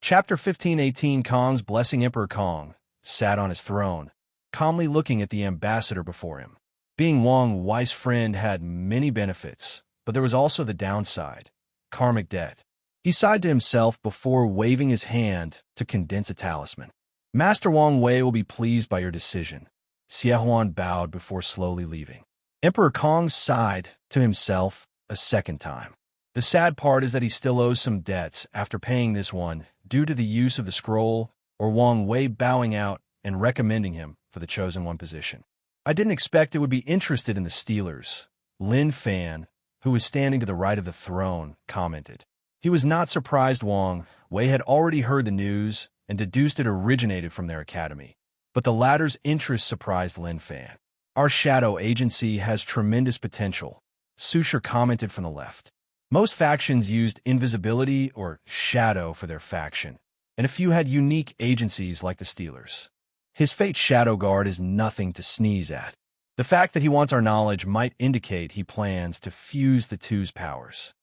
Chapter 1518 Kong's Blessing. Emperor Kong sat on his throne, calmly looking at the ambassador before him. Being Wang Wei's friend had many benefits, but there was also the downside: karmic debt. He sighed to himself before waving his hand to condense a talisman. Master Wang Wei will be pleased by your decision. Xie Huan bowed before slowly leaving. Emperor Kong sighed to himself a second time. The sad part is that he still owes some debts after paying this one due to the use of the scroll or Wang Wei bowing out and recommending him for the chosen one position. I didn't expect it would be interested in the Steelers, Lin Fan, who was standing to the right of the throne, commented. He was not surprised Wang Wei had already heard the news and deduced it originated from their academy. But the latter's interest surprised Lin Fan. Our shadow agency has tremendous potential, Susher commented from the left. Most factions used invisibility or shadow for their faction, and a few had unique agencies like the Steelers. His fate Shadow Guard is nothing to sneeze at. The fact that he wants our knowledge might indicate he plans to fuse the two's powers.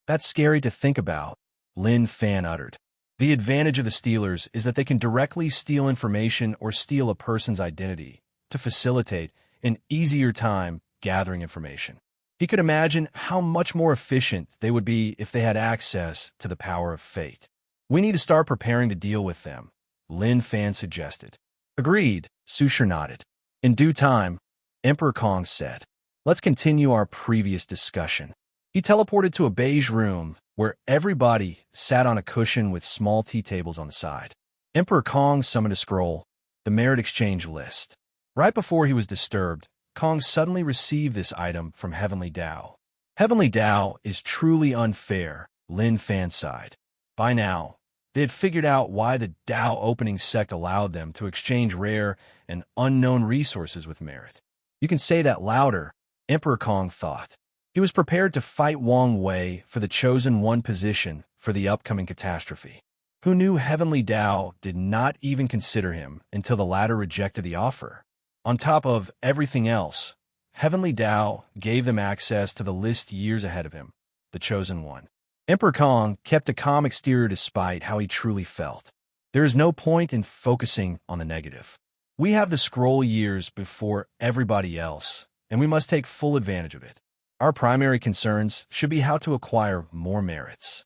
That's scary to think about, Lin Fan uttered. The advantage of the Steelers is that they can directly steal information or steal a person's identity to facilitate an easier time gathering information. He could imagine how much more efficient they would be if they had access to the power of fate. We need to start preparing to deal with them, Lin Fan suggested. Agreed, Susher nodded. In due time, Emperor Kong said, let's continue our previous discussion. He teleported to a beige room where everybody sat on a cushion with small tea tables on the side. Emperor Kong summoned a scroll, the merit exchange list. Right before he was disturbed, Kong suddenly received this item from Heavenly Dao. Heavenly Dao is truly unfair, Lin Fan sighed. By now, they had figured out why the Dao opening sect allowed them to exchange rare and unknown resources with merit. You can say that louder, Emperor Kong thought. He was prepared to fight Wang Wei for the chosen one position for the upcoming catastrophe. Who knew Heavenly Dao did not even consider him until the latter rejected the offer? On top of everything else, Heavenly Dao gave them access to the list years ahead of him, the chosen one. Emperor Kong kept a calm exterior despite how he truly felt. There is no point in focusing on the negative. We have the scroll years before everybody else, and we must take full advantage of it. Our primary concerns should be how to acquire more merits.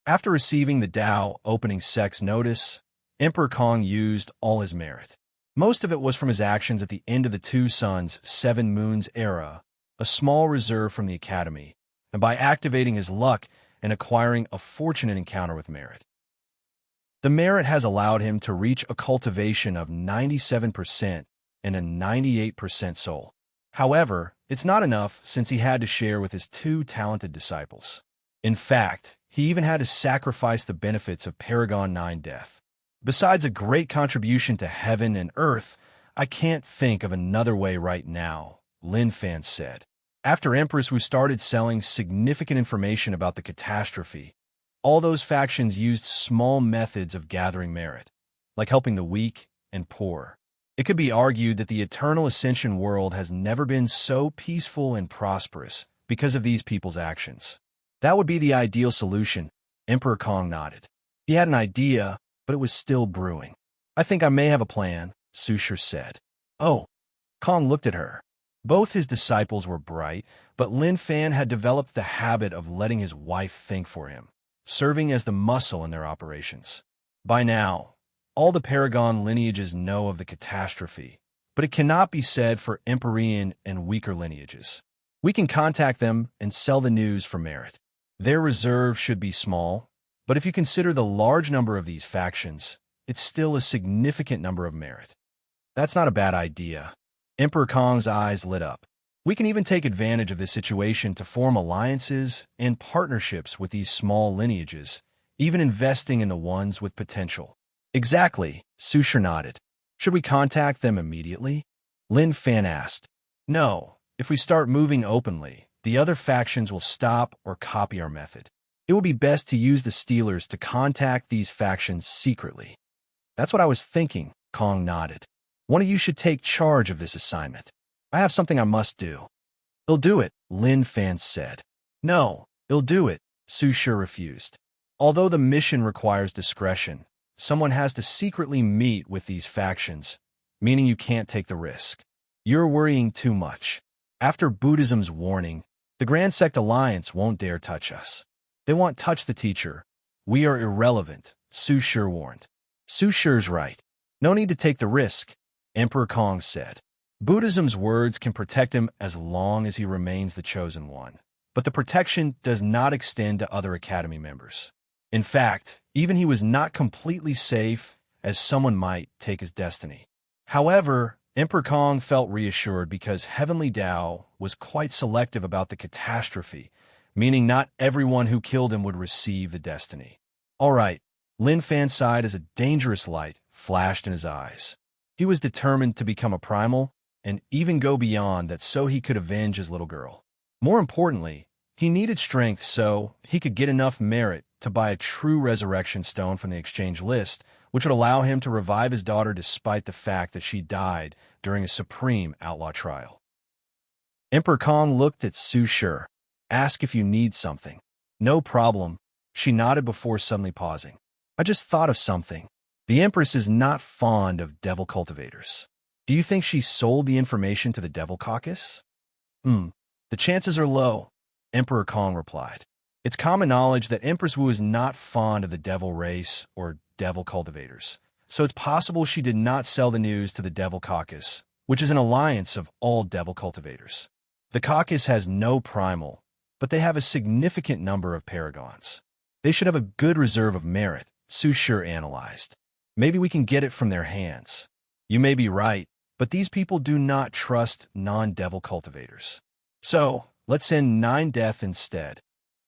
After receiving the Dao opening sect's notice, Emperor Kong used all his merit. Most of it was from his actions at the end of the Two Suns, Seven Moons era, a small reserve from the Academy, and by activating his luck and acquiring a fortunate encounter with merit. The merit has allowed him to reach a cultivation of 97% and a 98% soul. However, it's not enough since he had to share with his two talented disciples. In fact, he even had to sacrifice the benefits of Paragon 9 death. Besides a great contribution to heaven and earth, I can't think of another way right now, Lin Fan said. After Empress Wu started selling significant information about the catastrophe, all those factions used small methods of gathering merit, like helping the weak and poor. It could be argued that the Eternal Ascension world has never been so peaceful and prosperous because of these people's actions. That would be the ideal solution, Emperor Kong nodded. He had an idea, but it was still brewing. I think I may have a plan, Susher said. Oh. Kong looked at her. Both his disciples were bright, but Lin Fan had developed the habit of letting his wife think for him, serving as the muscle in their operations. By now, all the Paragon lineages know of the catastrophe, but it cannot be said for Empyrean and weaker lineages. We can contact them and sell the news for merit. Their reserve should be small, but if you consider the large number of these factions, it's still a significant number of merit. That's not a bad idea. Emperor Kong's eyes lit up. We can even take advantage of this situation to form alliances and partnerships with these small lineages, even investing in the ones with potential. Exactly, Susher nodded. Should we contact them immediately? Lin Fan asked. No, if we start moving openly, the other factions will stop or copy our method. It will be best to use the Steelers to contact these factions secretly. That's what I was thinking, Kong nodded. One of you should take charge of this assignment. I have something I must do. He'll do it, Lin Fan said. No, he'll do it, Susher refused. Although the mission requires discretion, someone has to secretly meet with these factions, meaning you can't take the risk. You're worrying too much. After Buddhism's warning, the Grand Sect Alliance won't dare touch us. They won't touch the teacher. We are irrelevant, Su Shi warned. Su Shi's right. No need to take the risk, Emperor Kong said. Buddhism's words can protect him as long as he remains the chosen one. But the protection does not extend to other Academy members. In fact, even he was not completely safe, as someone might take his destiny. However, Emperor Kong felt reassured because Heavenly Tao was quite selective about the catastrophe, meaning not everyone who killed him would receive the destiny. All right, Lin Fan's side as a dangerous light flashed in his eyes. He was determined to become a primal and even go beyond that so he could avenge his little girl. More importantly, he needed strength so he could get enough merit to buy a true resurrection stone from the exchange list, which would allow him to revive his daughter despite the fact that she died during a supreme outlaw trial. Emperor Kong looked at Su Shi. Ask if you need something. No problem, she nodded before suddenly pausing. I just thought of something. The Empress is not fond of devil cultivators. Do you think she sold the information to the Devil Caucus? The chances are low, Emperor Kong replied. It's common knowledge that Empress Wu is not fond of the devil race or devil cultivators, so it's possible she did not sell the news to the Devil Caucus, which is an alliance of all devil cultivators. The caucus has no primal, but they have a significant number of paragons. They should have a good reserve of merit, Su Shi analyzed. Maybe we can get it from their hands. You may be right, but these people do not trust non-devil cultivators. So, let's send 9 Death instead,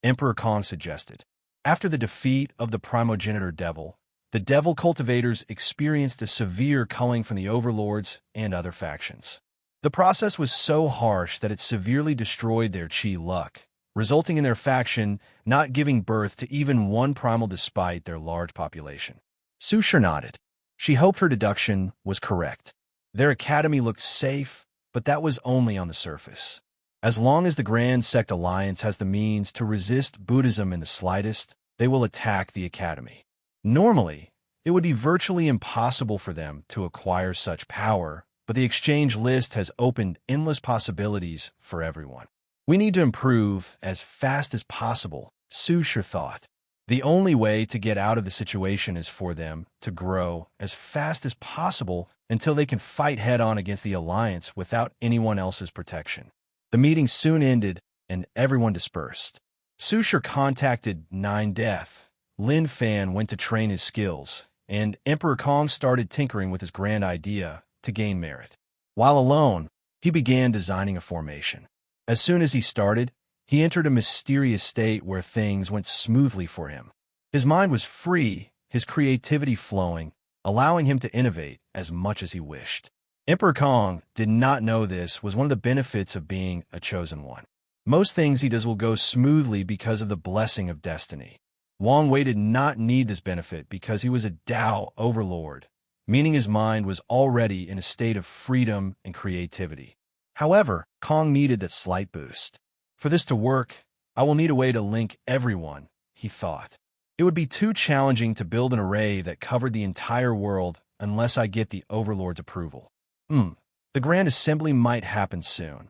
Emperor Kong suggested. After the defeat of the primogenitor devil, the devil cultivators experienced a severe culling from the overlords and other factions. The process was so harsh that it severely destroyed their chi luck, resulting in their faction not giving birth to even one primal despite their large population. Su Shi nodded. She hoped her deduction was correct. Their academy looked safe, but that was only on the surface. As long as the Grand Sect Alliance has the means to resist Buddhism in the slightest, they will attack the academy. Normally, it would be virtually impossible for them to acquire such power, but the exchange list has opened endless possibilities for everyone. We need to improve as fast as possible, Su Shi thought. The only way to get out of the situation is for them to grow as fast as possible until they can fight head-on against the Alliance without anyone else's protection. The meeting soon ended, and everyone dispersed. Su Shi contacted 9 Death. Lin Fan went to train his skills, and Emperor Kong started tinkering with his grand idea to gain merit. While alone, he began designing a formation. As soon as he started, he entered a mysterious state where things went smoothly for him. His mind was free, his creativity flowing, allowing him to innovate as much as he wished. Emperor Kong did not know this was one of the benefits of being a chosen one. Most things he does will go smoothly because of the blessing of destiny. Wang Wei did not need this benefit because he was a Tao overlord, meaning his mind was already in a state of freedom and creativity. However, Kong needed that slight boost. For this to work, I will need a way to link everyone, he thought. It would be too challenging to build an array that covered the entire world unless I get the Overlord's approval. The Grand Assembly might happen soon.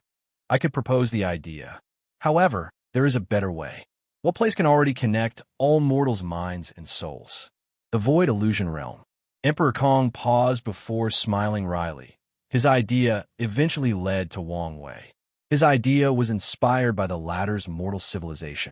I could propose the idea. However, there is a better way. What place can already connect all mortals' minds and souls? The Void Illusion Realm. Emperor Kong paused before smiling wryly. His idea eventually led to Wang Wei. His idea was inspired by the latter's mortal civilization.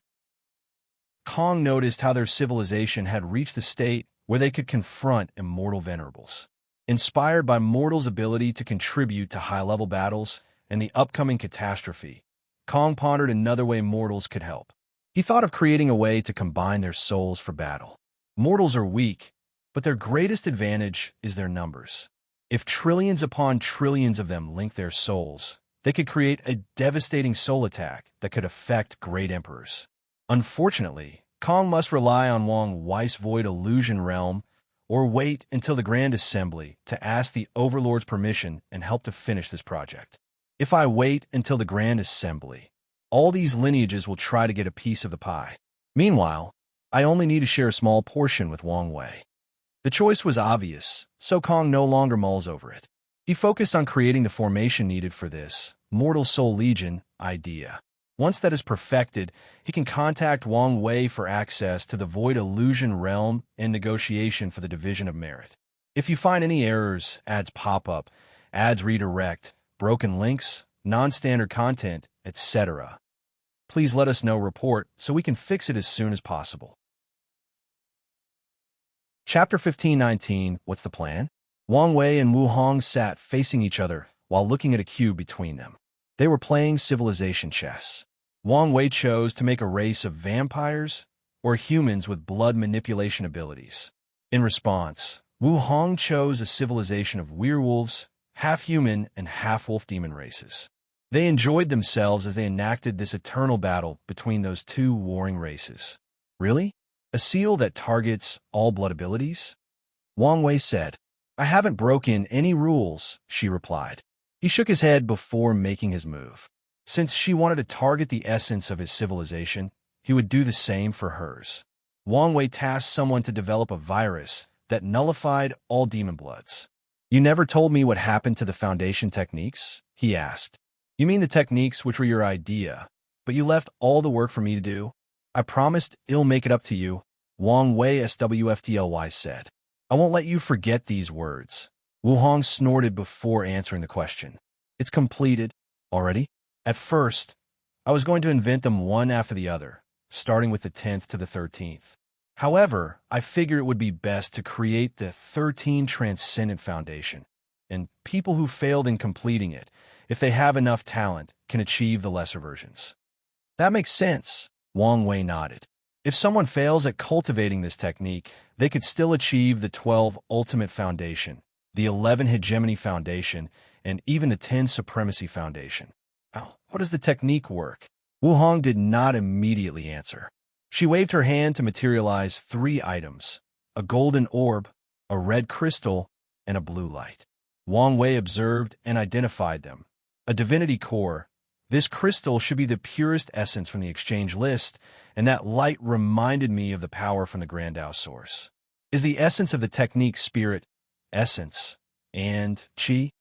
Kong noticed how their civilization had reached the state where they could confront immortal venerables. Inspired by mortals' ability to contribute to high-level battles and the upcoming catastrophe, Kong pondered another way mortals could help. He thought of creating a way to combine their souls for battle. Mortals are weak, but their greatest advantage is their numbers. If trillions upon trillions of them link their souls, they could create a devastating soul attack that could affect great emperors. Unfortunately, Kong must rely on Wang Wei's Void Illusion Realm or wait until the Grand Assembly to ask the Overlord's permission and help to finish this project. If I wait until the Grand Assembly, all these lineages will try to get a piece of the pie. Meanwhile, I only need to share a small portion with Wang Wei. The choice was obvious, so Kong no longer mulls over it. He focused on creating the formation needed for this Mortal Soul Legion idea. Once that is perfected, he can contact Wang Wei for access to the Void Illusion Realm and negotiation for the Division of Merit. If you find any errors, ads pop up, ads redirect, broken links, non-standard content, etc., please let us know report so we can fix it as soon as possible. Chapter 15:19, What's the plan? Wang Wei and Wu Hong sat facing each other while looking at a cube between them. They were playing civilization chess. Wang Wei chose to make a race of vampires or humans with blood manipulation abilities. In response, Wu Hong chose a civilization of werewolves, half-human and half-wolf demon races. They enjoyed themselves as they enacted this eternal battle between those two warring races. Really? A seal that targets all blood abilities? Wang Wei said. I haven't broken any rules, she replied. He shook his head before making his move. Since she wanted to target the essence of his civilization, he would do the same for hers. Wang Wei tasked someone to develop a virus that nullified all demon bloods. You never told me what happened to the Foundation techniques? He asked. You mean the techniques which were your idea, but you left all the work for me to do? I promised I'll make it up to you, Wang Wei SWFTLY said. I won't let you forget these words. Wu Hong snorted before answering the question. It's completed. Already? At first, I was going to invent them one after the other, starting with the 10th to the 13th. However, I figured it would be best to create the 13 Transcendent Foundation, and people who failed in completing it, if they have enough talent, can achieve the lesser versions. That makes sense, Wang Wei nodded. If someone fails at cultivating this technique, they could still achieve the 12 Ultimate Foundation, the 11 Hegemony Foundation, and even the 10 Supremacy Foundation. How does the technique work? Wu Hong did not immediately answer. She waved her hand to materialize 3 items, a golden orb, a red crystal, and a blue light. Wang Wei observed and identified them. A divinity core. This crystal should be the purest essence from the exchange list, and that light reminded me of the power from the Grandao source. Is the essence of the technique spirit, essence, and chi?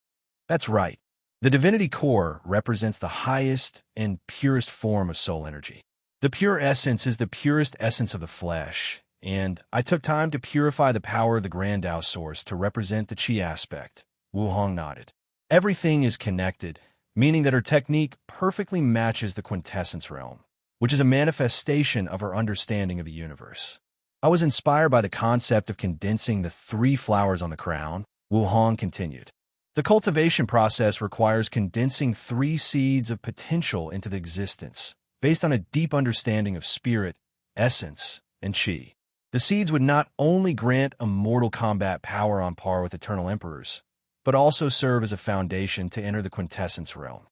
That's right. The divinity core represents the highest and purest form of soul energy. The pure essence is the purest essence of the flesh, and I took time to purify the power of the Grandao source to represent the chi aspect. Wu Hong nodded. Everything is connected, meaning that her technique perfectly matches the quintessence realm, which is a manifestation of her understanding of the universe. I was inspired by the concept of condensing the 3 flowers on the crown, Wu Hong continued. The cultivation process requires condensing 3 seeds of potential into the existence, based on a deep understanding of spirit, essence, and chi. The seeds would not only grant a mortal combat power on par with eternal emperors, but also serve as a foundation to enter the quintessence realm.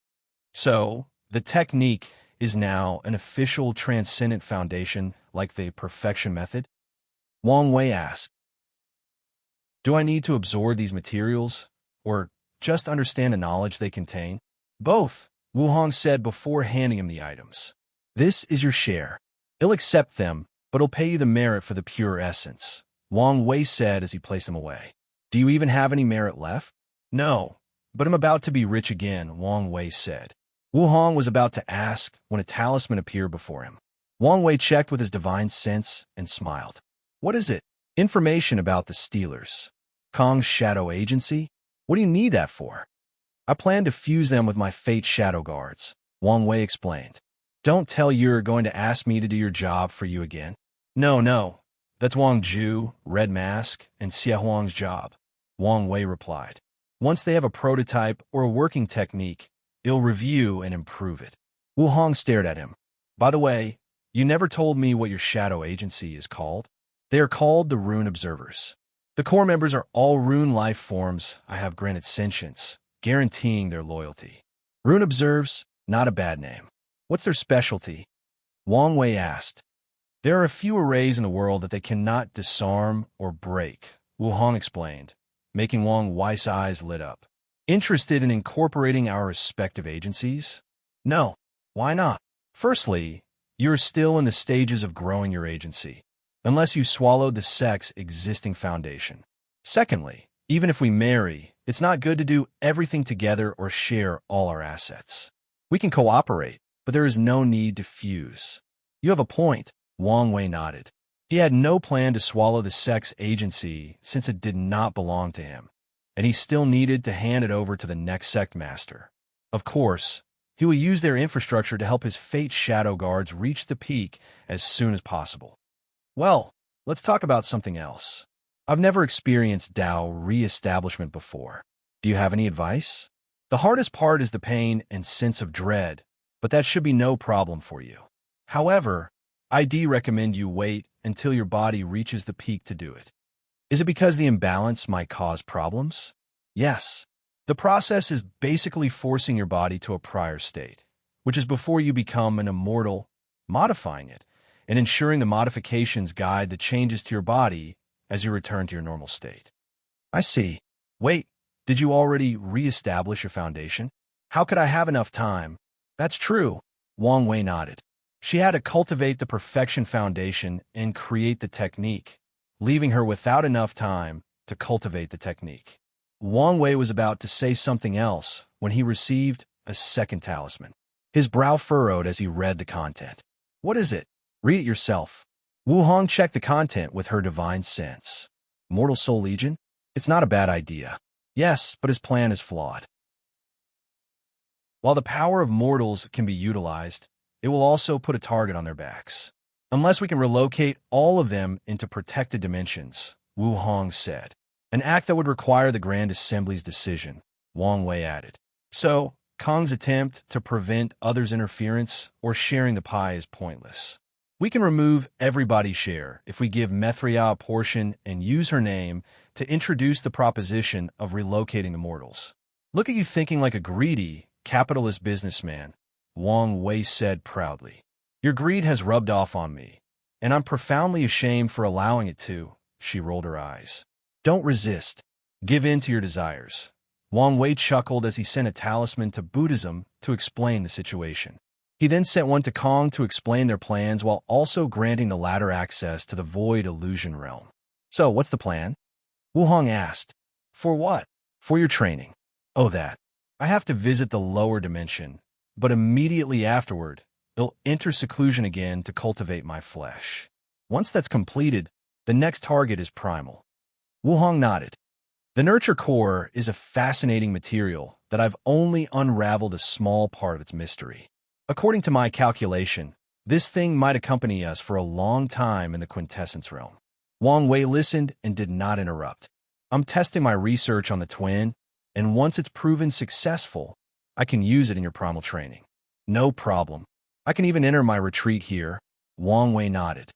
So, the technique is now an official transcendent foundation like the perfection method? Wang Wei asked. Do I need to absorb these materials, or just understand the knowledge they contain? Both, Wu Hong said before handing him the items. This is your share. He'll accept them, but he'll pay you the merit for the pure essence, Wang Wei said as he placed them away. Do you even have any merit left? No, but I'm about to be rich again, Wang Wei said. Wu Hong was about to ask when a talisman appeared before him. Wang Wei checked with his divine sense and smiled. What is it? Information about the Stealers. Kong's shadow agency? What do you need that for? I plan to fuse them with my Fate Shadow Guards, Wang Wei explained. Don't tell you're going to ask me to do your job for you again. No, that's Wang Ju, Red Mask, and Xia Huang's job, Wang Wei replied. Once they have a prototype or a working technique, he'll review and improve it. Wu Hong stared at him. By the way, you never told me what your shadow agency is called. They are called the Rune Observers. The core members are all rune life forms I have granted sentience, guaranteeing their loyalty. Rune Observes, not a bad name. What's their specialty? Wang Wei asked. There are a few arrays in the world that they cannot disarm or break, Wu Hong explained, making Wang Wei's eyes lit up. Interested in incorporating our respective agencies? No. Why not? Firstly, you're still in the stages of growing your agency. unless you swallowed the sect's existing foundation. Secondly, even if we marry, it's not good to do everything together or share all our assets. We can cooperate, but there is no need to fuse. You have a point, Wang Wei nodded. He had no plan to swallow the sect's agency since it did not belong to him, and he still needed to hand it over to the next sect master. Of course, he will use their infrastructure to help his fate shadow guards reach the peak as soon as possible. Well, let's talk about something else. I've never experienced Dao re-establishment before. Do you have any advice? The hardest part is the pain and sense of dread, but that should be no problem for you. However, I do recommend you wait until your body reaches the peak to do it. Is it because the imbalance might cause problems? Yes. The process is basically forcing your body to a prior state, which is before you become an immortal, modifying it, and ensuring the modifications guide the changes to your body as you return to your normal state. I see. Wait, did you already re-establish your foundation? How could I have enough time? That's true, Wang Wei nodded. She had to cultivate the perfection foundation and create the technique, leaving her without enough time to cultivate the technique. Wang Wei was about to say something else when he received a second talisman. His brow furrowed as he read the content. What is it? Read it yourself. Wu Hong checked the content with her divine sense. Mortal Soul Legion? It's not a bad idea. Yes, but his plan is flawed. While the power of mortals can be utilized, it will also put a target on their backs. Unless we can relocate all of them into protected dimensions, Wu Hong said. An act that would require the Grand Assembly's decision, Wang Wei added. So, Kong's attempt to prevent others' interference or sharing the pie is pointless. We can remove everybody's share if we give Myriad a portion and use her name to introduce the proposition of relocating the mortals. Look at you thinking like a greedy, capitalist businessman, Wang Wei said proudly. Your greed has rubbed off on me, and I'm profoundly ashamed for allowing it to, she rolled her eyes. Don't resist. Give in to your desires. Wang Wei chuckled as he sent a talisman to Buddhism to explain the situation. He then sent one to Kong to explain their plans while also granting the latter access to the Void Illusion Realm. So, what's the plan? Wu Hong asked. For what? For your training. Oh, that. I have to visit the lower dimension, but immediately afterward, I'll enter seclusion again to cultivate my flesh. Once that's completed, the next target is primal. Wu Hong nodded. The Nurture Core is a fascinating material that I've only unraveled a small part of its mystery. According to my calculation, this thing might accompany us for a long time in the Quintessence realm. Wang Wei listened and did not interrupt. I'm testing my research on the twin, and once it's proven successful, I can use it in your primal training. No problem. I can even enter my retreat here, Wang Wei nodded.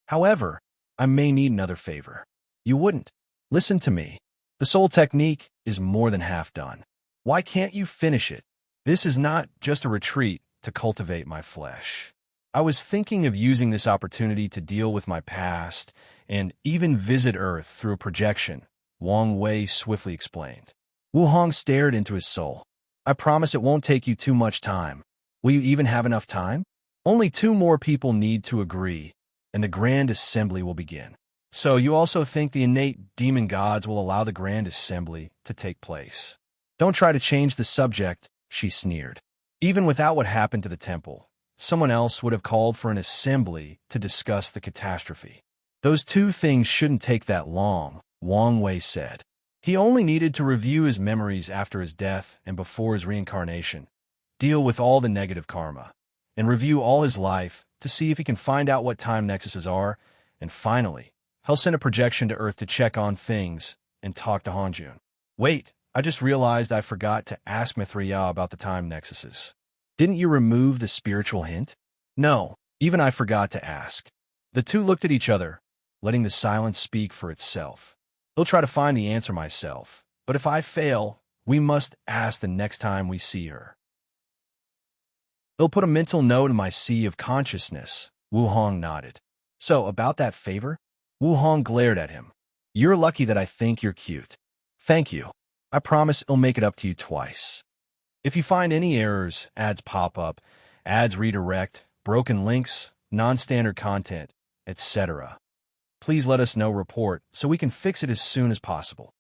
However, I may need another favor. You wouldn't. Listen to me. The soul technique is more than half done. Why can't you finish it? This is not just a retreat to cultivate my flesh. I was thinking of using this opportunity to deal with my past and even visit Earth through a projection, Wang Wei swiftly explained. Wu Hong stared into his soul. I promise it won't take you too much time. Will you even have enough time? Only 2 more people need to agree, and the Grand Assembly will begin. So you also think the innate demon gods will allow the Grand Assembly to take place? Don't try to change the subject, she sneered. Even without what happened to the temple, someone else would have called for an assembly to discuss the catastrophe. Those 2 things shouldn't take that long, Wang Wei said. He only needed to review his memories after his death and before his reincarnation, deal with all the negative karma, and review all his life to see if he can find out what time nexuses are, and finally, he'll send a projection to Earth to check on things and talk to Hanjun. Wait, I just realized I forgot to ask Myriad about the time nexuses. Didn't you remove the spiritual hint? No, even I forgot to ask. The 2 looked at each other, letting the silence speak for itself. I'll try to find the answer myself, but if I fail, we must ask the next time we see her. I'll put a mental note in my sea of consciousness, Wu Hong nodded. So, about that favor? Wu Hong glared at him. You're lucky that I think you're cute. Thank you. I promise I'll make it up to you twice. If you find any errors, ads pop up, ads redirect, broken links, non-standard content, etc., Please let us know report so we can fix it as soon as possible.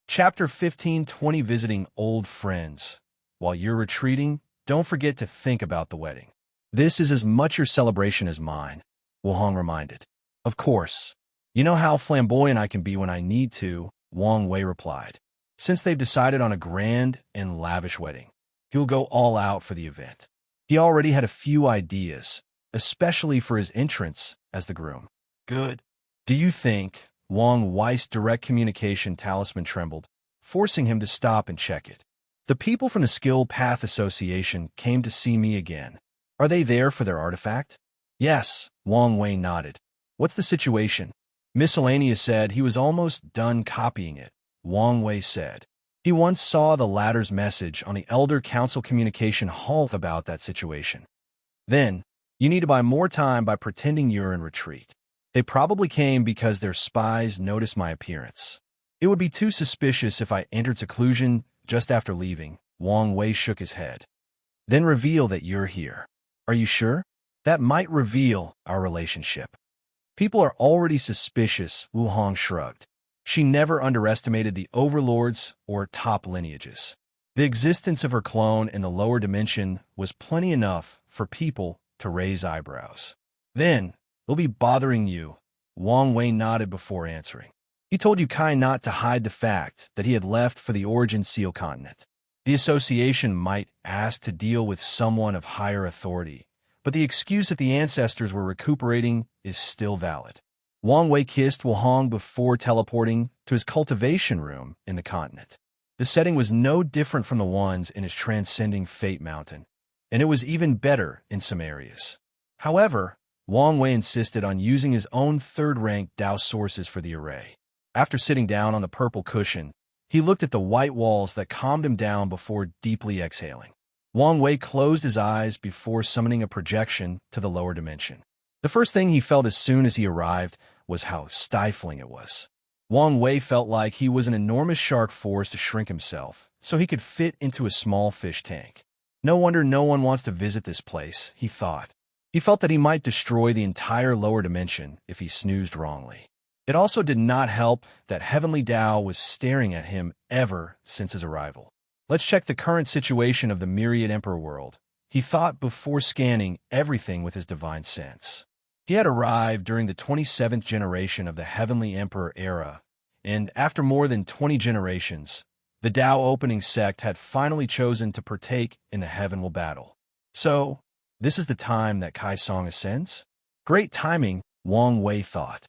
Chapter 15:20 Visiting Old Friends. While you're retreating, don't forget to think about the wedding. This is as much your celebration as mine, Wu Hong reminded. Of course. You know how flamboyant I can be when I need to, Wang Wei replied. Since they've decided on a grand and lavish wedding, he'll go all out for the event. He already had a few ideas, especially for his entrance as the groom. Good. Do you think? Wang Wei's direct communication talisman trembled, forcing him to stop and check it. The people from the Skill Path Association came to see me again. Are they there for their artifact? Yes, Wang Wei nodded. What's the situation? Miscellaneous said he was almost done copying it, Wang Wei said. He once saw the latter's message on the Elder Council Communication Hall about that situation. Then, you need to buy more time by pretending you're in retreat. They probably came because their spies noticed my appearance. It would be too suspicious if I entered seclusion just after leaving, Wang Wei shook his head. Then reveal that you're here. Are you sure? That might reveal our relationship. People are already suspicious, Wu Hong shrugged. She never underestimated the overlords or top lineages. The existence of her clone in the lower dimension was plenty enough for people to raise eyebrows. Then, they'll be bothering you, Wang Wei nodded before answering. He told you Kai not to hide the fact that he had left for the Origin Seal continent. The association might ask to deal with someone of higher authority, but the excuse that the ancestors were recuperating is still valid. Wang Wei kissed Wu Hong before teleporting to his cultivation room in the continent. The setting was no different from the ones in his transcending Fate Mountain, and it was even better in some areas. However, Wang Wei insisted on using his own third-rank Dao sources for the array. After sitting down on the purple cushion, he looked at the white walls that calmed him down before deeply exhaling. Wang Wei closed his eyes before summoning a projection to the lower dimension. The first thing he felt as soon as he arrived was how stifling it was. Wang Wei felt like he was an enormous shark forced to shrink himself so he could fit into a small fish tank. No wonder no one wants to visit this place, he thought. He felt that he might destroy the entire lower dimension if he snoozed wrongly. It also did not help that Heavenly Dao was staring at him ever since his arrival. Let's check the current situation of the Myriad Emperor world, he thought before scanning everything with his divine sense. He had arrived during the 27th generation of the Heavenly Emperor era, and after more than 20 generations, the Dao opening sect had finally chosen to partake in the heavenly battle. So, this is the time that Kai Song ascends? Great timing, Wang Wei thought.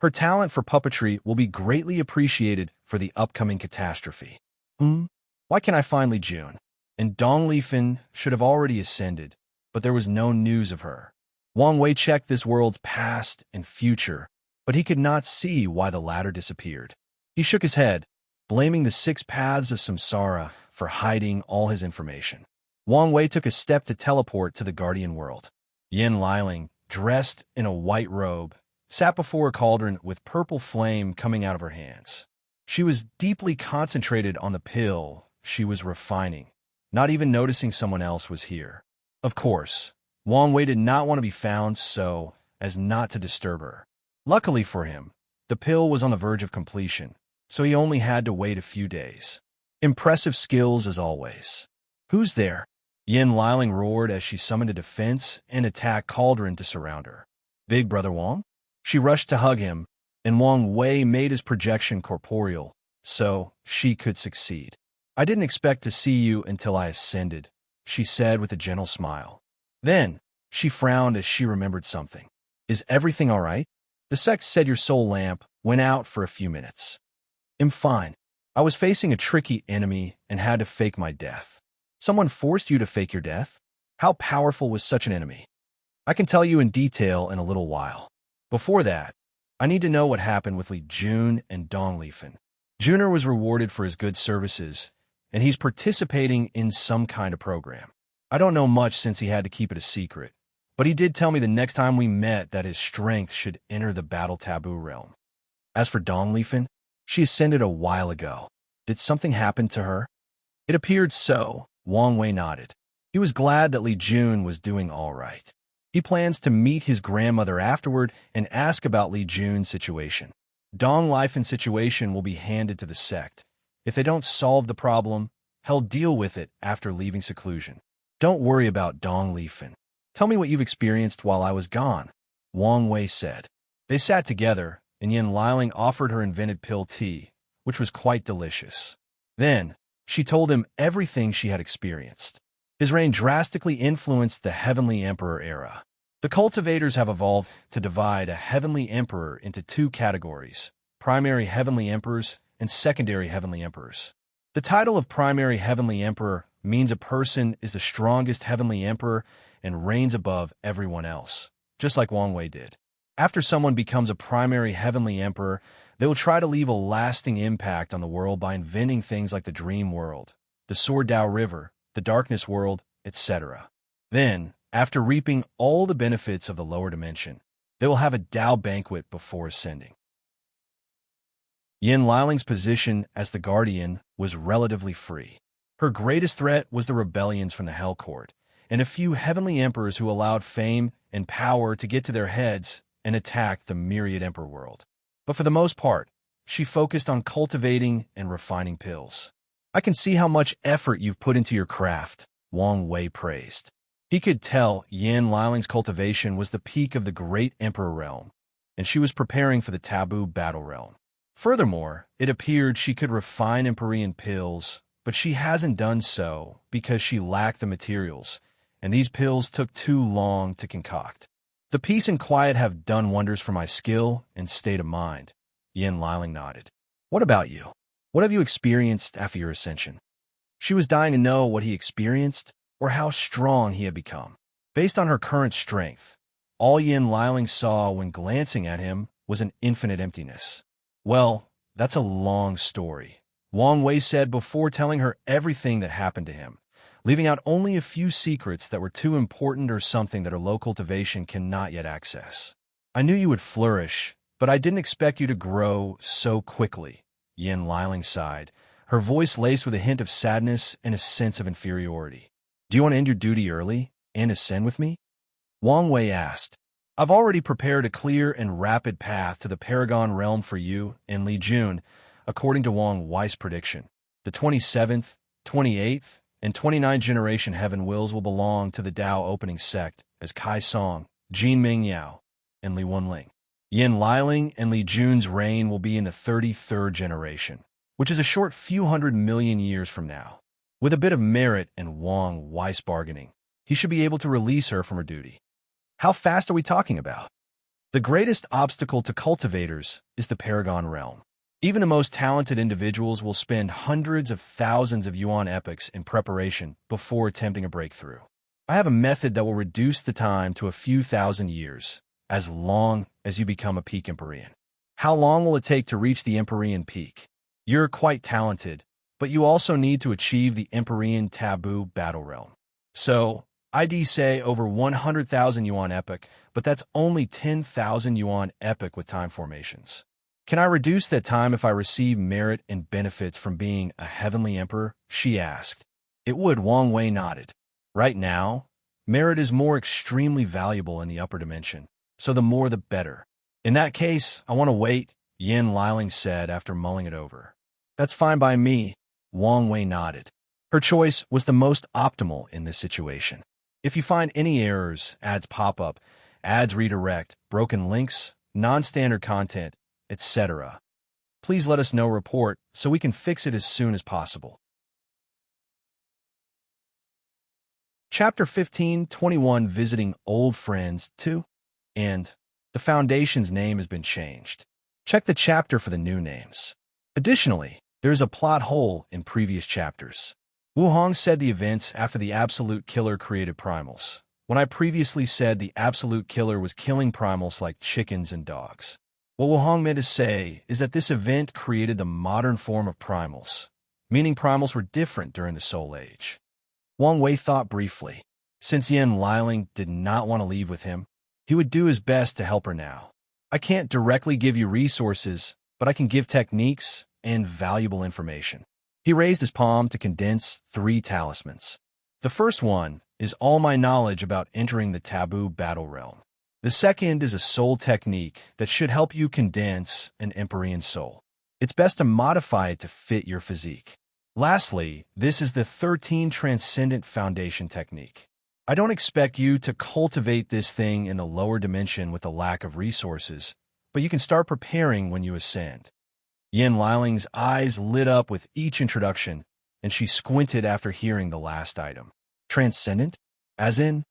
Her talent for puppetry will be greatly appreciated for the upcoming catastrophe. Why can't I find Li Jun? And Dong Lifan should have already ascended, but there was no news of her. Wang Wei checked this world's past and future, but he could not see why the latter disappeared. He shook his head, blaming the 6 paths of samsara for hiding all his information. Wang Wei took a step to teleport to the Guardian world. Yin Liling, dressed in a white robe, sat before a cauldron with purple flame coming out of her hands. She was deeply concentrated on the pill she was refining, not even noticing someone else was here. Of course, Wang Wei did not want to be found so as not to disturb her. Luckily for him, the pill was on the verge of completion, so he only had to wait a few days. Impressive skills as always. Who's there? Yin Liling roared as she summoned a defense and attack cauldron to surround her. Big Brother Wang? She rushed to hug him, and Wang Wei made his projection corporeal, so she could succeed. I didn't expect to see you until I ascended, she said with a gentle smile. Then, she frowned as she remembered something. Is everything all right? The sect said your soul lamp went out for a few minutes. I'm fine. I was facing a tricky enemy and had to fake my death. Someone forced you to fake your death? How powerful was such an enemy? I can tell you in detail in a little while. Before that, I need to know what happened with Li Jun and Dong Lifan. Juner was rewarded for his good services, and he's participating in some kind of program. I don't know much since he had to keep it a secret, but he did tell me the next time we met that his strength should enter the battle taboo realm. As for Dong Lifan, she ascended a while ago. Did something happen to her? It appeared so, Wang Wei nodded. He was glad that Li Jun was doing all right. He plans to meet his grandmother afterward and ask about Li Jun's situation. Dong life and situation will be handed to the sect. If they don't solve the problem, he'll deal with it after leaving seclusion. Don't worry about Dong Lifen. Tell me what you've experienced while I was gone, Wang Wei said. They sat together, and Yin Liling offered her invented pill tea, which was quite delicious. Then, she told him everything she had experienced. His reign drastically influenced the Heavenly Emperor era. The cultivators have evolved to divide a Heavenly Emperor into two categories: primary Heavenly Emperors and secondary Heavenly Emperors. The title of primary Heavenly Emperor means a person is the strongest Heavenly Emperor and reigns above everyone else, just like Wang Wei did. After someone becomes a primary Heavenly Emperor, they will try to leave a lasting impact on the world by inventing things like the Dream World, the Sword Dao River, the Darkness World, etc. Then, after reaping all the benefits of the lower dimension, they will have a Dao banquet before ascending. Yin Liling's position as the Guardian was relatively free. Her greatest threat was the rebellions from the Hell Court, and a few Heavenly Emperors who allowed fame and power to get to their heads and attack the Myriad Emperor world. But for the most part, she focused on cultivating and refining pills. I can see how much effort you've put into your craft, Wang Wei praised. He could tell Yin Liling's cultivation was the peak of the Great Emperor realm, and she was preparing for the Taboo Battle realm. Furthermore, it appeared she could refine Empyrean pills, but she hasn't done so because she lacked the materials, and these pills took too long to concoct. The peace and quiet have done wonders for my skill and state of mind, Yin Liling nodded. What about you? What have you experienced after your ascension? She was dying to know what he experienced or how strong he had become. Based on her current strength, all Yin Liling saw when glancing at him was an infinite emptiness. Well, that's a long story, Wang Wei said before telling her everything that happened to him, leaving out only a few secrets that were too important or something that her low cultivation cannot yet access. I knew you would flourish, but I didn't expect you to grow so quickly, Yin Liling sighed, her voice laced with a hint of sadness and a sense of inferiority. Do you want to end your duty early and ascend with me? Wang Wei asked. I've already prepared a clear and rapid path to the Paragon realm for you and Li Jun, according to Wang Wei's prediction. The 27th, 28th, and 29th generation Heaven Wills will belong to the Dao opening sect as Kai Song, Jin Mingyao, and Li Wenling. Yin Liling and Li Jun's reign will be in the 33rd generation, which is a short few hundred million years from now. With a bit of merit and Wang Wei's bargaining, he should be able to release her from her duty. How fast are we talking about? The greatest obstacle to cultivators is the Paragon realm. Even the most talented individuals will spend hundreds of thousands of yuan epochs in preparation before attempting a breakthrough. I have a method that will reduce the time to a few thousand years, as long as you become a peak Empyrean. How long will it take to reach the Empyrean peak? You're quite talented, but you also need to achieve the Empyrean Taboo Battle realm. So, I'd say over 100,000 yuan epoch, but that's only 10,000 yuan epoch with time formations. Can I reduce that time if I receive merit and benefits from being a Heavenly Emperor? She asked. It would, Wang Wei nodded. Right now, merit is more extremely valuable in the upper dimension, so the more the better. In that case, I want to wait, Yin Liling said after mulling it over. That's fine by me, Wang Wei nodded. Her choice was the most optimal in this situation. If you find any errors, ads pop up, ads redirect, broken links, non-standard content, etc., please let us know report so we can fix it as soon as possible. Chapter 15:21 Visiting Old Friends 2, and the Foundation's name has been changed. Check the chapter for the new names. Additionally, there is a plot hole in previous chapters. Wu Hong said the events after the Absolute Killer created primals, when I previously said the Absolute Killer was killing primals like chickens and dogs. What Wu Hong meant to say is that this event created the modern form of primals, meaning primals were different during the Soul Age. Wang Wei thought briefly. Since Yin Liling did not want to leave with him, he would do his best to help her now. I can't directly give you resources, but I can give techniques and valuable information. He raised his palm to condense 3 talismans. The first one is all my knowledge about entering the taboo battle realm. The second is a soul technique that should help you condense an Empyrean soul. It's best to modify it to fit your physique. Lastly, this is the 13 Transcendent Foundation technique. I don't expect you to cultivate this thing in the lower dimension with a lack of resources, but you can start preparing when you ascend. Yin Liling's eyes lit up with each introduction, and she squinted after hearing the last item. Transcendent? As in?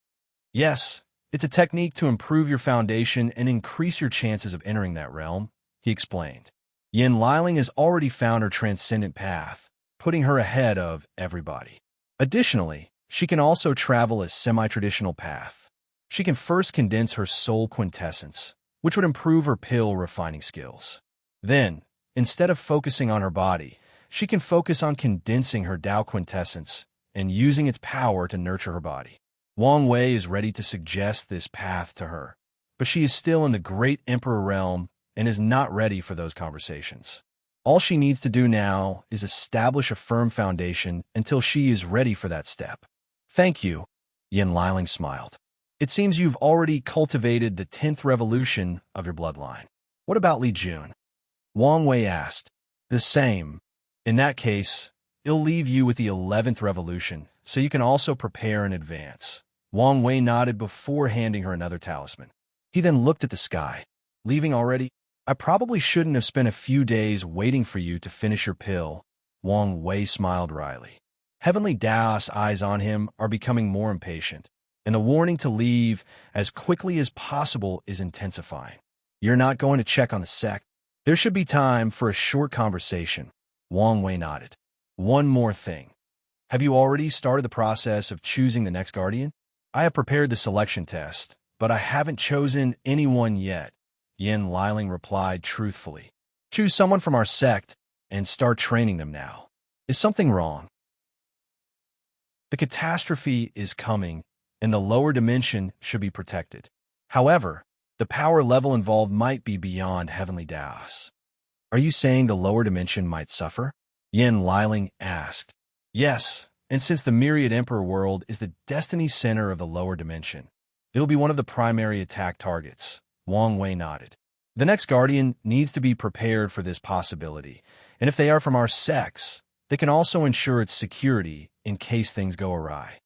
Yes, it's a technique to improve your foundation and increase your chances of entering that realm, he explained. Yin Liling has already found her transcendent path, putting her ahead of everybody. Additionally, she can also travel a semi-traditional path. She can first condense her soul quintessence, which would improve her pill refining skills. Then, instead of focusing on her body, she can focus on condensing her Tao quintessence and using its power to nurture her body. Wang Wei is ready to suggest this path to her, but she is still in the Great Emperor realm and is not ready for those conversations. All she needs to do now is establish a firm foundation until she is ready for that step. Thank you, Yin Liling smiled. It seems you've already cultivated the 10th revolution of your bloodline. What about Li Jun? Wang Wei asked. The same. In that case, it'll leave you with the 11th revolution, so you can also prepare in advance. Wang Wei nodded before handing her another talisman. He then looked at the sky. Leaving already? I probably shouldn't have spent a few days waiting for you to finish your pill. Wang Wei smiled wryly. Heavenly Dao's eyes on him are becoming more impatient, and the warning to leave as quickly as possible is intensifying. You're not going to check on the sect? There should be time for a short conversation. Wang Wei nodded. One more thing. Have you already started the process of choosing the next guardian? I have prepared the selection test, but I haven't chosen anyone yet, Yin Liling replied truthfully. Choose someone from our sect and start training them now. Is something wrong? The catastrophe is coming, and the lower dimension should be protected. However, the power level involved might be beyond Heavenly Daos. Are you saying the lower dimension might suffer? Yin Liling asked. Yes, and since the Myriad Emperor world is the destiny center of the lower dimension, it'll be one of the primary attack targets. Wang Wei nodded. The next guardian needs to be prepared for this possibility, and if they are from our sects, they can also ensure its security in case things go awry.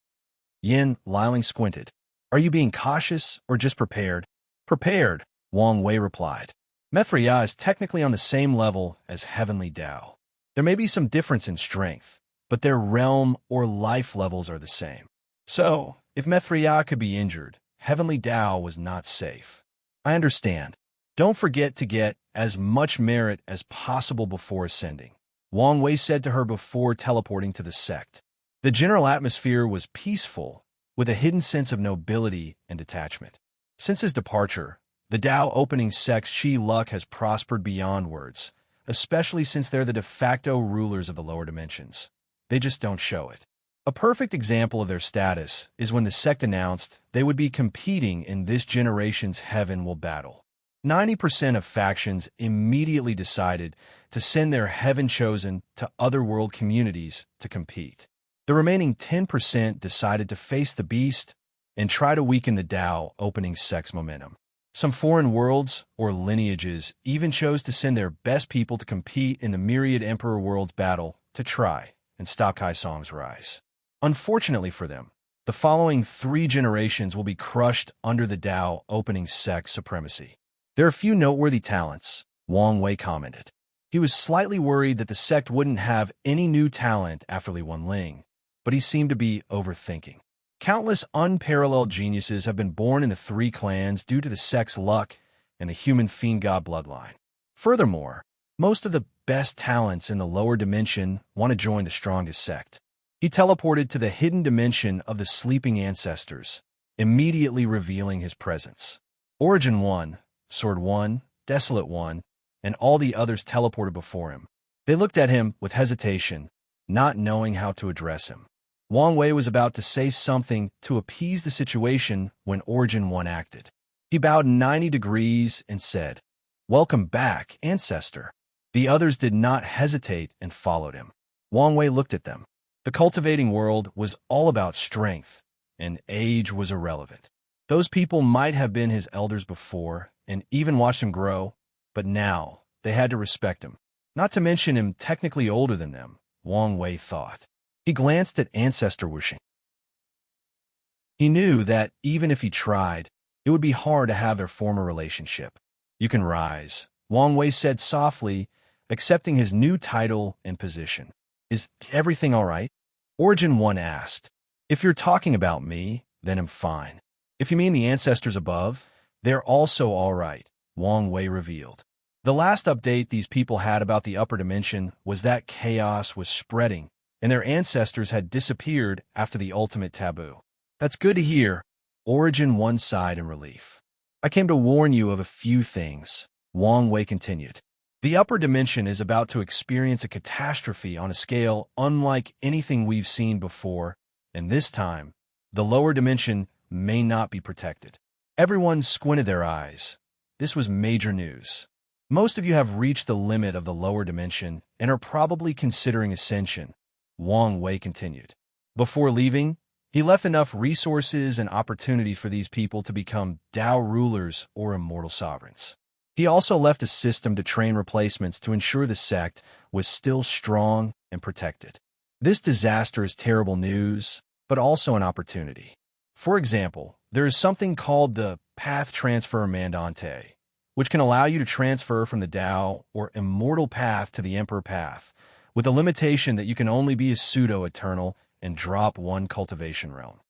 Yin Liling squinted. Are you being cautious or just prepared? Prepared, Wang Wei replied. Myriad is technically on the same level as Heavenly Dao. There may be some difference in strength, but their realm or life levels are the same. So, if Myriad could be injured, Heavenly Dao was not safe. I understand. Don't forget to get as much merit as possible before ascending, Wang Wei said to her before teleporting to the sect. The general atmosphere was peaceful, with a hidden sense of nobility and detachment. Since his departure, the Dao opening sect's Chi luck has prospered beyond words, especially since they're the de facto rulers of the lower dimensions. They just don't show it. A perfect example of their status is when the sect announced they would be competing in this generation's Heaven Will Battle. 90% of factions immediately decided to send their Heaven Chosen to other world communities to compete. The remaining 10% decided to face the beast and try to weaken the Dao opening sect's momentum. Some foreign worlds or lineages even chose to send their best people to compete in the Myriad Emperor World's battle to try and stop Kai Song's rise. Unfortunately for them, the following 3 generations will be crushed under the Dao opening sect's supremacy. There are few noteworthy talents, Wang Wei commented. He was slightly worried that the sect wouldn't have any new talent after Li Wenling, but he seemed to be overthinking. Countless unparalleled geniuses have been born in the 3 clans due to the sect's luck and the human fiend god bloodline. Furthermore, most of the best talents in the lower dimension want to join the strongest sect. He teleported to the hidden dimension of the sleeping ancestors, immediately revealing his presence. Origin 1, Sword 1, Desolate 1, and all the others teleported before him. They looked at him with hesitation, not knowing how to address him. Wang Wei was about to say something to appease the situation when Origin 1 acted. He bowed 90 degrees and said, "Welcome back, Ancestor." The others did not hesitate and followed him. Wang Wei looked at them. The cultivating world was all about strength, and age was irrelevant. Those people might have been his elders before and even watched him grow, but now they had to respect him. Not to mention him technically older than them, Wang Wei thought. He glanced at ancestor wishing. He knew that even if he tried, it would be hard to have their former relationship. You can rise, Wang Wei said softly, accepting his new title and position. Is everything all right? Origin 1 asked. If you're talking about me, then I'm fine. If you mean the ancestors above, they're also all right, Wang Wei revealed. The last update these people had about the upper dimension was that chaos was spreading, and their ancestors had disappeared after the ultimate taboo. That's good to hear, Origin 1 sighed in relief. I came to warn you of a few things, Wang Wei continued. The upper dimension is about to experience a catastrophe on a scale unlike anything we've seen before, and this time, the lower dimension may not be protected. Everyone squinted their eyes. This was major news. Most of you have reached the limit of the lower dimension and are probably considering ascension, Wang Wei continued. Before leaving, he left enough resources and opportunities for these people to become Tao rulers or immortal sovereigns. He also left a system to train replacements to ensure the sect was still strong and protected. This disaster is terrible news, but also an opportunity. For example, there is something called the Path Transfer Mandante, which can allow you to transfer from the Tao or Immortal Path to the Emperor Path, with the limitation that you can only be a pseudo-eternal and drop one cultivation realm.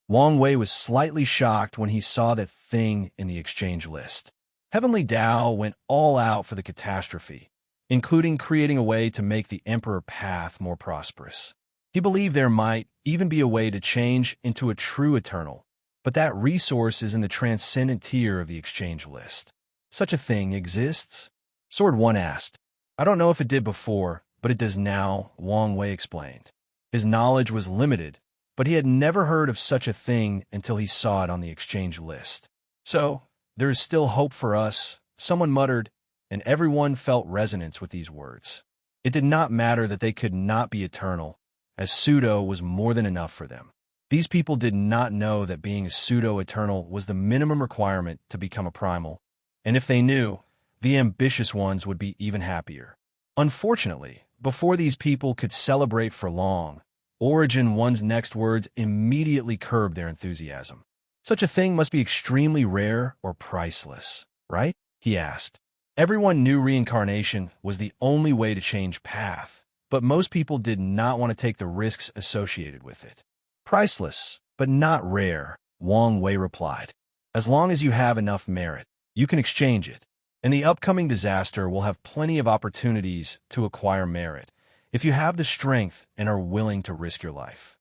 Wang Wei was slightly shocked when he saw that thing in the exchange list. Heavenly Tao went all out for the catastrophe, including creating a way to make the Emperor Path more prosperous. He believed there might even be a way to change into a true eternal, but that resource is in the Transcendent tier of the exchange list. Such a thing exists? Sword 1 asked. I don't know if it did before, but it does now, Wang Wei explained. His knowledge was limited, but he had never heard of such a thing until he saw it on the exchange list. So, there is still hope for us, someone muttered, and everyone felt resonance with these words. It did not matter that they could not be eternal, as pseudo was more than enough for them. These people did not know that being a pseudo-eternal was the minimum requirement to become a primal, and if they knew, the ambitious ones would be even happier. Unfortunately, before these people could celebrate for long, Origin 1's next words immediately curbed their enthusiasm. Such a thing must be extremely rare or priceless, right? He asked. Everyone knew reincarnation was the only way to change path, but most people did not want to take the risks associated with it. Priceless, but not rare, Wang Wei replied. As long as you have enough merit, you can exchange it, and the upcoming disaster will have plenty of opportunities to acquire merit if you have the strength and are willing to risk your life.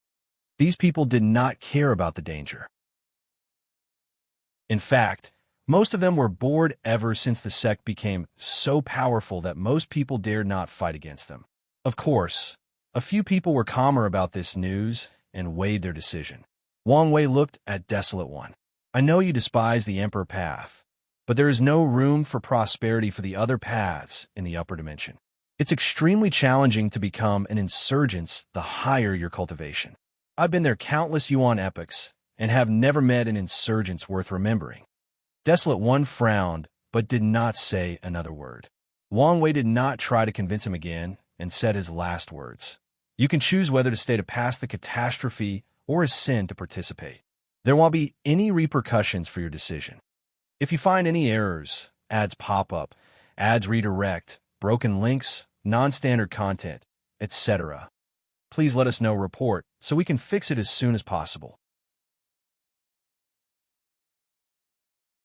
These people did not care about the danger. In fact, most of them were bored ever since the sect became so powerful that most people dared not fight against them. Of course, a few people were calmer about this news and weighed their decision. Wang Wei looked at Desolate One. I know you despise the Emperor Path, but there is no room for prosperity for the other paths in the upper dimension. It's extremely challenging to become an insurgent the higher your cultivation. I've been there countless Yuan epochs and have never met an insurgent worth remembering. Desolate One frowned, but did not say another word. Wang Wei did not try to convince him again and said his last words. You can choose whether to stay to pass the catastrophe or ascend to participate. There won't be any repercussions for your decision. If you find any errors, ads pop up, ads redirect, broken links, non-standard content, etc., please let us know report so we can fix it as soon as possible.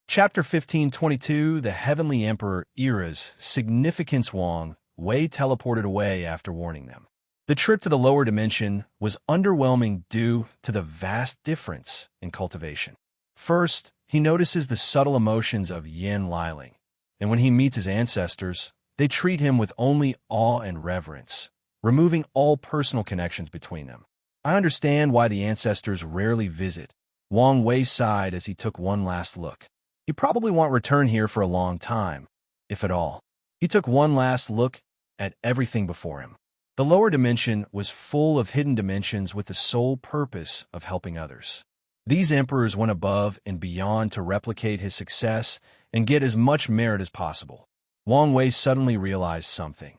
Chapter 1522, The Heavenly Emperor Era's Significance. Wang Wei teleported away after warning them. The trip to the lower dimension was underwhelming due to the vast difference in cultivation. First, he notices the subtle emotions of Yin Liling, and when he meets his ancestors, they treat him with only awe and reverence, removing all personal connections between them. I understand why the ancestors rarely visit. Wang Wei sighed as he took one last look. He probably won't return here for a long time, if at all. He took one last look at everything before him. The lower dimension was full of hidden dimensions with the sole purpose of helping others. These emperors went above and beyond to replicate his success and get as much merit as possible. Wang Wei suddenly realized something.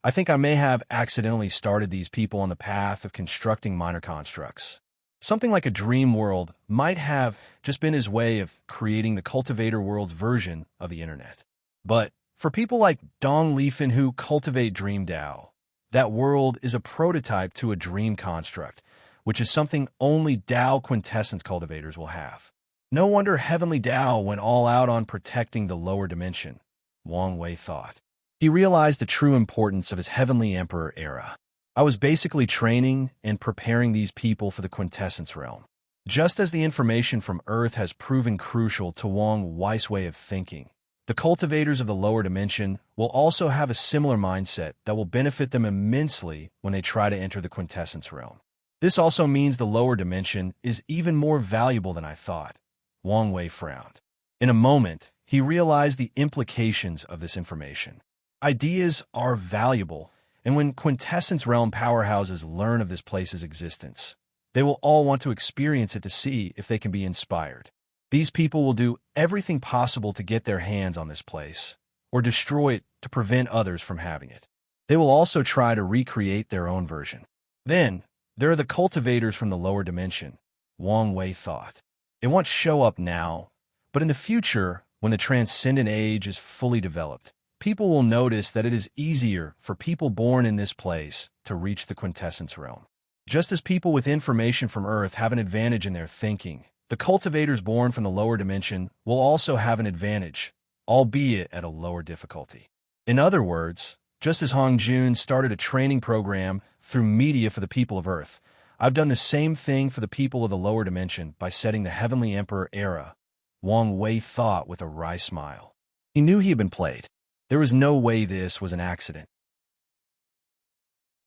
I think I may have accidentally started these people on the path of constructing minor constructs. Something like a dream world might have just been his way of creating the cultivator world's version of the internet. But for people like Dong Lifen who cultivate Dream Dao, that world is a prototype to a dream construct, which is something only Dao quintessence cultivators will have. No wonder Heavenly Dao went all out on protecting the lower dimension, Wang Wei thought. He realized the true importance of his Heavenly Emperor era. I was basically training and preparing these people for the quintessence realm. Just as the information from Earth has proven crucial to Wang Wei's way of thinking, the cultivators of the lower dimension will also have a similar mindset that will benefit them immensely when they try to enter the quintessence realm. This also means the lower dimension is even more valuable than I thought. Wang Wei frowned. In a moment, he realized the implications of this information. Ideas are valuable, and when quintessence realm powerhouses learn of this place's existence, they will all want to experience it to see if they can be inspired. These people will do everything possible to get their hands on this place, or destroy it to prevent others from having it. They will also try to recreate their own version. Then, there are the cultivators from the lower dimension, Wang Wei thought. It won't show up now, but in the future, when the Transcendent age is fully developed, people will notice that it is easier for people born in this place to reach the quintessence realm. Just as people with information from Earth have an advantage in their thinking, the cultivators born from the lower dimension will also have an advantage, albeit at a lower difficulty. In other words, just as Hongjun started a training program through media for the people of Earth, I've done the same thing for the people of the lower dimension by setting the Heavenly Emperor era, Wang Wei thought with a wry smile. He knew he had been played. There was no way this was an accident.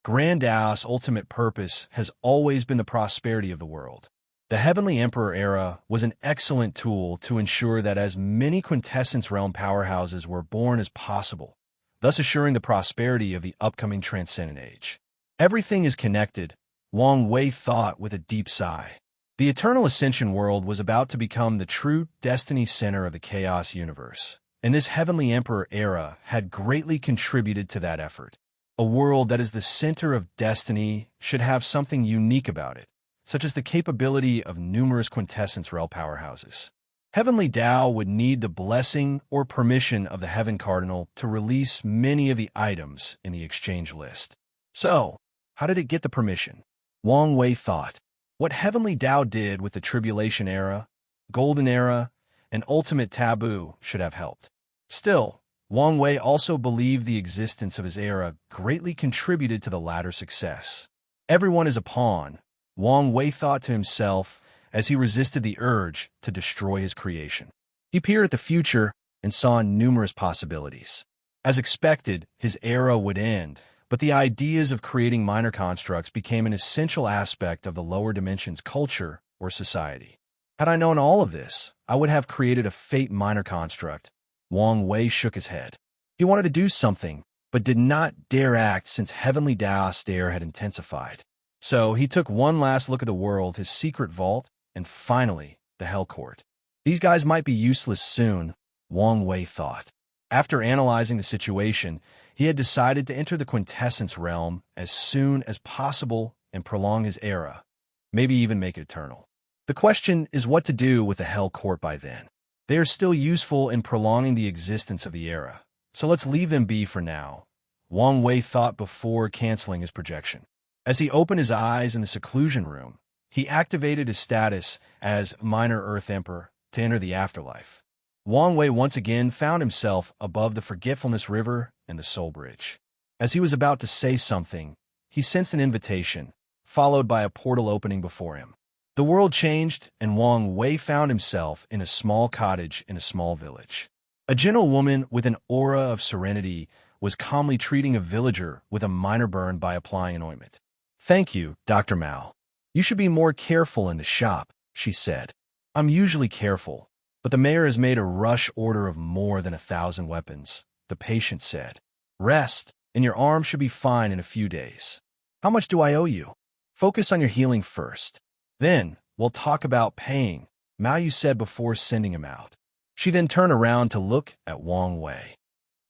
Grand Dao's ultimate purpose has always been the prosperity of the world. The Heavenly Emperor era was an excellent tool to ensure that as many quintessence realm powerhouses were born as possible, thus assuring the prosperity of the upcoming Transcendent age. Everything is connected, Wang Wei thought with a deep sigh. The Eternal Ascension world was about to become the true destiny center of the Chaos universe, and this Heavenly Emperor era had greatly contributed to that effort. A world that is the center of destiny should have something unique about it, such as the capability of numerous quintessence realm powerhouses. Heavenly Dao would need the blessing or permission of the Heaven Cardinal to release many of the items in the exchange list. So, how did it get the permission? Wang Wei thought. What Heavenly Dao did with the Tribulation Era, Golden Era, and Ultimate Taboo should have helped. Still, Wang Wei also believed the existence of his era greatly contributed to the latter success. Everyone is a pawn, Wang Wei thought to himself as he resisted the urge to destroy his creation. He peered at the future and saw numerous possibilities. As expected, his era would end, but the ideas of creating minor constructs became an essential aspect of the lower dimension's culture or society. Had I known all of this, I would have created a fate minor construct. Wang Wei shook his head. He wanted to do something, but did not dare act since Heavenly Dao's stare had intensified. So he took one last look at the world, his secret vault, and finally, the Hell Court. These guys might be useless soon, Wang Wei thought. After analyzing the situation, he had decided to enter the quintessence realm as soon as possible and prolong his era, maybe even make it eternal. The question is what to do with the Hell Court by then. They are still useful in prolonging the existence of the era, so let's leave them be for now, Wang Wei thought before canceling his projection. As he opened his eyes in the seclusion room, he activated his status as Minor Earth Emperor to enter the afterlife. Wang Wei once again found himself above the Forgetfulness River and the Soul Bridge. As he was about to say something, he sensed an invitation, followed by a portal opening before him. The world changed, and Wang Wei found himself in a small cottage in a small village. A gentle woman with an aura of serenity was calmly treating a villager with a minor burn by applying an ointment. "Thank you, Dr. Mao. You should be more careful in the shop," she said. "I'm usually careful, but the mayor has made a rush order of more than 1,000 weapons," the patient said. "Rest, and your arm should be fine in a few days. How much do I owe you? Focus on your healing first." Then, We'll talk about paying, Mao Yu said before sending him out. She then turned around to look at Wang Wei.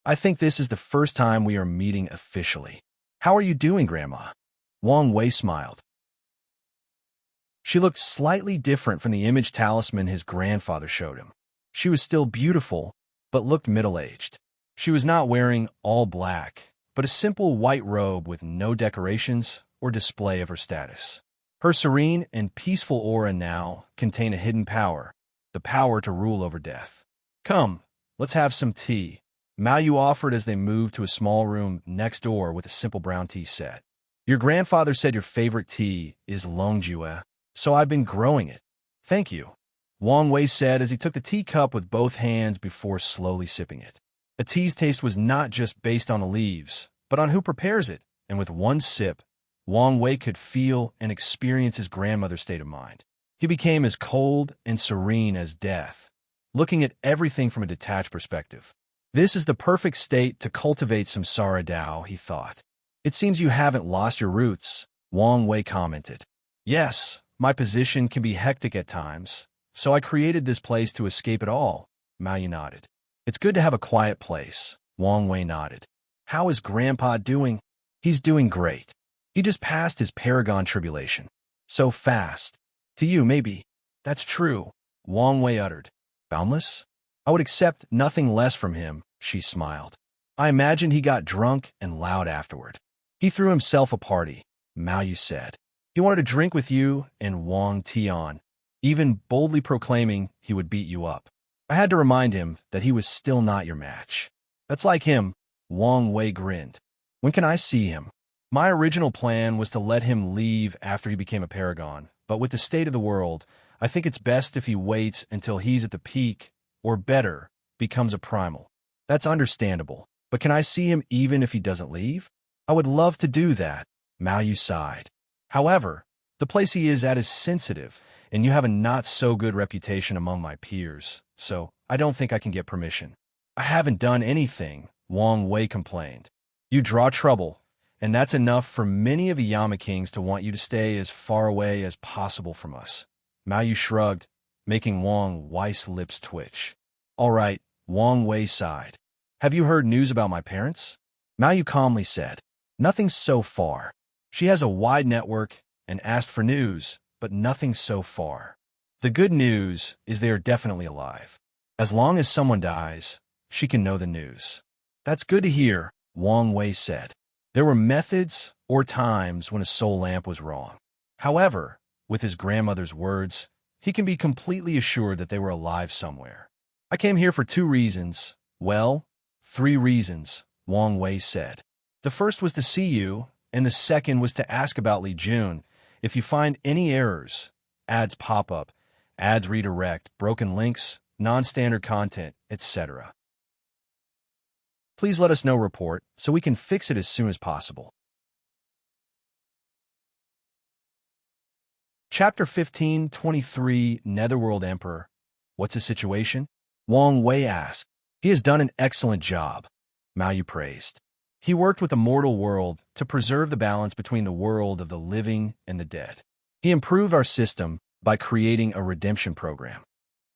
I think this is the first time we are meeting officially. How are you doing, Grandma? Wang Wei smiled. She looked slightly different from the image talisman his grandfather showed him. She was still beautiful, but looked middle-aged. She was not wearing all black, but a simple white robe with no decorations or display of her status. Her serene and peaceful aura now contained a hidden power, the power to rule over death. Come, let's have some tea, Mao Yu offered as they moved to a small room next door with a simple brown tea set. Your grandfather said your favorite tea is Longjue, so I've been growing it. Thank you, Wang Wei said as he took the teacup with both hands before slowly sipping it. A tea's taste was not just based on the leaves, but on who prepares it, and with one sip, Wang Wei could feel and experience his grandmother's state of mind. He became as cold and serene as death, looking at everything from a detached perspective. This is the perfect state to cultivate some Samsara Dao, he thought. It seems you haven't lost your roots, Wang Wei commented. Yes, my position can be hectic at times, so I created this place to escape it all, Mao Yu nodded. It's good to have a quiet place, Wang Wei nodded. How is Grandpa doing? He's doing great. He just passed his Paragon tribulation. So fast. To you, maybe. That's true, Wang Wei uttered. Boundless? I would accept nothing less from him, she smiled. I imagined he got drunk and loud afterward. He threw himself a party, Mao Yu said. He wanted to drink with you and Wang Tian, even boldly proclaiming he would beat you up. I had to remind him that he was still not your match. That's like him, Wang Wei grinned. When can I see him? My original plan was to let him leave after he became a paragon, but with the state of the world, I think it's best if he waits until he's at the peak, or better, becomes a primal. That's understandable, but can I see him even if he doesn't leave? I would love to do that, Mao Yu sighed. However, the place he is at is sensitive, and you have a not-so-good reputation among my peers, so I don't think I can get permission. I haven't done anything, Wang Wei complained. You draw trouble, and that's enough for many of the Yama Kings to want you to stay as far away as possible from us. Mao Yu shrugged, making Wang Wei's lips twitch. All right, Wang Wei sighed. Have you heard news about my parents? Mao Yu calmly said. Nothing so far. She has a wide network and asked for news, but nothing so far. The good news is they are definitely alive. As long as someone dies, she can know the news. That's good to hear, Wang Wei said. There were methods or times when a soul lamp was wrong. However, with his grandmother's words, he can be completely assured that they were alive somewhere. I came here for 2 reasons. Well, 3 reasons, Wang Wei said. The first was to see you, and the second was to ask about Li Jun. If you find any errors, ads pop up, ads redirect, broken links, non-standard content, etc. Please let us know report so we can fix it as soon as possible. Chapter 15:23 Netherworld Emperor. What's the situation? Wang Wei asked. He has done an excellent job, Mao Yu praised. He worked with the mortal world to preserve the balance between the world of the living and the dead. He improved our system by creating a redemption program.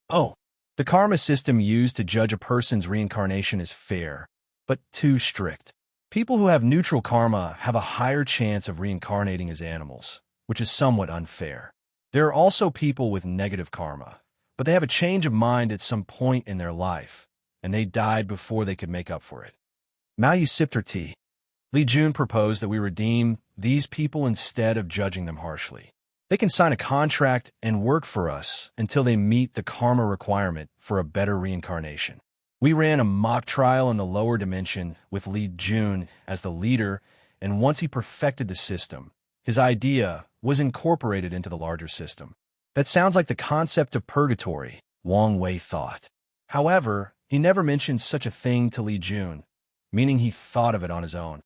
Oh, the karma system used to judge a person's reincarnation is fair, but too strict. People who have neutral karma have a higher chance of reincarnating as animals, which is somewhat unfair. There are also people with negative karma, but they have a change of mind at some point in their life, and they died before they could make up for it. Mao Yu sipped her tea. Li Jun proposed that we redeem these people instead of judging them harshly. They can sign a contract and work for us until they meet the karma requirement for a better reincarnation. We ran a mock trial in the lower dimension with Li Jun as the leader, and once he perfected the system, his idea was incorporated into the larger system. That sounds like the concept of purgatory, Wang Wei thought. However, he never mentioned such a thing to Li Jun, meaning he thought of it on his own.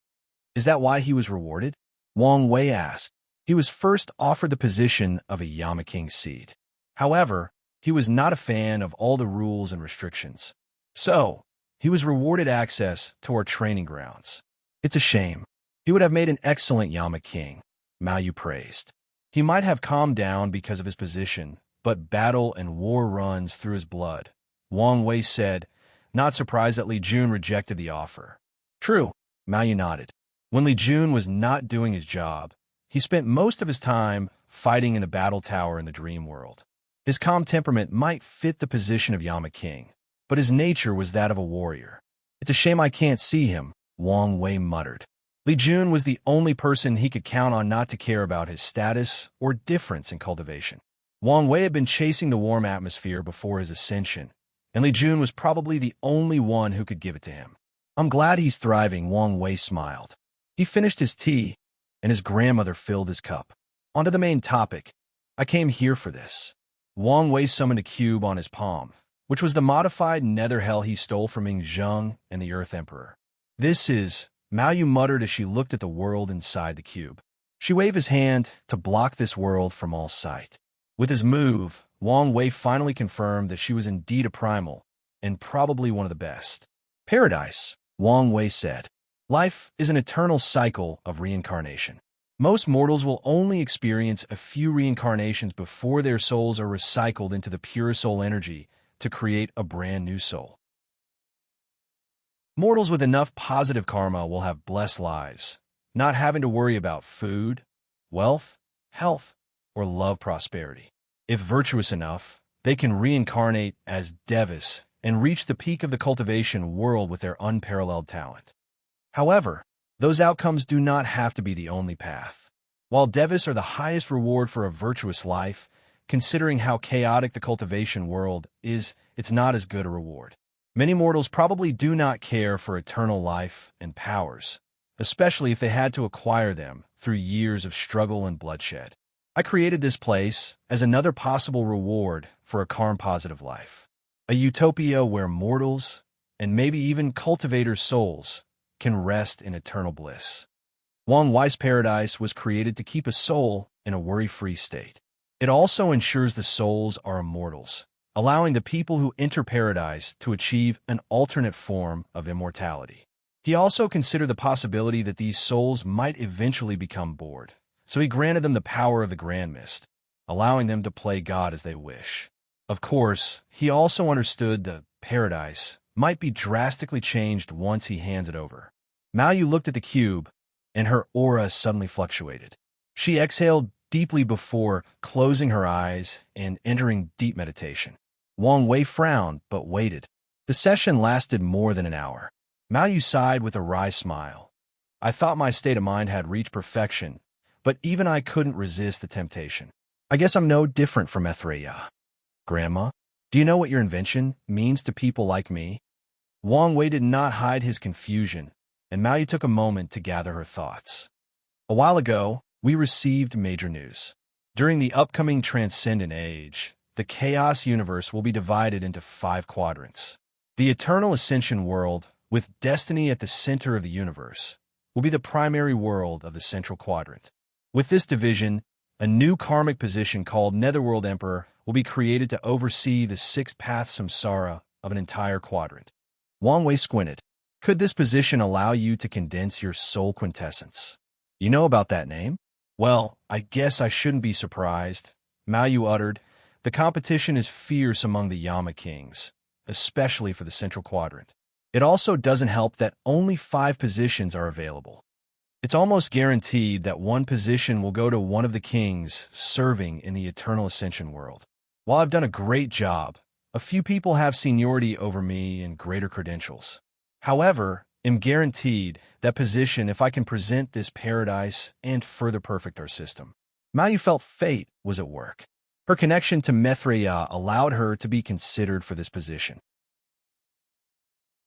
Is that why he was rewarded? Wang Wei asked. He was first offered the position of a Yama King seed. However, he was not a fan of all the rules and restrictions. So, he was rewarded access to our training grounds. It's a shame. He would have made an excellent Yama King, Mao Yu praised. He might have calmed down because of his position, but battle and war runs through his blood. Wang Wei said, not surprised that Li Jun rejected the offer. True, Mao Yu nodded. When Li Jun was not doing his job, he spent most of his time fighting in the battle tower in the dream world. His calm temperament might fit the position of Yama King, but his nature was that of a warrior. It's a shame I can't see him, Wang Wei muttered. Li Jun was the only person he could count on not to care about his status or difference in cultivation. Wang Wei had been chasing the warm atmosphere before his ascension, and Li Jun was probably the only one who could give it to him. I'm glad he's thriving, Wang Wei smiled. He finished his tea, and his grandmother filled his cup. On to the main topic. I came here for this. Wang Wei summoned a cube on his palm, which was the modified nether hell he stole from Ming Zheng and the Earth Emperor. This is, Mao Yu muttered as she looked at the world inside the cube. She waved his hand to block this world from all sight. With his move, Wang Wei finally confirmed that she was indeed a primal, and probably one of the best. Paradise, Wang Wei said. Life is an eternal cycle of reincarnation. Most mortals will only experience a few reincarnations before their souls are recycled into the pure soul energy to create a brand new soul. Mortals with enough positive karma will have blessed lives, not having to worry about food, wealth, health, or love prosperity. If virtuous enough, they can reincarnate as Devas and reach the peak of the cultivation world with their unparalleled talent. However, those outcomes do not have to be the only path. While Devas are the highest reward for a virtuous life, considering how chaotic the cultivation world is, it's not as good a reward. Many mortals probably do not care for eternal life and powers, especially if they had to acquire them through years of struggle and bloodshed. I created this place as another possible reward for a karma-positive life. A utopia where mortals, and maybe even cultivators' souls, can rest in eternal bliss. Wang Wei's paradise was created to keep a soul in a worry-free state. It also ensures the souls are immortals, allowing the people who enter paradise to achieve an alternate form of immortality. He also considered the possibility that these souls might eventually become bored, so he granted them the power of the Grand Mist, allowing them to play God as they wish. Of course, he also understood the paradise might be drastically changed once he hands it over. Mao Yu looked at the cube, and her aura suddenly fluctuated. She exhaled deeply before closing her eyes and entering deep meditation. Wang Wei frowned, but waited. The session lasted more than an hour. Mao Yu sighed with a wry smile. I thought my state of mind had reached perfection, but even I couldn't resist the temptation. I guess I'm no different from Myriad. Grandma, do you know what your invention means to people like me? Wang Wei did not hide his confusion, and Mao Yu took a moment to gather her thoughts. A while ago, we received major news. During the upcoming Transcendent age, the Chaos universe will be divided into 5 quadrants. The Eternal Ascension world, with destiny at the center of the universe, will be the primary world of the central quadrant. With this division, a new karmic position called Netherworld Emperor will be created to oversee the 6 path samsara of an entire quadrant. Wang Wei squinted. Could this position allow you to condense your soul quintessence? You know about that name? Well, I guess I shouldn't be surprised. Mao Yu uttered. The competition is fierce among the Yama Kings, especially for the central quadrant. It also doesn't help that only 5 positions are available. It's almost guaranteed that one position will go to one of the kings serving in the Eternal Ascension world. While I've done a great job, a few people have seniority over me and greater credentials. However, I'm guaranteed that position if I can present this paradise and further perfect our system. Mao Yu felt fate was at work. Her connection to Myriad allowed her to be considered for this position.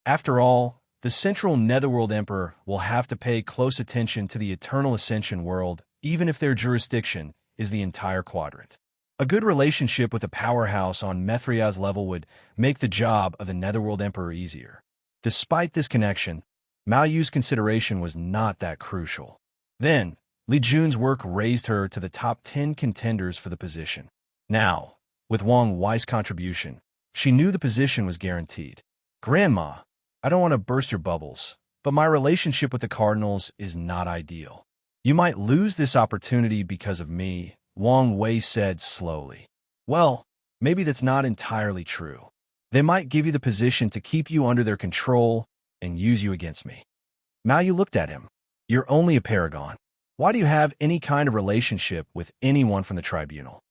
After all, the central Netherworld Emperor will have to pay close attention to the Eternal Ascension world, even if their jurisdiction is the entire quadrant. A good relationship with a powerhouse on Myriad's level would make the job of the Netherworld Emperor easier. Despite this connection, Mao Yu's consideration was not that crucial. Then, Li Jun's work raised her to the top 10 contenders for the position. Now, with Wang Wei's contribution, she knew the position was guaranteed. Grandma, I don't want to burst your bubbles, but my relationship with the Cardinals is not ideal. You might lose this opportunity because of me, Wang Wei said slowly. Well, maybe that's not entirely true. They might give you the position to keep you under their control and use you against me. Mao Yu looked at him. You're only a paragon. Why do you have any kind of relationship with anyone from the tribunal?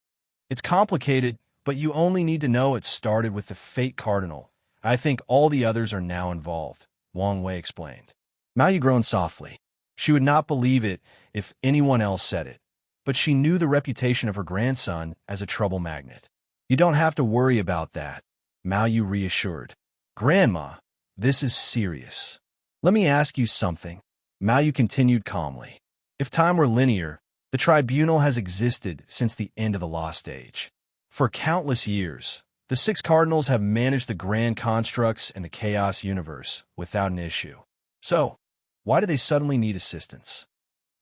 It's complicated, but you only need to know it started with the Fate Cardinal. I think all the others are now involved, Wang Wei explained. Mao Yu groaned softly. She would not believe it if anyone else said it, but she knew the reputation of her grandson as a trouble magnet. You don't have to worry about that, Mao Yu reassured. Grandma, this is serious. Let me ask you something, Mao Yu continued calmly. If time were linear, the tribunal has existed since the end of the Lost Age. For countless years, the six cardinals have managed the grand constructs and the chaos universe without an issue. So, why do they suddenly need assistance?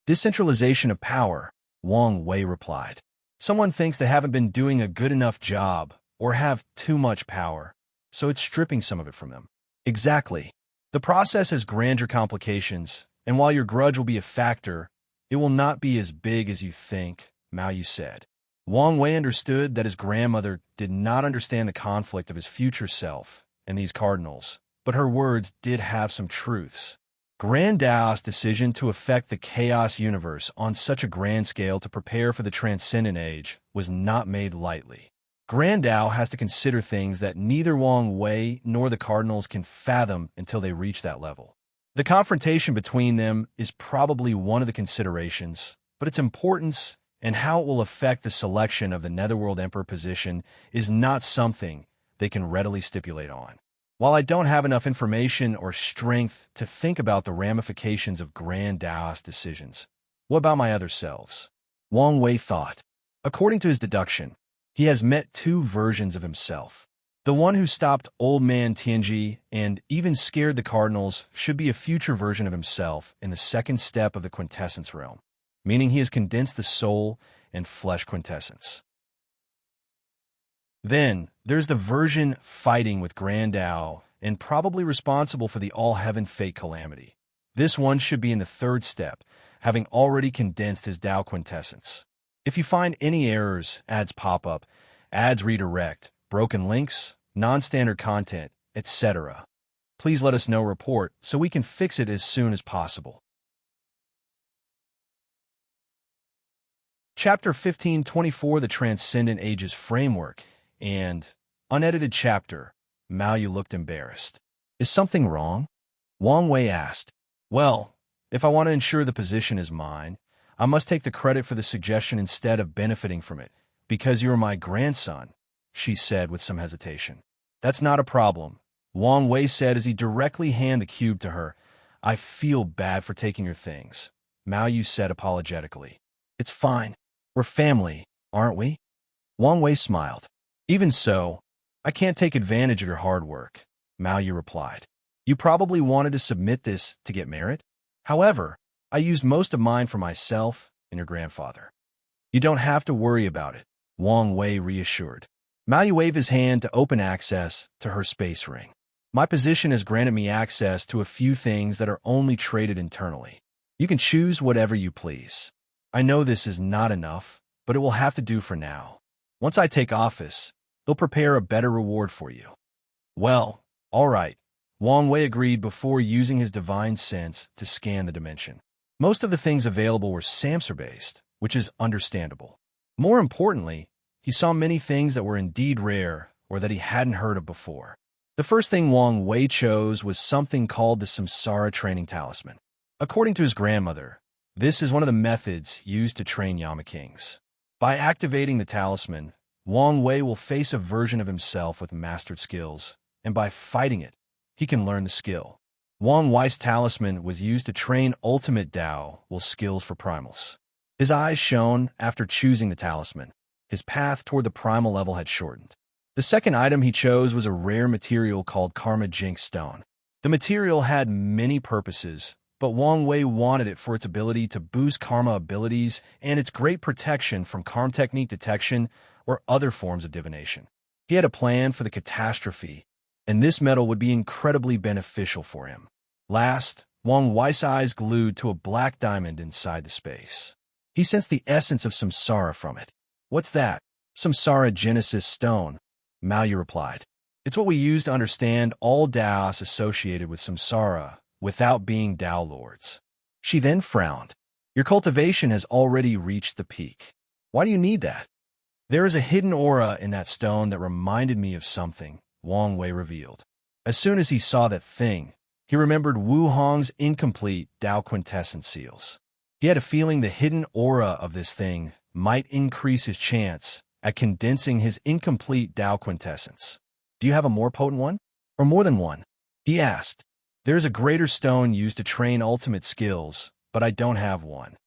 Decentralization of power, Wang Wei replied. Someone thinks they haven't been doing a good enough job or have too much power, so it's stripping some of it from them. Exactly. The process has grander complications, and while your grudge will be a factor, it will not be as big as you think, Mao Yu said. Wang Wei understood that his grandmother did not understand the conflict of his future self and these cardinals, but her words did have some truths. Grand Dao's decision to affect the chaos universe on such a grand scale to prepare for the Transcendent Age was not made lightly. Grand Dao has to consider things that neither Wang Wei nor the cardinals can fathom until they reach that level. The confrontation between them is probably one of the considerations, but its importance and how it will affect the selection of the Netherworld Emperor position is not something they can readily stipulate on. While I don't have enough information or strength to think about the ramifications of Grand Dao's decisions, what about my other selves? Wang Wei thought. According to his deduction, he has met two versions of himself. The one who stopped Old Man Tianji and even scared the cardinals should be a future version of himself in the second step of the quintessence realm, meaning he has condensed the soul and flesh quintessence. Then, there's the version fighting with Grand Dao and probably responsible for the all-heaven fate calamity. This one should be in the third step, having already condensed his Dao quintessence. If you find any errors, ads pop up, ads redirect, broken links, non-standard content, etc., please let us know report so we can fix it as soon as possible. Chapter 1524, The Transcendent Ages Framework, and unedited chapter. Mao Yu looked embarrassed. Is something wrong? Wang Wei asked. Well, if I want to ensure the position is mine, I must take the credit for the suggestion instead of benefiting from it, because you are my grandson, she said with some hesitation. That's not a problem, Wang Wei said as he directly handed the cube to her. I feel bad for taking your things, Mao Yu said apologetically. It's fine. We're family, aren't we? Wang Wei smiled. Even so, I can't take advantage of your hard work, Mao Yu replied. You probably wanted to submit this to get merit. However, I used most of mine for myself and your grandfather. You don't have to worry about it, Wang Wei reassured. Mao Yu waved his hand to open access to her space ring. My position has granted me access to a few things that are only traded internally. You can choose whatever you please. I know this is not enough, but it will have to do for now. Once I take office, they'll prepare a better reward for you. Well, all right, Wang Wei agreed before using his divine sense to scan the dimension. Most of the things available were Samsar-based, which is understandable. More importantly, he saw many things that were indeed rare or that he hadn't heard of before. The first thing Wang Wei chose was something called the Samsara Training Talisman. According to his grandmother, this is one of the methods used to train Yama Kings. By activating the talisman, Wang Wei will face a version of himself with mastered skills, and by fighting it, he can learn the skill. Wang Wei's talisman was used to train Ultimate Dao with skills for primals. His eyes shone after choosing the talisman. His path toward the primal level had shortened. The second item he chose was a rare material called Karma Jinx Stone. The material had many purposes, but Wang Wei wanted it for its ability to boost karma abilities and its great protection from karma technique detection or other forms of divination. He had a plan for the catastrophe, and this metal would be incredibly beneficial for him. Last, Wang Wei's eyes glued to a black diamond inside the space. He sensed the essence of samsara from it. What's that? Samsara Genesis Stone, Mayu replied. It's what we use to understand all Daos associated with samsara without being Tao lords. She then frowned. Your cultivation has already reached the peak. Why do you need that? There is a hidden aura in that stone that reminded me of something, Wang Wei revealed. As soon as he saw that thing, he remembered Wu Hong's incomplete Tao quintessence seals. He had a feeling the hidden aura of this thing might increase his chance at condensing his incomplete Tao quintessence. Do you have a more potent one? Or more than one? He asked. There is a greater stone used to train ultimate skills, but I don't have one.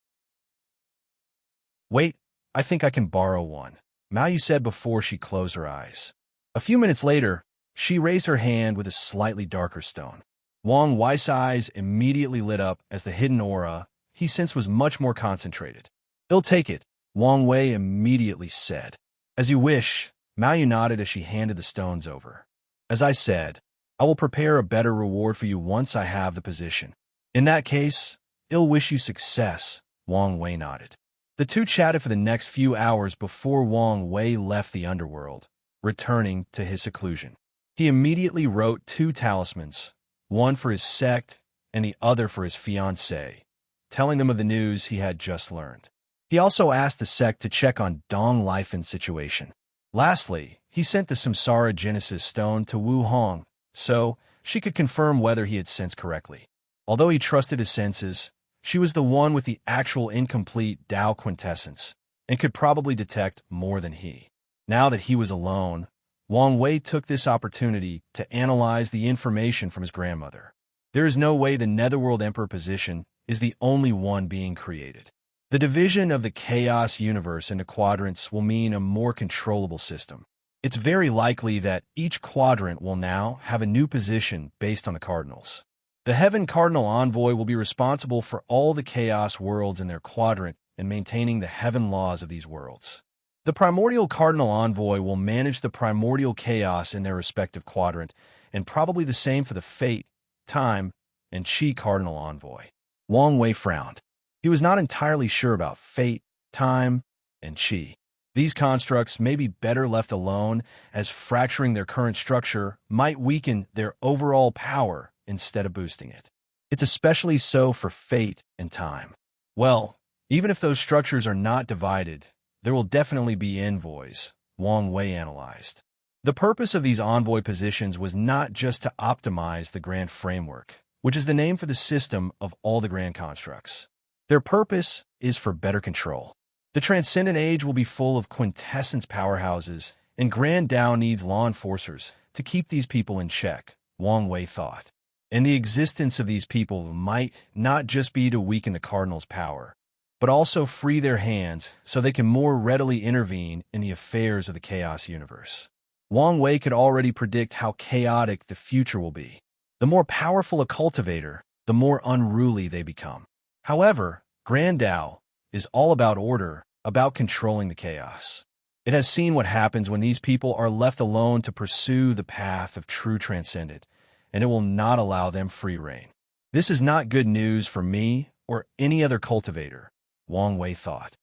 Wait, I think I can borrow one, Mayu said before she closed her eyes. A few minutes later, she raised her hand with a slightly darker stone. Wang Wei's eyes immediately lit up as the hidden aura he sensed was much more concentrated. I'll take it, Wang Wei immediately said. As you wish, Mayu nodded as she handed the stones over. As I said, I will prepare a better reward for you once I have the position. In that case, I'll wish you success, Wang Wei nodded. The two chatted for the next few hours before Wang Wei left the underworld, returning to his seclusion. He immediately wrote 2 talismans, one for his sect and the other for his fiancée, telling them of the news he had just learned. He also asked the sect to check on Dong Lifen's situation. Lastly, he sent the Samsara Genesis Stone to Wu Hong, so she could confirm whether he had sensed correctly. Although he trusted his senses, she was the one with the actual incomplete Tao quintessence and could probably detect more than he. Now that he was alone, Wang Wei took this opportunity to analyze the information from his grandmother. There is no way the Netherworld Emperor position is the only one being created. The division of the chaos universe into quadrants will mean a more controllable system. It's very likely that each quadrant will now have a new position based on the cardinals. The Heaven Cardinal Envoy will be responsible for all the chaos worlds in their quadrant and maintaining the heaven laws of these worlds. The Primordial Cardinal Envoy will manage the primordial chaos in their respective quadrant, and probably the same for the Fate, Time, and Qi Cardinal Envoy. Wang Wei frowned. He was not entirely sure about Fate, Time, and Qi. These constructs may be better left alone, as fracturing their current structure might weaken their overall power instead of boosting it. It's especially so for Fate and Time. Well, even if those structures are not divided, there will definitely be envoys, Wang Wei analyzed. The purpose of these envoy positions was not just to optimize the grand framework, which is the name for the system of all the grand constructs. Their purpose is for better control. The Transcendent Age will be full of quintessence powerhouses, and Grand Tao needs law enforcers to keep these people in check, Wang Wei thought. And the existence of these people might not just be to weaken the Cardinal's power, but also free their hands so they can more readily intervene in the affairs of the chaos universe. Wang Wei could already predict how chaotic the future will be. The more powerful a cultivator, the more unruly they become. However, Grand Tao is all about order, about controlling the chaos. It has seen what happens when these people are left alone to pursue the path of true Transcendent, and it will not allow them free rein. This is not good news for me or any other cultivator, Wang Wei thought.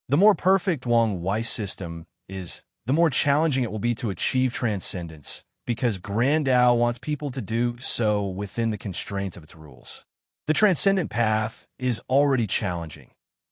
The more perfect Wang Wei's system is, the more challenging it will be to achieve transcendence, because Grand Tao wants people to do so within the constraints of its rules. The transcendent path is already challenging.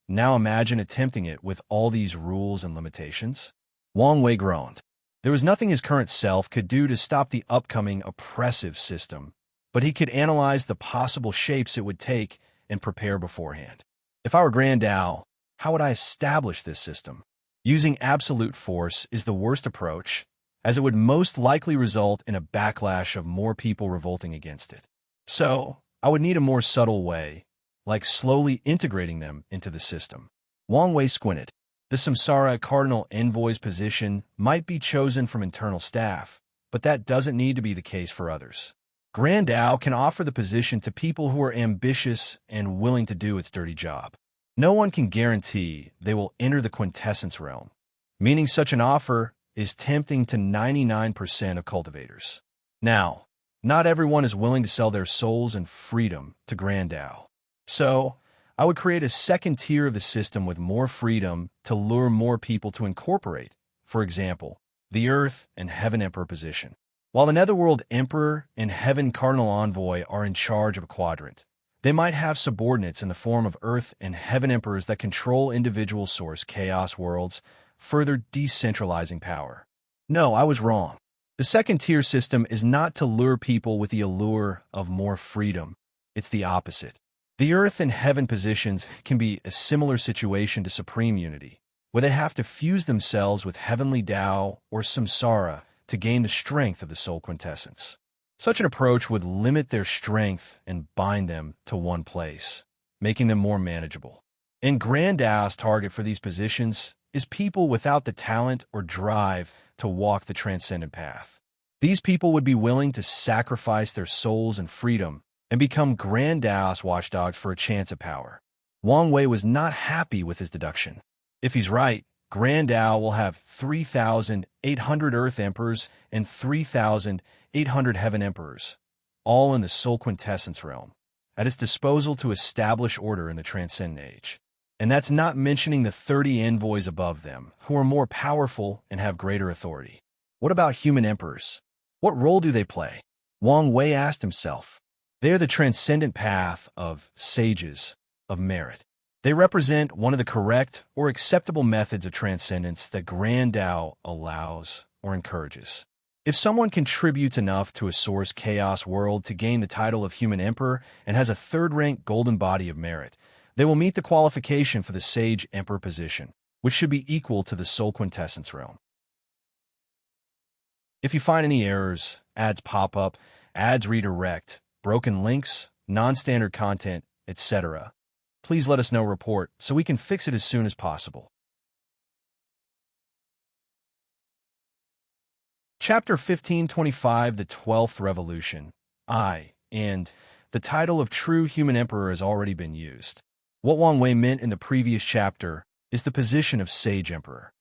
Now imagine attempting it with all these rules and limitations. Wang Wei groaned. There was nothing his current self could do to stop the upcoming oppressive system, but he could analyze the possible shapes it would take and prepare beforehand. If I were Grand Tao, how would I establish this system? Using absolute force is the worst approach, as it would most likely result in a backlash of more people revolting against it. So, I would need a more subtle way, like slowly integrating them into the system. Wang Wei squinted. The Samsara Cardinal Envoy's position might be chosen from internal staff, but that doesn't need to be the case for others. Grand Tao can offer the position to people who are ambitious and willing to do its dirty job. No one can guarantee they will enter the quintessence realm, meaning such an offer is tempting to 99% of cultivators. Now, not everyone is willing to sell their souls and freedom to Grand Tao. So, I would create a second tier of the system with more freedom to lure more people to incorporate. For example, the Earth and Heaven Emperor position. While the Netherworld Emperor and Heaven Cardinal Envoy are in charge of a quadrant, they might have subordinates in the form of Earth and Heaven Emperors that control individual source chaos worlds, further decentralizing power. No, I was wrong. The second-tier system is not to lure people with the allure of more freedom. It's the opposite. The Earth and Heaven positions can be a similar situation to Supreme Unity, where they have to fuse themselves with Heavenly Tao or Samsara to gain the strength of the Soul Quintessence. Such an approach would limit their strength and bind them to one place, making them more manageable. And Grand Tao's target for these positions is people without the talent or drive to walk the transcendent path. These people would be willing to sacrifice their souls and freedom and become Grand Tao's watchdogs for a chance at power. Wang Wei was not happy with his deduction. If he's right, Grand Tao will have 3,800 Earth Emperors and 3,800 Heaven Emperors, all in the Soul Quintessence realm, at its disposal to establish order in the Transcendent Age. And that's not mentioning the 30 envoys above them, who are more powerful and have greater authority. What about human emperors? What role do they play? Wang Wei asked himself. They are the transcendent path of sages of merit. They represent one of the correct or acceptable methods of transcendence that Grand Tao allows or encourages. If someone contributes enough to a source chaos world to gain the title of human emperor and has a third-rank golden body of merit, they will meet the qualification for the Sage Emperor position, which should be equal to the Soul Quintessence realm. If you find any errors, ads pop up, ads redirect, broken links, non-standard content, etc., please let us know report so we can fix it as soon as possible. Chapter 1525, The 12th Revolution. And the title of True Human Emperor has already been used. What Wang Wei meant in the previous chapter is the position of Sage Emperor.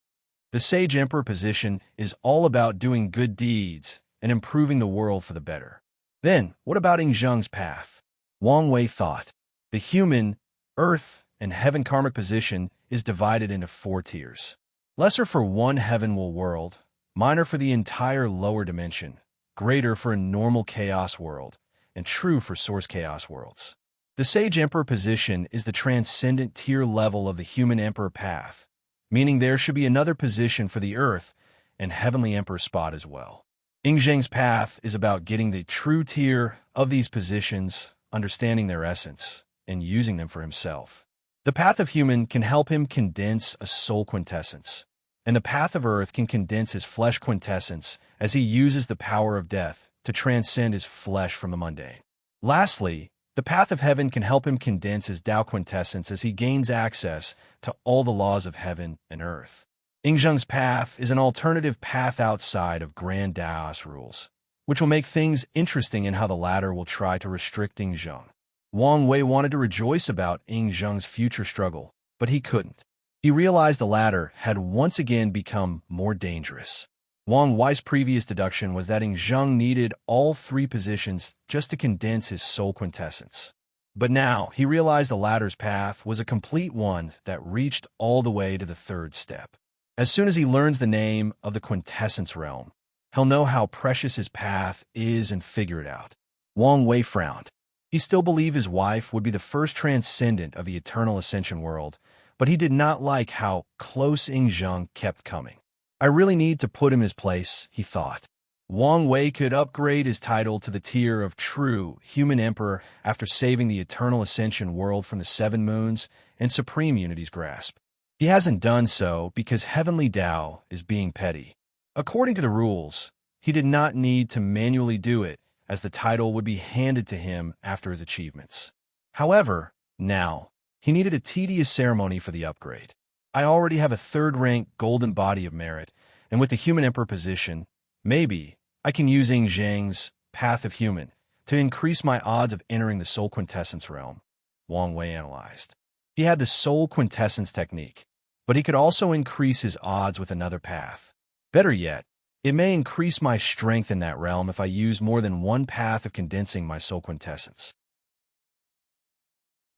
The Sage Emperor position is all about doing good deeds and improving the world for the better. Then, what about Yingzheng's path? Wang Wei thought. The human, Earth, and Heaven karmic position is divided into 4 tiers. Lesser for one heavenward world, minor for the entire lower dimension, greater for a normal chaos world, and true for source chaos worlds. The Sage Emperor position is the transcendent tier level of the human emperor path, meaning there should be another position for the Earth and Heavenly Emperor spot as well. Yingzheng's path is about getting the true tier of these positions, understanding their essence, and using them for himself. The path of human can help him condense a soul quintessence, and the path of Earth can condense his flesh quintessence as he uses the power of death to transcend his flesh from the mundane. Lastly, the path of heaven can help him condense his Tao quintessence as he gains access to all the laws of heaven and earth. Yingzheng's path is an alternative path outside of Grand Tao's rules, which will make things interesting in how the latter will try to restrict Yingzheng. Wang Wei wanted to rejoice about Yingzheng's future struggle, but he couldn't. He realized the latter had once again become more dangerous. Wang Wei's previous deduction was that Yingzheng needed all 3 positions just to condense his soul quintessence. But now he realized the latter's path was a complete one that reached all the way to the 3rd step. As soon as he learns the name of the quintessence realm, he'll know how precious his path is and figure it out. Wang Wei frowned. He still believed his wife would be the first transcendent of the eternal ascension world, but he did not like how close Yingzheng kept coming. I really need to put him in his place, he thought. Wang Wei could upgrade his title to the tier of true human emperor after saving the eternal ascension world from the 7 moons and Supreme Unity's grasp. He hasn't done so because Heavenly Tao is being petty. According to the rules, he did not need to manually do it, as the title would be handed to him after his achievements. However, now, he needed a tedious ceremony for the upgrade. I already have a 3rd-rank golden body of merit, and with the human emperor position, maybe I can use Yingzheng's path of human to increase my odds of entering the soul quintessence realm, Wang Wei analyzed. He had the soul quintessence technique, but he could also increase his odds with another path. Better yet, it may increase my strength in that realm if I use more than one path of condensing my soul quintessence.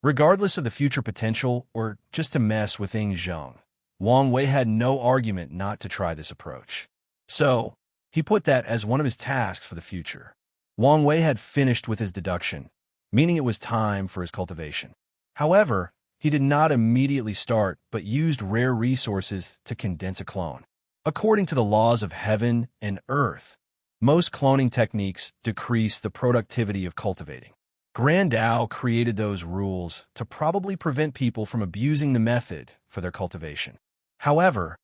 Regardless of the future potential or just to mess with Ying Zheng, Wang Wei had no argument not to try this approach. So, he put that as one of his tasks for the future. Wang Wei had finished with his deduction, meaning it was time for his cultivation. However, he did not immediately start but used rare resources to condense a clone. According to the laws of heaven and earth, most cloning techniques decrease the productivity of cultivating. Grand Dao created those rules to probably prevent people from abusing the method for their cultivation. However,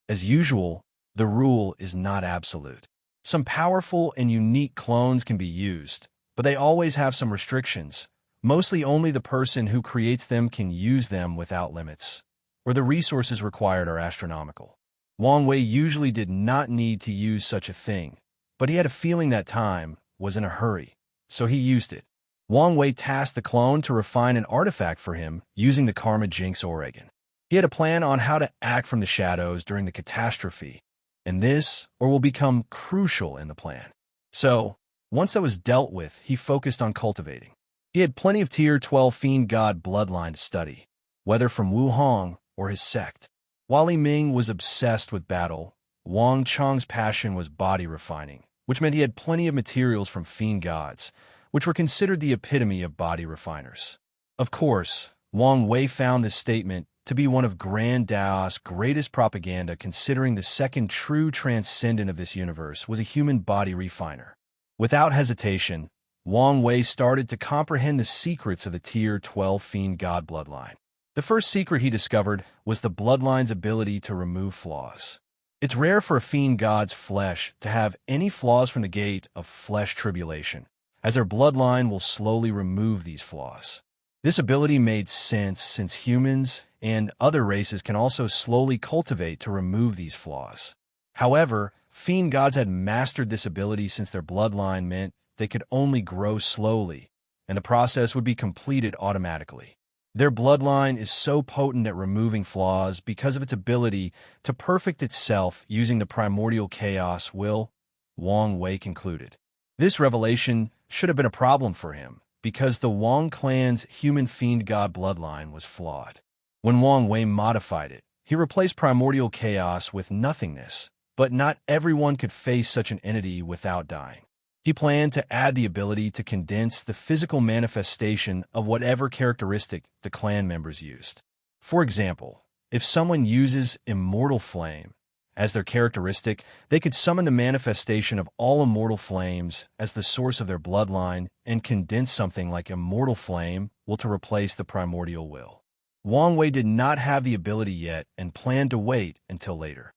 as usual, the rule is not absolute. Some powerful and unique clones can be used, but they always have some restrictions. Mostly only the person who creates them can use them without limits, or the resources required are astronomical. Wang Wei usually did not need to use such a thing, but he had a feeling that time was in a hurry, so he used it. Wang Wei tasked the clone to refine an artifact for him using the Karma Jinx Oregon. He had a plan on how to act from the shadows during the catastrophe, and this will become crucial in the plan. So, once that was dealt with, he focused on cultivating. He had plenty of Tier 12 Fiend God bloodline to study, whether from Wu Hong or his sect. While Li Ming was obsessed with battle, Wang Chang's passion was body refining, which meant he had plenty of materials from Fiend Gods, which were considered the epitome of body refiners. Of course, Wang Wei found this statement to be one of Grand Dao's greatest propaganda, considering the second true transcendent of this universe was a human body refiner. Without hesitation, Wang Wei started to comprehend the secrets of the Tier 12 Fiend God bloodline. The first secret he discovered was the bloodline's ability to remove flaws. It's rare for a Fiend God's flesh to have any flaws from the gate of flesh tribulation, as their bloodline will slowly remove these flaws. This ability made sense since humans and other races can also slowly cultivate to remove these flaws. However, Fiend Gods had mastered this ability since their bloodline meant they could only grow slowly, and the process would be completed automatically. Their bloodline is so potent at removing flaws because of its ability to perfect itself using the primordial chaos will, Wang Wei concluded. This revelation should have been a problem for him, because the Wang clan's human Fiend God bloodline was flawed. When Wang Wei modified it, he replaced primordial chaos with nothingness, but not everyone could face such an entity without dying. He planned to add the ability to condense the physical manifestation of whatever characteristic the clan members used. For example, if someone uses Immortal Flame as their characteristic, they could summon the manifestation of all immortal flames as the source of their bloodline and condense something like Immortal Flame to replace the primordial will. Wang Wei did not have the ability yet and planned to wait until later.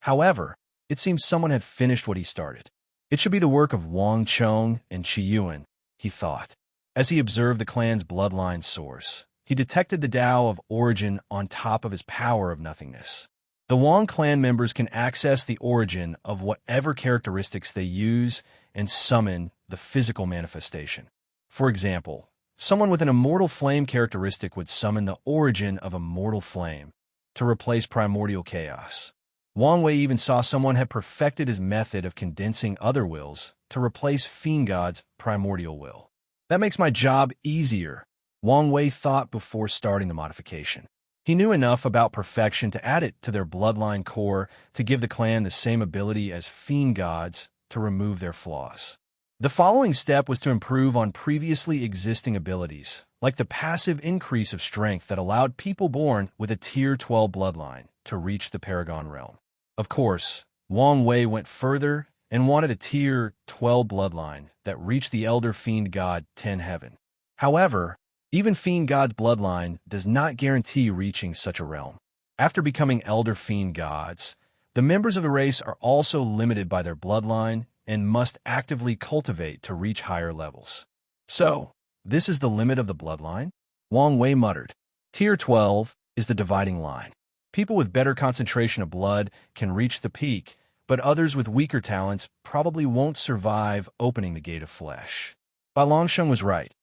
However, it seems someone had finished what he started. It should be the work of Wang Chong and Qi Yuan, he thought. As he observed the clan's bloodline source, he detected the Tao of origin on top of his power of nothingness. The Wang clan members can access the origin of whatever characteristics they use and summon the physical manifestation. For example, someone with an Immortal Flame characteristic would summon the origin of Immortal Flame to replace primordial chaos. Wang Wei even saw someone had perfected his method of condensing other wills to replace Fiend God's primordial will. That makes my job easier, Wang Wei thought before starting the modification. He knew enough about perfection to add it to their bloodline core to give the clan the same ability as Fiend Gods to remove their flaws. The following step was to improve on previously existing abilities, like the passive increase of strength that allowed people born with a Tier 12 bloodline to reach the Paragon realm. Of course, Wang Wei went further and wanted a Tier 12 bloodline that reached the Elder Fiend God 10 Heaven. However, even Fiend God's bloodline does not guarantee reaching such a realm. After becoming Elder Fiend Gods, the members of the race are also limited by their bloodline and must actively cultivate to reach higher levels. So, this is the limit of the bloodline? Wang Wei muttered. Tier 12 is the dividing line. People with better concentration of blood can reach the peak, but others with weaker talents probably won't survive opening the gate of flesh. Bai Longsheng was right.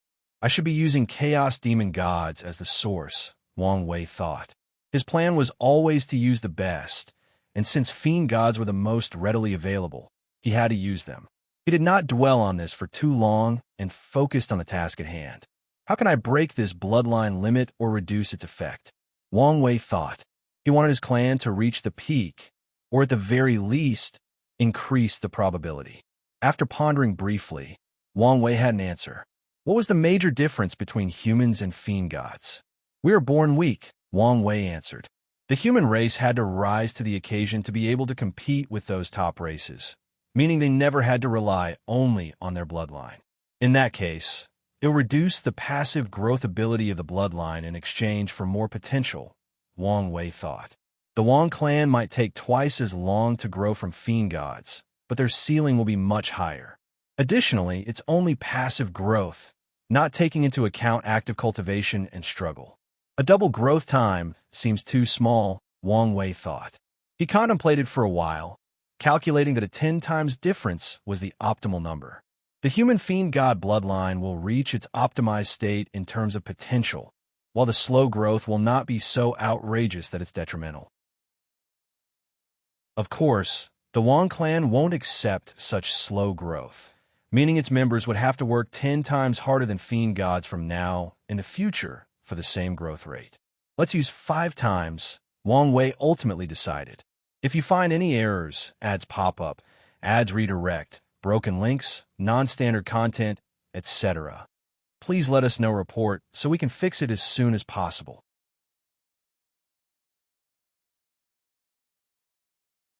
I should be using Chaos Demon Gods as the source, Wang Wei thought. His plan was always to use the best, and since Fiend Gods were the most readily available, he had to use them. He did not dwell on this for too long and focused on the task at hand. How can I break this bloodline limit or reduce its effect? Wang Wei thought. He wanted his clan to reach the peak, or at the very least, increase the probability. After pondering briefly, Wang Wei had an answer. What was the major difference between humans and fiend gods? We are born weak, Wang Wei answered. The human race had to rise to the occasion to be able to compete with those top races, meaning they never had to rely only on their bloodline. In that case, it will reduce the passive growth ability of the bloodline in exchange for more potential, Wang Wei thought. The Wang clan might take twice as long to grow from fiend gods, but their ceiling will be much higher. Additionally, it's only passive growth, not taking into account active cultivation and struggle. A double growth time seems too small, Wang Wei thought. He contemplated for a while, calculating that a 10 times difference was the optimal number. The human fiend god bloodline will reach its optimized state in terms of potential, while the slow growth will not be so outrageous that it's detrimental. Of course, the Wang clan won't accept such slow growth, meaning its members would have to work 10 times harder than fiend gods from now in the future for the same growth rate. Let's use 5 times, Wang Wei ultimately decided. If you find any errors, ads pop up, ads redirect, broken links, non-standard content, etc., please let us know report so we can fix it as soon as possible.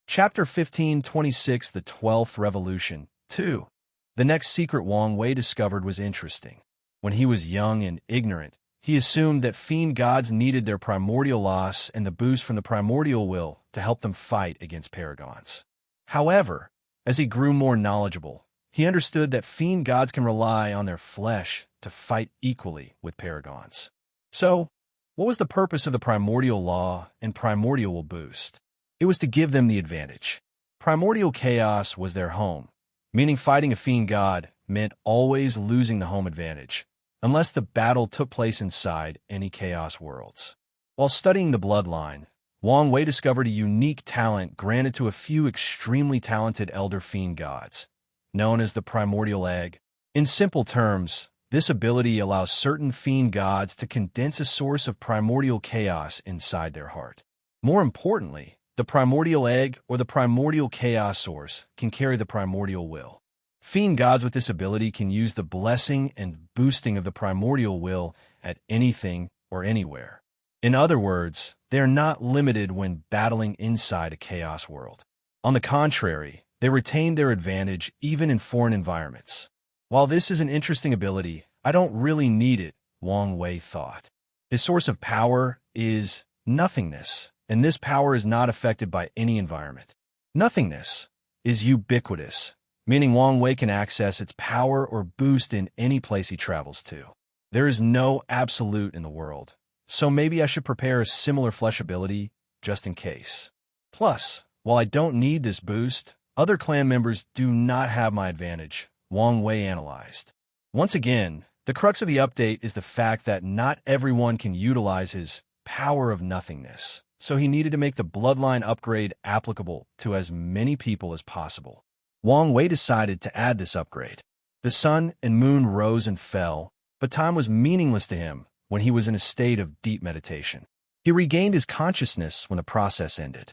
Chapter 1526, The 12th Revolution, 2. The next secret Wang Wei discovered was interesting. When he was young and ignorant, he assumed that fiend gods needed their primordial loss and the boost from the primordial will to help them fight against paragons. However, as he grew more knowledgeable, he understood that fiend gods can rely on their flesh to fight equally with paragons. So, what was the purpose of the primordial law and primordial will boost? It was to give them the advantage. Primordial chaos was their home, meaning fighting a fiend god meant always losing the home advantage, unless the battle took place inside any chaos worlds. While studying the bloodline, Wang Wei discovered a unique talent granted to a few extremely talented elder fiend gods, known as the primordial egg. In simple terms, this ability allows certain fiend gods to condense a source of primordial chaos inside their heart. More importantly, the primordial egg or the primordial chaos source can carry the primordial will. Fiend gods with this ability can use the blessing and boosting of the primordial will at anything or anywhere. In other words, they are not limited when battling inside a chaos world. On the contrary, they retain their advantage even in foreign environments. While this is an interesting ability, I don't really need it, Wang Wei thought. His source of power is nothingness, and this power is not affected by any environment. Nothingness is ubiquitous, meaning Wang Wei can access its power or boost in any place he travels to. There is no absolute in the world, so maybe I should prepare a similar flesh ability just in case. Plus, while I don't need this boost, other clan members do not have my advantage, Wang Wei analyzed. Once again, the crux of the update is the fact that not everyone can utilize his power of nothingness, so he needed to make the bloodline upgrade applicable to as many people as possible. Wang Wei decided to add this upgrade. The sun and moon rose and fell, but time was meaningless to him when he was in a state of deep meditation. He regained his consciousness when the process ended.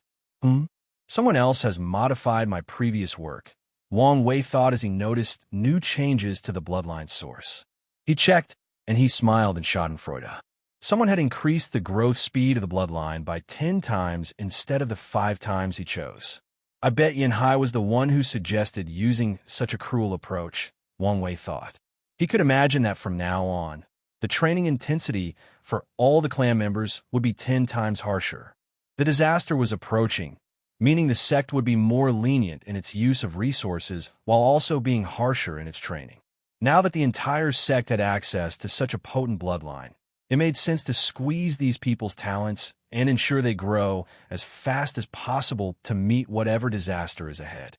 Someone else has modified my previous work, Wang Wei thought as he noticed new changes to the bloodline source. He checked, and he smiled in schadenfreude. Someone had increased the growth speed of the bloodline by 10 times instead of the 5 times he chose. I bet Yin Hai was the one who suggested using such a cruel approach, Wang Wei thought. He could imagine that from now on, the training intensity for all the clan members would be 10 times harsher. The disaster was approaching, meaning the sect would be more lenient in its use of resources while also being harsher in its training. Now that the entire sect had access to such a potent bloodline, it made sense to squeeze these people's talents and ensure they grow as fast as possible to meet whatever disaster is ahead.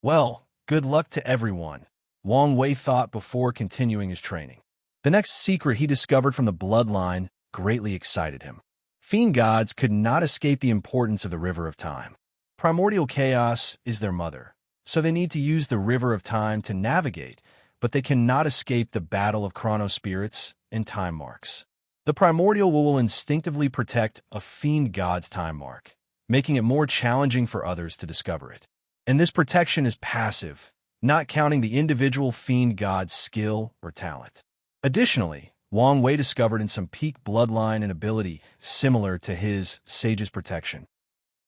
Well, good luck to everyone, Wang Wei thought before continuing his training. The next secret he discovered from the bloodline greatly excited him. Fiend gods could not escape the importance of the River of Time. Primordial chaos is their mother, so they need to use the River of Time to navigate but they cannot escape the battle of chronospirits and time marks. The primordial will instinctively protect a fiend god's time mark, making it more challenging for others to discover it. And this protection is passive, not counting the individual fiend god's skill or talent. Additionally, Wang Wei discovered in some peak bloodline an ability similar to his Sage's protection.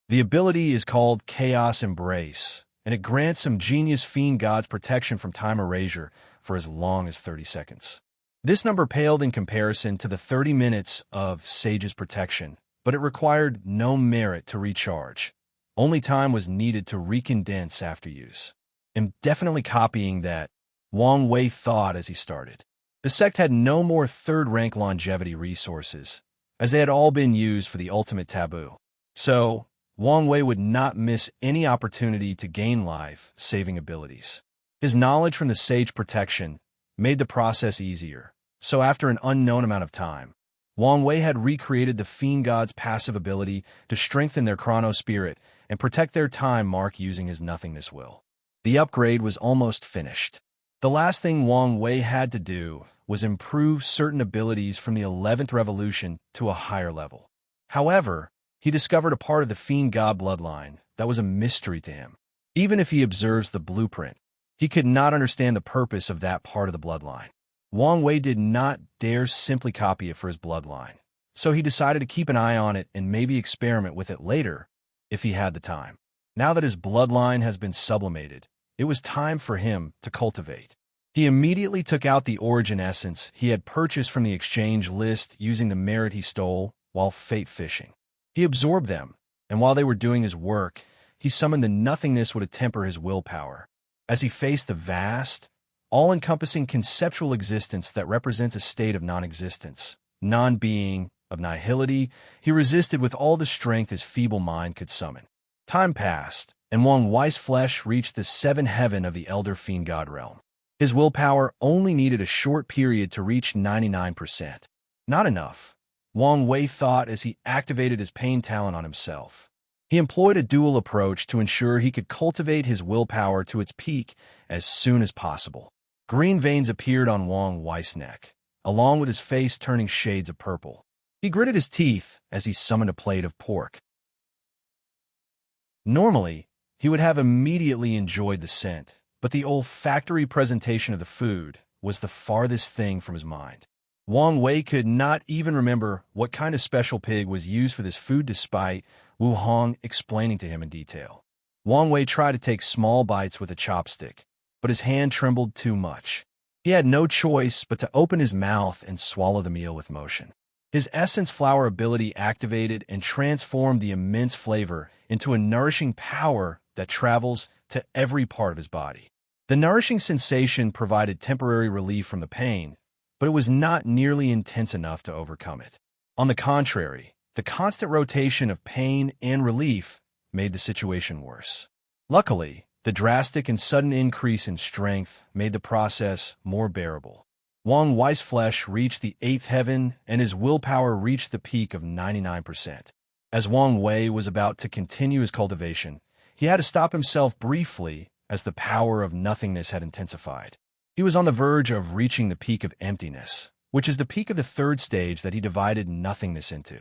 The ability is called Chaos Embrace, and it grants some genius fiend god's protection from time erasure for as long as 30 seconds. This number paled in comparison to the 30 minutes of Sage's protection, but it required no merit to recharge. Only time was needed to recondense after use. I'm definitely copying that, Wang Wei thought as he started. The sect had no more third-rank longevity resources, as they had all been used for the ultimate taboo. So, Wang Wei would not miss any opportunity to gain life-saving abilities. His knowledge from the Sage protection made the process easier, so after an unknown amount of time, Wang Wei had recreated the Fiend God's passive ability to strengthen their chrono spirit and protect their time mark using his nothingness will. The upgrade was almost finished. The last thing Wang Wei had to do was improve certain abilities from the 11th revolution to a higher level. However, he discovered a part of the Fiend God bloodline that was a mystery to him. Even if he observes the blueprint, he could not understand the purpose of that part of the bloodline. Wang Wei did not dare simply copy it for his bloodline, so he decided to keep an eye on it and maybe experiment with it later if he had the time. Now that his bloodline has been sublimated, it was time for him to cultivate. He immediately took out the origin essence he had purchased from the exchange list using the merit he stole while fate fishing. He absorbed them, and while they were doing his work, he summoned the nothingness would temper his willpower. As he faced the vast, all-encompassing conceptual existence that represents a state of non-existence, non-being, of nihility, he resisted with all the strength his feeble mind could summon. Time passed, and Wang Wei's flesh reached the 7th heaven of the Elder Fiend God realm. His willpower only needed a short period to reach 99%. Not enough, Wang Wei thought as he activated his pain talent on himself. He employed a dual approach to ensure he could cultivate his willpower to its peak as soon as possible. Green veins appeared on Wang Wei's neck, along with his face turning shades of purple. He gritted his teeth as he summoned a plate of pork. Normally, he would have immediately enjoyed the scent, but the olfactory presentation of the food was the farthest thing from his mind. Wang Wei could not even remember what kind of special pig was used for this food despite Wu Hong explaining to him in detail. Wang Wei tried to take small bites with a chopstick, but his hand trembled too much. He had no choice but to open his mouth and swallow the meal with motion. His essence flower ability activated and transformed the immense flavor into a nourishing power that travels to every part of his body. The nourishing sensation provided temporary relief from the pain, but it was not nearly intense enough to overcome it. On the contrary, the constant rotation of pain and relief made the situation worse. Luckily, the drastic and sudden increase in strength made the process more bearable. Wang Wei's flesh reached the 8th heaven, and his willpower reached the peak of 99%. As Wang Wei was about to continue his cultivation, he had to stop himself briefly as the power of nothingness had intensified. He was on the verge of reaching the peak of emptiness, which is the peak of the 3rd stage that he divided nothingness into.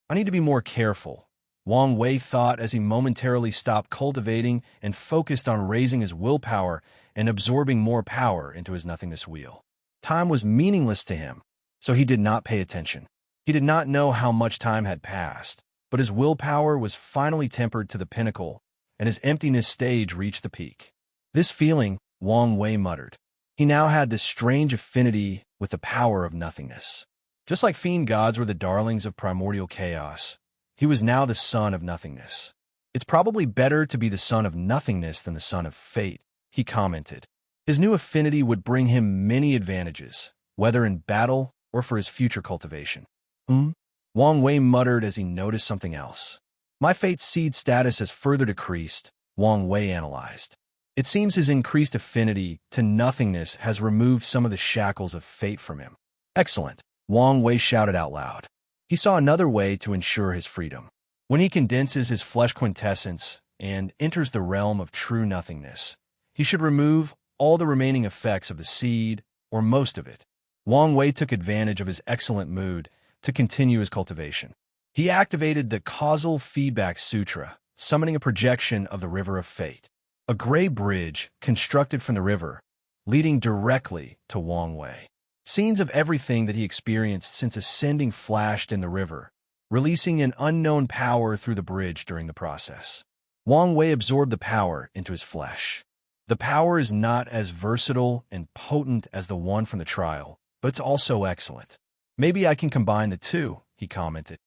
I need to be more careful, Wang Wei thought as he momentarily stopped cultivating and focused on raising his willpower and absorbing more power into his nothingness wheel. Time was meaningless to him, so he did not pay attention. He did not know how much time had passed, but his willpower was finally tempered to the pinnacle, and his emptiness stage reached the peak. This feeling, Wang Wei muttered. He now had this strange affinity with the power of nothingness. Just like fiend gods were the darlings of primordial chaos, he was now the son of nothingness. It's probably better to be the son of nothingness than the son of fate, he commented. His new affinity would bring him many advantages, whether in battle or for his future cultivation. Wang Wei muttered as he noticed something else. My fate seed status has further decreased, Wang Wei analyzed. It seems his increased affinity to nothingness has removed some of the shackles of fate from him. Excellent, Wang Wei shouted out loud. He saw another way to ensure his freedom. When he condenses his flesh quintessence and enters the realm of true nothingness, he should remove all the remaining effects of the seed, or most of it. Wang Wei took advantage of his excellent mood to continue his cultivation. He activated the Causal Feedback Sutra, summoning a projection of the River of Fate, a gray bridge constructed from the river, leading directly to Wang Wei. Scenes of everything that he experienced since ascending flashed in the river, releasing an unknown power through the bridge during the process. Wang Wei absorbed the power into his flesh. The power is not as versatile and potent as the one from the trial, but it's also excellent. Maybe I can combine the two, he commented.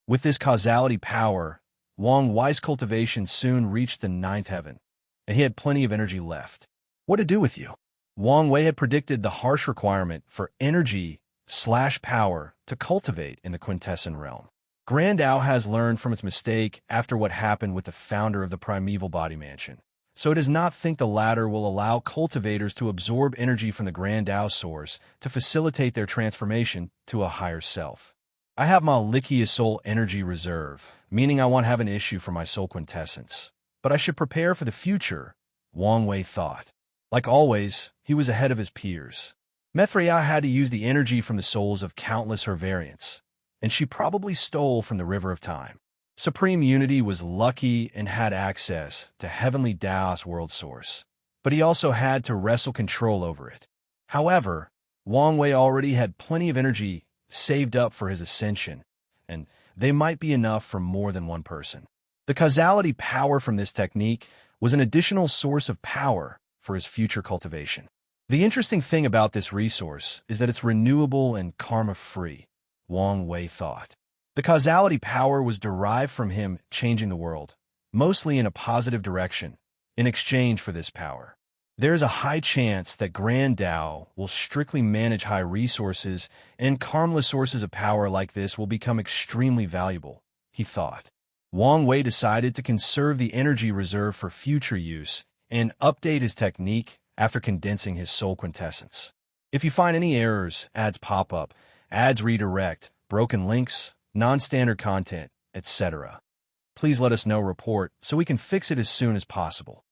With this causality power, Wang Wei's cultivation soon reached the 9th heaven, and he had plenty of energy left. What to do with you? Wang Wei had predicted the harsh requirement for energy/power to cultivate in the quintessent realm. Grandao has learned from its mistake after what happened with the founder of the primeval body mansion, so it does not think the latter will allow cultivators to absorb energy from the Grandao source to facilitate their transformation to a higher self. I have my Likia soul energy reserve, meaning I won't have an issue for my soul quintessence. But I should prepare for the future, Wang Wei thought. Like always, he was ahead of his peers. Mithria had to use the energy from the souls of countless her variants, and she probably stole from the River of Time. Supreme Unity was lucky and had access to Heavenly Daos world source, but he also had to wrestle control over it. However, Wang Wei already had plenty of energy saved up for his ascension, and they might be enough for more than one person. The causality power from this technique was an additional source of power for his future cultivation. The interesting thing about this resource is that it's renewable and karma-free, Wang Wei thought. The causality power was derived from him changing the world, mostly in a positive direction, in exchange for this power. There is a high chance that Grand Dao will strictly manage high resources, and karmaless sources of power like this will become extremely valuable, he thought. Wang Wei decided to conserve the energy reserve for future use and update his technique after condensing his soul quintessence. If you find any errors, ads pop up, ads redirect, broken links, non-standard content, etc., please let us know report so we can fix it as soon as possible.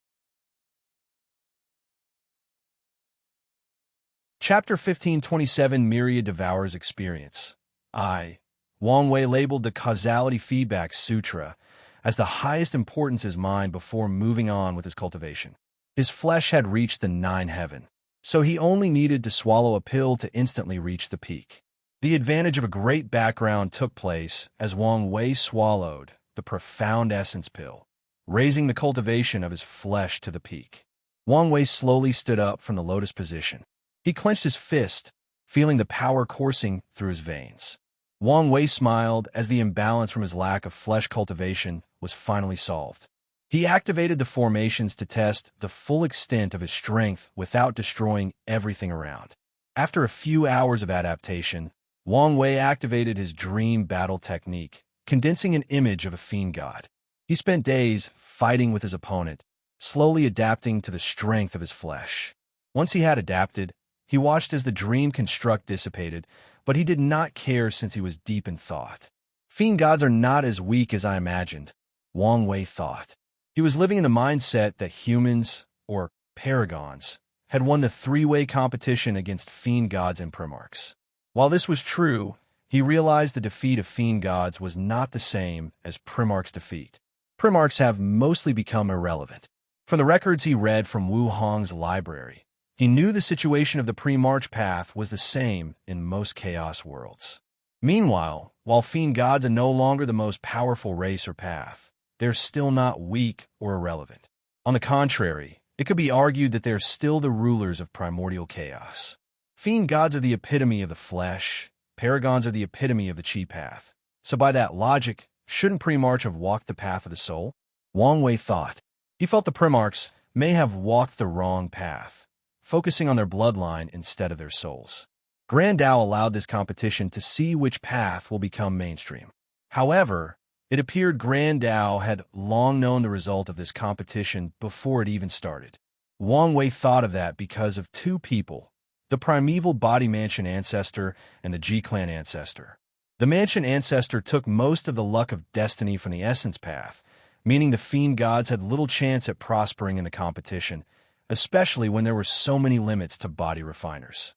Chapter 1527 Myriad Devourer's Experience. Wang Wei labeled the Causality Feedback Sutra as the highest importance is mine before moving on with his cultivation. His flesh had reached the 9th heaven, so he only needed to swallow a pill to instantly reach the peak. The advantage of a great background took place as Wang Wei swallowed the profound essence pill, raising the cultivation of his flesh to the peak. Wang Wei slowly stood up from the lotus position. He clenched his fist, feeling the power coursing through his veins. Wang Wei smiled as the imbalance from his lack of flesh cultivation was finally solved. He activated the formations to test the full extent of his strength without destroying everything around. After a few hours of adaptation, Wang Wei activated his dream battle technique, condensing an image of a fiend god. He spent days fighting with his opponent, slowly adapting to the strength of his flesh. Once he had adapted, he watched as the dream construct dissipated, but he did not care since he was deep in thought. Fiend gods are not as weak as I imagined, Wang Wei thought. He was living in the mindset that humans, or paragons, had won the three-way competition against fiend gods and primarchs. While this was true, he realized the defeat of fiend gods was not the same as primarchs' defeat. Primarchs have mostly become irrelevant. From the records he read from Wu Hong's library, he knew the situation of the pre-march path was the same in most chaos worlds. Meanwhile, while fiend gods are no longer the most powerful race or path, they're still not weak or irrelevant. On the contrary, it could be argued that they're still the rulers of primordial chaos. Fiend gods are the epitome of the flesh, paragons are the epitome of the chi path. So by that logic, shouldn't Primarch have walked the path of the soul? Wang Wei thought. He felt the Primarchs may have walked the wrong path, focusing on their bloodline instead of their souls. Grand Dao allowed this competition to see which path will become mainstream. However, it appeared Grand Dao had long known the result of this competition before it even started. Wang Wei thought of that because of two people, the primeval body mansion ancestor and the G-clan ancestor. The mansion ancestor took most of the luck of destiny from the essence path, meaning the fiend gods had little chance at prospering in the competition, especially when there were so many limits to body refiners.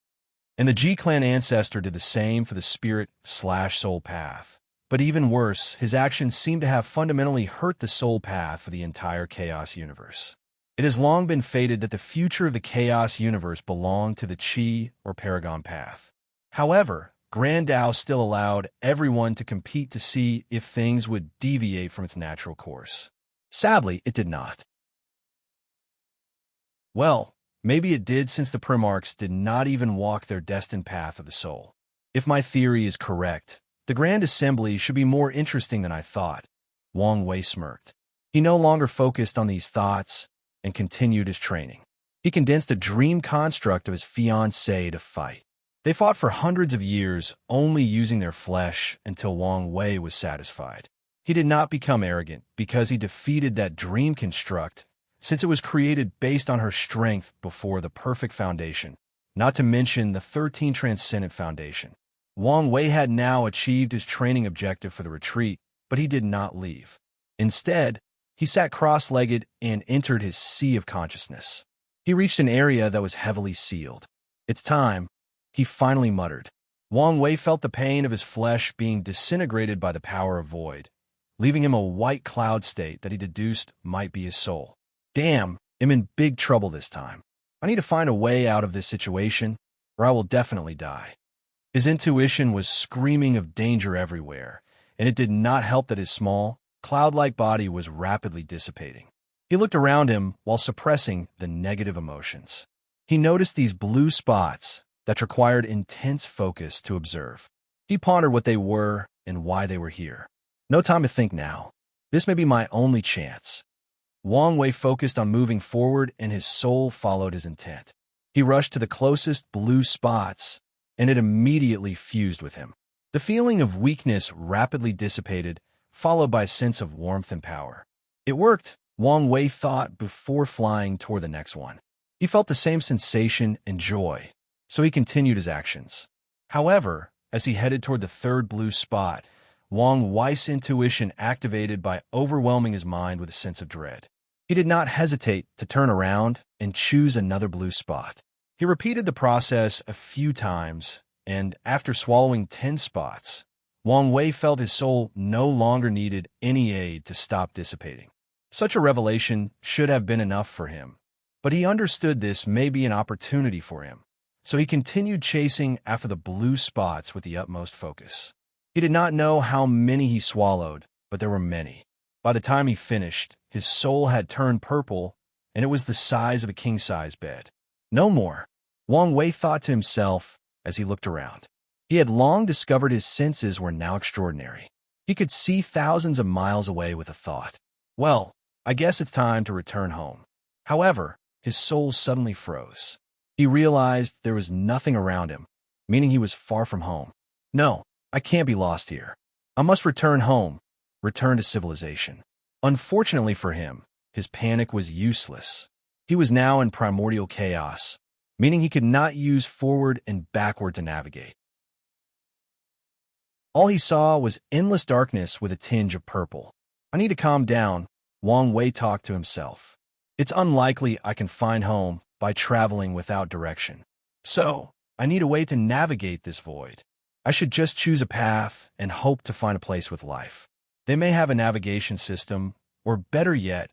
And the G-Clan ancestor did the same for the spirit/soul path. But even worse, his actions seem to have fundamentally hurt the soul path for the entire Chaos universe. It has long been fated that the future of the Chaos universe belonged to the Chi or Paragon path. However, Grand Tao still allowed everyone to compete to see if things would deviate from its natural course. Sadly, it did not. Well, maybe it did, since the Primarchs did not even walk their destined path of the soul. If my theory is correct, the Grand Assembly should be more interesting than I thought. Wang Wei smirked. He no longer focused on these thoughts and continued his training. He condensed a dream construct of his fiancée to fight. They fought for hundreds of years, only using their flesh, until Wang Wei was satisfied. He did not become arrogant because he defeated that dream construct, since it was created based on her strength before the perfect foundation, not to mention the 13 Transcendent Foundation. Wang Wei had now achieved his training objective for the retreat, but he did not leave. Instead, he sat cross-legged and entered his sea of consciousness. He reached an area that was heavily sealed. "It's time," he finally muttered. Wang Wei felt the pain of his flesh being disintegrated by the power of void, leaving him a white cloud state that he deduced might be his soul. Damn, I'm in big trouble this time. I need to find a way out of this situation, or I will definitely die. His intuition was screaming of danger everywhere, and it did not help that his small, cloud-like body was rapidly dissipating. He looked around him while suppressing the negative emotions. He noticed these blue spots that required intense focus to observe. He pondered what they were and why they were here. No time to think now. This may be my only chance. Wang Wei focused on moving forward, and his soul followed his intent. He rushed to the closest blue spots, and it immediately fused with him. The feeling of weakness rapidly dissipated, followed by a sense of warmth and power. It worked, Wang Wei thought before flying toward the next one. He felt the same sensation and joy, so he continued his actions. However, as he headed toward the third blue spot, Wang Wei's intuition activated by overwhelming his mind with a sense of dread. He did not hesitate to turn around and choose another blue spot. He repeated the process a few times, and after swallowing 10 spots, Wang Wei felt his soul no longer needed any aid to stop dissipating. Such a revelation should have been enough for him, but he understood this may be an opportunity for him, so he continued chasing after the blue spots with the utmost focus. He did not know how many he swallowed, but there were many. By the time he finished, his soul had turned purple, and it was the size of a king-size bed. No more, Wang Wei thought to himself as he looked around. He had long discovered his senses were now extraordinary. He could see thousands of miles away with a thought. Well, I guess it's time to return home. However, his soul suddenly froze. He realized there was nothing around him, meaning he was far from home. No, I can't be lost here. I must return home, return to civilization. Unfortunately for him, his panic was useless. He was now in primordial chaos, meaning he could not use forward and backward to navigate. All he saw was endless darkness with a tinge of purple. I need to calm down, Wang Wei talked to himself. It's unlikely I can find home by traveling without direction. So, I need a way to navigate this void. I should just choose a path and hope to find a place with life. They may have a navigation system, or better yet,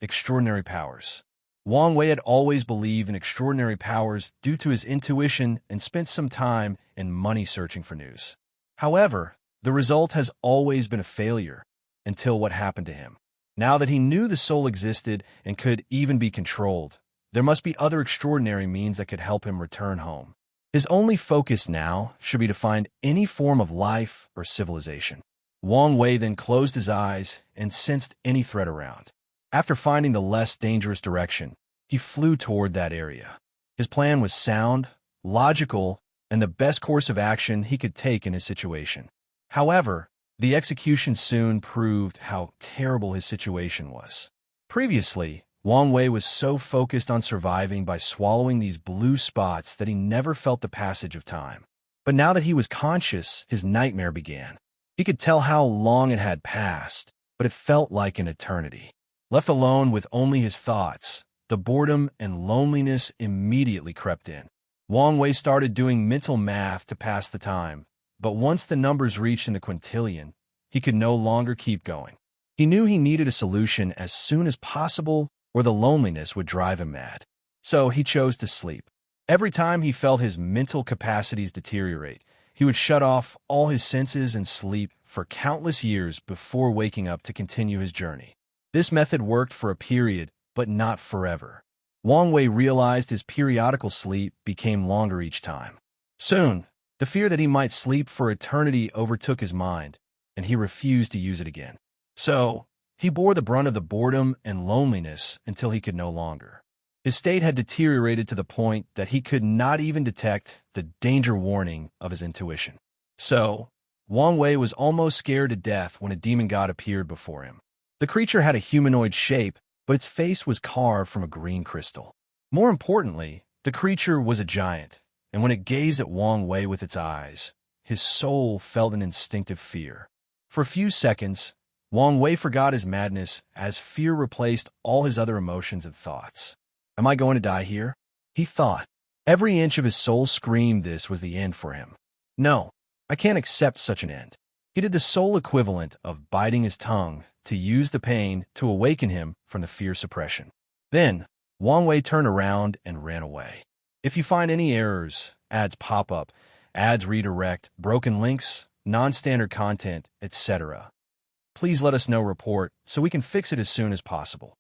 extraordinary powers. Wang Wei had always believed in extraordinary powers due to his intuition and spent some time and money searching for news. However, the result has always been a failure, until what happened to him. Now that he knew the soul existed and could even be controlled, there must be other extraordinary means that could help him return home. His only focus now should be to find any form of life or civilization. Wang Wei then closed his eyes and sensed any threat around. After finding the less dangerous direction, he flew toward that area. His plan was sound, logical, and the best course of action he could take in his situation. However, the execution soon proved how terrible his situation was. Previously, Wang Wei was so focused on surviving by swallowing these blue spots that he never felt the passage of time. But now that he was conscious, his nightmare began. He could tell how long it had passed, but it felt like an eternity. Left alone with only his thoughts, the boredom and loneliness immediately crept in. Wang Wei started doing mental math to pass the time, but once the numbers reached in the quintillion, he could no longer keep going. He knew he needed a solution as soon as possible, or the loneliness would drive him mad. So he chose to sleep. Every time he felt his mental capacities deteriorate, he would shut off all his senses and sleep for countless years before waking up to continue his journey. This method worked for a period, but not forever. Wang Wei realized his periodical sleep became longer each time. Soon, the fear that he might sleep for eternity overtook his mind, and he refused to use it again. So, he bore the brunt of the boredom and loneliness until he could no longer. His state had deteriorated to the point that he could not even detect the danger warning of his intuition. So, Wang Wei was almost scared to death when a demon god appeared before him. The creature had a humanoid shape, but its face was carved from a green crystal. More importantly, the creature was a giant, and when it gazed at Wang Wei with its eyes, his soul felt an instinctive fear. For a few seconds, Wang Wei forgot his madness as fear replaced all his other emotions and thoughts. Am I going to die here? He thought. Every inch of his soul screamed this was the end for him. No, I can't accept such an end. He did the soul equivalent of biting his tongue to use the pain to awaken him from the fear suppression. Then, Wang Wei turned around and ran away. If you find any errors, ads pop up, ads redirect, broken links, non-standard content, etc., please let us know report so we can fix it as soon as possible.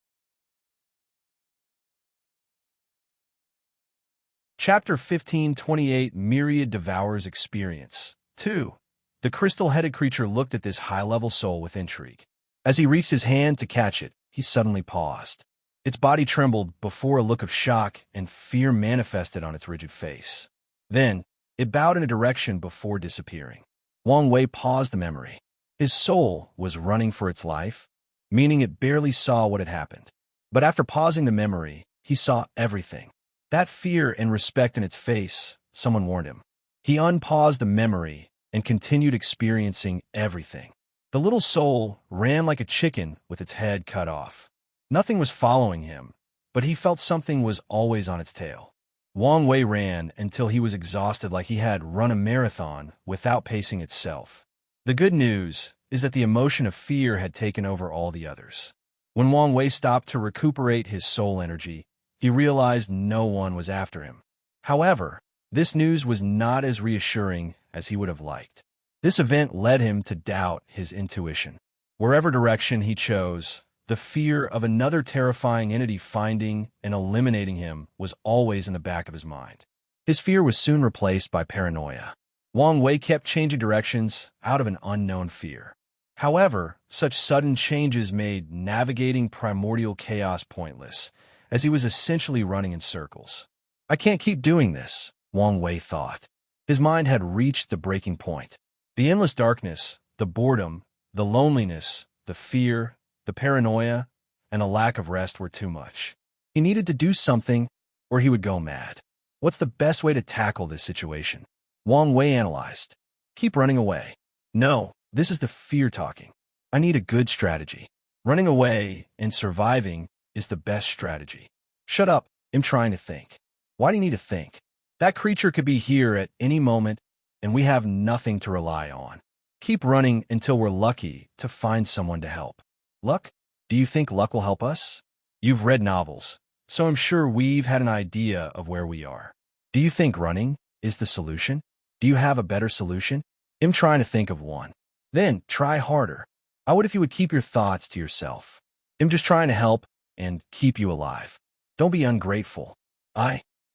Chapter 1528 Myriad Devourer's Experience 2. The crystal-headed creature looked at this high-level soul with intrigue. As he reached his hand to catch it, he suddenly paused. Its body trembled before a look of shock and fear manifested on its rigid face. Then, it bowed in a direction before disappearing. Wang Wei paused the memory. His soul was running for its life, meaning it barely saw what had happened. But after pausing the memory, he saw everything. That fear and respect in its face, someone warned him. He unpaused the memory and continued experiencing everything. The little soul ran like a chicken with its head cut off. Nothing was following him, but he felt something was always on its tail. Wang Wei ran until he was exhausted, like he had run a marathon without pacing itself. The good news is that the emotion of fear had taken over all the others. When Wang Wei stopped to recuperate his soul energy, he realized no one was after him. However, this news was not as reassuring as he would have liked. This event led him to doubt his intuition. Wherever direction he chose, the fear of another terrifying entity finding and eliminating him was always in the back of his mind. His fear was soon replaced by paranoia. Wang Wei kept changing directions out of an unknown fear. However, such sudden changes made navigating primordial chaos pointless, as he was essentially running in circles. I can't keep doing this, Wang Wei thought. His mind had reached the breaking point. The endless darkness, the boredom, the loneliness, the fear, the paranoia, and a lack of rest were too much. He needed to do something, or he would go mad. What's the best way to tackle this situation? Wang Wei analyzed. Keep running away. No, this is the fear talking. I need a good strategy. Running away and surviving is the best strategy. Shut up, I'm trying to think. Why do you need to think? That creature could be here at any moment, and we have nothing to rely on. Keep running until we're lucky to find someone to help. Luck? Do you think luck will help us? You've read novels, so I'm sure we've had an idea of where we are. Do you think running is the solution? Do you have a better solution? I'm trying to think of one. Then try harder. I would if you would keep your thoughts to yourself. I'm just trying to help and keep you alive. Don't be ungrateful.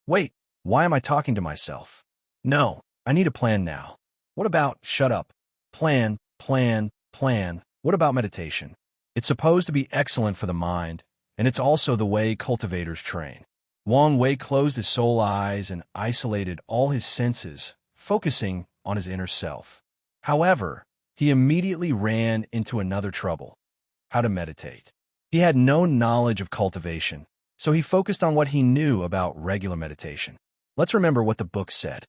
Wait, why am I talking to myself? No, I need a plan now. What about shut up? Plan. What about meditation? It's supposed to be excellent for the mind, and it's also the way cultivators train. Wang Wei closed his soul eyes and isolated all his senses, focusing on his inner self. However, he immediately ran into another trouble: how to meditate. He had no knowledge of cultivation, so he focused on what he knew about regular meditation. Let's remember what the book said.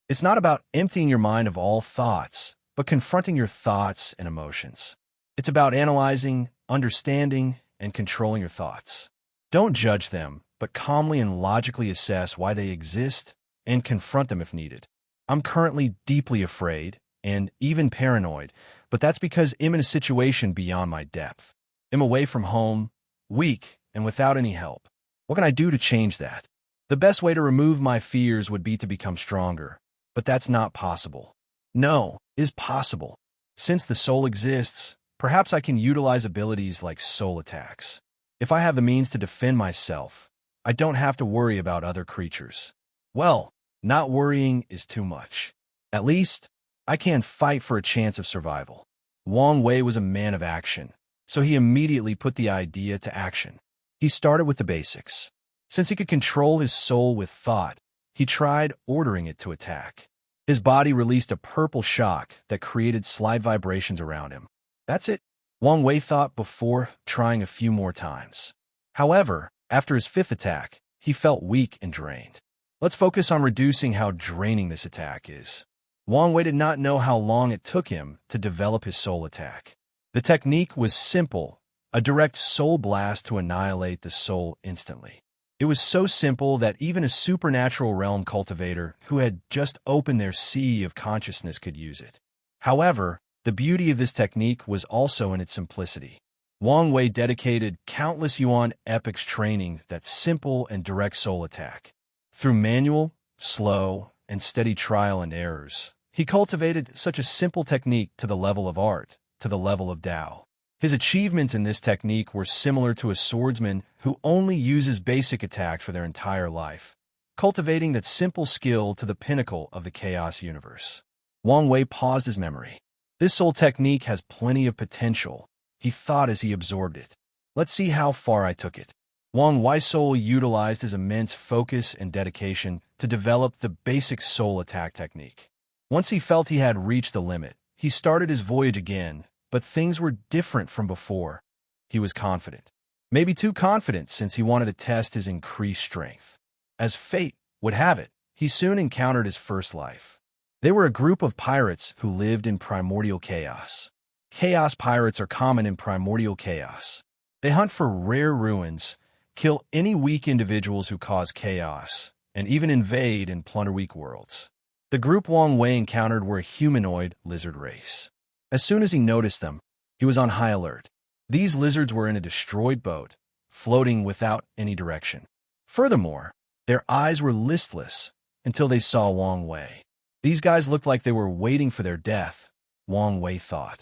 It's not about emptying your mind of all thoughts, but confronting your thoughts and emotions. It's about analyzing, understanding, and controlling your thoughts. Don't judge them, but calmly and logically assess why they exist and confront them if needed. I'm currently deeply afraid and even paranoid, but that's because I'm in a situation beyond my depth. I'm away from home, weak, and without any help. What can I do to change that? The best way to remove my fears would be to become stronger, but that's not possible. No, is possible. Since the soul exists, perhaps I can utilize abilities like soul attacks. If I have the means to defend myself, I don't have to worry about other creatures. Well, not worrying is too much. At least, I can fight for a chance of survival. Wang Wei was a man of action, so he immediately put the idea to action. He started with the basics. Since he could control his soul with thought, he tried ordering it to attack. His body released a purple shock that created slight vibrations around him. That's it, Wang Wei thought before trying a few more times. However, after his fifth attack, he felt weak and drained. Let's focus on reducing how draining this attack is. Wang Wei did not know how long it took him to develop his soul attack. The technique was simple, a direct soul blast to annihilate the soul instantly. It was so simple that even a supernatural realm cultivator who had just opened their sea of consciousness could use it. However, the beauty of this technique was also in its simplicity. Wang Wei dedicated countless yuan epics training that simple and direct soul attack. Through manual, slow, and steady trial and errors, he cultivated such a simple technique to the level of art, to the level of Tao. His achievements in this technique were similar to a swordsman who only uses basic attacks for their entire life, cultivating that simple skill to the pinnacle of the chaos universe. Wang Wei paused his memory. This soul technique has plenty of potential, he thought as he absorbed it. Let's see how far I took it. Wang Wei's soul utilized his immense focus and dedication to develop the basic soul attack technique. Once he felt he had reached the limit, he started his voyage again, but things were different from before. He was confident. Maybe too confident since he wanted to test his increased strength. As fate would have it, he soon encountered his first life. They were a group of pirates who lived in primordial chaos. Chaos pirates are common in primordial chaos. They hunt for rare ruins, kill any weak individuals who cause chaos, and even invade and plunder weak worlds. The group Wang Wei encountered were a humanoid lizard race. As soon as he noticed them, he was on high alert. These lizards were in a destroyed boat, floating without any direction. Furthermore, their eyes were listless until they saw Wang Wei. These guys looked like they were waiting for their death, Wang Wei thought.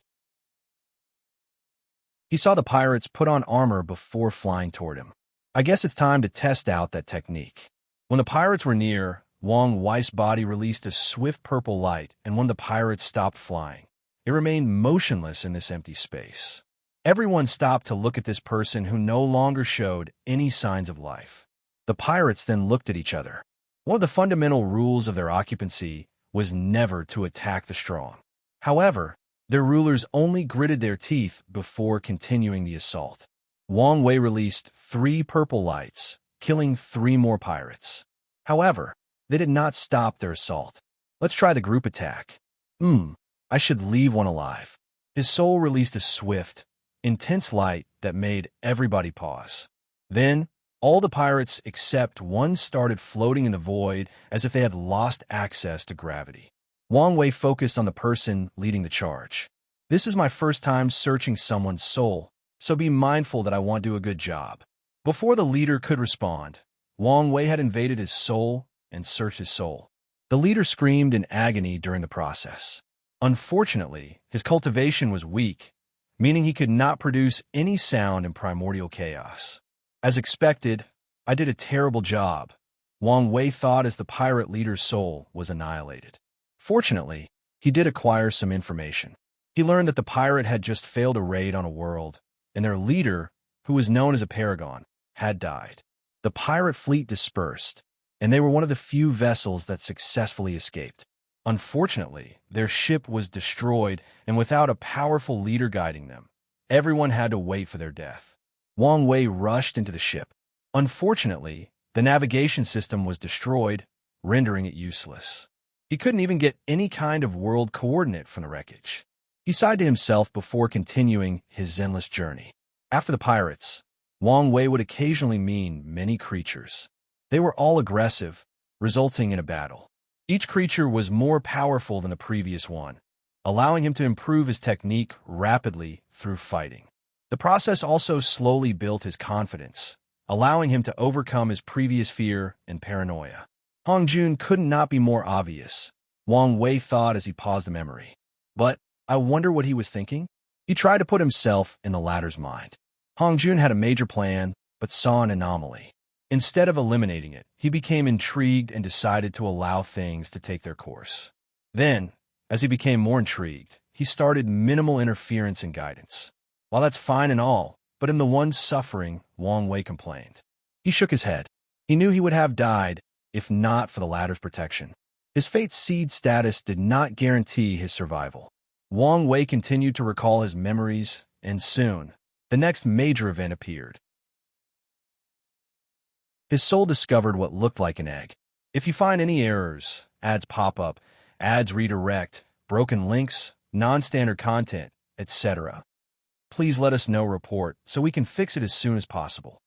He saw the pirates put on armor before flying toward him. I guess it's time to test out that technique. When the pirates were near, Wang Wei's body released a swift purple light, and when the pirates stopped flying, it remained motionless in this empty space. Everyone stopped to look at this person who no longer showed any signs of life. The pirates then looked at each other. One of the fundamental rules of their occupancy was never to attack the strong. However, their rulers only gritted their teeth before continuing the assault. Wang Wei released 3 purple lights, killing 3 more pirates. However, they did not stop their assault. Let's try the group attack. I should leave one alive. His soul released a swift, intense light that made everybody pause. Then, all the pirates except one started floating in the void as if they had lost access to gravity. Wang Wei focused on the person leading the charge. This is my first time searching someone's soul, so be mindful that I want to do a good job. Before the leader could respond, Wang Wei had invaded his soul and searched his soul. The leader screamed in agony during the process. Unfortunately, his cultivation was weak, meaning he could not produce any sound in primordial chaos. As expected, I did a terrible job, Wang Wei thought as the pirate leader's soul was annihilated. Fortunately, he did acquire some information. He learned that the pirate had just failed a raid on a world, and their leader, who was known as a paragon, had died. The pirate fleet dispersed, and they were one of the few vessels that successfully escaped. Unfortunately, their ship was destroyed, and without a powerful leader guiding them, everyone had to wait for their death. Wang Wei rushed into the ship. Unfortunately, the navigation system was destroyed, rendering it useless. He couldn't even get any kind of world coordinate from the wreckage. He sighed to himself before continuing his endless journey. After the pirates, Wang Wei would occasionally mean many creatures. They were all aggressive, resulting in a battle. Each creature was more powerful than the previous one, allowing him to improve his technique rapidly through fighting. The process also slowly built his confidence, allowing him to overcome his previous fear and paranoia. Hongjun could not be more obvious, Wang Wei thought as he paused the memory. But I wonder what he was thinking? He tried to put himself in the latter's mind. Hongjun had a major plan, but saw an anomaly. Instead of eliminating it, he became intrigued and decided to allow things to take their course. Then, as he became more intrigued, he started minimal interference and guidance. While that's fine and all, but in the one suffering, Wang Wei complained. He shook his head. He knew he would have died, if not for the latter's protection. His fate seed status did not guarantee his survival. Wang Wei continued to recall his memories, and soon, the next major event appeared. His soul discovered what looked like an egg. If you find any errors, ads pop up, ads redirect, broken links, non-standard content, etc., please let us know report so we can fix it as soon as possible.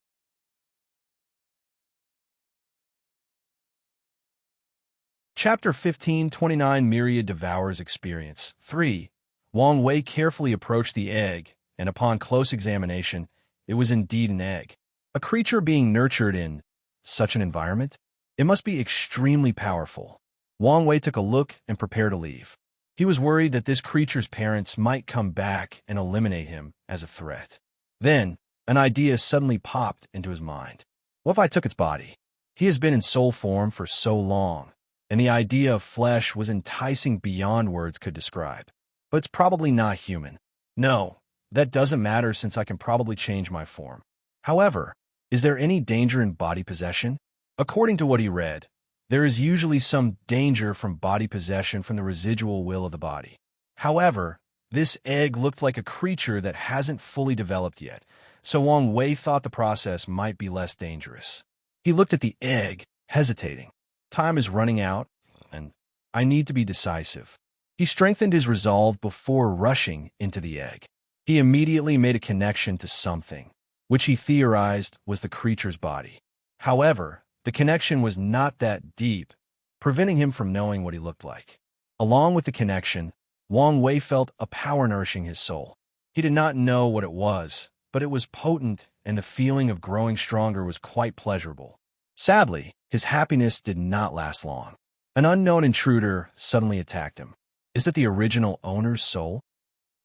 Chapter 1529 Myriad Devourer's Experience 3. Wang Wei carefully approached the egg, and upon close examination, it was indeed an egg. A creature being nurtured in such an environment? It must be extremely powerful. Wang Wei took a look and prepared to leave. He was worried that this creature's parents might come back and eliminate him as a threat. Then, an idea suddenly popped into his mind. What if I took its body? He has been in soul form for so long, and the idea of flesh was enticing beyond words could describe. But it's probably not human. No, that doesn't matter since I can probably change my form. However, is there any danger in body possession? According to what he read, there is usually some danger from body possession from the residual will of the body. However, this egg looked like a creature that hasn't fully developed yet, so Wang Wei thought the process might be less dangerous. He looked at the egg, hesitating. Time is running out, and I need to be decisive. He strengthened his resolve before rushing into the egg. He immediately made a connection to something, which he theorized was the creature's body. However, the connection was not that deep, preventing him from knowing what he looked like. Along with the connection, Wang Wei felt a power nourishing his soul. He did not know what it was, but it was potent, and the feeling of growing stronger was quite pleasurable. Sadly, his happiness did not last long. An unknown intruder suddenly attacked him. Is it the original owner's soul?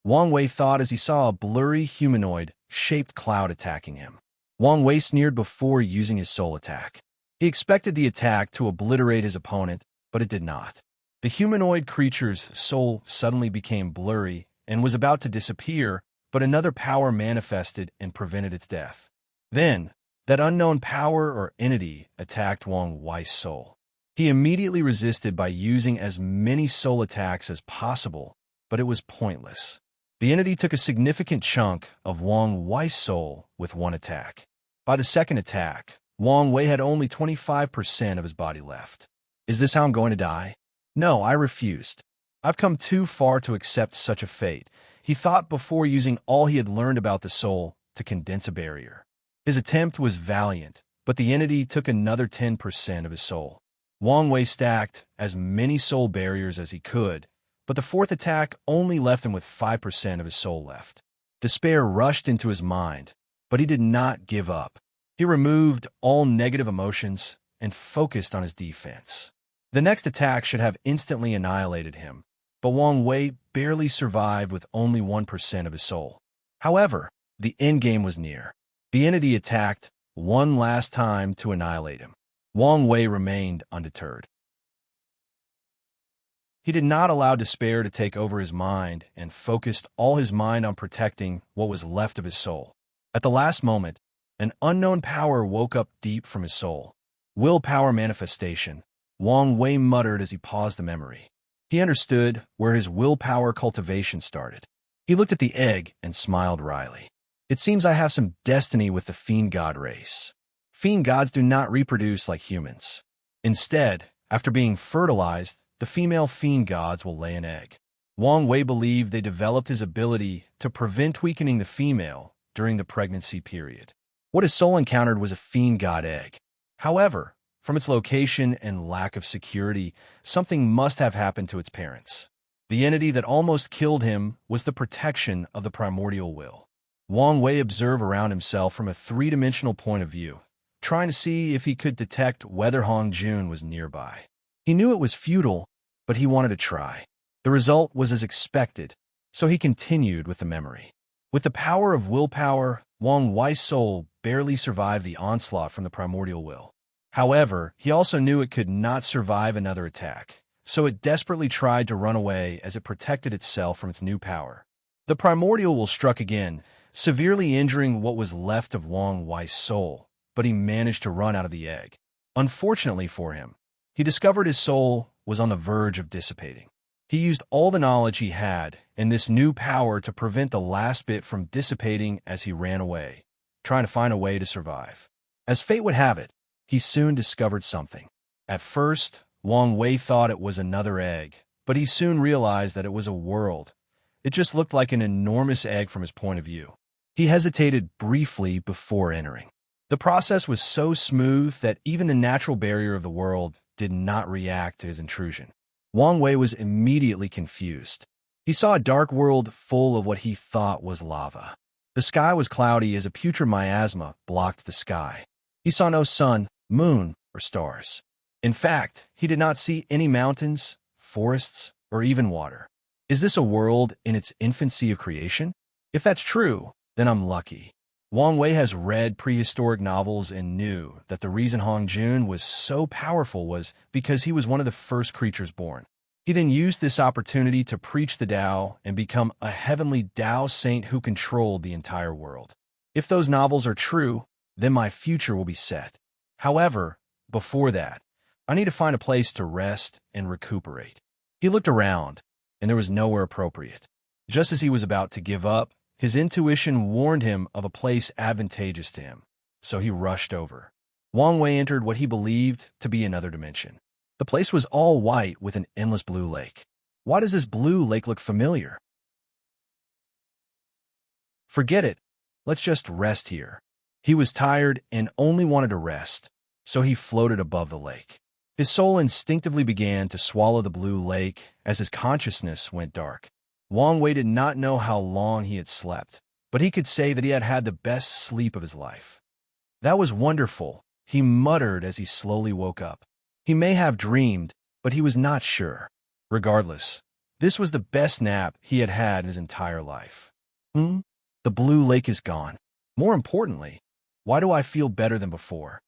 Wang Wei thought as he saw a blurry humanoid-shaped cloud attacking him. Wang Wei sneered before using his soul attack. He expected the attack to obliterate his opponent, but it did not. The humanoid creature's soul suddenly became blurry and was about to disappear, but another power manifested and prevented its death. Then, that unknown power or entity attacked Wang Wei's soul. He immediately resisted by using as many soul attacks as possible, but it was pointless. The entity took a significant chunk of Wang Wei's soul with one attack. By the second attack, Wang Wei had only 25% of his body left. Is this how I'm going to die? No, I refused. I've come too far to accept such a fate, he thought before using all he had learned about the soul to condense a barrier. His attempt was valiant, but the entity took another 10% of his soul. Wang Wei stacked as many soul barriers as he could, but the fourth attack only left him with 5% of his soul left. Despair rushed into his mind, but he did not give up. He removed all negative emotions and focused on his defense. The next attack should have instantly annihilated him, but Wang Wei barely survived with only 1% of his soul. However, the endgame was near. The entity attacked one last time to annihilate him. Wang Wei remained undeterred. He did not allow despair to take over his mind and focused all his mind on protecting what was left of his soul. At the last moment, an unknown power woke up deep from his soul. Willpower manifestation, Wang Wei muttered as he paused the memory. He understood where his willpower cultivation started. He looked at the egg and smiled wryly. It seems I have some destiny with the fiend god race. Fiend gods do not reproduce like humans. Instead, after being fertilized, the female fiend gods will lay an egg. Wang Wei believed they developed his ability to prevent weakening the female during the pregnancy period. What his soul encountered was a fiend god egg. However, from its location and lack of security, something must have happened to its parents. The entity that almost killed him was the protection of the primordial will. Wang Wei observed around himself from a three-dimensional point of view, trying to see if he could detect whether Hong Jun was nearby. He knew it was futile, but he wanted to try. The result was as expected, so he continued with the memory. With the power of willpower, Wang Wei's soul barely survived the onslaught from the primordial will. However, he also knew it could not survive another attack, so it desperately tried to run away as it protected itself from its new power. The primordial will struck again, severely injuring what was left of Wang Wei's soul, but he managed to run out of the egg. Unfortunately for him, he discovered his soul was on the verge of dissipating. He used all the knowledge he had and this new power to prevent the last bit from dissipating as he ran away, trying to find a way to survive. As fate would have it, he soon discovered something. At first, Wang Wei thought it was another egg, but he soon realized that it was a world. It just looked like an enormous egg from his point of view. He hesitated briefly before entering. The process was so smooth that even the natural barrier of the world did not react to his intrusion. Wang Wei was immediately confused. He saw a dark world full of what he thought was lava. The sky was cloudy as a putrid miasma blocked the sky. He saw no sun, moon, or stars. In fact, he did not see any mountains, forests, or even water. Is this a world in its infancy of creation? If that's true, then I'm lucky. Wang Wei has read prehistoric novels and knew that the reason Hong Jun was so powerful was because he was one of the first creatures born. He then used this opportunity to preach the Tao and become a heavenly Tao saint who controlled the entire world. If those novels are true, then my future will be set. However, before that, I need to find a place to rest and recuperate. He looked around, and there was nowhere appropriate. Just as he was about to give up, his intuition warned him of a place advantageous to him, so he rushed over. Wang Wei entered what he believed to be another dimension. The place was all white with an endless blue lake. Why does this blue lake look familiar? Forget it. Let's just rest here. He was tired and only wanted to rest, so he floated above the lake. His soul instinctively began to swallow the blue lake as his consciousness went dark. Wang Wei did not know how long he had slept, but he could say that he had had the best sleep of his life. That was wonderful, he muttered as he slowly woke up. He may have dreamed, but he was not sure. Regardless, this was the best nap he had had in his entire life. The blue lake is gone. More importantly, why do I feel better than before?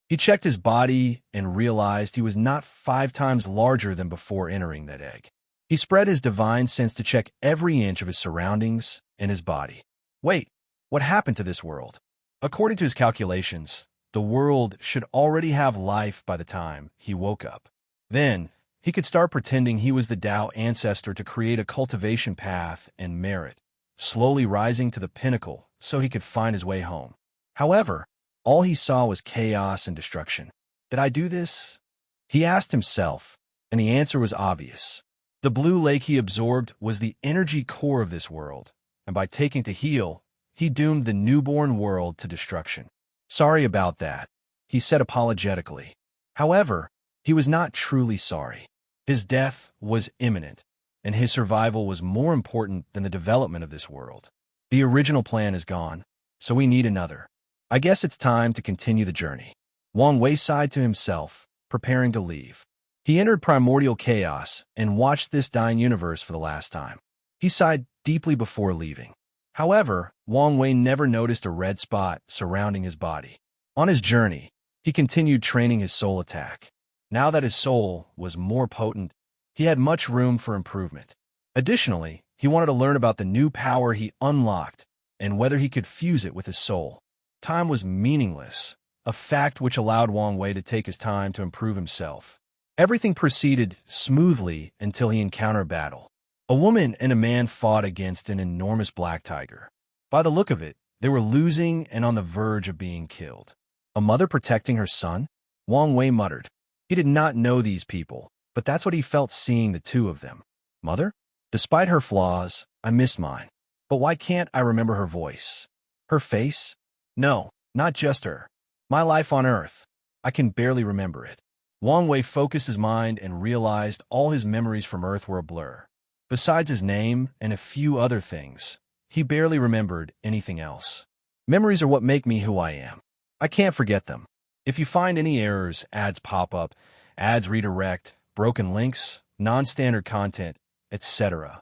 He checked his body and realized he was not 5 times larger than before entering that egg. He spread his divine sense to check every inch of his surroundings and his body. Wait, what happened to this world? According to his calculations, the world should already have life by the time he woke up. Then, he could start pretending he was the Tao ancestor to create a cultivation path and merit, slowly rising to the pinnacle so he could find his way home. However, all he saw was chaos and destruction. Did I do this? He asked himself, and the answer was obvious. The blue lake he absorbed was the energy core of this world, and by taking to heal, he doomed the newborn world to destruction. Sorry about that, he said apologetically. However, he was not truly sorry. His death was imminent, and his survival was more important than the development of this world. The original plan is gone, so we need another. I guess it's time to continue the journey. Wang Wei sighed to himself, preparing to leave. He entered primordial chaos and watched this dying universe for the last time. He sighed deeply before leaving. However, Wang Wei never noticed a red spot surrounding his body. On his journey, he continued training his soul attack. Now that his soul was more potent, he had much room for improvement. Additionally, he wanted to learn about the new power he unlocked and whether he could fuse it with his soul. Time was meaningless, a fact which allowed Wang Wei to take his time to improve himself. Everything proceeded smoothly until he encountered a battle. A woman and a man fought against an enormous black tiger. By the look of it, they were losing and on the verge of being killed. A mother protecting her son? Wang Wei muttered. He did not know these people, but that's what he felt seeing the two of them. Mother? Despite her flaws, I missed mine. But why can't I remember her voice? Her face? No, Not just her. My life on Earth. I can barely remember it. Wang Wei focused his mind and realized all his memories from Earth were a blur. Besides his name and a few other things, he barely remembered anything else. Memories are what make me who I am. I can't forget them. If you find any errors, ads pop up, ads redirect, broken links, non-standard content, etc.,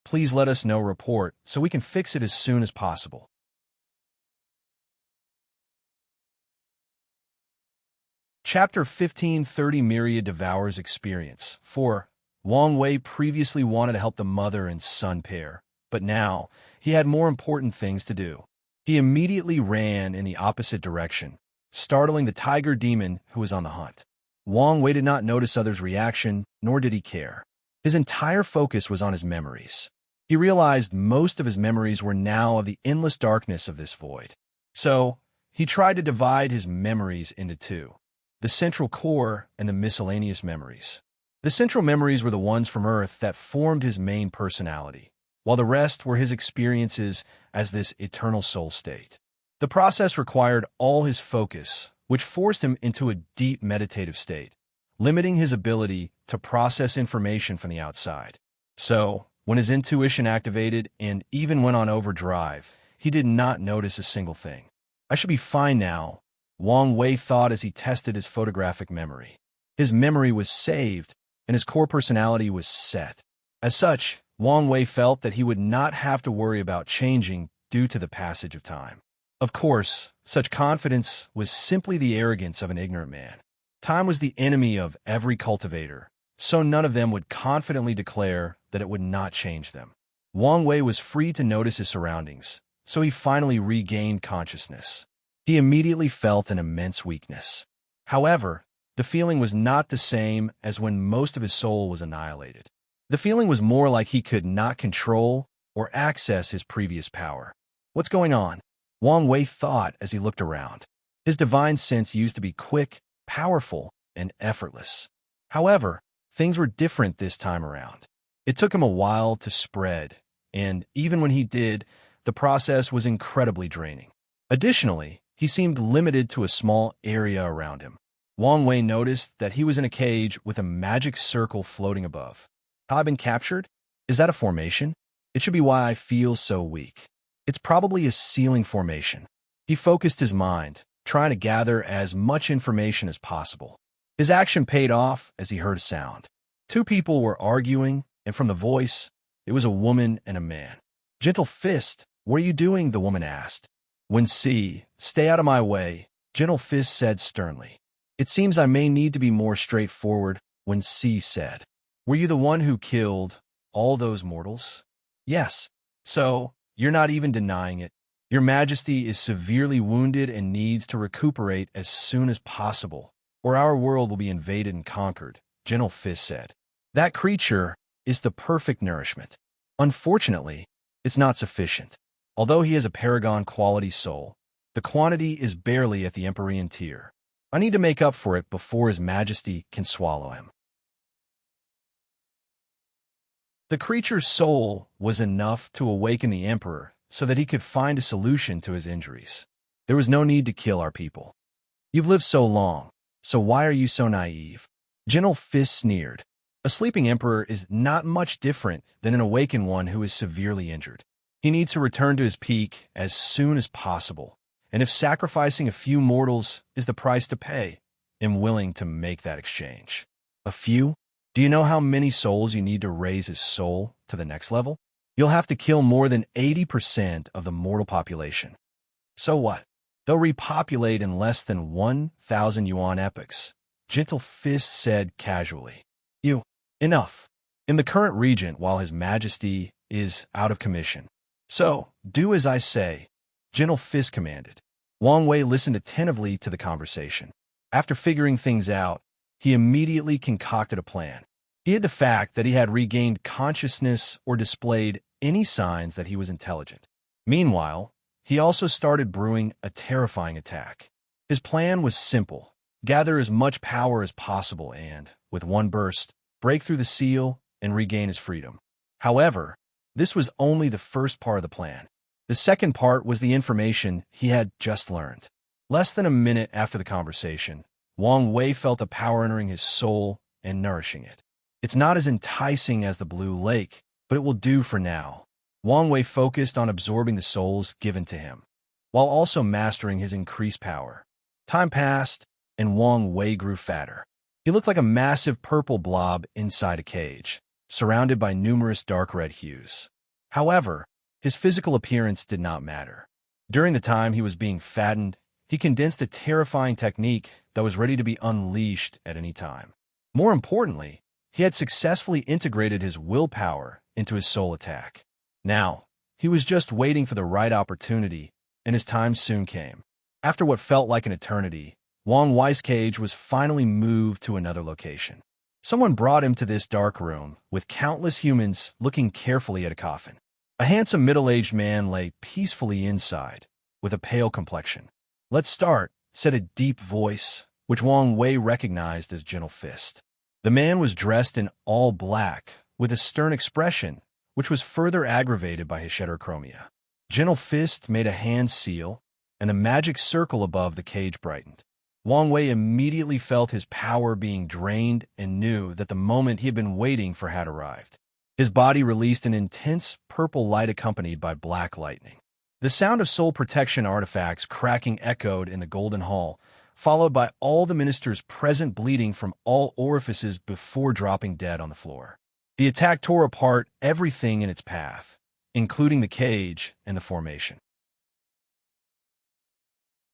please let us know report so we can fix it as soon as possible. Chapter 15:30 Myriad Devourer's Experience. 4. Wang Wei previously wanted to help the mother and son pair, but now he had more important things to do. He immediately ran in the opposite direction, startling the tiger demon who was on the hunt. Wang Wei did not notice others' reaction, nor did he care. His entire focus was on his memories. He realized most of his memories were now of the endless darkness of this void. So, he tried to divide his memories into two: the central core and the miscellaneous memories. The central memories were the ones from Earth that formed his main personality, while the rest were his experiences as this eternal soul state. The process required all his focus, which forced him into a deep meditative state, limiting his ability to process information from the outside. So, when his intuition activated and even went on overdrive, he did not notice a single thing. I should be fine now, Wang Wei thought as he tested his photographic memory. His memory was saved, and his core personality was set. As such, Wang Wei felt that he would not have to worry about changing due to the passage of time. Of course, such confidence was simply the arrogance of an ignorant man. Time was the enemy of every cultivator, so none of them would confidently declare that it would not change them. Wang Wei was free to notice his surroundings, so he finally regained consciousness. He immediately felt an immense weakness. However, the feeling was not the same as when most of his soul was annihilated. The feeling was more like he could not control or access his previous power. What's going on? Wang Wei thought as he looked around. His divine sense used to be quick, powerful, and effortless. However, things were different this time around. It took him a while to spread, and even when he did, the process was incredibly draining. Additionally, he seemed limited to a small area around him. Wang Wei noticed that he was in a cage with a magic circle floating above. Have I been captured? Is that a formation? It should be why I feel so weak. It's probably a ceiling formation. He focused his mind, trying to gather as much information as possible. His action paid off as he heard a sound. Two people were arguing, and from the voice, it was a woman and a man. "Gentle Fist, what are you doing?" the woman asked. "When stay out of my way," Gentle Fist said sternly. "It seems I may need to be more straightforward," When said. "Were you the one who killed all those mortals?" "Yes." "So, you're not even denying it. Your Majesty is severely wounded and needs to recuperate as soon as possible, or our world will be invaded and conquered," Gentle Fist said. "That creature is the perfect nourishment. Unfortunately, it's not sufficient. Although he has a paragon quality soul, the quantity is barely at the Empyrean tier. I need to make up for it before His Majesty can swallow him." The creature's soul was enough to awaken the Emperor so that he could find a solution to his injuries. There was no need to kill our people. "You've lived so long, so why are you so naive?" Gentle Fist sneered. A sleeping emperor is not much different than an awakened one who is severely injured. He needs to return to his peak as soon as possible, and if sacrificing a few mortals is the price to pay, I'm willing to make that exchange. A few? Do you know how many souls you need to raise his soul to the next level? You'll have to kill more than 80% of the mortal population. So what? They'll repopulate in less than 1,000 yuan epochs, Gentle Fist said casually. Enough. In the current regent, while His Majesty is out of commission. So, do as I say, Gentle Fist commanded. Wang Wei listened attentively to the conversation. After figuring things out, he immediately concocted a plan. He hid the fact that he had regained consciousness or displayed any signs that he was intelligent. Meanwhile, he also started brewing a terrifying attack. His plan was simple: gather as much power as possible and, with one burst, break through the seal and regain his freedom. However, this was only the first part of the plan. The second part was the information he had just learned. Less than a minute after the conversation, Wang Wei felt a power entering his soul and nourishing it. It's not as enticing as the blue lake, but it will do for now. Wang Wei focused on absorbing the souls given to him, while also mastering his increased power. Time passed, and Wang Wei grew fatter. He looked like a massive purple blob inside a cage, surrounded by numerous dark red hues. However, his physical appearance did not matter. During the time he was being fattened, he condensed a terrifying technique that was ready to be unleashed at any time. More importantly, he had successfully integrated his willpower into his soul attack. Now, he was just waiting for the right opportunity, and his time soon came. After what felt like an eternity, Wang Wei's cage was finally moved to another location. Someone brought him to this dark room, with countless humans looking carefully at a coffin. A handsome middle-aged man lay peacefully inside, with a pale complexion. "Let's start," said a deep voice, which Wang Wei recognized as Gentle Fist. The man was dressed in all black, with a stern expression, which was further aggravated by his heterochromia. Gentle Fist made a hand seal, and the magic circle above the cage brightened. Wang Wei immediately felt his power being drained and knew that the moment he had been waiting for had arrived. His body released an intense purple light accompanied by black lightning. The sound of soul protection artifacts cracking echoed in the Golden Hall, followed by all the ministers present bleeding from all orifices before dropping dead on the floor. The attack tore apart everything in its path, including the cage and the formation.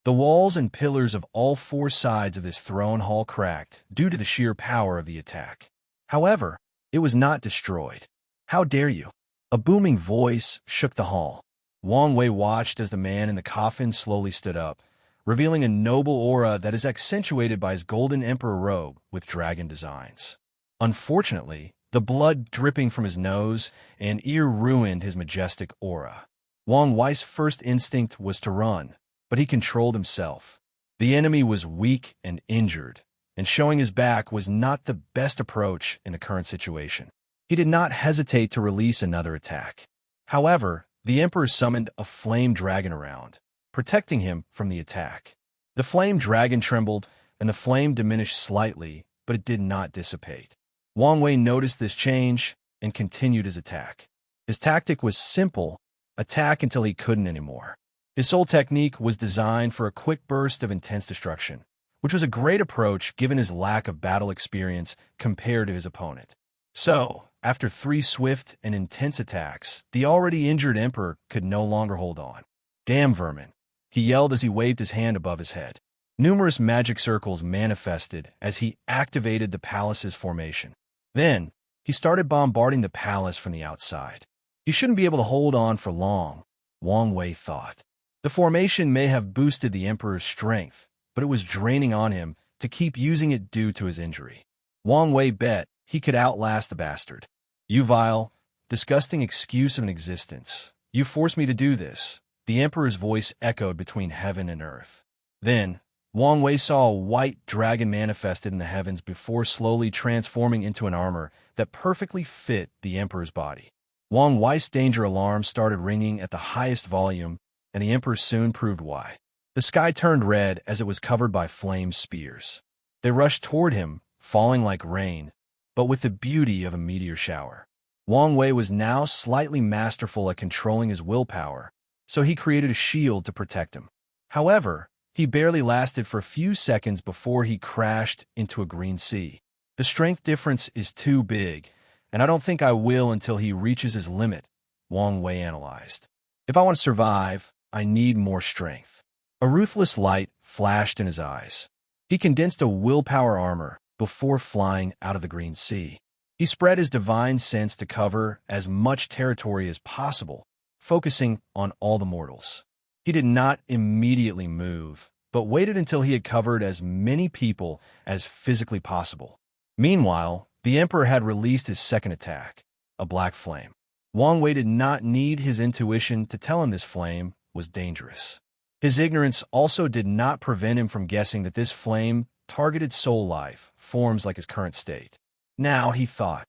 The walls and pillars of all four sides of this throne hall cracked due to the sheer power of the attack. However, it was not destroyed. "How dare you?" A booming voice shook the hall. Wang Wei watched as the man in the coffin slowly stood up, revealing a noble aura that is accentuated by his golden emperor robe with dragon designs. Unfortunately, the blood dripping from his nose and ear ruined his majestic aura. Wang Wei's first instinct was to run, but he controlled himself. The enemy was weak and injured, and showing his back was not the best approach in the current situation. He did not hesitate to release another attack. However, the Emperor summoned a flame dragon around, protecting him from the attack. The flame dragon trembled, and the flame diminished slightly, but it did not dissipate. Wang Wei noticed this change and continued his attack. His tactic was simple: attack until he couldn't anymore. His soul technique was designed for a quick burst of intense destruction, which was a great approach given his lack of battle experience compared to his opponent. So, after 3 swift and intense attacks, the already injured emperor could no longer hold on. "Damn vermin," he yelled as he waved his hand above his head. Numerous magic circles manifested as he activated the palace's formation. Then, he started bombarding the palace from the outside. He shouldn't be able to hold on for long, Wang Wei thought. The formation may have boosted the emperor's strength, but it was draining on him to keep using it due to his injury. Wang Wei bet he could outlast the bastard. "You vile, disgusting excuse of an existence. You forced me to do this." The emperor's voice echoed between heaven and earth. Then, Wang Wei saw a white dragon manifested in the heavens before slowly transforming into an armor that perfectly fit the emperor's body. Wang Wei's danger alarm started ringing at the highest volume, and the emperor soon proved why. The sky turned red as it was covered by flame spears. They rushed toward him, falling like rain, but with the beauty of a meteor shower. Wang Wei was now slightly masterful at controlling his willpower, so he created a shield to protect him. However, he barely lasted for a few seconds before he crashed into a green sea. "The strength difference is too big, and I don't think I will until he reaches his limit," Wang Wei analyzed. "If I want to survive, I need more strength." A ruthless light flashed in his eyes. He condensed a willpower armor before flying out of the green sea. He spread his divine sense to cover as much territory as possible, focusing on all the mortals. He did not immediately move, but waited until he had covered as many people as physically possible. Meanwhile, the emperor had released his second attack, a black flame. Wang Wei did not need his intuition to tell him this flame was dangerous. His ignorance also did not prevent him from guessing that this flame targeted soul life forms like his current state. Now, he thought.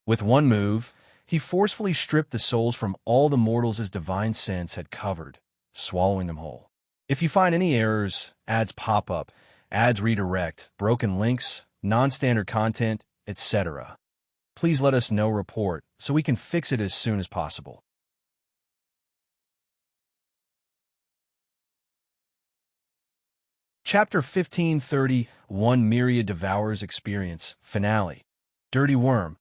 With one move, he forcefully stripped the souls from all the mortals his divine sense had covered, swallowing them whole. If you find any errors, ads pop up, ads redirect, broken links, non-standard content, etc., please let us know report so we can fix it as soon as possible. Chapter 1531 Myriad Devourer's Experience Finale. Dirty Worm,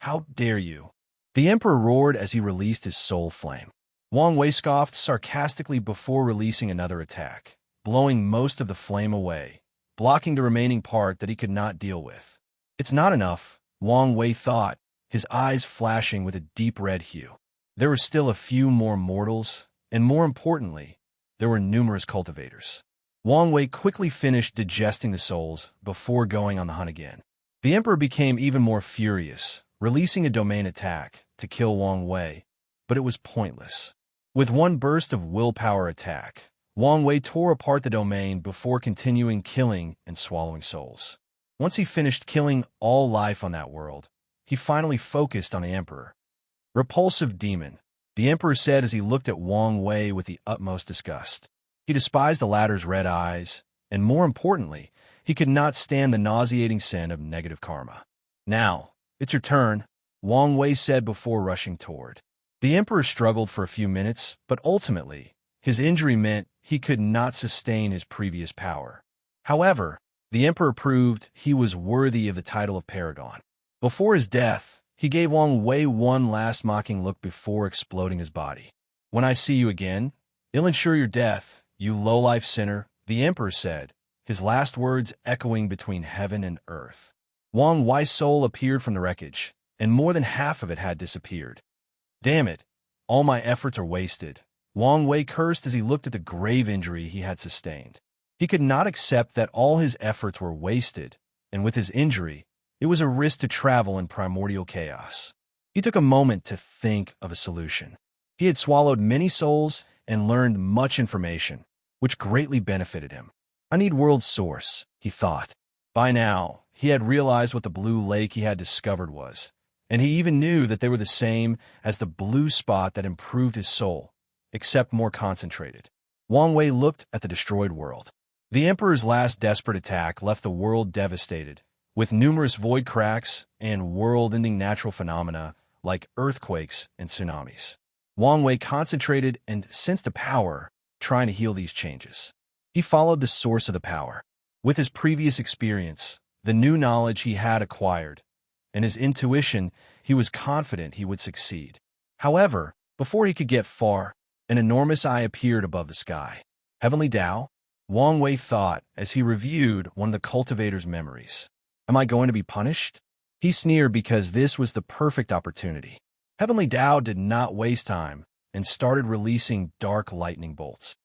how dare you? The Emperor roared as he released his soul flame. Wang Wei scoffed sarcastically before releasing another attack, blowing most of the flame away, blocking the remaining part that he could not deal with. It's not enough, Wang Wei thought, his eyes flashing with a deep red hue. There were still a few more mortals, and more importantly, there were numerous cultivators. Wang Wei quickly finished digesting the souls before going on the hunt again. The Emperor became even more furious, releasing a domain attack to kill Wang Wei, but it was pointless. With one burst of willpower attack, Wang Wei tore apart the domain before continuing killing and swallowing souls. Once he finished killing all life on that world, he finally focused on the Emperor. Repulsive demon, the Emperor said as he looked at Wang Wei with the utmost disgust. He despised the latter's red eyes, and more importantly, he could not stand the nauseating scent of negative karma. Now, it's your turn, Wang Wei said before rushing toward. The Emperor struggled for a few minutes, but ultimately, his injury meant he could not sustain his previous power. However, the Emperor proved he was worthy of the title of Paragon. Before his death, he gave Wang Wei one last mocking look before exploding his body. When I see you again, I'll ensure your death, you low-life sinner, the Emperor said, his last words echoing between heaven and earth. Wang Wei's soul appeared from the wreckage, and more than half of it had disappeared. Damn it, all my efforts are wasted, Wang Wei cursed as he looked at the grave injury he had sustained. He could not accept that all his efforts were wasted, and with his injury, it was a risk to travel in primordial chaos. He took a moment to think of a solution. He had swallowed many souls and learned much information, which greatly benefited him. I need world source, he thought. By now, he had realized what the blue lake he had discovered was, and he even knew that they were the same as the blue spot that improved his soul, except more concentrated. Wang Wei looked at the destroyed world. The Emperor's last desperate attack left the world devastated, with numerous void cracks and world-ending natural phenomena like earthquakes and tsunamis. Wang Wei concentrated and sensed a power trying to heal these changes. He followed the source of the power. With his previous experience, the new knowledge he had acquired, and his intuition, he was confident he would succeed. However, before he could get far, an enormous eye appeared above the sky. Heavenly Tao? Wang Wei thought as he reviewed one of the cultivator's memories. Am I going to be punished? He sneered because this was the perfect opportunity. Heavenly Tao did not waste time and started releasing dark lightning bolts.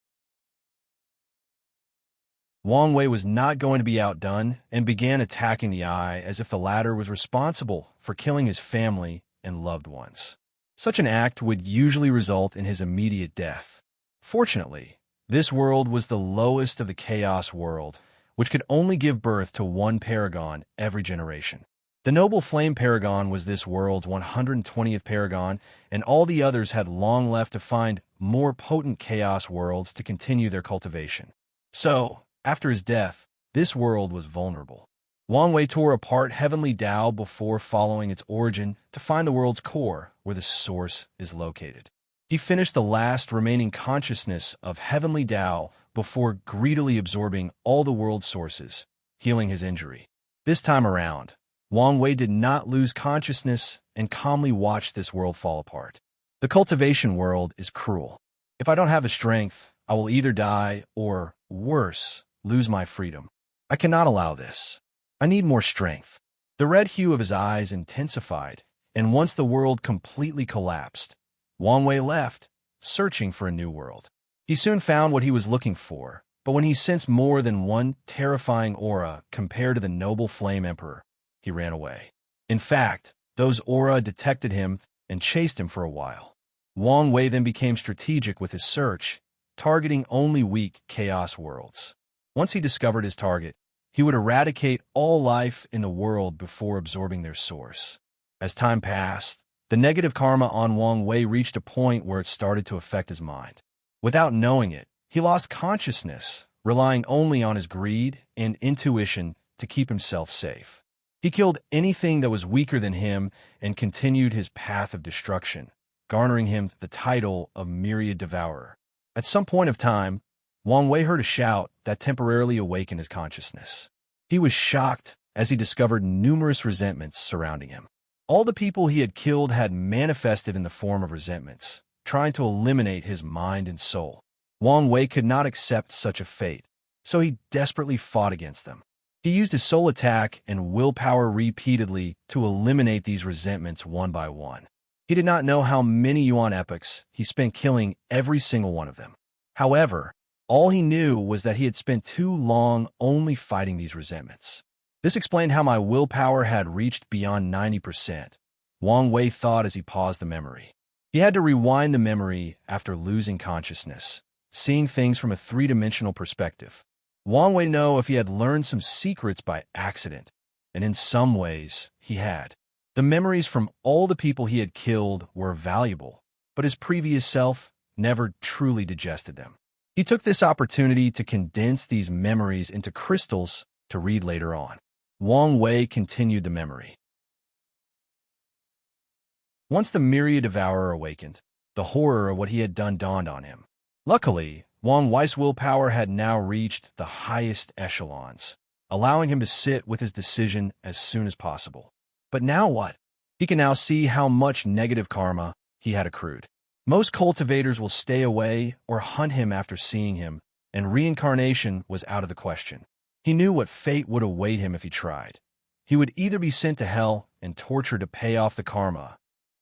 Wang Wei was not going to be outdone and began attacking the eye as if the latter was responsible for killing his family and loved ones. Such an act would usually result in his immediate death. Fortunately, this world was the lowest of the Chaos world, which could only give birth to one paragon every generation. The Noble Flame Paragon was this world's 120th paragon, and all the others had long left to find more potent Chaos worlds to continue their cultivation. So, after his death, this world was vulnerable. Wang Wei tore apart Heavenly Tao before following its origin to find the world's core, where the source is located. He finished the last remaining consciousness of Heavenly Tao before greedily absorbing all the world's sources, healing his injury. This time around, Wang Wei did not lose consciousness and calmly watched this world fall apart. The cultivation world is cruel. If I don't have the strength, I will either die or, worse, lose my freedom. I cannot allow this. I need more strength. The red hue of his eyes intensified, and once the world completely collapsed, Wang Wei left, searching for a new world. He soon found what he was looking for, but when he sensed more than one terrifying aura compared to the Noble Flame Emperor, he ran away. In fact, those aura detected him and chased him for a while. Wang Wei then became strategic with his search, targeting only weak Chaos worlds. Once he discovered his target, he would eradicate all life in the world before absorbing their source. As time passed, the negative karma on Wang Wei reached a point where it started to affect his mind. Without knowing it, he lost consciousness, relying only on his greed and intuition to keep himself safe. He killed anything that was weaker than him and continued his path of destruction, garnering him the title of Myriad Devourer. At some point of time, Wang Wei heard a shout that temporarily awakened his consciousness. He was shocked as he discovered numerous resentments surrounding him. All the people he had killed had manifested in the form of resentments, trying to eliminate his mind and soul. Wang Wei could not accept such a fate, so he desperately fought against them. He used his soul attack and willpower repeatedly to eliminate these resentments one by one. He did not know how many Yuan epochs he spent killing every single one of them. However, all he knew was that he had spent too long only fighting these resentments. This explained how my willpower had reached beyond 90%, Wang Wei thought as he paused the memory. He had to rewind the memory after losing consciousness, seeing things from a three-dimensional perspective. Wang Wei knew if he had learned some secrets by accident, and in some ways, he had. The memories from all the people he had killed were valuable, but his previous self never truly digested them. He took this opportunity to condense these memories into crystals to read later on. Wang Wei continued the memory. Once the Myriad Devourer awakened, the horror of what he had done dawned on him. Luckily, Wang Wei's willpower had now reached the highest echelons, allowing him to sit with his decision as soon as possible. But now what? He can now see how much negative karma he had accrued. Most cultivators will stay away or hunt him after seeing him, and reincarnation was out of the question. He knew what fate would await him if he tried. He would either be sent to hell and tortured to pay off the karma,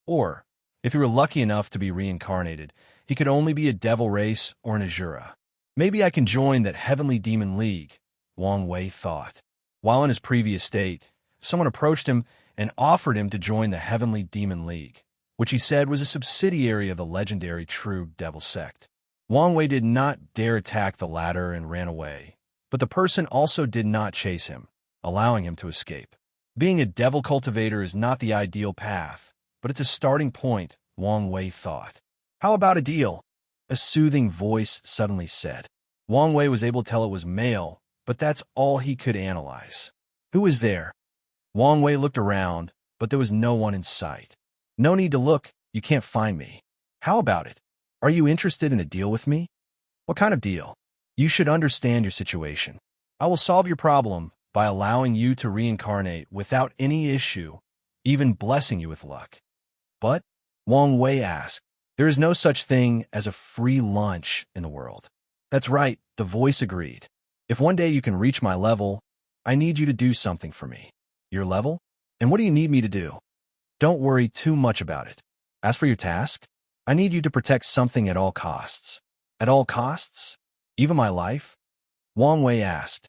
or, if he were lucky enough to be reincarnated, he could only be a devil race or an Azura. Maybe I can join that heavenly demon league, Wang Wei thought. While in his previous state, someone approached him and offered him to join the heavenly demon league, which he said was a subsidiary of the legendary True Devil sect. Wang Wei did not dare attack the latter and ran away, but the person also did not chase him, allowing him to escape. Being a devil cultivator is not the ideal path, but it's a starting point, Wang Wei thought. How about a deal? A soothing voice suddenly said. Wang Wei was able to tell it was male, but that's all he could analyze. Who is there? Wang Wei looked around, but there was no one in sight. No need to look, you can't find me. How about it? Are you interested in a deal with me? What kind of deal? You should understand your situation. I will solve your problem by allowing you to reincarnate without any issue, even blessing you with luck. But, Wang Wei asked, there is no such thing as a free lunch in the world. That's right, the voice agreed. If one day you can reach my level, I need you to do something for me. Your level? And what do you need me to do? Don't worry too much about it. As for your task, I need you to protect something at all costs. At all costs? Even my life? Wang Wei asked.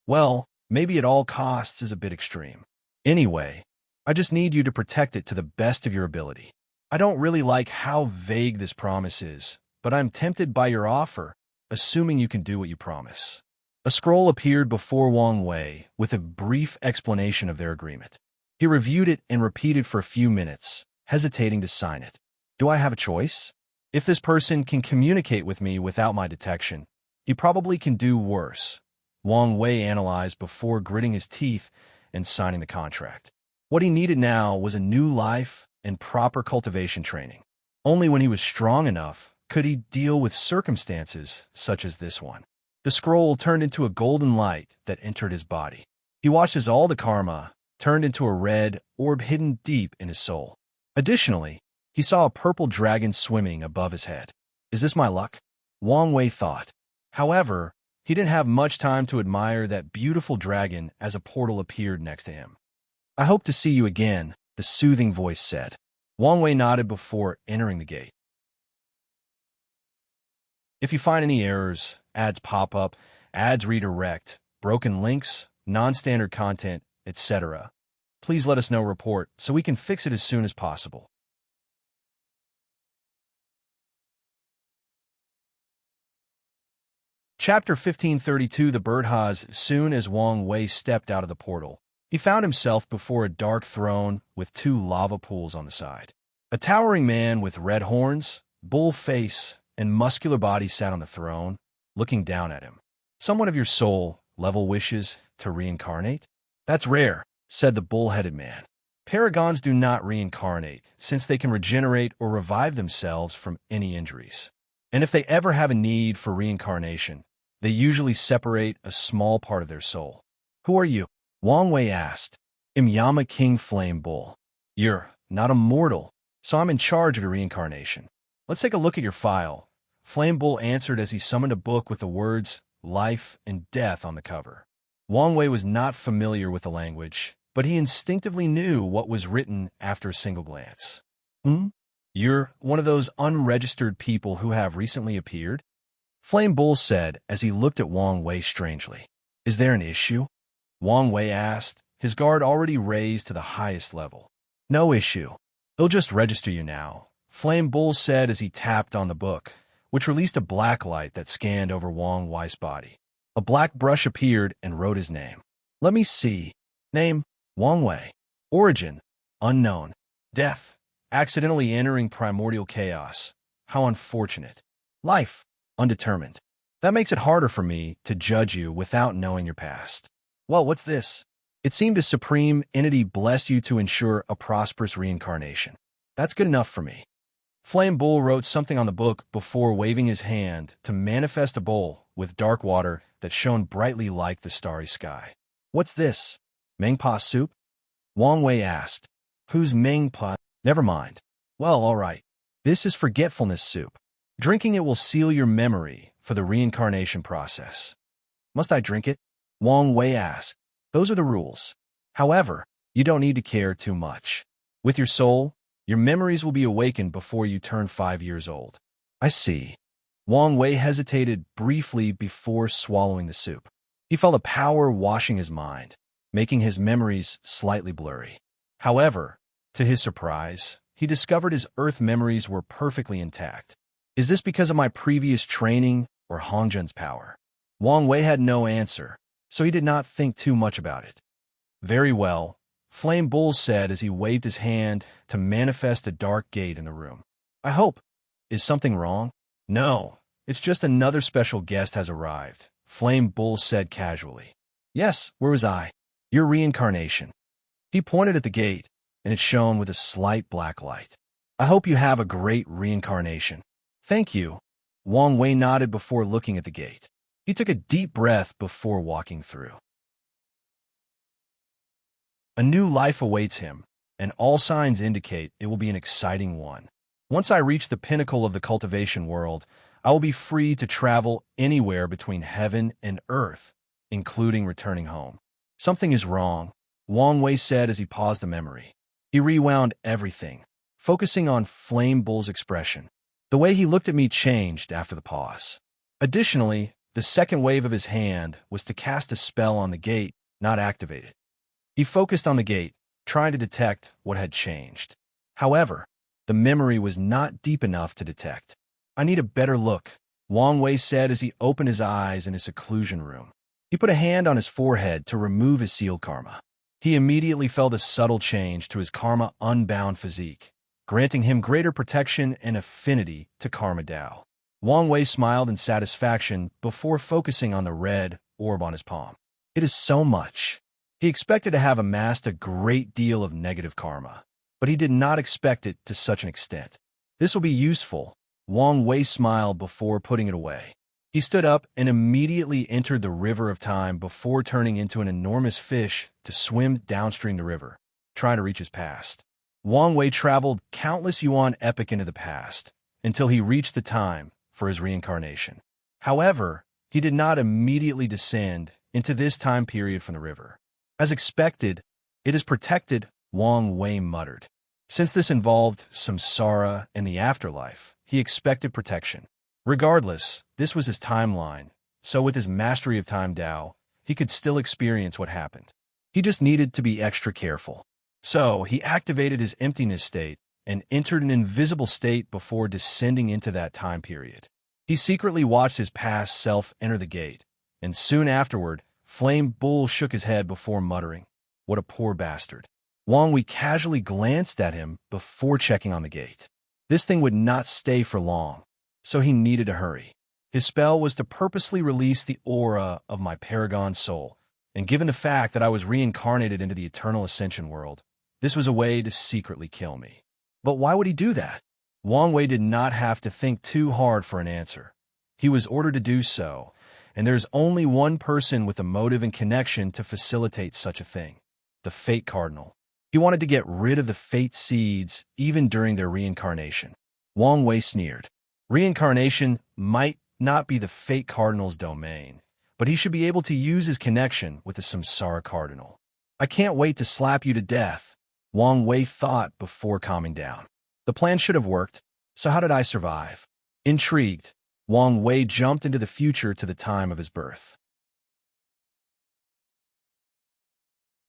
Well, maybe at all costs is a bit extreme. Anyway, I just need you to protect it to the best of your ability. I don't really like how vague this promise is, but I'm tempted by your offer, assuming you can do what you promise. A scroll appeared before Wang Wei with a brief explanation of their agreement. He reviewed it and repeated for a few minutes, hesitating to sign it. Do I have a choice? If this person can communicate with me without my detection, he probably can do worse, Wang Wei analyzed before gritting his teeth and signing the contract. What he needed now was a new life and proper cultivation training. Only when he was strong enough could he deal with circumstances such as this one. The scroll turned into a golden light that entered his body. He watched as all the karma turned into a red orb hidden deep in his soul. Additionally, he saw a purple dragon swimming above his head. Is this my luck? Wang Wei thought. However, he didn't have much time to admire that beautiful dragon as a portal appeared next to him. I hope to see you again, the soothing voice said. Wang Wei nodded before entering the gate. If you find any errors, ads pop up, ads redirect, broken links, non-standard content, etc., please let us know report so we can fix it as soon as possible. Chapter 1532 The Birdhas. Soon as Wang Wei stepped out of the portal, he found himself before a dark throne with two lava pools on the side. A towering man with red horns, bull face, and muscular body sat on the throne, looking down at him. "Someone of your soul level wishes to reincarnate?" "That's rare," said the bull-headed man. "Paragons do not reincarnate, since they can regenerate or revive themselves from any injuries. And if they ever have a need for reincarnation, they usually separate a small part of their soul." "Who are you?" Wang Wei asked. "I'm Yama King Flame Bull." "You're not a mortal, so I'm in charge of the reincarnation." "Let's take a look at your file," Flame Bull answered as he summoned a book with the words "Life and Death" on the cover. Wang Wei was not familiar with the language, but he instinctively knew what was written after a single glance. "You're one of those unregistered people who have recently appeared?" Flame Bull said as he looked at Wang Wei strangely. "Is there an issue?" Wang Wei asked, his guard already raised to the highest level. "No issue. They'll just register you now," Flame Bull said as he tapped on the book, which released a black light that scanned over Wang Wei's body. A black brush appeared and wrote his name. "Let me see. Name, Wang Wei. Origin, unknown. Death, accidentally entering primordial chaos. How unfortunate. Life, undetermined. That makes it harder for me to judge you without knowing your past. Well, what's this? It seemed a supreme entity blessed you to ensure a prosperous reincarnation. That's good enough for me." Flame Bull wrote something on the book before waving his hand to manifest a bowl with dark water that shone brightly like the starry sky. "What's this? Mengpa soup?" Wang Wei asked. "Who's Mengpa?" "Never mind. Well, all right. This is forgetfulness soup. Drinking it will seal your memory for the reincarnation process." "Must I drink it?" Wang Wei asked. "Those are the rules. However, you don't need to care too much. With your soul, your memories will be awakened before you turn 5 years old." "I see." Wang Wei hesitated briefly before swallowing the soup. He felt a power washing his mind, making his memories slightly blurry. However, to his surprise, he discovered his Earth memories were perfectly intact. "Is this because of my previous training or Hongzhen's power?" Wang Wei had no answer, so he did not think too much about it. "Very well," Flame Bull said as he waved his hand to manifest a dark gate in the room. "I hope. Is something wrong?" "No, it's just another special guest has arrived," Flame Bull said casually. "Yes, where was I?" "Your reincarnation." He pointed at the gate, and it shone with a slight black light. "I hope you have a great reincarnation." "Thank you." Wang Wei nodded before looking at the gate. He took a deep breath before walking through. A new life awaits him, and all signs indicate it will be an exciting one. Once I reach the pinnacle of the cultivation world, I will be free to travel anywhere between heaven and earth, including returning home. "Something is wrong," Wang Wei said as he paused the memory. He rewound everything, focusing on Flame Bull's expression. The way he looked at me changed after the pause. Additionally, the second wave of his hand was to cast a spell on the gate, not activate it. He focused on the gate, trying to detect what had changed. However, the memory was not deep enough to detect. "I need a better look," Wang Wei said as he opened his eyes in his seclusion room. He put a hand on his forehead to remove his sealed karma. He immediately felt a subtle change to his karma-unbound physique, granting him greater protection and affinity to Karma Dao. Wang Wei smiled in satisfaction before focusing on the red orb on his palm. It is so much. He expected to have amassed a great deal of negative karma, but he did not expect it to such an extent. "This will be useful," Wang Wei smiled before putting it away. He stood up and immediately entered the river of time before turning into an enormous fish to swim downstream the river, trying to reach his past. Wang Wei traveled countless yuan epoch into the past until he reached the time for his reincarnation. However, he did not immediately descend into this time period from the river. "As expected, it is protected," Wang Wei muttered. Since this involved samsara and the afterlife, he expected protection. Regardless, this was his timeline, so with his mastery of Time Dao, he could still experience what happened. He just needed to be extra careful. So he activated his emptiness state and entered an invisible state before descending into that time period. He secretly watched his past self enter the gate, and soon afterward, Flame Bull shook his head before muttering, "What a poor bastard." Wang Wei casually glanced at him before checking on the gate. This thing would not stay for long, so he needed to hurry. His spell was to purposely release the aura of my paragon soul, and given the fact that I was reincarnated into the eternal ascension world, this was a way to secretly kill me. But why would he do that? Wang Wei did not have to think too hard for an answer. He was ordered to do so, and there's only one person with a motive and connection to facilitate such a thing: the Fate Cardinal. He wanted to get rid of the Fate Seeds even during their reincarnation. Wang Wei sneered. Reincarnation might not be the Fate Cardinal's domain, but he should be able to use his connection with the Samsara Cardinal. I can't wait to slap you to death, Wang Wei thought before calming down. The plan should have worked, so how did I survive? Intrigued, Wang Wei jumped into the future to the time of his birth.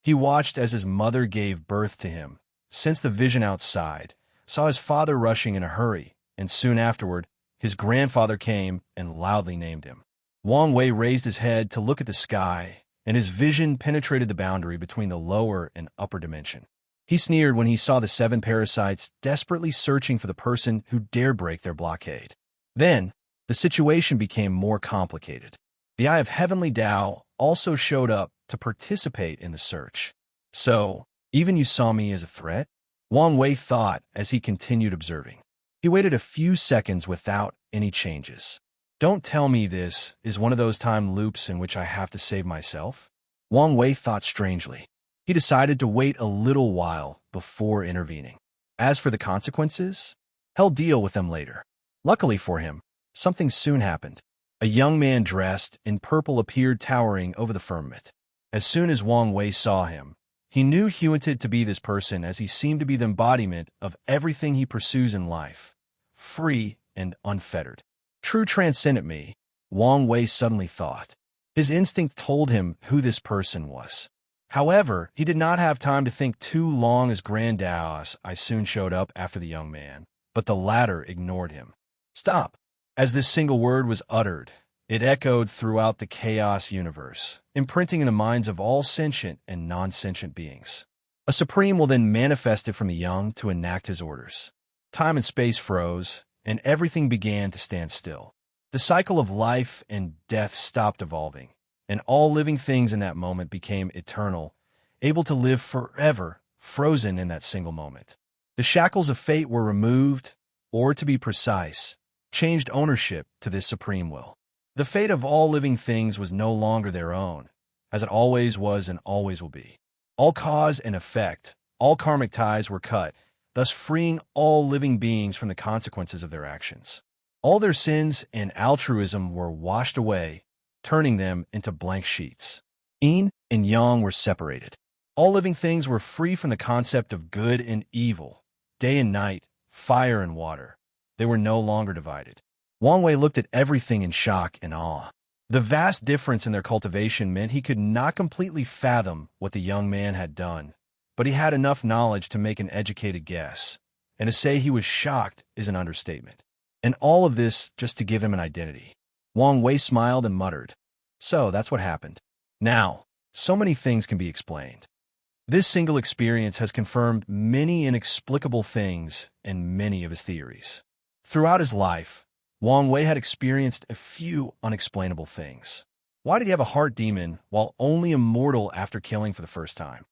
He watched as his mother gave birth to him, sensed the vision outside, saw his father rushing in a hurry, and soon afterward, his grandfather came and loudly named him. Wang Wei raised his head to look at the sky, and his vision penetrated the boundary between the lower and upper dimension. He sneered when he saw the 7 parasites desperately searching for the person who dared break their blockade. Then, the situation became more complicated. The Eye of Heavenly Tao also showed up to participate in the search. So, even you saw me as a threat? Wang Wei thought as he continued observing. He waited a few seconds without any changes. Don't tell me this is one of those time loops in which I have to save myself? Wang Wei thought strangely. He decided to wait a little while before intervening. As for the consequences, he'll deal with them later. Luckily for him, something soon happened. A young man dressed in purple appeared towering over the firmament. As soon as Wang Wei saw him, he knew he wanted to be this person, as he seemed to be the embodiment of everything he pursues in life, free and unfettered. True transcendent me, Wang Wei suddenly thought. His instinct told him who this person was. However, he did not have time to think too long, as Grand Daos I soon showed up after the young man, but the latter ignored him. Stop! As this single word was uttered, it echoed throughout the chaos universe, imprinting in the minds of all sentient and non-sentient beings. A supreme will then manifested from the young to enact his orders. Time and space froze, and everything began to stand still. The cycle of life and death stopped evolving, and all living things in that moment became eternal, able to live forever, frozen in that single moment. The shackles of fate were removed, or to be precise, changed ownership to this supreme will. The fate of all living things was no longer their own, as it always was and always will be. All cause and effect, all karmic ties were cut, thus freeing all living beings from the consequences of their actions. All their sins and altruism were washed away, turning them into blank sheets. Yin and Yang were separated. All living things were free from the concept of good and evil, day and night, fire and water. They were no longer divided. Wang Wei looked at everything in shock and awe. The vast difference in their cultivation meant he could not completely fathom what the young man had done, but he had enough knowledge to make an educated guess, and to say he was shocked is an understatement. And all of this just to give him an identity. Wang Wei smiled and muttered, "So that's what happened. Now, so many things can be explained. This single experience has confirmed many inexplicable things and many of his theories." Throughout his life, Wang Wei had experienced a few unexplainable things. Why did he have a heart demon while only immortal after killing for the first time?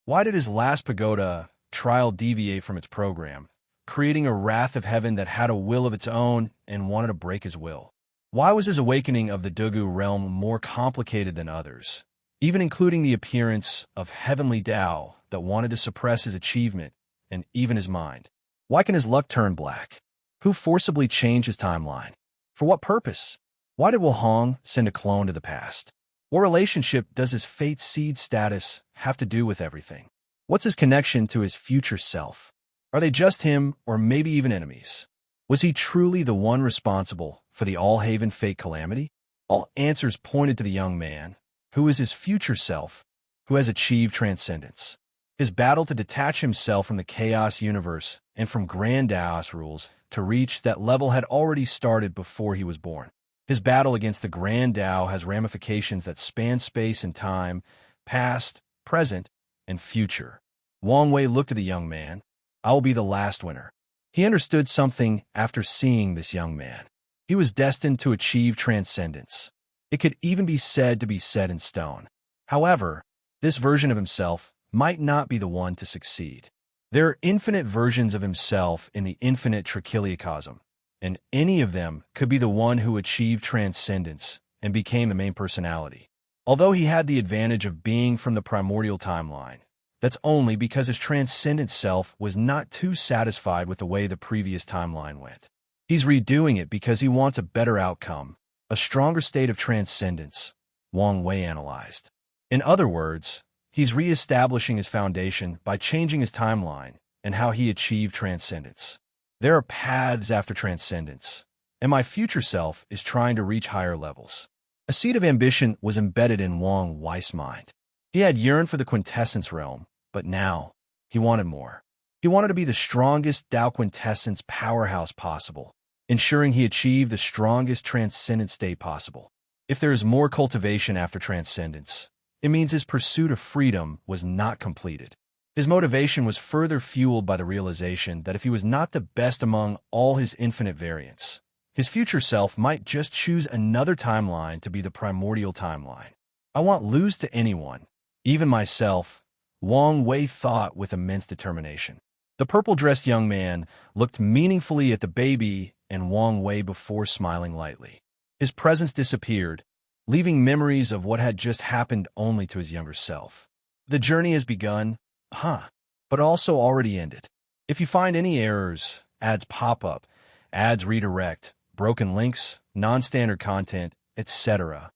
Why did his last pagoda trial deviate from its program, creating a wrath of heaven that had a will of its own and wanted to break his will? Why was his awakening of the Dugu realm more complicated than others, even including the appearance of heavenly Tao that wanted to suppress his achievement and even his mind? Why can his luck turn black? Who forcibly changed his timeline? For what purpose? Why did Hong send a clone to the past? What relationship does his fate seed status have to do with everything? What's his connection to his future self? Are they just him, or maybe even enemies? Was he truly the one responsible for the All-Haven fate calamity? All answers pointed to the young man, who is his future self, who has achieved transcendence. His battle to detach himself from the chaos universe and from Grand Daos rules to reach that level had already started before he was born. His battle against the Grand Tao has ramifications that span space and time, past, present, and future. Wang Wei looked at the young man. "I will be the last winner. He understood something after seeing this young man. He was destined to achieve transcendence. It could even be said to be set in stone. However, this version of himself might not be the one to succeed. There are infinite versions of himself in the infinite trichiliocosm, and any of them could be the one who achieved transcendence and became the main personality. Although he had the advantage of being from the primordial timeline, that's only because his transcendent self was not too satisfied with the way the previous timeline went. He's redoing it because he wants a better outcome, a stronger state of transcendence, Wang Wei analyzed. In other words, he's re-establishing his foundation by changing his timeline and how he achieved transcendence. There are paths after transcendence, and my future self is trying to reach higher levels. A seed of ambition was embedded in Wang Wei's mind. He had yearned for the quintessence realm, but now he wanted more. He wanted to be the strongest Tao quintessence powerhouse possible, ensuring he achieved the strongest transcendent state possible. If there is more cultivation after transcendence, it means his pursuit of freedom was not completed. His motivation was further fueled by the realization that if he was not the best among all his infinite variants, his future self might just choose another timeline to be the primordial timeline. I won't lose to anyone, even myself, Wang Wei thought with immense determination. The purple-dressed young man looked meaningfully at the baby and Wang Wei before smiling lightly. His presence disappeared, leaving memories of what had just happened only to his younger self. The journey has begun, but also already ended. If you find any errors, ads pop up, ads redirect, broken links, non-standard content, etc.,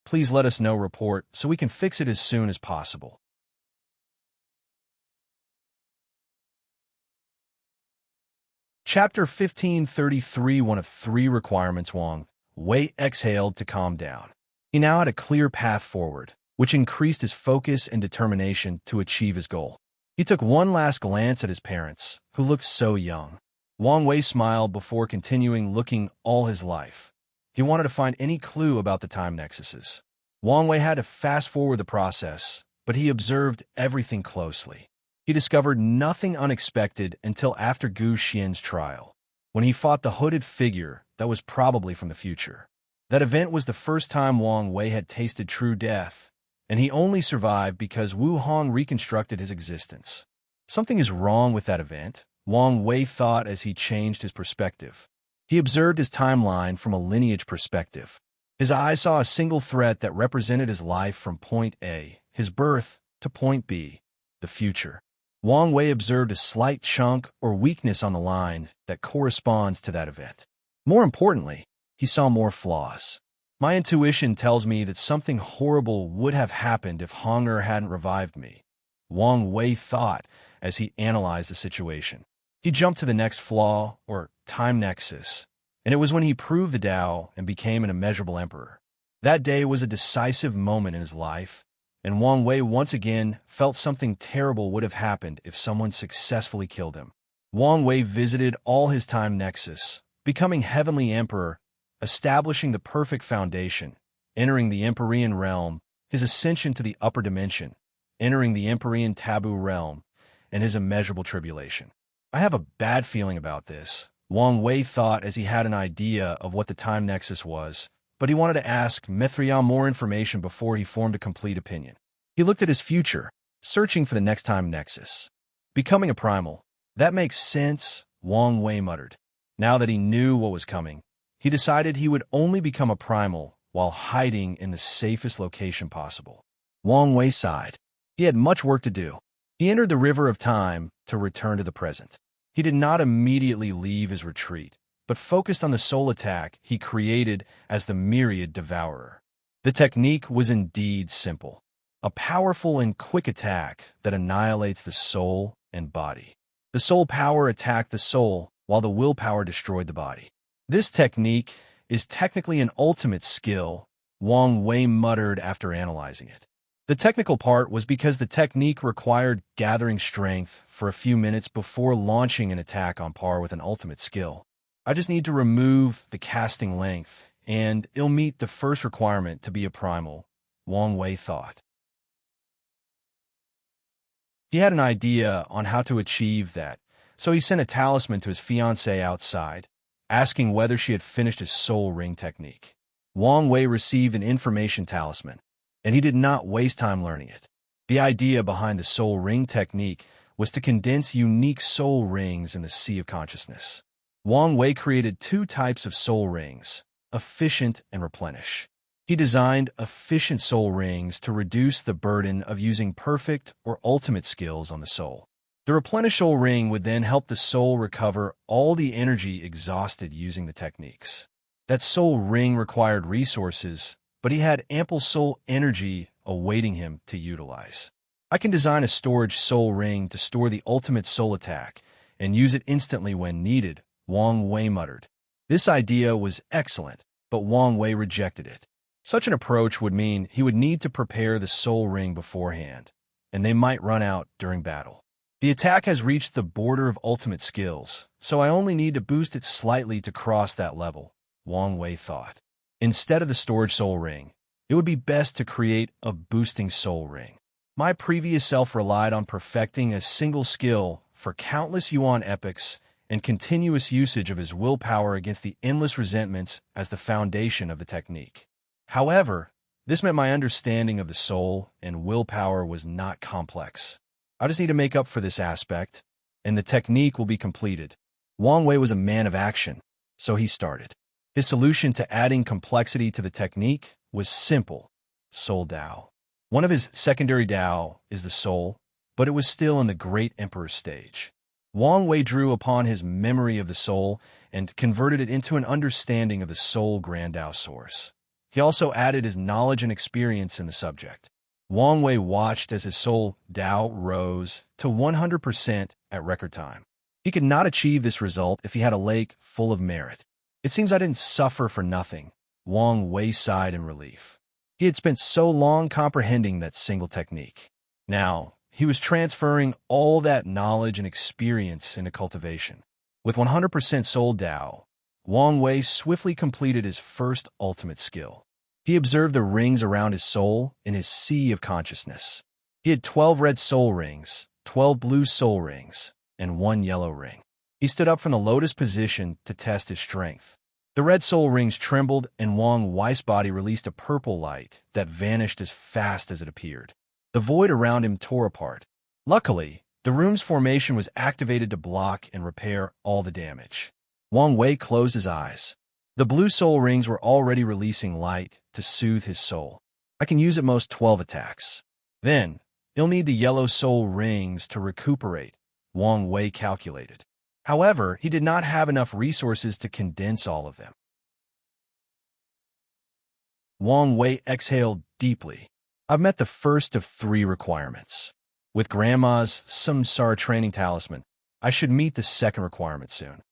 please let us know. Report so we can fix it as soon as possible. Chapter 1533. One of three requirements. Wang Wei exhaled to calm down. He now had a clear path forward, which increased his focus and determination to achieve his goal. He took one last glance at his parents, who looked so young. Wang Wei smiled before continuing looking all his life. He wanted to find any clue about the time nexuses. Wang Wei had to fast-forward the process, but he observed everything closely. He discovered nothing unexpected until after Gu Xian's trial, when he fought the hooded figure that was probably from the future. That event was the first time Wang Wei had tasted true death, and he only survived because Wu Hong reconstructed his existence. Something is wrong with that event, Wang Wei thought as he changed his perspective. He observed his timeline from a lineage perspective. His eyes saw a single thread that represented his life from point A, his birth, to point B, the future. Wang Wei observed a slight chunk or weakness on the line that corresponds to that event. More importantly, he saw more flaws. My intuition tells me that something horrible would have happened if Hongmeng hadn't revived me, Wang Wei thought as he analyzed the situation. He jumped to the next flaw, or time nexus, and it was when he proved the Tao and became an immeasurable emperor. That day was a decisive moment in his life, and Wang Wei once again felt something terrible would have happened if someone successfully killed him. Wang Wei visited all his time nexus, becoming Heavenly Emperor, establishing the perfect foundation, entering the Empyrean realm, his ascension to the upper dimension, entering the Empyrean taboo realm, and his immeasurable tribulation. I have a bad feeling about this, Wang Wei thought as he had an idea of what the time nexus was, but he wanted to ask Mithriel more information before he formed a complete opinion. He looked at his future, searching for the next time nexus. Becoming a primal. That makes sense, Wang Wei muttered. Now that he knew what was coming, he decided he would only become a primal while hiding in the safest location possible. Wang Wei sighed. He had much work to do. He entered the river of time to return to the present. He did not immediately leave his retreat, but focused on the soul attack he created as the Myriad Devourer. The technique was indeed simple, a powerful and quick attack that annihilates the soul and body. The soul power attacked the soul, while the willpower destroyed the body. This technique is technically an ultimate skill, Wang Wei muttered after analyzing it. The technical part was because the technique required gathering strength for a few minutes before launching an attack on par with an ultimate skill. I just need to remove the casting length, and it'll meet the first requirement to be a primal, Wang Wei thought. He had an idea on how to achieve that, So he sent a talisman to his fiancée outside, asking whether she had finished his soul ring technique. Wang Wei received an information talisman, and he did not waste time learning it. The idea behind the soul ring technique was to condense unique soul rings in the sea of consciousness. Wang Wei created two types of soul rings, efficient and replenish. He designed efficient soul rings to reduce the burden of using perfect or ultimate skills on the soul. The replenish soul ring would then help the soul recover all the energy exhausted using the techniques. That soul ring required resources, but he had ample soul energy awaiting him to utilize. I can design a storage soul ring to store the ultimate soul attack and use it instantly when needed, Wang Wei muttered. This idea was excellent, but Wang Wei rejected it. Such an approach would mean he would need to prepare the soul ring beforehand, and they might run out during battle. The attack has reached the border of ultimate skills, so I only need to boost it slightly to cross that level, Wang Wei thought. Instead of the storage soul ring, it would be best to create a boosting soul ring. My previous self relied on perfecting a single skill for countless Yuan epochs and continuous usage of his willpower against the endless resentments as the foundation of the technique. However, this meant my understanding of the soul and willpower was not complex. I just need to make up for this aspect, and the technique will be completed. Wang Wei was a man of action, so he started. His solution to adding complexity to the technique was simple: Soul Dao. One of his secondary Dao is the soul, but it was still in the Great Emperor stage. Wang Wei drew upon his memory of the soul and converted it into an understanding of the soul Grand Dao source. He also added his knowledge and experience in the subject. Wang Wei watched as his soul Dao rose to 100% at record time. He could not achieve this result if he had a lake full of merit. It seems I didn't suffer for nothing, Wang Wei sighed in relief. He had spent so long comprehending that single technique. Now, he was transferring all that knowledge and experience into cultivation. With 100% soul Dao, Wang Wei swiftly completed his first ultimate skill. He observed the rings around his soul in his sea of consciousness. He had 12 red soul rings, 12 blue soul rings, and 1 yellow ring. He stood up from the lotus position to test his strength. The red soul rings trembled, and Wang Wei's body released a purple light that vanished as fast as it appeared. The void around him tore apart. Luckily, the room's formation was activated to block and repair all the damage. Wang Wei closed his eyes. The blue soul rings were already releasing light to soothe his soul. I can use at most 12 attacks. Then, he'll need the yellow soul rings to recuperate, Wang Wei calculated. However, he did not have enough resources to condense all of them. Wang Wei exhaled deeply. I've met the first of 3 requirements. With Grandma's Samsara training talisman, I should meet the second requirement soon.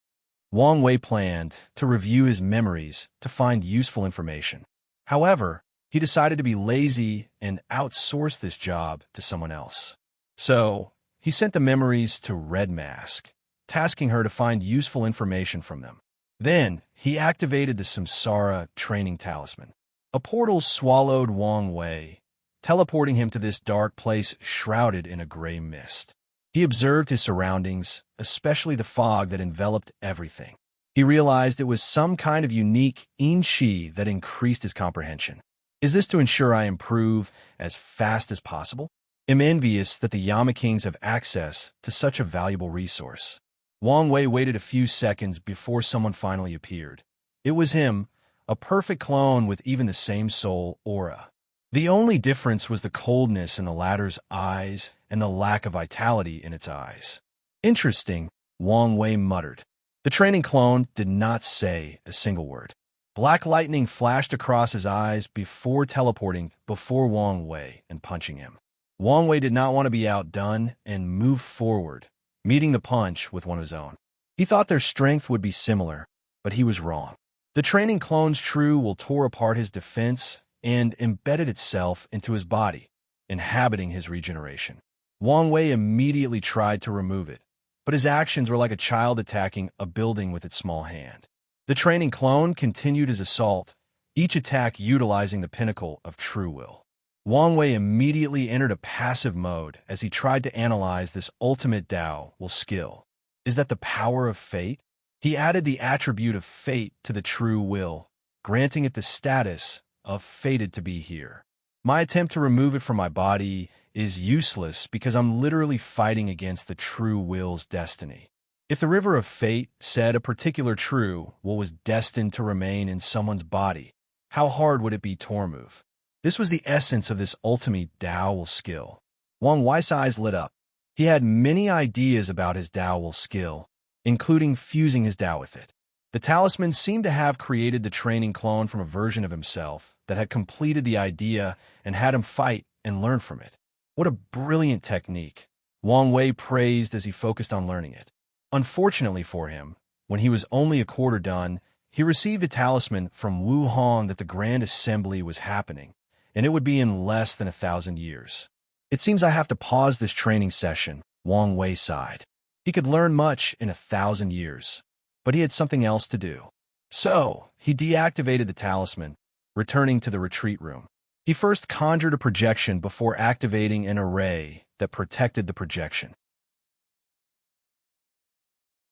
Wang Wei planned to review his memories to find useful information. However, he decided to be lazy and outsource this job to someone else. So, he sent the memories to Red Mask, tasking her to find useful information from them. Then, he activated the Samsara training talisman. A portal swallowed Wang Wei, teleporting him to this dark place shrouded in a gray mist. He observed his surroundings, especially the fog that enveloped everything. He realized it was some kind of unique yin-shi that increased his comprehension. Is this to ensure I improve as fast as possible? I'm envious that the Yama Kings have access to such a valuable resource. Wang Wei waited a few seconds before someone finally appeared. It was him, a perfect clone with even the same soul aura. The only difference was the coldness in the latter's eyes and the lack of vitality in its eyes. Interesting, Wang Wei muttered. The training clone did not say a single word. Black lightning flashed across his eyes before teleporting before Wang Wei and punching him. Wang Wei did not want to be outdone and moved forward, meeting the punch with one of his own. He thought their strength would be similar, but he was wrong. The training clone's true will tore apart his defense and embedded itself into his body, inhabiting his regeneration. Wang Wei immediately tried to remove it, but his actions were like a child attacking a building with its small hand. The training clone continued his assault, each attack utilizing the pinnacle of true will. Wang Wei immediately entered a passive mode as he tried to analyze this ultimate Dao will skill. Is that the power of fate? He added the attribute of fate to the true will, granting it the status of fated to be here. My attempt to remove it from my body is useless because I'm literally fighting against the true will's destiny. If the river of fate said a particular true will was destined to remain in someone's body, how hard would it be to remove? This was the essence of this ultimate Dao skill. Wang Wei's eyes lit up. He had many ideas about his Dao skill, including fusing his Dao with it. The talisman seemed to have created the training clone from a version of himself that had completed the idea and had him fight and learn from it. What a brilliant technique, Wang Wei praised as he focused on learning it. Unfortunately for him, when he was only a quarter done, he received a talisman from Wu Hong that the Grand Assembly was happening, and it would be in less than 1,000 years. It seems I have to pause this training session, Wang Wei sighed. He could learn much in 1,000 years, but he had something else to do. So, he deactivated the talisman, returning to the retreat room. He first conjured a projection before activating an array that protected the projection.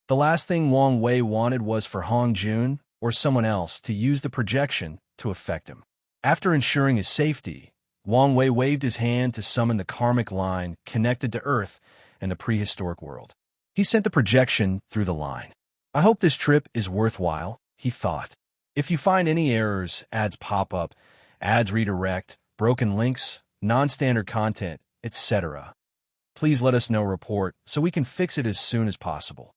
The last thing Wang Wei wanted was for Hong Jun or someone else to use the projection to affect him. After ensuring his safety, Wang Wei waved his hand to summon the karmic line connected to Earth and the prehistoric world. He sent the projection through the line. I hope this trip is worthwhile, he thought. If you find any errors, ads pop up, ads redirect, broken links, non-standard content, etc., please let us know report so we can fix it as soon as possible.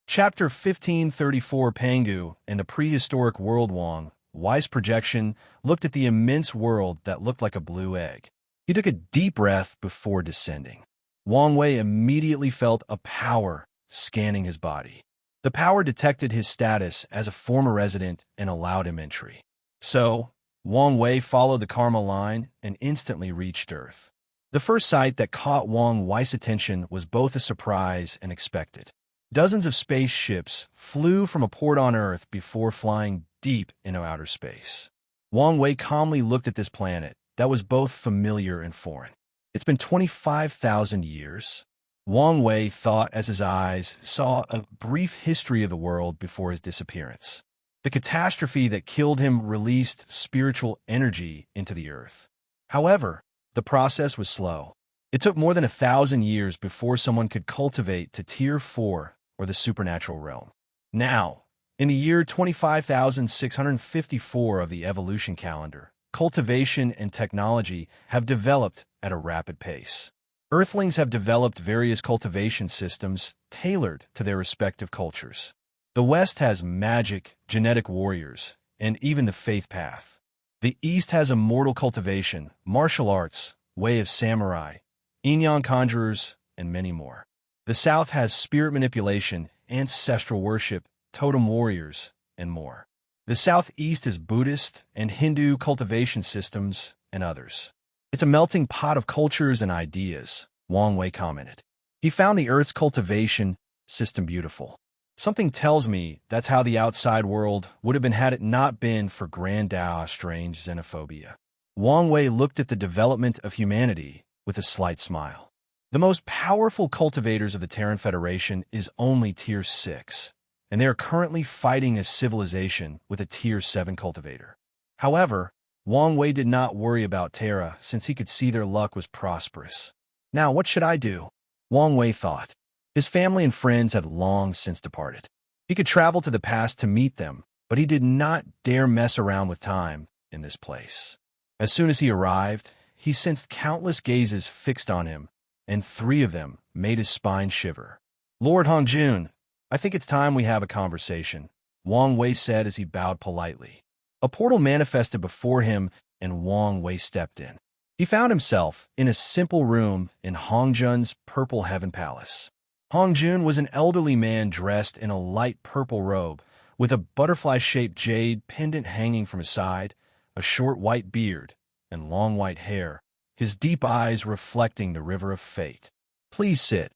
Chapter 1534 Pangu and the Prehistoric World. Wang Wei's projection looked at the immense world that looked like a blue egg. He took a deep breath before descending. Wang Wei immediately felt a power scanning his body. The power detected his status as a former resident and allowed him entry. So, Wang Wei followed the karma line and instantly reached Earth. The first sight that caught Wang Wei's attention was both a surprise and expected. Dozens of spaceships flew from a port on Earth before flying deep into outer space. Wang Wei calmly looked at this planet that was both familiar and foreign. It's been 25,000 years, Wang Wei thought as his eyes saw a brief history of the world before his disappearance. The catastrophe that killed him released spiritual energy into the Earth. However, the process was slow. It took more than 1,000 years before someone could cultivate to Tier 4 or the supernatural realm. Now, in the year 25,654 of the evolution calendar, cultivation and technology have developed at a rapid pace. Earthlings have developed various cultivation systems tailored to their respective cultures. The West has magic, genetic warriors, and even the faith path. The East has immortal cultivation, martial arts, way of samurai, yin-yang conjurers, and many more. The South has spirit manipulation, ancestral worship, totem warriors, and more. The Southeast is Buddhist and Hindu cultivation systems and others. It's a melting pot of cultures and ideas, Wang Wei commented. He found the Earth's cultivation system beautiful. Something tells me that's how the outside world would have been had it not been for Grand Dao's strange xenophobia. Wang Wei looked at the development of humanity with a slight smile. The most powerful cultivators of the Terran Federation is only Tier 6, and they are currently fighting a civilization with a Tier 7 cultivator. However, Wang Wei did not worry about Terra since he could see their luck was prosperous. Now, what should I do? Wang Wei thought. His family and friends had long since departed. He could travel to the past to meet them, but he did not dare mess around with time in this place. As soon as he arrived, he sensed countless gazes fixed on him, and 3 of them made his spine shiver. Lord Hongjun, I think it's time we have a conversation, Wang Wei said as he bowed politely. A portal manifested before him, and Wang Wei stepped in. He found himself in a simple room in Hongjun's Purple Heaven Palace. Hongjun was an elderly man dressed in a light purple robe, with a butterfly-shaped jade pendant hanging from his side, a short white beard, and long white hair, his deep eyes reflecting the river of fate. Please sit.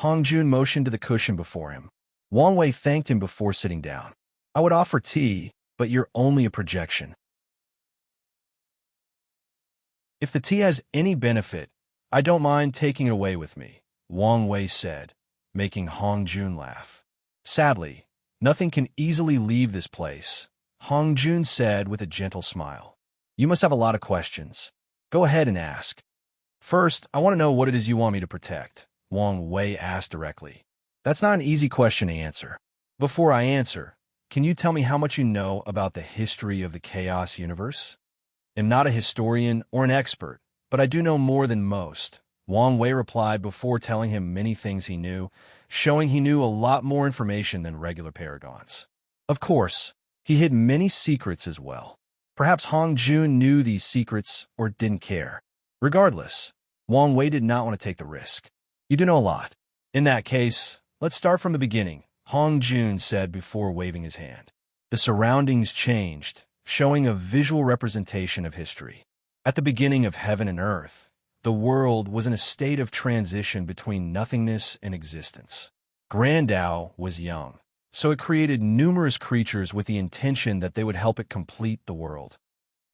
Hongjun motioned to the cushion before him. Wang Wei thanked him before sitting down. I would offer tea, but you're only a projection. If the tea has any benefit, I don't mind taking it away with me, Wang Wei said, making Hong Jun laugh. Sadly, nothing can easily leave this place, Hong Jun said with a gentle smile. You must have a lot of questions. Go ahead and ask. First, I want to know what it is you want me to protect, Wang Wei asked directly. That's not an easy question to answer. Before I answer, can you tell me how much you know about the history of the Chaos Universe? I'm not a historian or an expert, but I do know more than most, Wang Wei replied before telling him many things he knew, showing he knew a lot more information than regular paragons. Of course, he hid many secrets as well. Perhaps Hong Jun knew these secrets or didn't care. Regardless, Wang Wei did not want to take the risk. You do know a lot. In that case, let's start from the beginning, Hong Jun said before waving his hand. The surroundings changed, showing a visual representation of history. At the beginning of heaven and earth, the world was in a state of transition between nothingness and existence. Grandao was young, so it created numerous creatures with the intention that they would help it complete the world.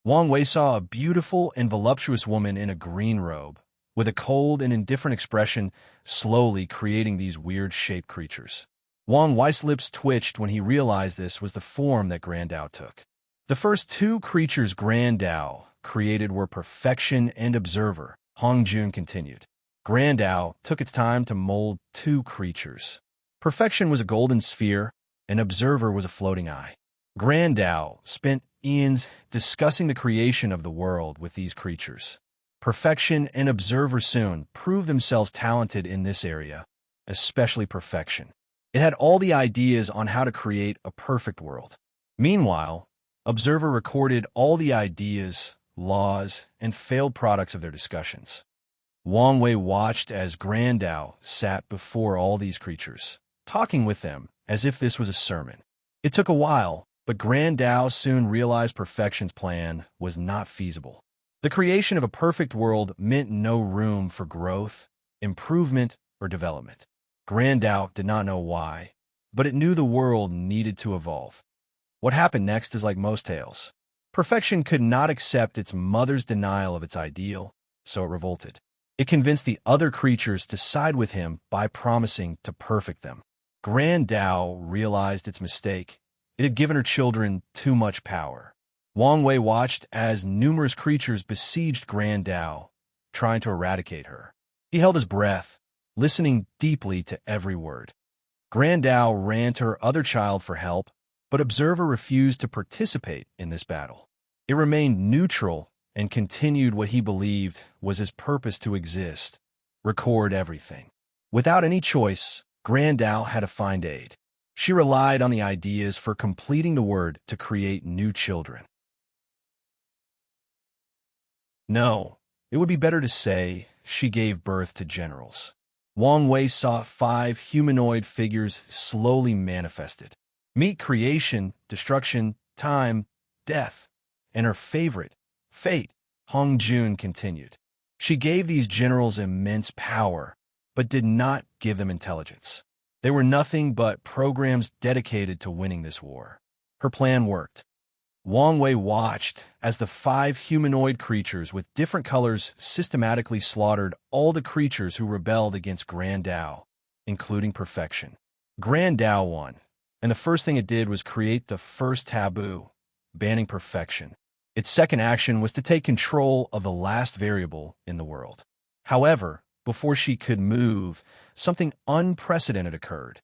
Wang Wei saw a beautiful and voluptuous woman in a green robe, with a cold and indifferent expression, slowly creating these weird-shaped creatures. Wang Wei's lips twitched when he realized this was the form that Grandao took. The first two creatures Grandao created were Perfection and Observer, Hong Jun continued. Grandao took its time to mold two creatures. Perfection was a golden sphere, and Observer was a floating eye. Grandao spent eons discussing the creation of the world with these creatures. Perfection and Observer soon proved themselves talented in this area, especially Perfection. It had all the ideas on how to create a perfect world. Meanwhile, Observer recorded all the ideas, laws, and failed products of their discussions. Wang Wei watched as Grandao sat before all these creatures, talking with them as if this was a sermon. It took a while, but Grandao soon realized Perfection's plan was not feasible. The creation of a perfect world meant no room for growth, improvement, or development. Grandao did not know why, but it knew the world needed to evolve. What happened next is like most tales. Perfection could not accept its mother's denial of its ideal, so it revolted. It convinced the other creatures to side with him by promising to perfect them. Grandao realized its mistake. It had given her children too much power. Wang Wei watched as numerous creatures besieged Grandao, trying to eradicate her. He held his breath, listening deeply to every word. Grandao ran to her other child for help, but Observer refused to participate in this battle. It remained neutral and continued what he believed was his purpose to exist, record everything. Without any choice, Grandao had to find aid. She relied on the ideas for completing the word to create new children. No, it would be better to say she gave birth to generals. Wang Wei saw 5 humanoid figures slowly manifested. Meet creation, destruction, time, death, and her favorite, fate, Hong Jun continued. She gave these generals immense power, but did not give them intelligence. They were nothing but programs dedicated to winning this war. Her plan worked. Wang Wei watched as the 5 humanoid creatures with different colors systematically slaughtered all the creatures who rebelled against Grandao, including Perfection. Grandao won, and the first thing it did was create the first taboo, banning Perfection. Its second action was to take control of the last variable in the world. However, before she could move, something unprecedented occurred.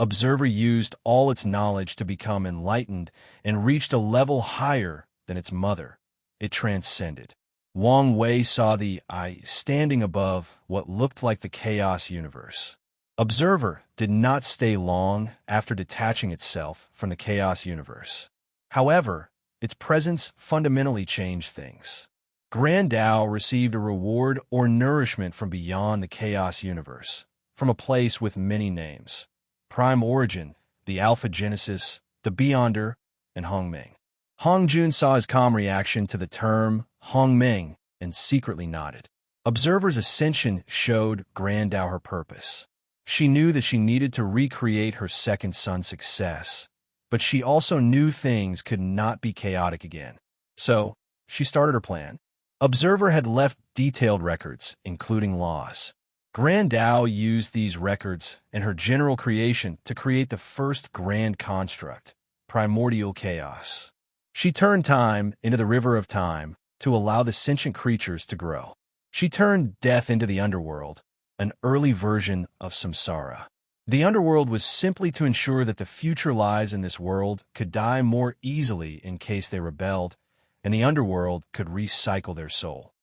Observer used all its knowledge to become enlightened and reached a level higher than its mother. It transcended. Wang Wei saw the I standing above what looked like the chaos universe. Observer did not stay long after detaching itself from the chaos universe. However, its presence fundamentally changed things. Grandao received a reward or nourishment from beyond the chaos universe, from a place with many names. Prime Origin, the Alpha Genesis, the Beyonder, and Hongmeng. Hong Jun saw his calm reaction to the term Hongmeng and secretly nodded. Observer's ascension showed Grandao her purpose. She knew that she needed to recreate her second son's success, but she also knew things could not be chaotic again. So, she started her plan. Observer had left detailed records, including laws. Grand Tao used these records and her general creation to create the first grand construct, primordial chaos. She turned time into the river of time to allow the sentient creatures to grow. She turned death into the underworld, an early version of samsara. The underworld was simply to ensure that the future lives in this world could die more easily in case they rebelled, and the underworld could recycle their soul.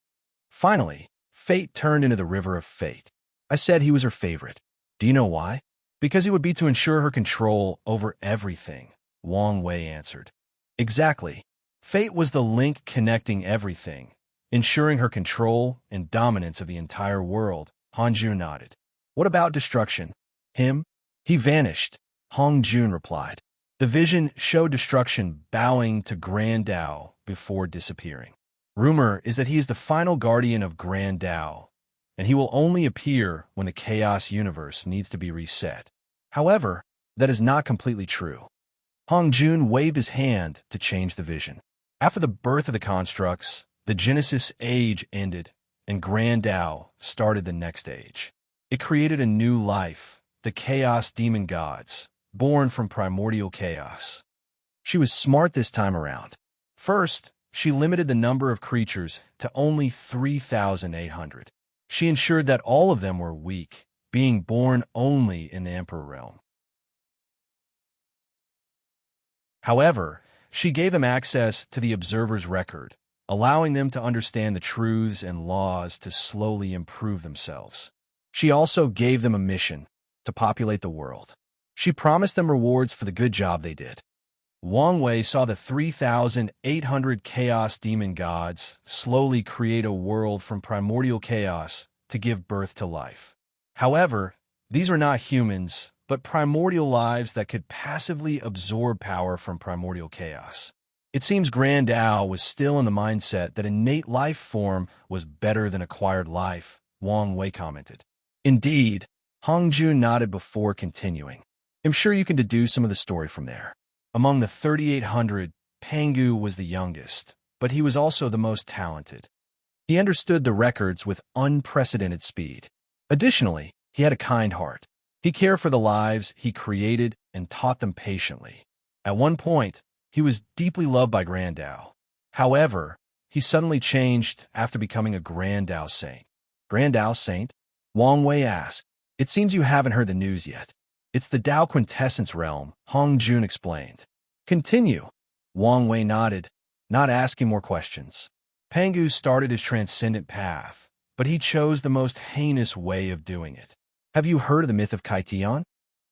Finally, fate turned into the river of fate. I said he was her favorite. Do you know why? Because it would be to ensure her control over everything, Wang Wei answered. Exactly. Fate was the link connecting everything, ensuring her control and dominance of the entire world, Hanjun nodded. What about destruction? Him? He vanished, Hong Jun replied. The vision showed destruction bowing to Grand Tao before disappearing. Rumor is that he is the final guardian of Grand Tao, and he will only appear when the chaos universe needs to be reset. However, that is not completely true. Hong Jun waved his hand to change the vision. After the birth of the constructs, the Genesis age ended, and Grand Tao started the next age. It created a new life, the Chaos Demon Gods, born from primordial chaos. She was smart this time around. First, she limited the number of creatures to only 3,800. She ensured that all of them were weak, being born only in the Emperor realm. However, she gave them access to the Observer's record, allowing them to understand the truths and laws to slowly improve themselves. She also gave them a mission to populate the world. She promised them rewards for the good job they did. Wang Wei saw the 3,800 chaos demon gods slowly create a world from primordial chaos to give birth to life. However, these were not humans, but primordial lives that could passively absorb power from primordial chaos. It seems Grand Tao was still in the mindset that innate life form was better than acquired life, Wang Wei commented. Indeed, Hong Jun nodded before continuing. I'm sure you can deduce some of the story from there. Among the 3,800, Pangu was the youngest, but he was also the most talented. He understood the records with unprecedented speed. Additionally, he had a kind heart. He cared for the lives he created and taught them patiently. At one point, he was deeply loved by Grand Tao. However, he suddenly changed after becoming a Grand Tao saint. Grand Tao saint? Wang Wei asked. It seems you haven't heard the news yet. It's the Tao Quintessence realm, Hong Jun explained. Continue. Wang Wei nodded, not asking more questions. Pangu started his Transcendent path, but he chose the most heinous way of doing it. Have you heard of the myth of Kaitian?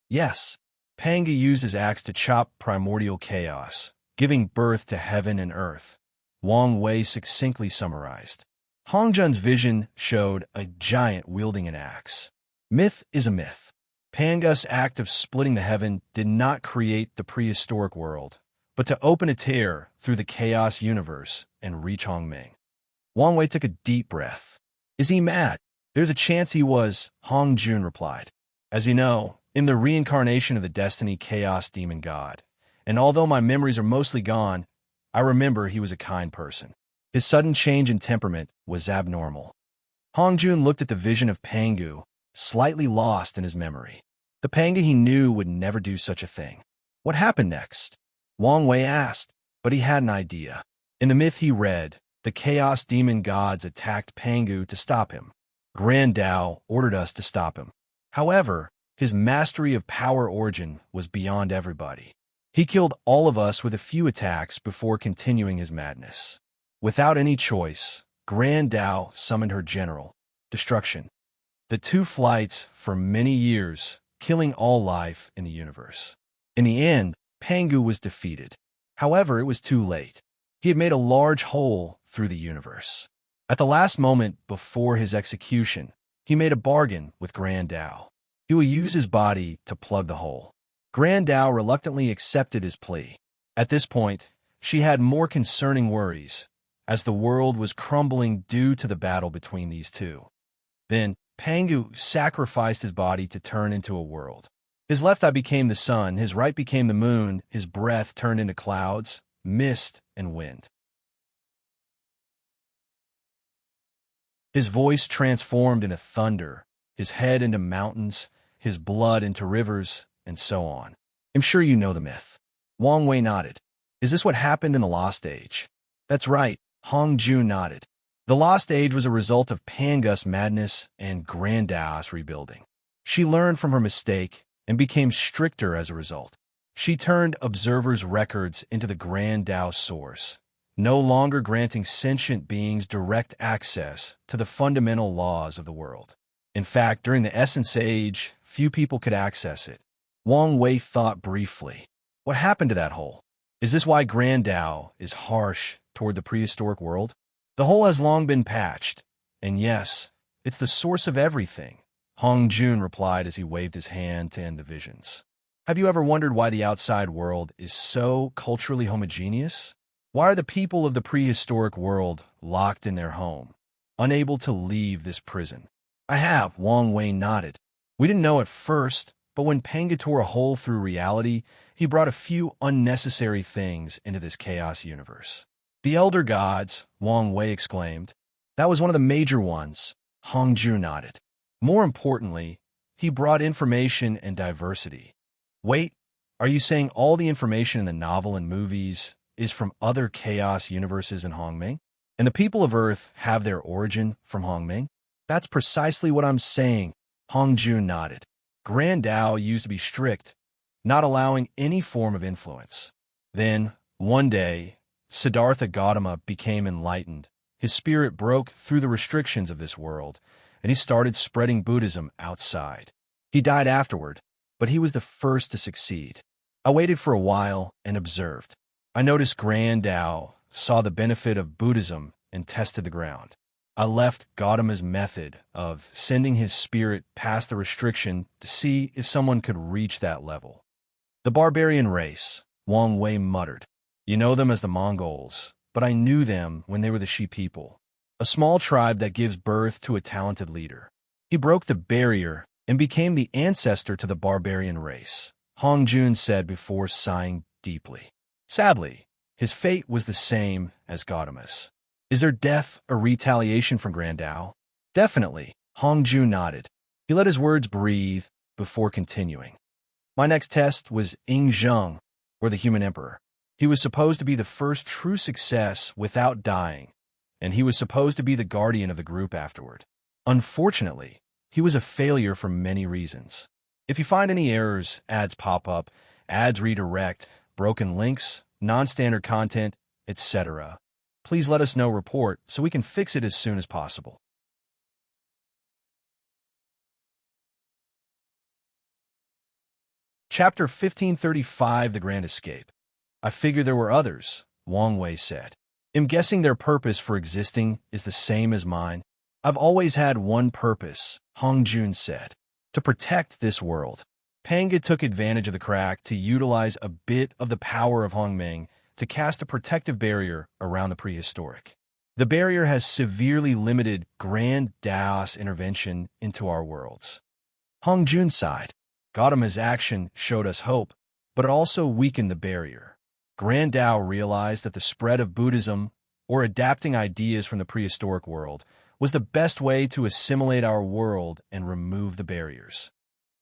Yes. Pangu used his axe to chop primordial chaos, giving birth to heaven and earth. Wang Wei succinctly summarized. Hong Jun's vision showed a giant wielding an axe. Myth is a myth. Pangu's act of splitting the heaven did not create the prehistoric world, but to open a tear through the chaos universe and reach Hongmeng. Wang Wei took a deep breath. Is he mad? There's a chance he was, Hong Jun replied. As you know, I'm the reincarnation of the Destiny Chaos Demon God, and although my memories are mostly gone, I remember he was a kind person. His sudden change in temperament was abnormal. Hong Jun looked at the vision of Pangu, slightly lost in his memory. The Pangu he knew would never do such a thing. What happened next? Wang Wei asked, but he had an idea. In the myth he read, the Chaos Demon Gods attacked Pangu to stop him. Grand Tao ordered us to stop him. However, his mastery of power origin was beyond everybody. He killed all of us with a few attacks before continuing his madness. Without any choice, Grand Tao summoned her general, Destruction. The two flights for many years, killing all life in the universe. In the end, Pangu was defeated. However, it was too late. He had made a large hole through the universe. At the last moment before his execution, he made a bargain with Grand Tao. He will use his body to plug the hole. Grand Tao reluctantly accepted his plea. At this point, she had more concerning worries, as the world was crumbling due to the battle between these two. Then, Pangu sacrificed his body to turn into a world. His left eye became the sun, his right became the moon, his breath turned into clouds, mist, and wind. His voice transformed into thunder, his head into mountains, his blood into rivers, and so on. I'm sure you know the myth. Wang Wei nodded. Is this what happened in the Lost Age? That's right, Hong Jun nodded. The Lost Age was a result of Pangu's madness and Grand Dao's rebuilding. She learned from her mistake and became stricter as a result. She turned observers' records into the Grand Dao source, no longer granting sentient beings direct access to the fundamental laws of the world. In fact, during the Essence Age, few people could access it. Wang Wei thought briefly. What happened to that hole? Is this why Grand Dao is harsh toward the prehistoric world? The hole has long been patched, and yes, it's the source of everything, Hong Jun replied as he waved his hand to end the visions. Have you ever wondered why the outside world is so culturally homogeneous? Why are the people of the prehistoric world locked in their home, unable to leave this prison? I have, Wang Wei nodded. We didn't know at first, but when Pangu tore a hole through reality, he brought a few unnecessary things into this chaos universe. The Elder Gods, Wang Wei exclaimed. That was one of the major ones, Hong Jun nodded. More importantly, he brought information and diversity. Wait, are you saying all the information in the novel and movies is from other chaos universes in Hongmeng? And the people of Earth have their origin from Hongmeng? That's precisely what I'm saying, Hong Jun nodded. Grand Dao used to be strict, not allowing any form of influence. Then, one day, Siddhartha Gautama became enlightened. His spirit broke through the restrictions of this world, and he started spreading Buddhism outside. He died afterward, but he was the first to succeed. I waited for a while and observed. I noticed Grand Dao saw the benefit of Buddhism and tested the ground. I left Gautama's method of sending his spirit past the restriction to see if someone could reach that level. The barbarian race, Wang Wei muttered. You know them as the Mongols, but I knew them when they were the She people, a small tribe that gives birth to a talented leader. He broke the barrier and became the ancestor to the barbarian race, Hong Jun said before sighing deeply. Sadly, his fate was the same as Gautama's. Is their death a retaliation from Grand Dao? Definitely, Hong Jun nodded. He let his words breathe before continuing. My next test was Ing Zheng, or the Human Emperor. He was supposed to be the first true success without dying, and he was supposed to be the guardian of the group afterward. Unfortunately, he was a failure for many reasons. If you find any errors, ads pop up, ads redirect, broken links, non-standard content, etc., please let us know report so we can fix it as soon as possible. Chapter 1535, The Grand Escape. I figure there were others, Wang Wei said. I'm guessing their purpose for existing is the same as mine. I've always had one purpose, Hong Jun said. To protect this world. Pangu took advantage of the crack to utilize a bit of the power of Hongmeng to cast a protective barrier around the prehistoric. The barrier has severely limited Grand Dao's intervention into our worlds. Hong Jun sighed. Gautama's action showed us hope, but it also weakened the barrier. Grand Dao realized that the spread of Buddhism, or adapting ideas from the prehistoric world, was the best way to assimilate our world and remove the barriers.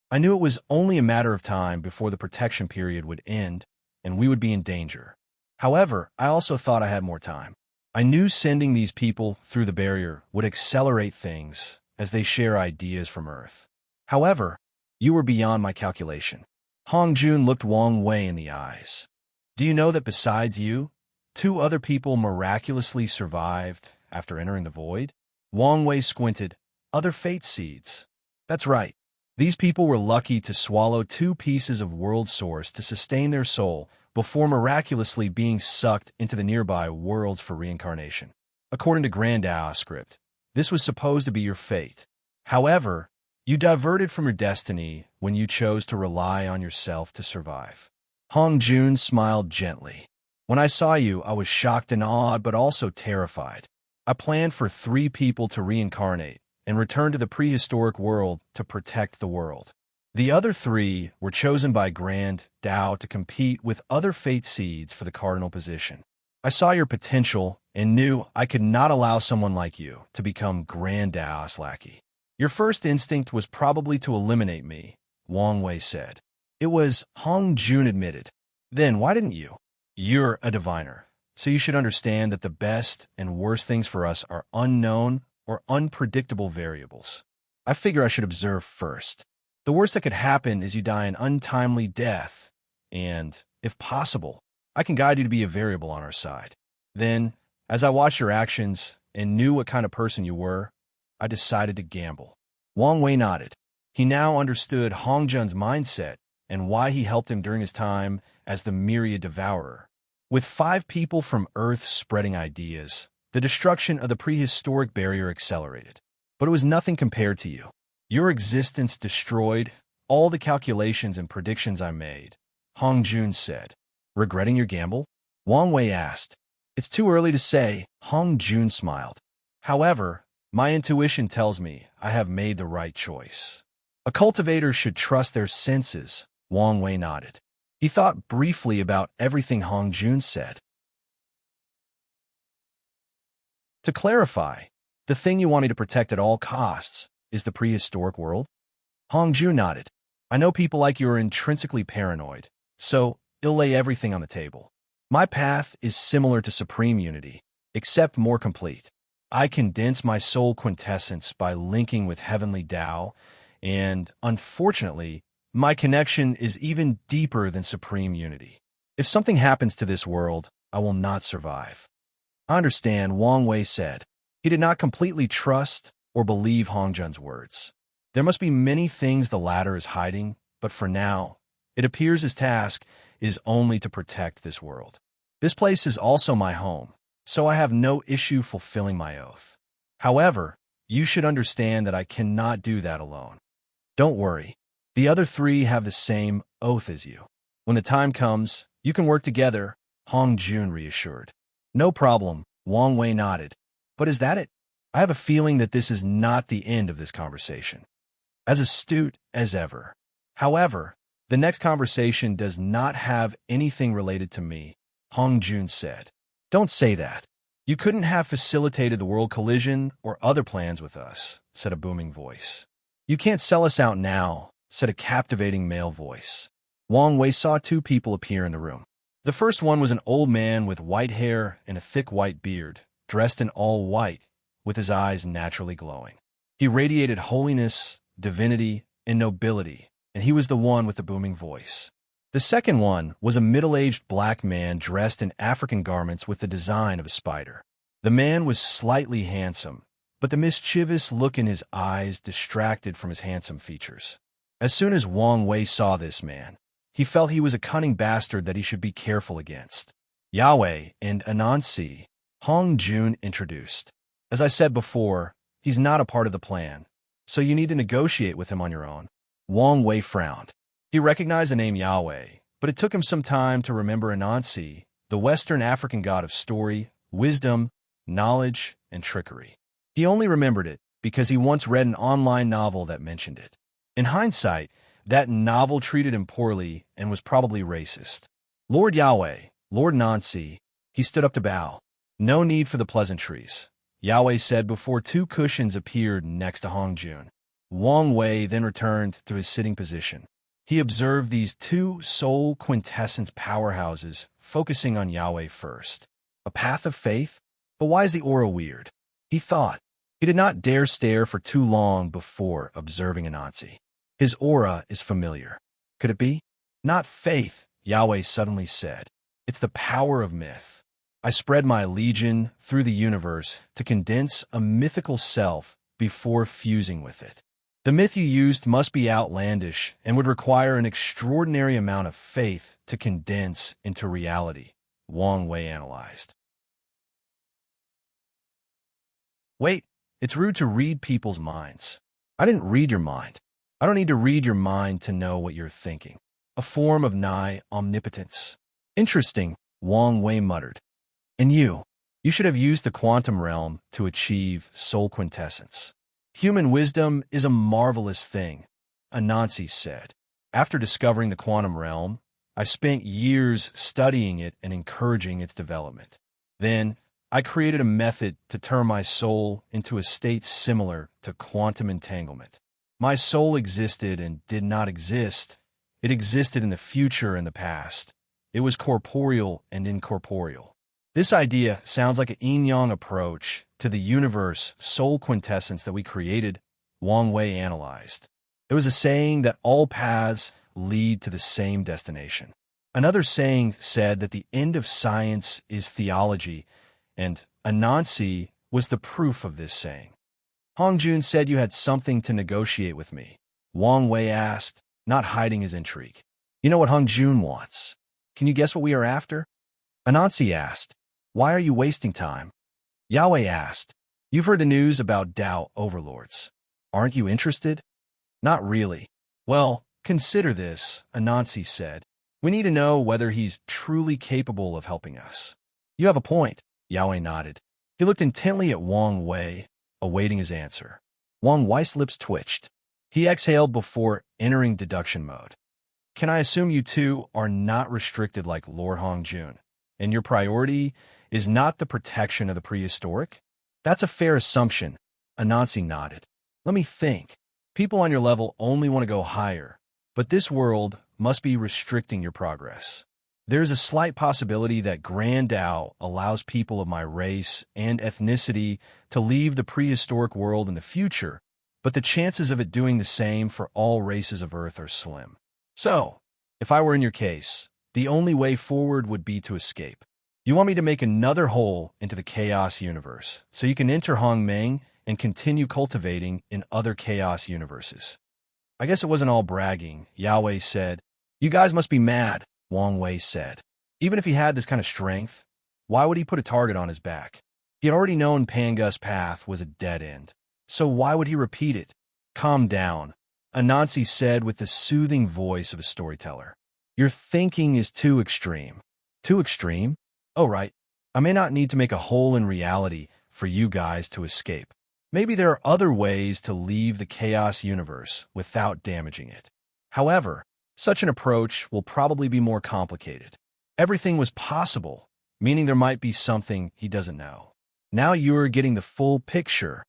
I knew it was only a matter of time before the protection period would end, and we would be in danger. However, I also thought I had more time. I knew sending these people through the barrier would accelerate things as they share ideas from Earth. However, you were beyond my calculation. Hong Jun looked Wang Wei in the eyes. Do you know that besides you, 2 other people miraculously survived after entering the void? Wang Wei squinted. Other fate seeds. That's right. These people were lucky to swallow 2 pieces of world source to sustain their soul before miraculously being sucked into the nearby worlds for reincarnation. According to Grand Dao's script, this was supposed to be your fate. However, you diverted from your destiny when you chose to rely on yourself to survive. Hong Jun smiled gently. When I saw you, I was shocked and awed, but also terrified. I planned for 3 people to reincarnate and return to the prehistoric world to protect the world. The other 3 were chosen by Grand Dao to compete with other fate seeds for the cardinal position. I saw your potential and knew I could not allow someone like you to become Grand Daos lackey. Your first instinct was probably to eliminate me, Wang Wei said. It was, Hong Jun admitted. Then why didn't you? You're a diviner, so you should understand that the best and worst things for us are unknown or unpredictable variables. I figure I should observe first. The worst that could happen is you die an untimely death, and, if possible, I can guide you to be a variable on our side. Then, as I watched your actions and knew what kind of person you were, I decided to gamble. Wang Wei nodded. He now understood Hong Jun's mindset and why he helped him during his time as the Myriad Devourer. With 5 people from Earth spreading ideas, the destruction of the prehistoric barrier accelerated. But it was nothing compared to you. Your existence destroyed all the calculations and predictions I made, Hong Jun said. Regretting your gamble? Wang Wei asked. It's too early to say, Hong Jun smiled. However, my intuition tells me I have made the right choice. A cultivator should trust their senses, Wang Wei nodded. He thought briefly about everything Hong Jun said. To clarify, the thing you want me to protect at all costs is the prehistoric world? Hong Jun nodded. I know people like you are intrinsically paranoid, so I'll lay everything on the table. My path is similar to Supreme Unity, except more complete. I condense my soul quintessence by linking with Heavenly Tao, and, unfortunately, my connection is even deeper than Supreme Unity. If something happens to this world, I will not survive. I understand, Wang Wei said. He did not completely trust or believe Hong Jun's words. There must be many things the latter is hiding, but for now, it appears his task is only to protect this world. This place is also my home, so I have no issue fulfilling my oath. However, you should understand that I cannot do that alone. Don't worry. The other 3 have the same oath as you. When the time comes, you can work together, Hong Jun reassured. No problem, Wang Wei nodded. But is that it? I have a feeling that this is not the end of this conversation. As astute as ever. However, the next conversation does not have anything related to me, Hong Jun said. Don't say that. You couldn't have facilitated the world collision or other plans with us, said a booming voice. You can't sell us out now, said a captivating male voice. Wang Wei saw 2 people appear in the room. The first one was an old man with white hair and a thick white beard, dressed in all white, with his eyes naturally glowing. He radiated holiness, divinity, and nobility, and he was the one with the booming voice. The second one was a middle-aged black man dressed in African garments with the design of a spider. The man was slightly handsome, but the mischievous look in his eyes distracted from his handsome features. As soon as Wang Wei saw this man, he felt he was a cunning bastard that he should be careful against. Yahweh and Anansi, Hong Jun introduced. As I said before, he's not a part of the plan, so you need to negotiate with him on your own. Wang Wei frowned. He recognized the name Yahweh, but it took him some time to remember Anansi, the Western African god of story, wisdom, knowledge, and trickery. He only remembered it because he once read an online novel that mentioned it. In hindsight, that novel treated him poorly and was probably racist. Lord Yahweh, Lord Nancy, he stood up to bow. No need for the pleasantries, Yahweh said before 2 cushions appeared next to Hong Jun. Wang Wei then returned to his sitting position. He observed these 2 soul quintessence powerhouses, focusing on Yahweh first. A path of faith? But why is the aura weird? He thought. He did not dare stare for too long before observing Anansi. His aura is familiar. Could it be? Not faith, Yahweh suddenly said. It's the power of myth. I spread my legion through the universe to condense a mythical self before fusing with it. The myth you used must be outlandish and would require an extraordinary amount of faith to condense into reality, Wang Wei analyzed. Wait, it's rude to read people's minds. I didn't read your mind. I don't need to read your mind to know what you're thinking. A form of nigh omnipotence. Interesting, Wang Wei muttered. And you should have used the quantum realm to achieve soul quintessence. Human wisdom is a marvelous thing, Anansi said. After discovering the quantum realm, I spent years studying it and encouraging its development. Then, I created a method to turn my soul into a state similar to quantum entanglement. My soul existed and did not exist. It existed in the future and the past. It was corporeal and incorporeal. This idea sounds like an yin-yang approach to the universe soul quintessence that we created, Wang Wei analyzed. There was a saying that all paths lead to the same destination. Another saying said that the end of science is theology, and Anansi was the proof of this saying. Hongjun said you had something to negotiate with me. Wang Wei asked, not hiding his intrigue. You know what Hongjun wants? Can you guess what we are after? Anansi asked, why are you wasting time? Yahweh asked, you've heard the news about Tao overlords. Aren't you interested? Not really. Well, consider this, Anansi said. We need to know whether he's truly capable of helping us. You have a point, Yahweh nodded. He looked intently at Wang Wei, awaiting his answer. Wang Wei's lips twitched. He exhaled before entering deduction mode. Can I assume you two are not restricted like Lord Hongjun, and your priority is not the protection of the prehistoric? That's a fair assumption, Anansi nodded. Let me think. People on your level only want to go higher, but this world must be restricting your progress. There's a slight possibility that Grand Tao allows people of my race and ethnicity to leave the prehistoric world in the future, but the chances of it doing the same for all races of Earth are slim. So, if I were in your case, the only way forward would be to escape. You want me to make another hole into the chaos universe, so you can enter Hongmeng and continue cultivating in other chaos universes. I guess it wasn't all bragging, Yahweh said. You guys must be mad, Wang Wei said. Even if he had this kind of strength, why would he put a target on his back? He had already known Pangu's path was a dead end, so why would he repeat it? Calm down, Anansi said with the soothing voice of a storyteller. Your thinking is too extreme. Too extreme? Oh, right. I may not need to make a hole in reality for you guys to escape. Maybe there are other ways to leave the chaos universe without damaging it. However, such an approach will probably be more complicated. Everything was possible, meaning there might be something he doesn't know. Now you're getting the full picture,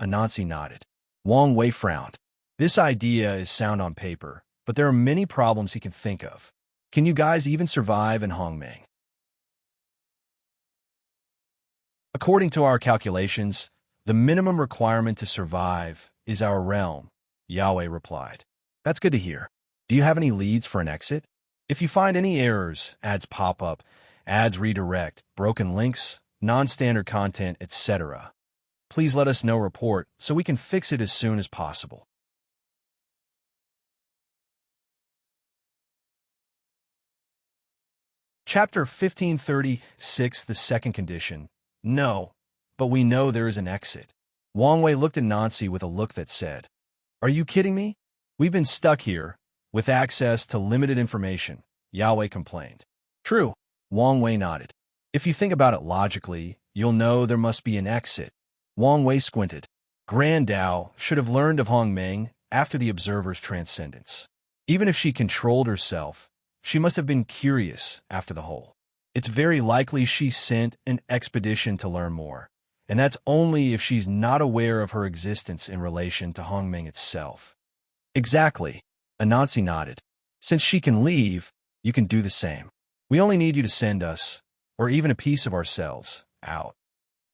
Anansi nodded. Wang Wei frowned. This idea is sound on paper, but there are many problems he can think of. Can you guys even survive in Hongmeng? According to our calculations, the minimum requirement to survive is our realm, Yahweh replied. That's good to hear. Do you have any leads for an exit? If you find any errors, ads pop up, ads redirect, broken links, non-standard content, etc., please let us know report so we can fix it as soon as possible. Chapter 1536, the second condition. No, but we know there is an exit. Wang Wei looked at Nancy with a look that said, Are you kidding me? We've been stuck here, with access to limited information, Yahweh complained. True, Wang Wei nodded. If you think about it logically, you'll know there must be an exit. Wang Wei squinted. Grand Tao should have learned of Hongmeng after the observer's transcendence. Even if she controlled herself, she must have been curious after the whole. It's very likely she sent an expedition to learn more, and that's only if she's not aware of her existence in relation to Hongmeng itself. Exactly, Anansi nodded. Since she can leave, you can do the same. We only need you to send us, or even a piece of ourselves, out.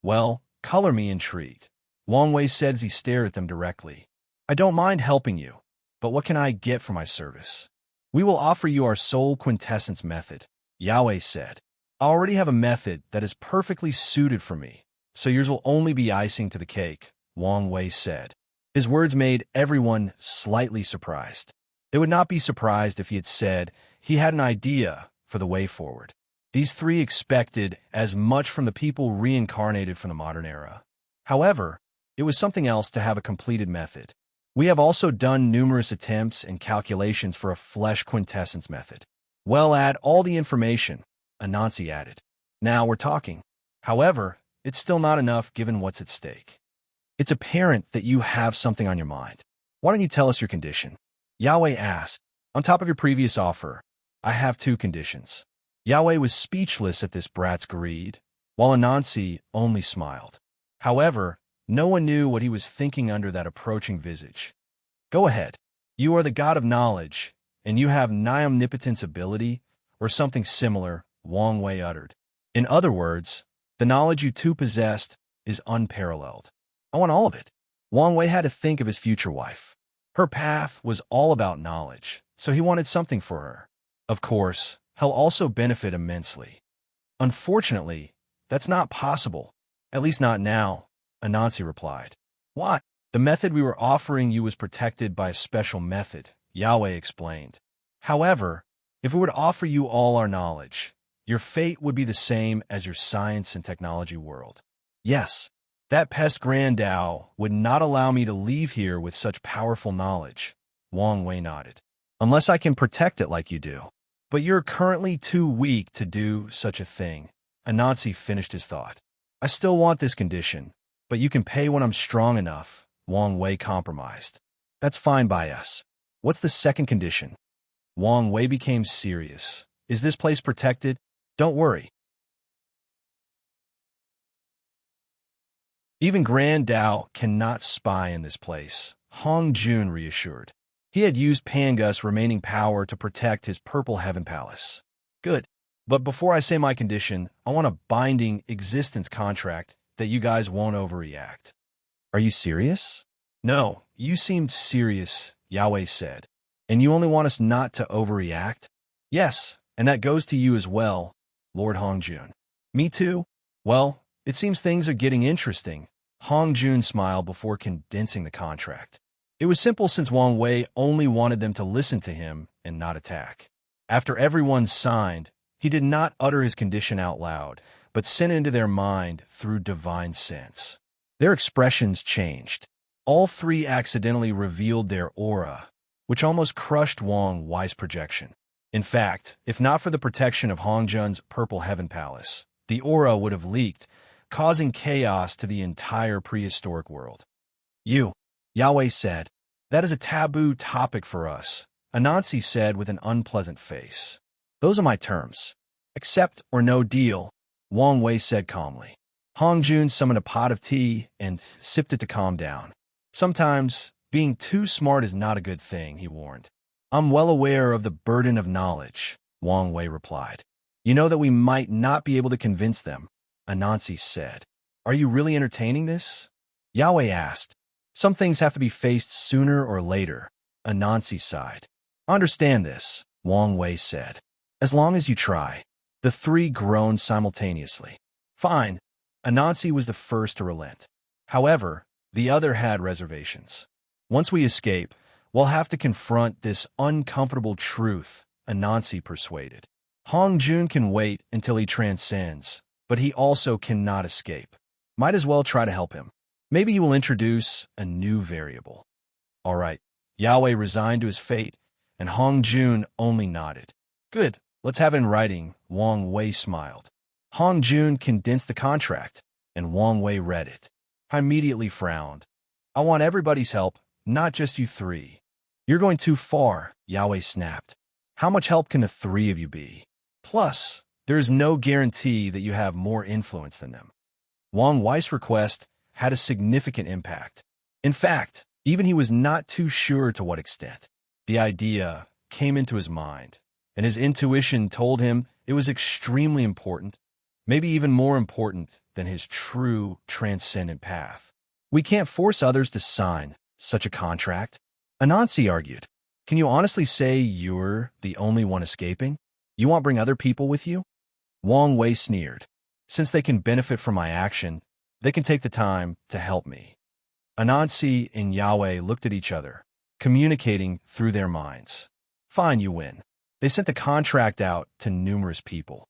Well, color me intrigued. Wang Wei said as he stared at them directly. I don't mind helping you, but what can I get for my service? We will offer you our soul quintessence method, Yahweh said. I already have a method that is perfectly suited for me, so yours will only be icing to the cake, Wang Wei said. His words made everyone slightly surprised. They would not be surprised if he had said he had an idea for the way forward. These three expected as much from the people reincarnated from the modern era. However, it was something else to have a completed method. We have also done numerous attempts and calculations for a flesh quintessence method. Well, add all the information, Anansi added. Now we're talking. However, it's still not enough given what's at stake. It's apparent that you have something on your mind. Why don't you tell us your condition? Yahweh asked. On top of your previous offer, I have two conditions. Yahweh was speechless at this brat's greed, while Anansi only smiled. However, no one knew what he was thinking under that approaching visage. Go ahead. You are the god of knowledge, and you have nigh omnipotence ability, or something similar, Wang Wei uttered. In other words, the knowledge you two possessed is unparalleled. I want all of it. Wang Wei had to think of his future wife. Her path was all about knowledge, so he wanted something for her. Of course, he'll also benefit immensely. Unfortunately, that's not possible, at least not now, Anansi replied. Why? The method we were offering you was protected by a special method, Yahweh explained. However, if we were to offer you all our knowledge, your fate would be the same as your science and technology world. Yes, that pest Grandao would not allow me to leave here with such powerful knowledge, Wang Wei nodded. Unless I can protect it like you do. But you're currently too weak to do such a thing, Anansi finished his thought. I still want this condition, but you can pay when I'm strong enough, Wang Wei compromised. That's fine by us. What's the second condition? Wang Wei became serious. Is this place protected? Don't worry. Even Grand Dao cannot spy in this place, Hong Jun reassured. He had used Pangu's remaining power to protect his Purple Heaven Palace. Good. But before I say my condition, I want a binding existence contract that you guys won't overreact. Are you serious? No, you seemed serious, Yahweh said. And you only want us not to overreact? Yes, and that goes to you as well, Lord Hongjun. Me too? Well, it seems things are getting interesting. Hongjun smiled before condensing the contract. It was simple since Wang Wei only wanted them to listen to him and not attack. After everyone signed, he did not utter his condition out loud, but sent into their mind through divine sense. Their expressions changed. All three accidentally revealed their aura, which almost crushed Wang Wei's projection. In fact, if not for the protection of Hongjun's Purple Heaven Palace, the aura would have leaked, causing chaos to the entire prehistoric world. Yahweh said, that is a taboo topic for us, Anansi said with an unpleasant face. Those are my terms. Accept or no deal, Wang Wei said calmly. Hongjun summoned a pot of tea and sipped it to calm down. Sometimes, being too smart is not a good thing, he warned. I'm well aware of the burden of knowledge, Wang Wei replied. You know that we might not be able to convince them, Anansi said. Are you really entertaining this? Yahweh asked. Some things have to be faced sooner or later, Anansi sighed. Understand this, Wang Wei said. As long as you try. The three groaned simultaneously. Fine. Anansi was the first to relent. However, the other had reservations. Once we escape, we'll have to confront this uncomfortable truth, Anansi persuaded. Hongjun can wait until he transcends, but he also cannot escape. Might as well try to help him. Maybe he will introduce a new variable. All right. Yahweh resigned to his fate, and Hongjun only nodded. Good. Let's have it in writing, Wang Wei smiled. Hongjun condensed the contract, and Wang Wei read it. I immediately frowned. I want everybody's help, not just you three. You're going too far, Yahweh snapped. How much help can the three of you be? Plus, there is no guarantee that you have more influence than them. Wang Wei's request had a significant impact. In fact, even he was not too sure to what extent. The idea came into his mind, and his intuition told him it was extremely important, maybe even more important than his true transcendent path. We can't force others to sign such a contract, Anansi argued. Can you honestly say you're the only one escaping? You won't bring other people with you? Wang Wei sneered. Since they can benefit from my action, they can take the time to help me. Anansi and Yahweh looked at each other, communicating through their minds. Fine, you win. They sent the contract out to numerous people.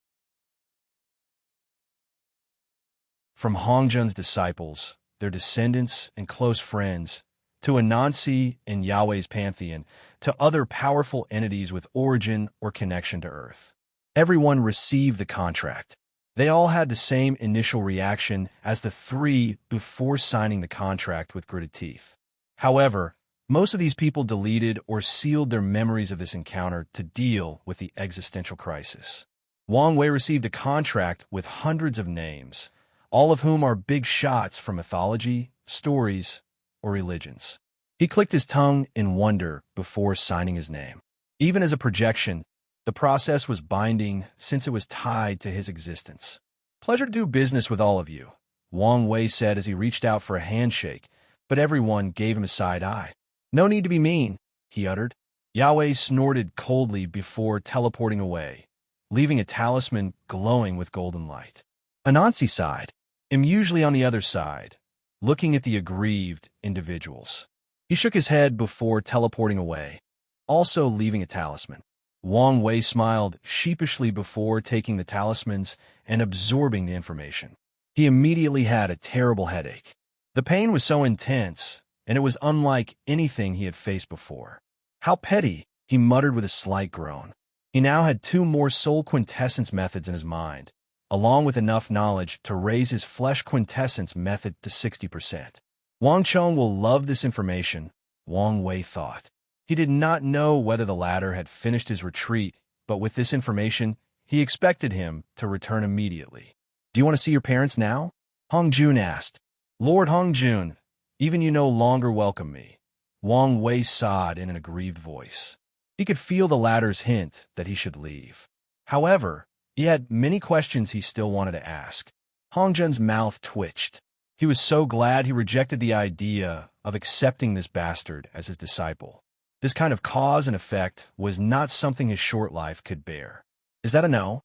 From Hongjun's disciples, their descendants and close friends, to Anansi and Yahweh's pantheon, to other powerful entities with origin or connection to Earth. Everyone received the contract. They all had the same initial reaction as the three before signing the contract with gritted teeth. However, most of these people deleted or sealed their memories of this encounter to deal with the existential crisis. Wang Wei received a contract with hundreds of names, all of whom are big shots from mythology, stories, or religions. He clicked his tongue in wonder before signing his name. Even as a projection, the process was binding since it was tied to his existence. "Pleasure to do business with all of you," Wang Wei said as he reached out for a handshake, but everyone gave him a side eye. "No need to be mean," he uttered. Yahweh snorted coldly before teleporting away, leaving a talisman glowing with golden light. Anansi sighed. "I'm usually on the other side, looking at the aggrieved individuals." He shook his head before teleporting away, also leaving a talisman. Wang Wei smiled sheepishly before taking the talismans and absorbing the information. He immediately had a terrible headache. The pain was so intense, and it was unlike anything he had faced before. "How petty," he muttered with a slight groan. He now had 2 more soul quintessence methods in his mind, along with enough knowledge to raise his flesh quintessence method to 60%. Wang Chong will love this information, Wang Wei thought. He did not know whether the latter had finished his retreat, but with this information, he expected him to return immediately. "Do you want to see your parents now?" Hong Jun asked. "Lord Hong Jun, even you no longer welcome me," Wang Wei sighed in an aggrieved voice. He could feel the latter's hint that he should leave. However, he had many questions he still wanted to ask. Hong Jun's mouth twitched. He was so glad he rejected the idea of accepting this bastard as his disciple. This kind of cause and effect was not something his short life could bear. "Is that a no?"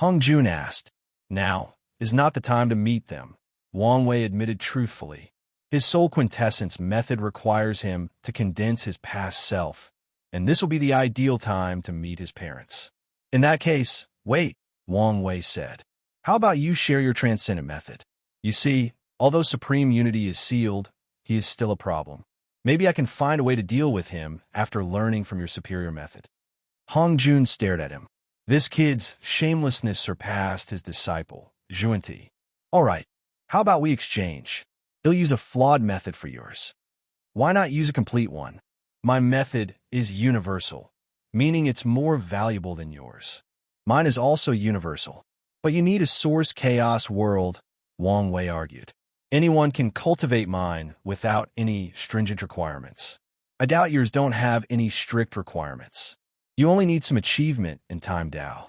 Hong Jun asked. "Now is not the time to meet them," Wang Wei admitted truthfully. His soul quintessence method requires him to condense his past self, and this will be the ideal time to meet his parents. "In that case, wait," Wang Wei said. "How about you share your Transcendent method? You see, although supreme unity is sealed, he is still a problem. Maybe I can find a way to deal with him after learning from your superior method." Hong Jun stared at him. This kid's shamelessness surpassed his disciple, Junti. "All right, how about we exchange? He'll use a flawed method for yours. Why not use a complete one? My method is universal, meaning it's more valuable than yours. Mine is also universal. But you need a source chaos world," Wang Wei argued. "Anyone can cultivate mine without any stringent requirements. I doubt yours don't have any strict requirements. You only need some achievement in Time Dao."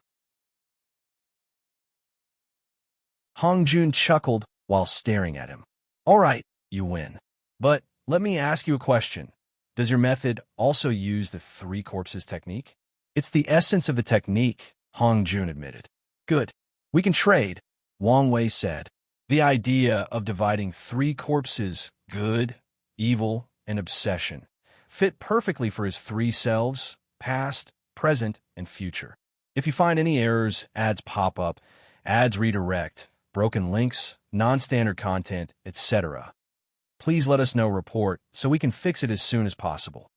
Hong Jun chuckled while staring at him. "All right, you win. But let me ask you a question. Does your method also use the 3 corpses technique?" "It's the essence of the technique," Hong Jun admitted. "Good. We can trade," Wang Wei said. The idea of dividing 3 corpses, good, evil, and obsession, fit perfectly for his 3 selves, past, present, and future. If you find any errors, ads pop up, ads redirect, broken links, non-standard content, etc., please let us know report so we can fix it as soon as possible.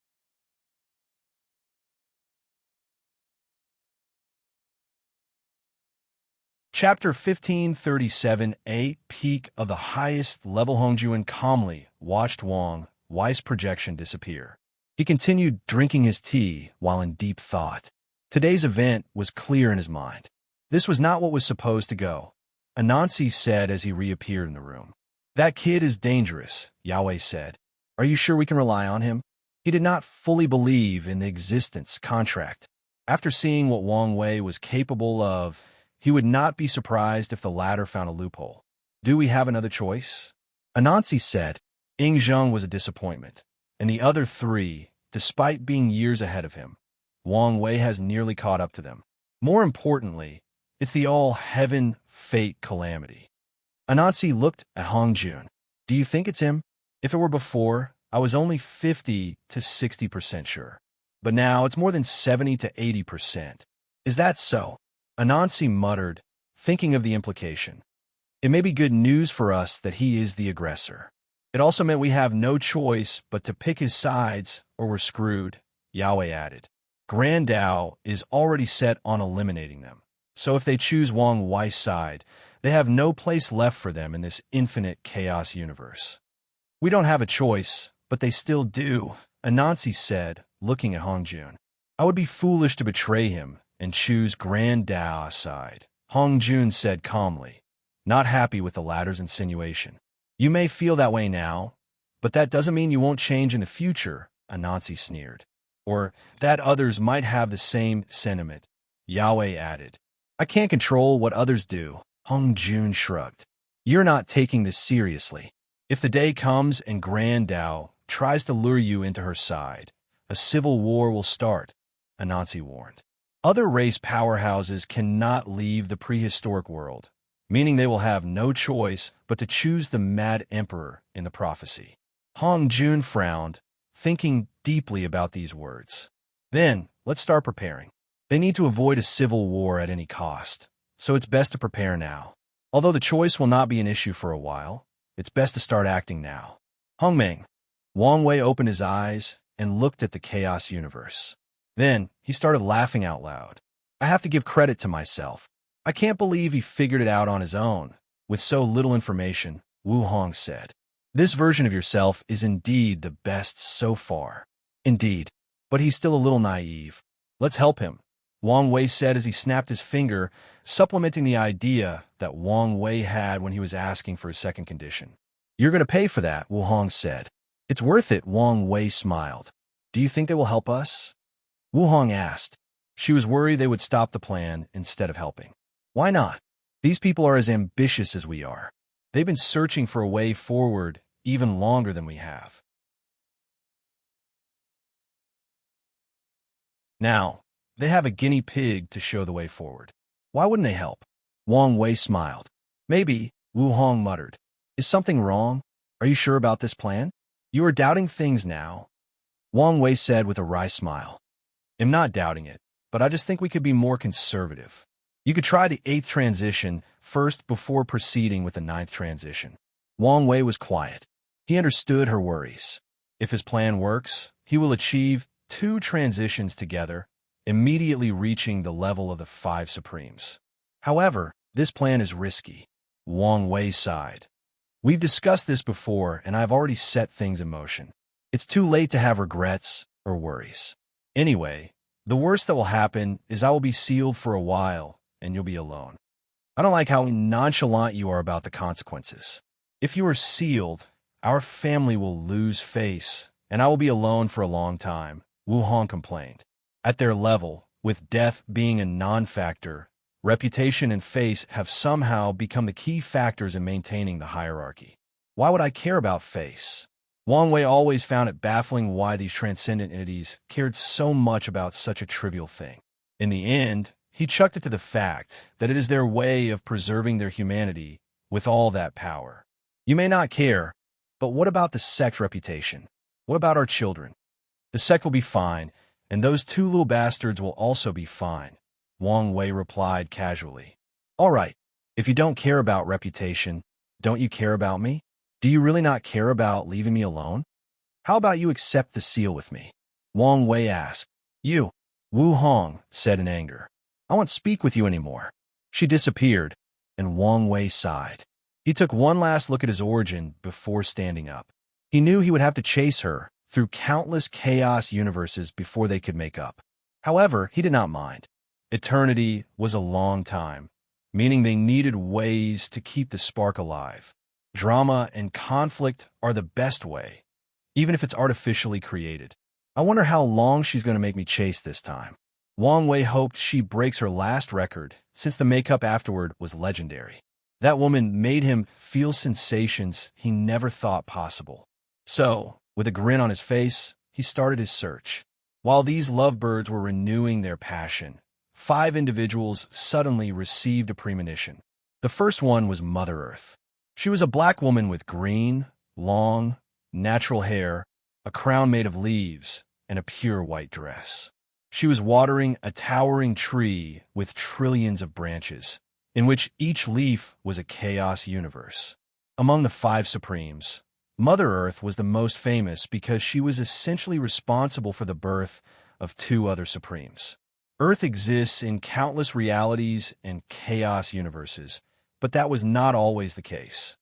Chapter 1537A Peak of the Highest Level. Hongjuan calmly watched Wang Wei's projection disappear. He continued drinking his tea while in deep thought. Today's event was clear in his mind. This was not what was supposed to go, Anansi said as he reappeared in the room. "That kid is dangerous," Yahweh said. "Are you sure we can rely on him?" He did not fully believe in the existence contract. After seeing what Wang Wei was capable of, he would not be surprised if the latter found a loophole. "Do we have another choice?" Anansi said. Ying Zheng was a disappointment, and the other 3, despite being years ahead of him, Wang Wei has nearly caught up to them. More importantly, it's the all-heaven fate calamity. Anansi looked at Hong Jun. "Do you think it's him? If it were before, I was only 50 to 60% sure. But now it's more than 70 to 80%. Is that so?" Anansi muttered, thinking of the implication. "It may be good news for us that he is the aggressor. It also meant we have no choice but to pick his sides or we're screwed," Yahweh added. Grand Dao is already set on eliminating them, so if they choose Wang Wei's side, they have no place left for them in this infinite chaos universe. "We don't have a choice, but they still do," Anansi said, looking at Hong Jun. "I would be foolish to betray him, and choose Grand Dao side, Hong Jun said calmly, not happy with the latter's insinuation. You may feel that way now, but that doesn't mean you won't change in the future, Anansi sneered. Or that others might have the same sentiment, Yahweh added. I can't control what others do, Hong Jun shrugged. You're not taking this seriously. If the day comes and Grand Dao tries to lure you into her side, a civil war will start, Anansi warned. Other race powerhouses cannot leave the prehistoric world, meaning they will have no choice but to choose the Mad Emperor in the prophecy. Hong Jun frowned, thinking deeply about these words. Then, let's start preparing. They need to avoid a civil war at any cost, so it's best to prepare now. Although the choice will not be an issue for a while, it's best to start acting now. Hongmeng. Wang Wei opened his eyes and looked at the chaos universe. Then, he started laughing out loud. I have to give credit to myself. I can't believe he figured it out on his own, with so little information, Wu Hong said. This version of yourself is indeed the best so far. Indeed, but he's still a little naive. Let's help him, Wang Wei said as he snapped his finger, supplementing the idea that Wang Wei had when he was asking for his second condition. You're going to pay for that, Wu Hong said. It's worth it, Wang Wei smiled. Do you think they will help us? Wu Hong asked. She was worried they would stop the plan instead of helping. Why not? These people are as ambitious as we are. They've been searching for a way forward even longer than we have. Now, they have a guinea pig to show the way forward. Why wouldn't they help? Wang Wei smiled. Maybe, Wu Hong muttered. Is something wrong? Are you sure about this plan? You are doubting things now, Wang Wei said with a wry smile. I'm not doubting it, but I just think we could be more conservative. You could try the 8th transition first before proceeding with the 9th transition. Wang Wei was quiet. He understood her worries. If his plan works, he will achieve 2 transitions together, immediately reaching the level of the 5 Supremes. However, this plan is risky. Wang Wei sighed. We've discussed this before, and I've already set things in motion. It's too late to have regrets or worries. Anyway, the worst that will happen is I will be sealed for a while, and you'll be alone. I don't like how nonchalant you are about the consequences. If you are sealed, our family will lose face, and I will be alone for a long time, Wu Hong complained. At their level, with death being a non-factor, reputation and face have somehow become the key factors in maintaining the hierarchy. Why would I care about face? Wang Wei always found it baffling why these transcendent entities cared so much about such a trivial thing. In the end, he chucked it to the fact that it is their way of preserving their humanity with all that power. You may not care, but what about the sect reputation? What about our children? The sect will be fine, and those 2 little bastards will also be fine, Wang Wei replied casually. All right, if you don't care about reputation, don't you care about me? Do you really not care about leaving me alone? How about you accept the seal with me? Wang Wei asked. You, Wu Hong said in anger. I won't speak with you anymore. She disappeared, and Wang Wei sighed. He took one last look at his origin before standing up. He knew he would have to chase her through countless chaos universes before they could make up. However, he did not mind. Eternity was a long time, meaning they needed ways to keep the spark alive. Drama and conflict are the best way, even if it's artificially created. I wonder how long she's going to make me chase this time. Wang Wei hoped she breaks her last record, since the makeup afterward was legendary. That woman made him feel sensations he never thought possible. So, with a grin on his face, he started his search. While these lovebirds were renewing their passion, 5 individuals suddenly received a premonition. The first one was Mother Earth. She was a black woman with green, long, natural hair, a crown made of leaves, and a pure white dress. She was watering a towering tree with trillions of branches, in which each leaf was a chaos universe. Among the 5 Supremes, Mother Earth was the most famous because she was essentially responsible for the birth of 2 other Supremes. Earth exists in countless realities and chaos universes, but that was not always the case.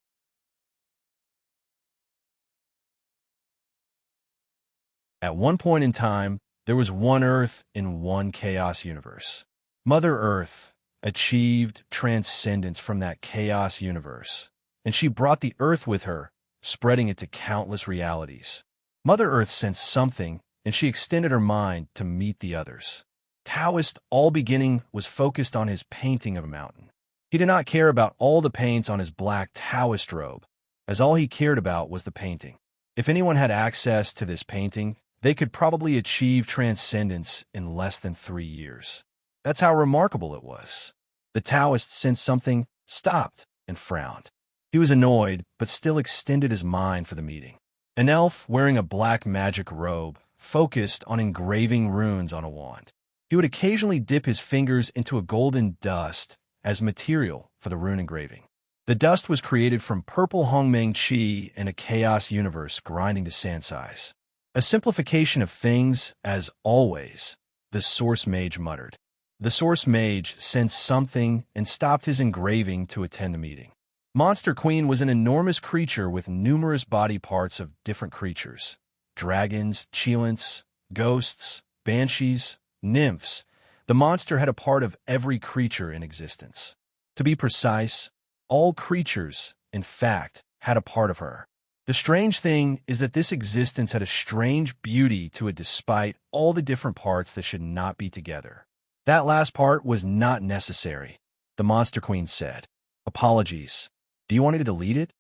At one point in time, there was one Earth in one chaos universe. Mother Earth achieved transcendence from that chaos universe, and she brought the Earth with her, spreading it to countless realities. Mother Earth sensed something, and she extended her mind to meet the others. Taoist All Beginning was focused on his painting of a mountain. He did not care about all the paints on his black Taoist robe, as all he cared about was the painting. If anyone had access to this painting, they could probably achieve transcendence in less than 3 years. That's how remarkable it was. The Taoist sensed something, stopped, and frowned. He was annoyed, but still extended his mind for the meeting. An elf wearing a black magic robe focused on engraving runes on a wand. He would occasionally dip his fingers into a golden dust as material for the rune engraving. The dust was created from purple Hongmeng chi in a chaos universe grinding to sand size. A simplification of things, as always, the Source Mage muttered. The Source Mage sensed something and stopped his engraving to attend the meeting. Monster Queen was an enormous creature with numerous body parts of different creatures. Dragons, cheelants, ghosts, banshees, nymphs. The monster had a part of every creature in existence. To be precise, all creatures, in fact, had a part of her. The strange thing is that this existence had a strange beauty to it despite all the different parts that should not be together. That last part was not necessary, the Monster Queen said. Apologies. Do you want me to delete it?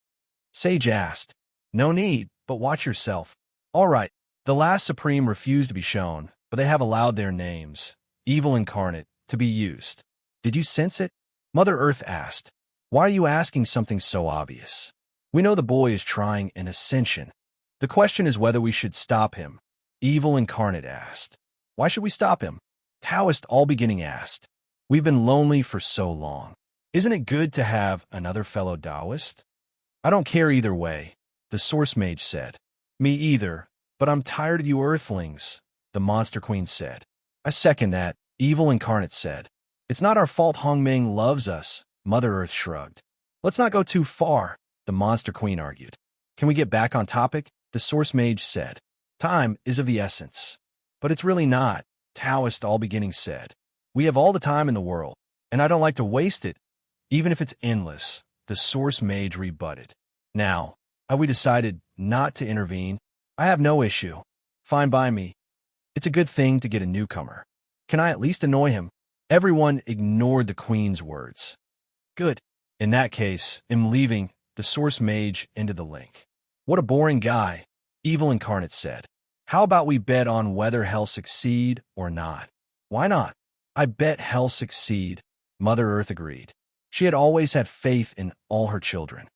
Sage asked. No need, but watch yourself. All right, the last Supreme refused to be shown, but they have allowed their names, Evil Incarnate, to be used. Did you sense it? Mother Earth asked. Why are you asking something so obvious? We know the boy is trying an ascension. The question is whether we should stop him, Evil Incarnate asked. Why should we stop him? Taoist All Beginning asked. We've been lonely for so long. Isn't it good to have another fellow Taoist? I don't care either way, the Source Mage said. Me either, but I'm tired of you Earthlings, the Monster Queen said. I second that, Evil Incarnate said. It's not our fault Hongmeng loves us, Mother Earth shrugged. Let's not go too far, the Monster Queen argued. Can we get back on topic? The Source Mage said. Time is of the essence. But it's really not, Taoist All Beginning said. We have all the time in the world, and I don't like to waste it, even if it's endless, the Source Mage rebutted. Now, have we decided not to intervene? I have no issue. Fine by me. It's a good thing to get a newcomer. Can I at least annoy him? Everyone ignored the Queen's words. Good. In that case, I'm leaving, the Source Mage ended the link. What a boring guy, Evil Incarnate said. How about we bet on whether he'll succeed or not? Why not? I bet he'll succeed, Mother Earth agreed. She had always had faith in all her children.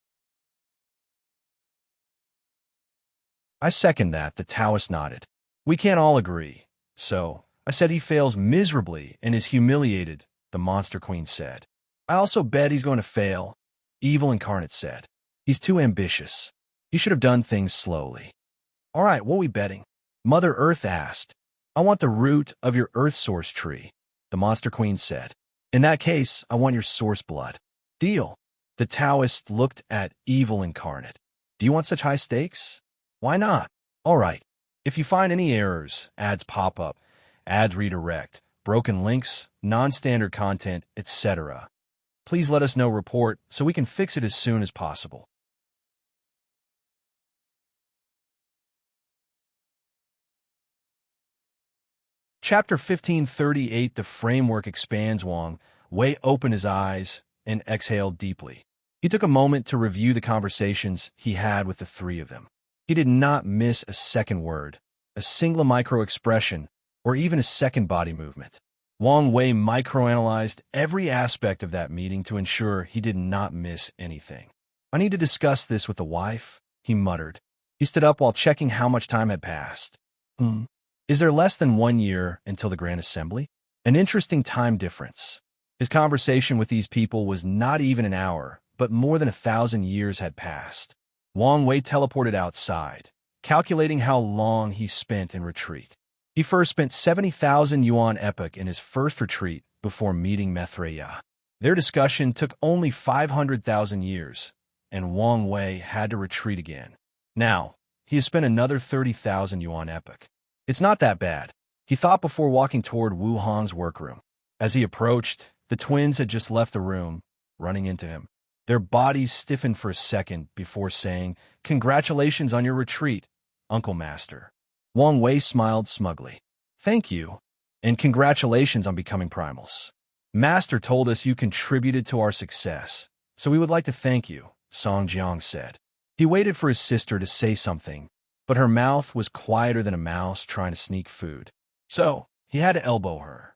I second that, the Taoist nodded. We can't all agree. So, I said he fails miserably and is humiliated, the Monster Queen said. I also bet he's going to fail, Evil Incarnate said. He's too ambitious. He should have done things slowly. All right, what are we betting? Mother Earth asked. I want the root of your Earth Source tree, the Monster Queen said. In that case, I want your source blood. Deal. The Taoist looked at Evil Incarnate. Do you want such high stakes? Why not? All right. If you find any errors, ads pop up, ads redirect, broken links, non-standard content, etc., please let us know report so we can fix it as soon as possible. Chapter 1538. The framework expands. Wang Wei opened his eyes and exhaled deeply. He took a moment to review the conversations he had with the three of them. He did not miss a second word, a single micro-expression, or even a second body movement. Wang Wei microanalyzed every aspect of that meeting to ensure he did not miss anything. I need to discuss this with the wife, he muttered. He stood up while checking how much time had passed. Is there less than 1 year until the Grand Assembly? An interesting time difference. His conversation with these people was not even an hour, but more than 1,000 years had passed. Wang Wei teleported outside, calculating how long he spent in retreat. He first spent 70,000 yuan epoch in his first retreat before meeting Myriad. Their discussion took only 500,000 years, and Wang Wei had to retreat again. Now, he has spent another 30,000 yuan epoch. It's not that bad, he thought before walking toward Wu Hong's workroom. As he approached, the twins had just left the room, running into him. Their bodies stiffened for a second before saying, "Congratulations on your retreat, Uncle Master." Wang Wei smiled smugly. "Thank you, and congratulations on becoming primals. Master told us you contributed to our success, so we would like to thank you," Song Jiang said. He waited for his sister to say something, but her mouth was quieter than a mouse trying to sneak food. So, he had to elbow her.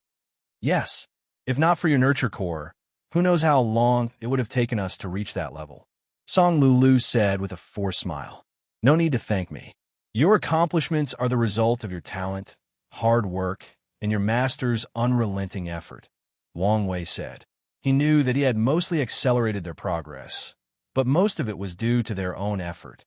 "Yes, if not for your nurture core, who knows how long it would have taken us to reach that level," Song Lulu said with a forced smile. "No need to thank me. Your accomplishments are the result of your talent, hard work, and your master's unrelenting effort," Wang Wei said. He knew that he had mostly accelerated their progress, but most of it was due to their own effort.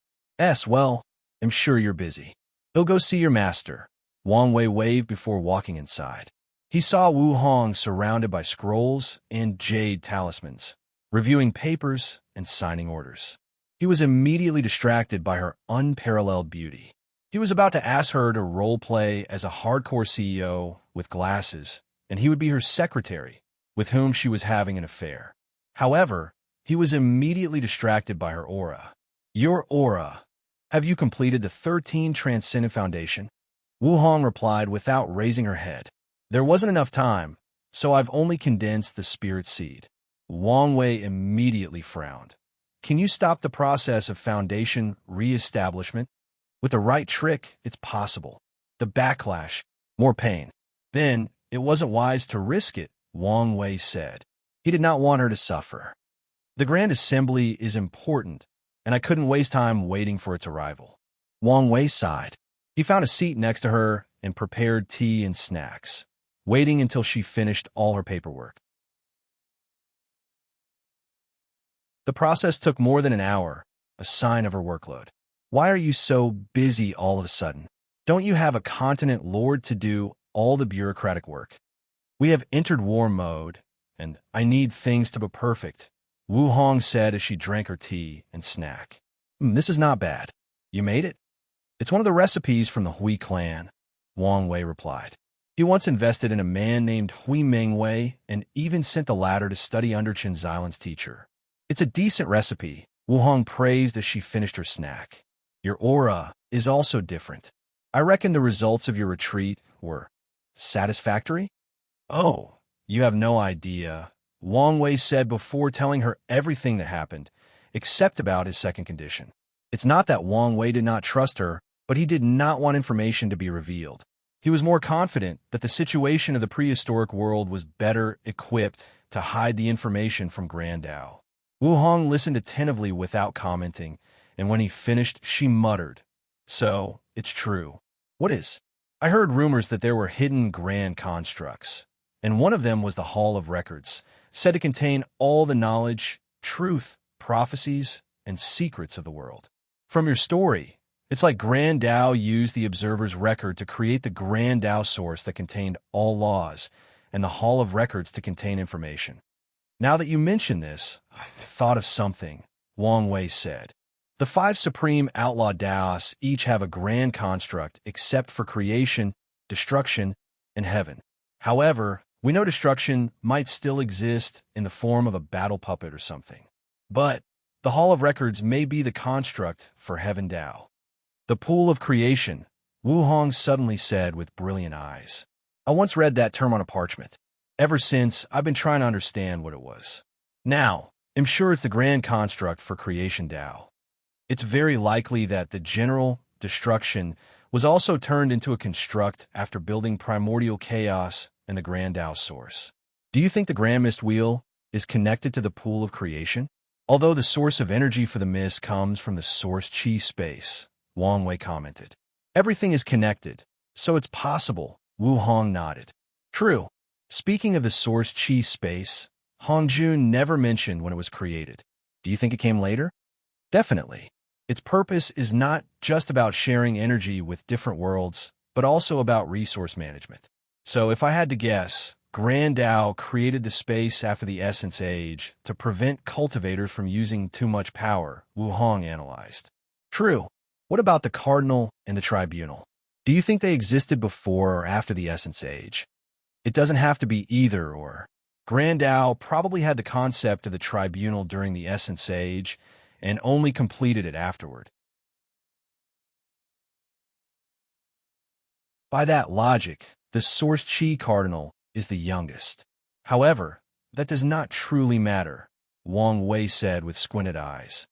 Well, I'm sure you're busy. He'll go see your master." Wang Wei waved before walking inside. He saw Wu Hong surrounded by scrolls and jade talismans, reviewing papers and signing orders. He was immediately distracted by her unparalleled beauty. He was about to ask her to role-play as a hardcore CEO with glasses, and he would be her secretary, with whom she was having an affair. However, he was immediately distracted by her aura. "Your aura. Have you completed the 13 Transcendent Foundation?" Wu Hong replied without raising her head. "There wasn't enough time, so I've only condensed the spirit seed." Wang Wei immediately frowned. "Can you stop the process of foundation re-establishment? With the right trick, it's possible. The backlash, more pain." "Then, it wasn't wise to risk it," Wang Wei said. He did not want her to suffer. "The Grand Assembly is important, and I couldn't waste time waiting for its arrival." Wang Wei sighed. He found a seat next to her and prepared tea and snacks, waiting until she finished all her paperwork. The process took more than an hour, a sign of her workload. "Why are you so busy all of a sudden? Don't you have a continent lord to do all the bureaucratic work?" "We have entered war mode, and I need things to be perfect," Wu Hong said as she drank her tea and snack. This is not bad. You made it?" "It's one of the recipes from the Hui clan," Wang Wei replied. He once invested in a man named Hongmeng Wei and even sent the latter to study under Chen Xilan's teacher. "It's a decent recipe," Wu Hong praised as she finished her snack. "Your aura is also different. I reckon the results of your retreat were satisfactory?" "Oh, you have no idea," Wang Wei said before telling her everything that happened, except about his second condition. It's not that Wang Wei did not trust her, but he did not want information to be revealed. He was more confident that the situation of the prehistoric world was better equipped to hide the information from Grand Dao. Wu Hong listened attentively without commenting, and when he finished, she muttered, "So, it's true." "What is?" "I heard rumors that there were hidden grand constructs, and one of them was the Hall of Records, said to contain all the knowledge, truth, prophecies, and secrets of the world. From your story, it's like Grand Dao used the Observer's record to create the Grand Dao source that contained all laws, and the Hall of Records to contain information." "Now that you mention this, I thought of something," Wang Wei said. "The 5 supreme outlaw Daos each have a grand construct except for creation, destruction, and heaven. However, we know destruction might still exist in the form of a battle puppet or something. But the Hall of Records may be the construct for Heaven Dao." "The pool of creation," Wu Hong suddenly said with brilliant eyes. "I once read that term on a parchment. Ever since, I've been trying to understand what it was. Now, I'm sure it's the grand construct for Creation Dao. It's very likely that the general destruction was also turned into a construct after building primordial chaos and the Grand Dao source. Do you think the Grand Mist Wheel is connected to the pool of creation? Although the source of energy for the mist comes from the source chi space," Wang Wei commented. "Everything is connected, so it's possible," Wu Hong nodded. "True. Speaking of the source chi space, Hongjun never mentioned when it was created. Do you think it came later?" "Definitely. Its purpose is not just about sharing energy with different worlds, but also about resource management. So if I had to guess, Grand Dao created the space after the Essence Age to prevent cultivators from using too much power," Wu Hong analyzed. "True. What about the Cardinal and the Tribunal? Do you think they existed before or after the Essence Age?" It doesn't have to be either or. Grand Tao probably had the concept of the tribunal during the Essence Age and only completed it afterward. By that logic, the Source Chi Cardinal is the youngest. However, that does not truly matter, Wang Wei said with squinted eyes.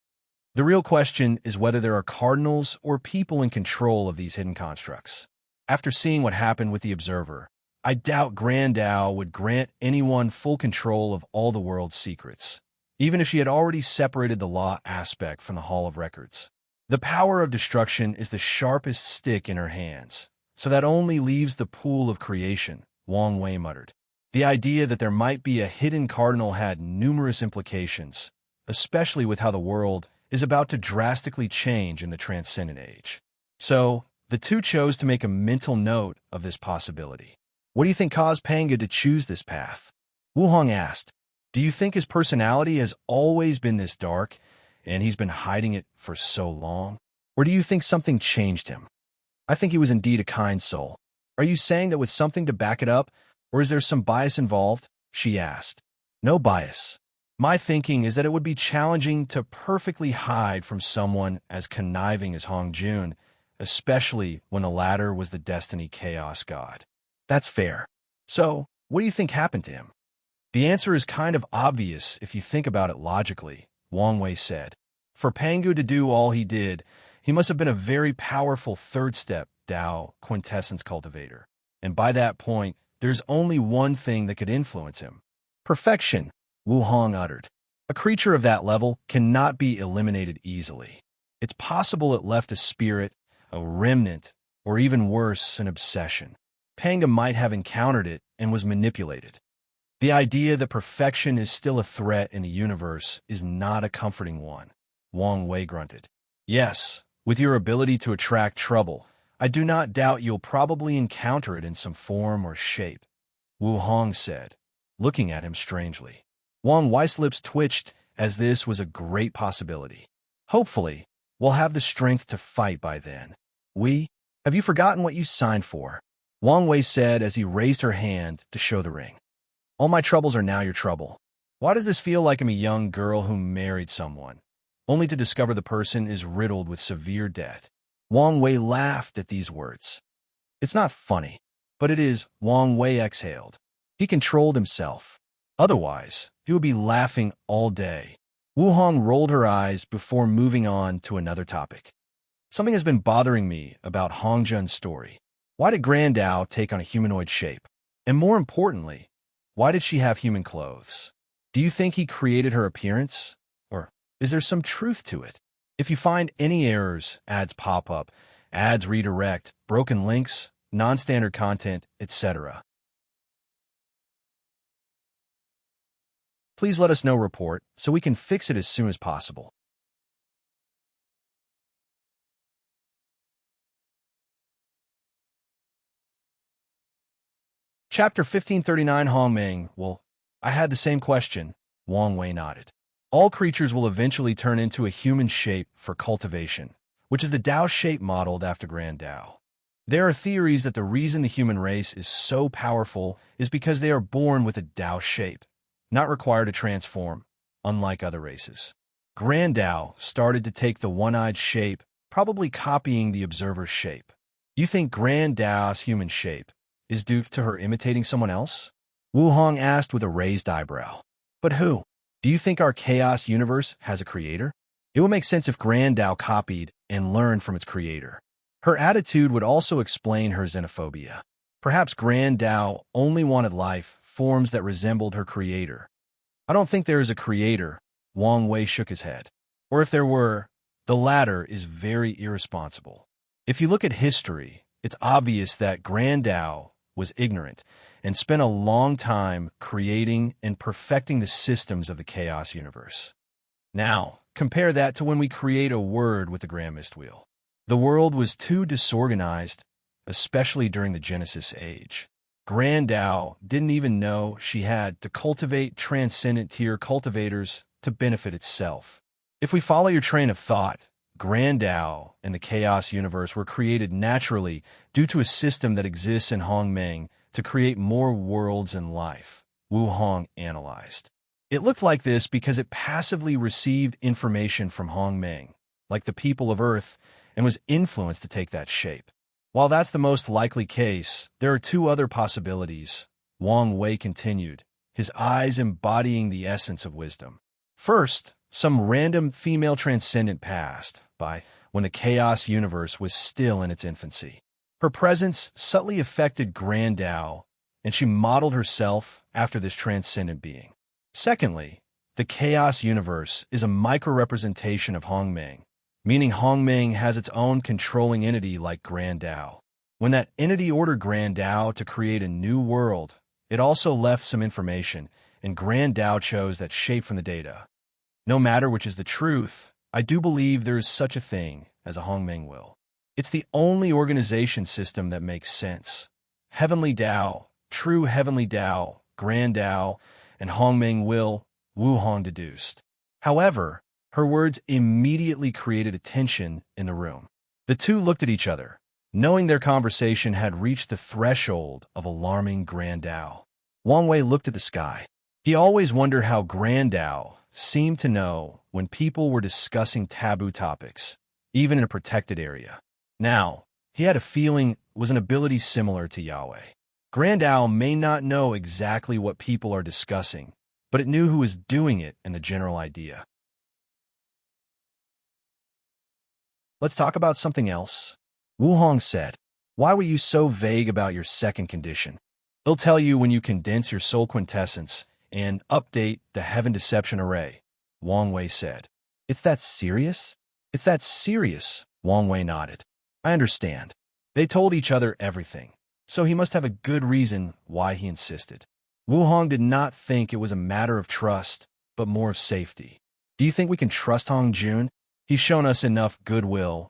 The real question is whether there are cardinals or people in control of these hidden constructs. After seeing what happened with the Observer, I doubt Grand Tao would grant anyone full control of all the world's secrets, even if she had already separated the law aspect from the Hall of Records. The power of destruction is the sharpest stick in her hands, so that only leaves the pool of creation, Wang Wei muttered. The idea that there might be a hidden cardinal had numerous implications, especially with how the world is about to drastically change in the Transcendent Age. So, the two chose to make a mental note of this possibility. What do you think caused Pangu to choose this path? Wu Hong asked. Do you think his personality has always been this dark, and he's been hiding it for so long? Or do you think something changed him? I think he was indeed a kind soul. Are you saying that with something to back it up, or is there some bias involved? She asked. No bias. My thinking is that it would be challenging to perfectly hide from someone as conniving as Hong Jun, especially when the latter was the Destiny Chaos God. That's fair. So, what do you think happened to him? The answer is kind of obvious if you think about it logically, Wang Wei said. For Pangu to do all he did, he must have been a very powerful third-step Dao quintessence cultivator. And by that point, there's only one thing that could influence him. Perfection, Wu Hong uttered. A creature of that level cannot be eliminated easily. It's possible it left a spirit, a remnant, or even worse, an obsession. Pangu might have encountered it and was manipulated. The idea that perfection is still a threat in the universe is not a comforting one, Wang Wei grunted. Yes, with your ability to attract trouble, I do not doubt you'll probably encounter it in some form or shape, Wu Hong said, looking at him strangely. Wang Wei's lips twitched as this was a great possibility. Hopefully, we'll have the strength to fight by then. Have you forgotten what you signed for? Wang Wei said as he raised her hand to show the ring. All my troubles are now your trouble. Why does this feel like I'm a young girl who married someone, only to discover the person is riddled with severe debt? Wang Wei laughed at these words. It's not funny, but it is, Wang Wei exhaled. He controlled himself. Otherwise, he would be laughing all day. Wu Hong rolled her eyes before moving on to another topic. Something has been bothering me about Hong Jun's story. Why did Grand Tao take on a humanoid shape? And more importantly, why did she have human clothes? Do you think he created her appearance? Or is there some truth to it? If you find any errors, ads pop up, ads redirect, broken links, non-standard content, etc., please let us know. Report so we can fix it as soon as possible. Chapter 1539 Hongmeng. Well, I had the same question, Wang Wei nodded. All creatures will eventually turn into a human shape for cultivation, which is the Dao shape modeled after Grand Tao. There are theories that the reason the human race is so powerful is because they are born with a Dao shape, not required to transform, unlike other races. Grand Tao started to take the one-eyed shape, probably copying the Observer's shape. You think Grand Tao's human shape is due to her imitating someone else? Wu Hong asked with a raised eyebrow. But who? Do you think our chaos universe has a creator? It would make sense if Grand Tao copied and learned from its creator. Her attitude would also explain her xenophobia. Perhaps Grand Tao only wanted life forms that resembled her creator. I don't think there is a creator, Wang Wei shook his head. Or if there were, the latter is very irresponsible. If you look at history, it's obvious that Grand Tao was ignorant and spent a long time creating and perfecting the systems of the chaos universe. Now, compare that to when we create a word with the Grand Mist Wheel. The world was too disorganized, especially during the Genesis Age. Grand Tao didn't even know she had to cultivate transcendent tier cultivators to benefit itself. If we follow your train of thought, Grand Tao and the chaos universe were created naturally due to a system that exists in Hongmeng to create more worlds and life, Wu Hong analyzed. It looked like this because it passively received information from Hongmeng, like the people of Earth, and was influenced to take that shape. While that's the most likely case, there are two other possibilities, Wang Wei continued, his eyes embodying the essence of wisdom. First, some random female transcendent passed by when the chaos universe was still in its infancy. Her presence subtly affected Grand Tao, and she modeled herself after this transcendent being. Secondly, the chaos universe is a micro-representation of Hongmeng, meaning Hongmeng has its own controlling entity like Grand Tao. When that entity ordered Grand Tao to create a new world, it also left some information, and Grand Tao chose that shape from the data. No matter which is the truth, I do believe there is such a thing as a Hongmeng will. It's the only organization system that makes sense. Heavenly Tao, true Heavenly Tao, Grand Tao, and Hongmeng will, Wu Hong deduced. However, her words immediately created a tension in the room. The two looked at each other, knowing their conversation had reached the threshold of alarming Grand Tao. Wang Wei looked at the sky. He always wondered how Grand Tao seemed to know when people were discussing taboo topics, even in a protected area. Now, he had a feeling it was an ability similar to Yahweh. Grand Tao may not know exactly what people are discussing, but it knew who was doing it and the general idea. Let's talk about something else, Wu Hong said. Why were you so vague about your second condition? It'll tell you when you condense your soul quintessence and update the Heaven Deception Array, Wang Wei said. It's that serious? It's that serious, Wang Wei nodded. I understand. They told each other everything, so he must have a good reason why he insisted. Wu Hong did not think it was a matter of trust, but more of safety. Do you think we can trust Hong Jun? He's shown us enough goodwill,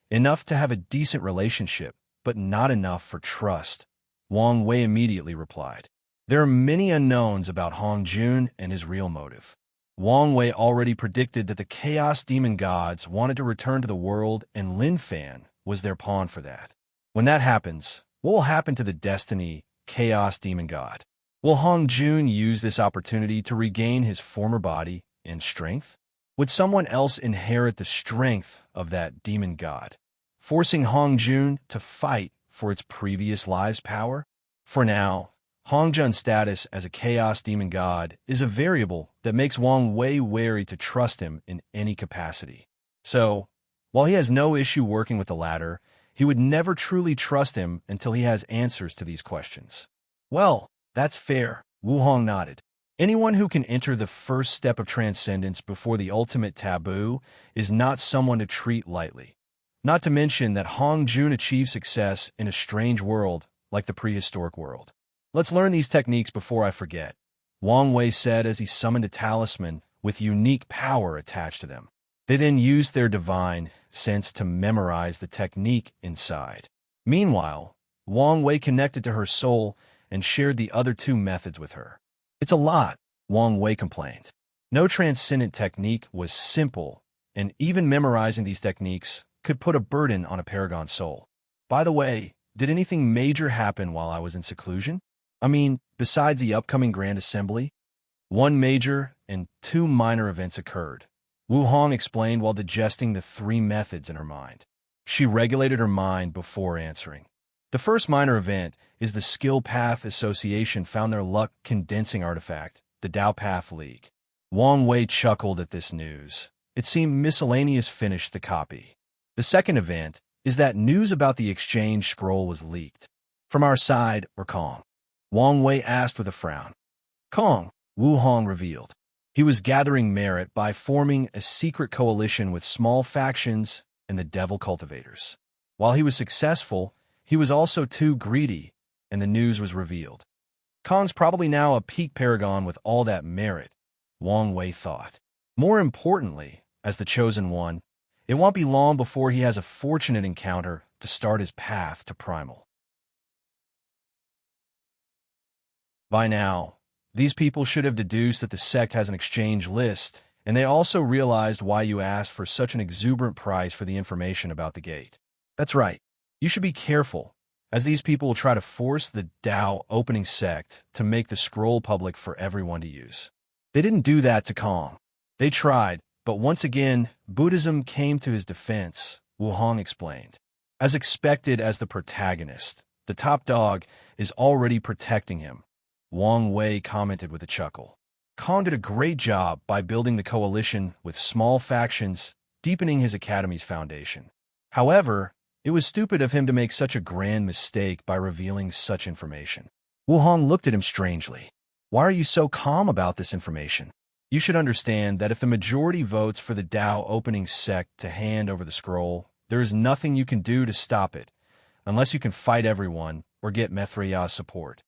enough to have a decent relationship, but not enough for trust, Wang Wei immediately replied. There are many unknowns about Hong Jun and his real motive. Wang Wei already predicted that the Chaos Demon Gods wanted to return to the world, and Lin Fan was their pawn for that. When that happens, what will happen to the Destiny Chaos Demon God? Will Hong Jun use this opportunity to regain his former body and strength? Would someone else inherit the strength of that demon god, forcing Hong Jun to fight for its previous live's power? For now, Hong Jun's status as a Chaos Demon God is a variable that makes Wang Wei wary to trust him in any capacity. So, while he has no issue working with the latter, he would never truly trust him until he has answers to these questions. Well, that's fair, Wu Hong nodded. Anyone who can enter the first step of transcendence before the ultimate taboo is not someone to treat lightly. Not to mention that Hong Jun achieved success in a strange world like the prehistoric world. Let's learn these techniques before I forget, Wang Wei said as he summoned a talisman with unique power attached to them. They then used their divine sense to memorize the technique inside. Meanwhile, Wang Wei connected to her soul and shared the other two methods with her. It's a lot, Wang Wei complained. No transcendent technique was simple, and even memorizing these techniques could put a burden on a paragon soul. By the way, did anything major happen while I was in seclusion? I mean, besides the upcoming Grand Assembly? One major and two minor events occurred, Wu Hong explained while digesting the three methods in her mind. She regulated her mind before answering. The first minor event is the Skill Path Association found their luck condensing artifact, the Dao Path League. Wang Wei chuckled at this news. It seemed miscellaneous finished the copy. The second event is that news about the exchange scroll was leaked. From our side or Kong? Wang Wei asked with a frown. Kong, Wu Hong revealed. He was gathering merit by forming a secret coalition with small factions and the Devil Cultivators. While he was successful, he was also too greedy, and the news was revealed. Kong's probably now a peak paragon with all that merit, Wang Wei thought. More importantly, as the chosen one, it won't be long before he has a fortunate encounter to start his path to primal. By now, these people should have deduced that the sect has an exchange list, and they also realized why you asked for such an exuberant price for the information about the gate. That's right. You should be careful. as these people will try to force the Tao opening sect to make the scroll public for everyone to use. They didn't do that to Kong. They tried, but once again, Buddhism came to his defense, Wu Hong explained. As expected as the protagonist, the top dog is already protecting him, Wang Wei commented with a chuckle. Kong did a great job by building the coalition with small factions, deepening his academy's foundation. However, it was stupid of him to make such a grand mistake by revealing such information. Wu Hong looked at him strangely. Why are you so calm about this information? You should understand that if the majority votes for the Tao opening sect to hand over the scroll, there is nothing you can do to stop it, unless you can fight everyone or get Myriad's support.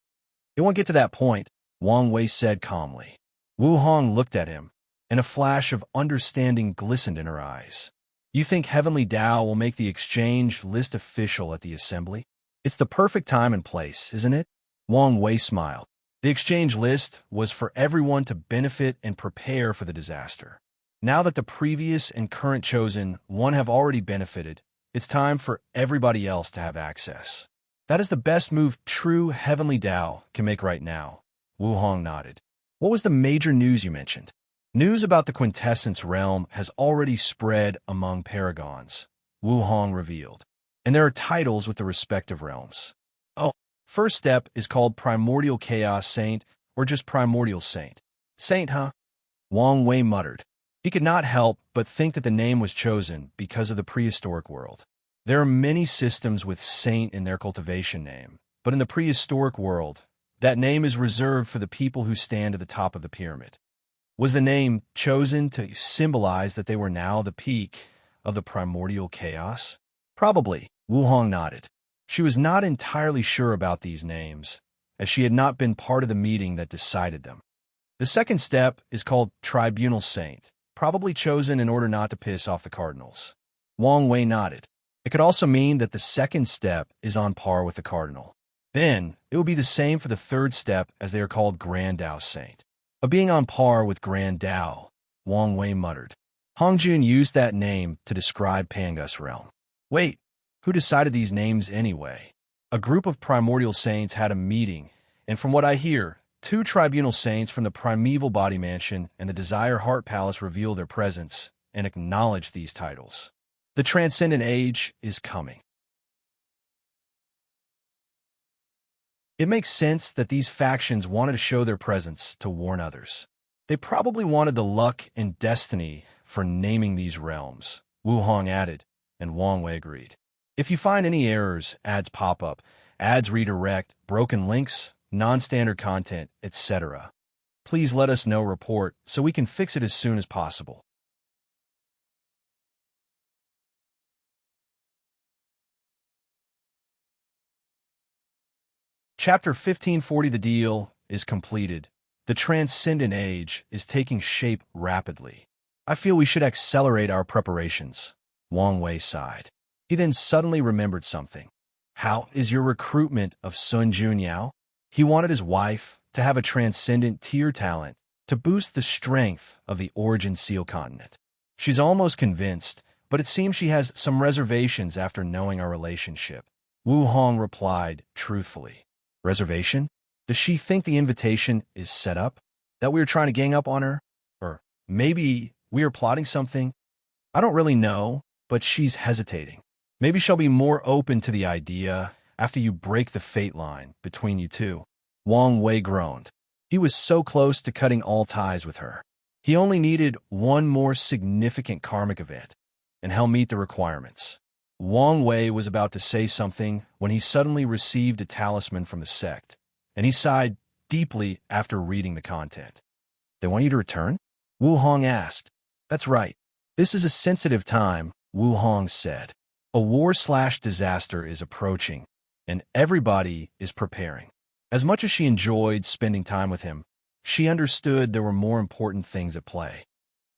It won't get to that point, Wang Wei said calmly. Wu Hong looked at him, and a flash of understanding glistened in her eyes. You think Heavenly Tao will make the exchange list official at the assembly? It's the perfect time and place, isn't it? Wang Wei smiled. The exchange list was for everyone to benefit and prepare for the disaster. Now that the previous and current chosen one have already benefited, it's time for everybody else to have access. That is the best move true Heavenly Tao can make right now. Wu Hong nodded. What was the major news you mentioned? News about the Quintessence realm has already spread among paragons, Wu Hong revealed. And there are titles with the respective realms. Oh, first step is called Primordial Chaos Saint, or just Primordial Saint. Saint, huh? Wang Wei muttered. He could not help but think that the name was chosen because of the prehistoric world. There are many systems with Saint in their cultivation name, but in the prehistoric world, that name is reserved for the people who stand at the top of the pyramid. Was the name chosen to symbolize that they were now the peak of the primordial chaos? Probably, Wu Hong nodded. She was not entirely sure about these names, as she had not been part of the meeting that decided them. The second step is called Tribunal Saint, probably chosen in order not to piss off the cardinals. Wang Wei nodded. It could also mean that the second step is on par with the cardinal. Then, it will be the same for the third step, as they are called Grand Tao Saint. Of being on par with Grand Tao, Wang Wei muttered. Hongjun used that name to describe Pangu's realm. Wait, who decided these names anyway? A group of primordial saints had a meeting, and from what I hear, 2 tribunal saints from the primeval body mansion and the Desire Heart Palace reveal their presence and acknowledge these titles. The Transcendent Age is coming. It makes sense that these factions wanted to show their presence to warn others. They probably wanted the luck and destiny for naming these realms, Wu Hong added, and Wang Wei agreed. If you find any errors, ads pop up, ads redirect, broken links, non-standard content, etc., please let us know report so we can fix it as soon as possible. Chapter 1540. The deal is completed. The Transcendent Age is taking shape rapidly. I feel we should accelerate our preparations, Wang Wei sighed. He then suddenly remembered something. How is your recruitment of Sun Junyao? He wanted his wife to have a transcendent tier talent to boost the strength of the Origin Seal continent. She's almost convinced, but it seems she has some reservations after knowing our relationship. Wu Hong replied truthfully. Reservation? Does she think the invitation is set up? That we are trying to gang up on her? Or maybe we are plotting something? I don't really know, but she's hesitating. Maybe she'll be more open to the idea after you break the fate line between you two. Wang Wei groaned. He was so close to cutting all ties with her. He only needed one more significant karmic event, and he'll meet the requirements. Wang Wei was about to say something when he suddenly received a talisman from the sect, and he sighed deeply after reading the content. They want you to return? Wu Hong asked. That's right. This is a sensitive time, Wu Hong said. A war/disaster is approaching, and everybody is preparing. As much as she enjoyed spending time with him, she understood there were more important things at play.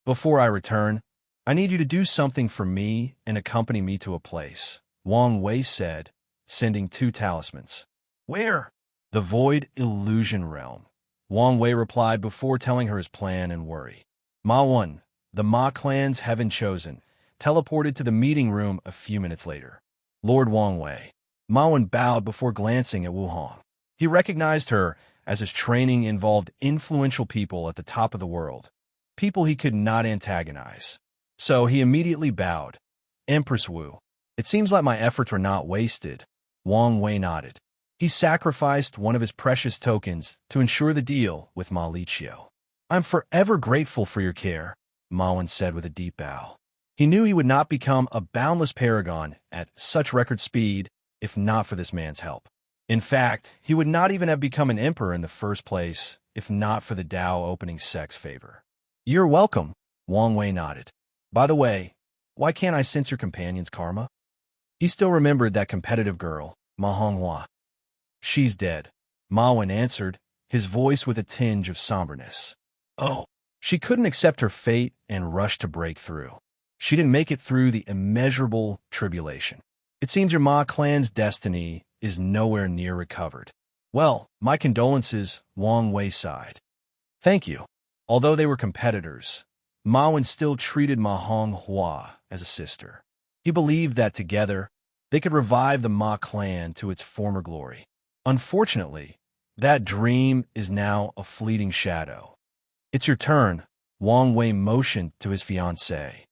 Before I return, I need you to do something for me and accompany me to a place, Wang Wei said, sending 2 talismans. Where? The Void Illusion Realm, Wang Wei replied before telling her his plan and worry. Ma 1, the Ma clan's heaven chosen, teleported to the meeting room a few minutes later. Lord Wang Wei, Ma Wen bowed before glancing at Wu Hong. He recognized her, as his training involved influential people at the top of the world, people he could not antagonize. So he immediately bowed. Empress Wu, it seems like my efforts were not wasted. Wang Wei nodded. He sacrificed one of his precious tokens to ensure the deal with Ma Liqiu. I'm forever grateful for your care, Ma Wen said with a deep bow. He knew he would not become a boundless paragon at such record speed if not for this man's help. In fact, he would not even have become an emperor in the first place if not for the Dao opening sex favor. You're welcome, Wang Wei nodded. By the way, why can't I sense your companion's karma? He still remembered that competitive girl, Ma Honghua. She's dead, Ma Wen answered, his voice with a tinge of somberness. Oh, she couldn't accept her fate and rushed to break through. She didn't make it through the immeasurable tribulation. It seems your Ma clan's destiny is nowhere near recovered. Well, my condolences, Wang Wei sighed. Thank you. Although they were competitors, Ma Wen still treated Ma Honghua as a sister. He believed that together, they could revive the Ma clan to its former glory. Unfortunately, that dream is now a fleeting shadow. It's your turn, Wang Wei motioned to his fiancée.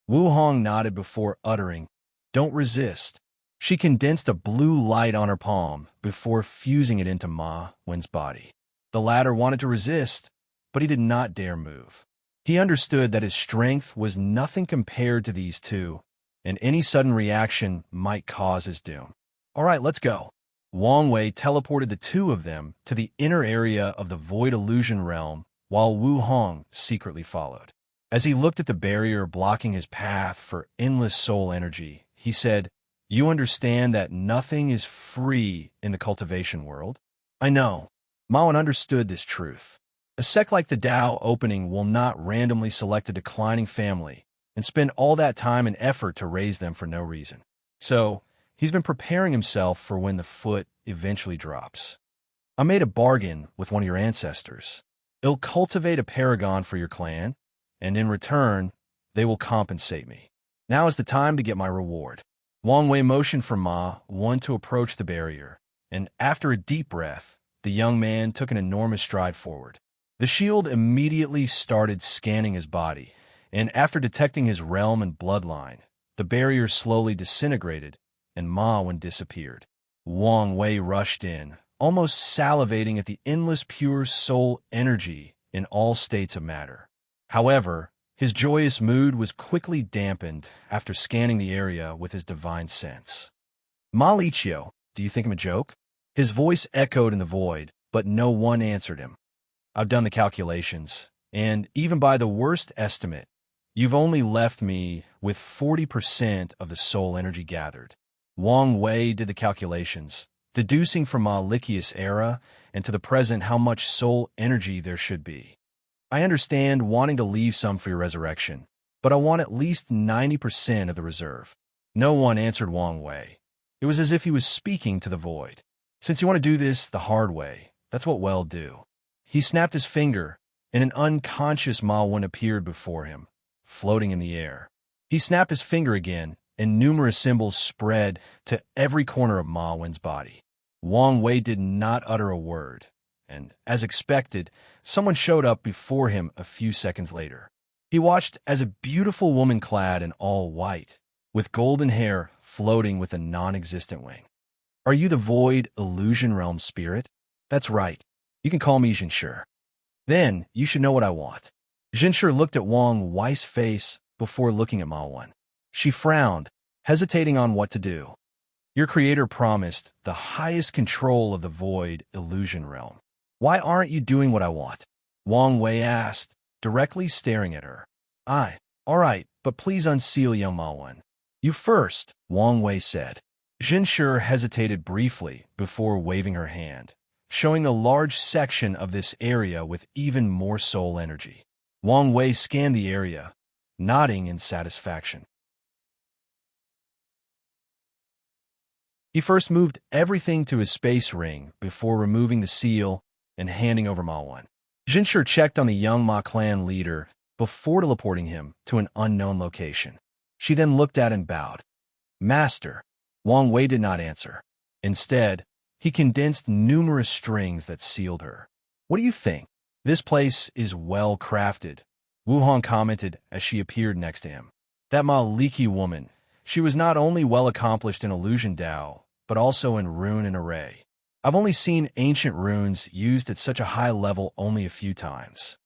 Wu Hong nodded before uttering, "Don't resist." She condensed a blue light on her palm before fusing it into Ma Wen's body. The latter wanted to resist, but he did not dare move. He understood that his strength was nothing compared to these two, and any sudden reaction might cause his doom. All right, let's go. Wang Wei teleported the two of them to the inner area of the Void Illusion Realm, while Wu Hong secretly followed. As he looked at the barrier blocking his path for endless soul energy, he said, "You understand that nothing is free in the cultivation world?" I know. Ma Wen understood this truth. A sect like the Dao opening will not randomly select a declining family and spend all that time and effort to raise them for no reason. So, he's been preparing himself for when the foot eventually drops. I made a bargain with one of your ancestors. They'll cultivate a paragon for your clan, and in return, they will compensate me. Now is the time to get my reward. Wang Wei motioned for Ma Wen to approach the barrier, and after a deep breath, the young man took an enormous stride forward. The shield immediately started scanning his body, and after detecting his realm and bloodline, the barrier slowly disintegrated, and Ma Wen disappeared. Wang Wei rushed in, almost salivating at the endless pure soul energy in all states of matter. However, his joyous mood was quickly dampened after scanning the area with his divine sense. Ma Liqiu, do you think I'm a joke? His voice echoed in the void, but no one answered him. I've done the calculations, and even by the worst estimate, you've only left me with 40% of the soul energy gathered. Wang Wei did the calculations, deducing from Ma Liqiu's era and to the present how much soul energy there should be. I understand wanting to leave some for your resurrection, but I want at least 90% of the reserve. No one answered Wang Wei. It was as if he was speaking to the void. Since you want to do this the hard way, that's what we'll do. He snapped his finger, and an unconscious Ma Wen appeared before him, floating in the air. He snapped his finger again, and numerous symbols spread to every corner of Ma Wen's body. Wang Wei did not utter a word, and, as expected, someone showed up before him a few seconds later. He watched as a beautiful woman clad in all white, with golden hair floating with a non-existent wing. Are you the Void Illusion Realm spirit? That's right. You can call me Zhenshi. Then, you should know what I want. Zhenshi looked at Wang Wei's face before looking at Ma Wen. She frowned, hesitating on what to do. Your creator promised the highest control of the Void Illusion Realm. Why aren't you doing what I want? Wang Wei asked, directly staring at her. All right, but please unseal young Ma Wen. You first, Wang Wei said. Zhenshi hesitated briefly before waving her hand, showing a large section of this area with even more soul energy. Wang Wei scanned the area, nodding in satisfaction. He first moved everything to his space ring before removing the seal and handing over Ma Wen. Zhenshi checked on the young Ma clan leader before teleporting him to an unknown location. She then looked at and bowed. Master. Wang Wei did not answer. Instead, he condensed numerous strings that sealed her. What do you think? This place is well crafted, Wu Hong commented as she appeared next to him. That Maliki woman, she was not only well accomplished in illusion Dao, but also in rune and array. I've only seen ancient runes used at such a high level only a few times.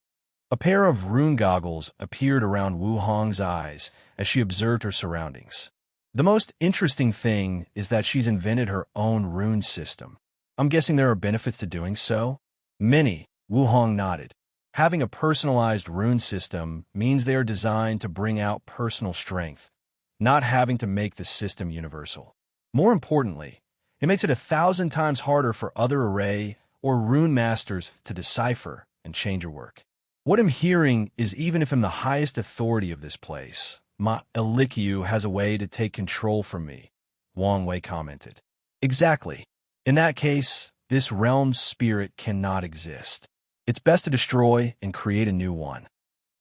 A pair of rune goggles appeared around Wu Hong's eyes as she observed her surroundings. The most interesting thing is that she's invented her own rune system. I'm guessing there are benefits to doing so? Many, Wu Hong nodded. Having a personalized rune system means they are designed to bring out personal strength, not having to make the system universal. More importantly, it makes it 1,000 times harder for other array or rune masters to decipher and change your work. What I'm hearing is even if I'm the highest authority of this place, Ma Elikiu has a way to take control from me, Wang Wei commented. Exactly. In that case, this realm's spirit cannot exist. It's best to destroy and create a new one.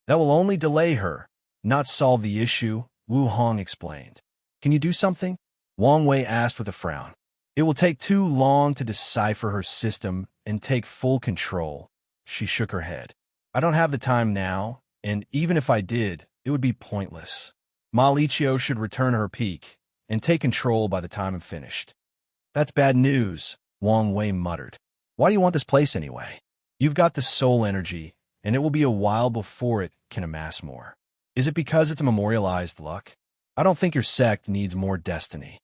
That will only delay her, not solve the issue, Wu Hong explained. Can you do something? Wang Wei asked with a frown. It will take too long to decipher her system and take full control. She shook her head. I don't have the time now, and even if I did, it would be pointless. Ma Liqiu should return her peak and take control by the time I'm finished. That's bad news, Wang Wei muttered. Why do you want this place anyway? You've got the soul energy, and it will be a while before it can amass more. Is it because it's a memorialized luck? I don't think your sect needs more destiny.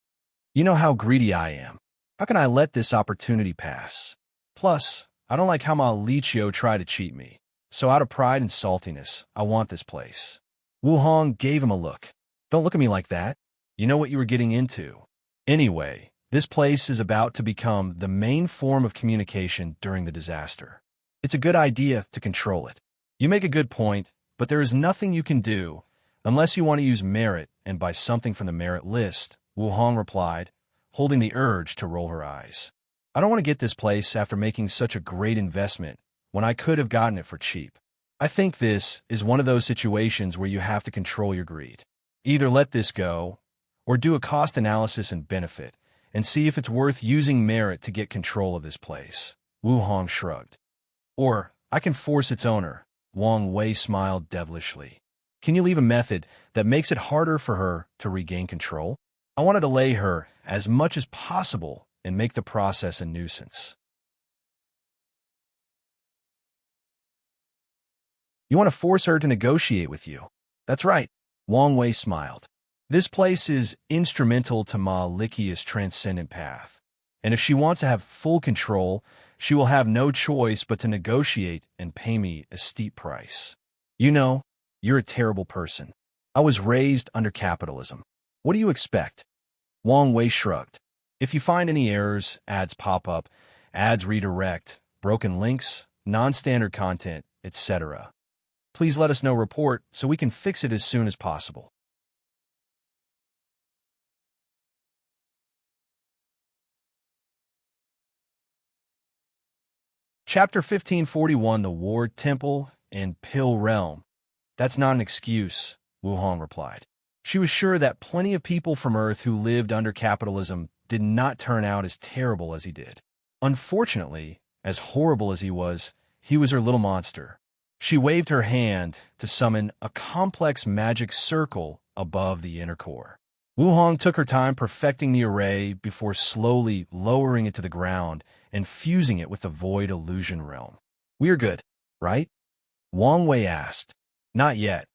You know how greedy I am. How can I let this opportunity pass? Plus, I don't like how Ma Liqiu tried to cheat me. So out of pride and saltiness, I want this place. Wu Hong gave him a look. Don't look at me like that. You know what you were getting into. Anyway, this place is about to become the main form of communication during the disaster. It's a good idea to control it. You make a good point, but there is nothing you can do unless you want to use merit and buy something from the merit list, Wu Hong replied, holding the urge to roll her eyes. I don't want to get this place after making such a great investment when I could have gotten it for cheap. I think this is one of those situations where you have to control your greed. Either let this go, or do a cost analysis and benefit, and see if it's worth using merit to get control of this place. Wu Hong shrugged. Or, I can force its owner. Wang Wei smiled devilishly. Can you leave a method that makes it harder for her to regain control? I want to delay her as much as possible and make the process a nuisance. You want to force her to negotiate with you? That's right. Wang Wei smiled. This place is instrumental to Ma Liqiu's transcendent path, and if she wants to have full control, she will have no choice but to negotiate and pay me a steep price. You know, you're a terrible person. I was raised under capitalism. What do you expect? Wang Wei shrugged. If you find any errors, ads pop up, ads redirect, broken links, non-standard content, etc., please let us know report so we can fix it as soon as possible. Chapter 1541, The Ward Temple and Pill Realm. That's not an excuse, Wu Hong replied. She was sure that plenty of people from Earth who lived under capitalism did not turn out as terrible as he did. Unfortunately, as horrible as he was her little monster. She waved her hand to summon a complex magic circle above the inner core. Wu Hong took her time perfecting the array before slowly lowering it to the ground and fusing it with the void illusion realm. We're good, right? Wang Wei asked. Not yet,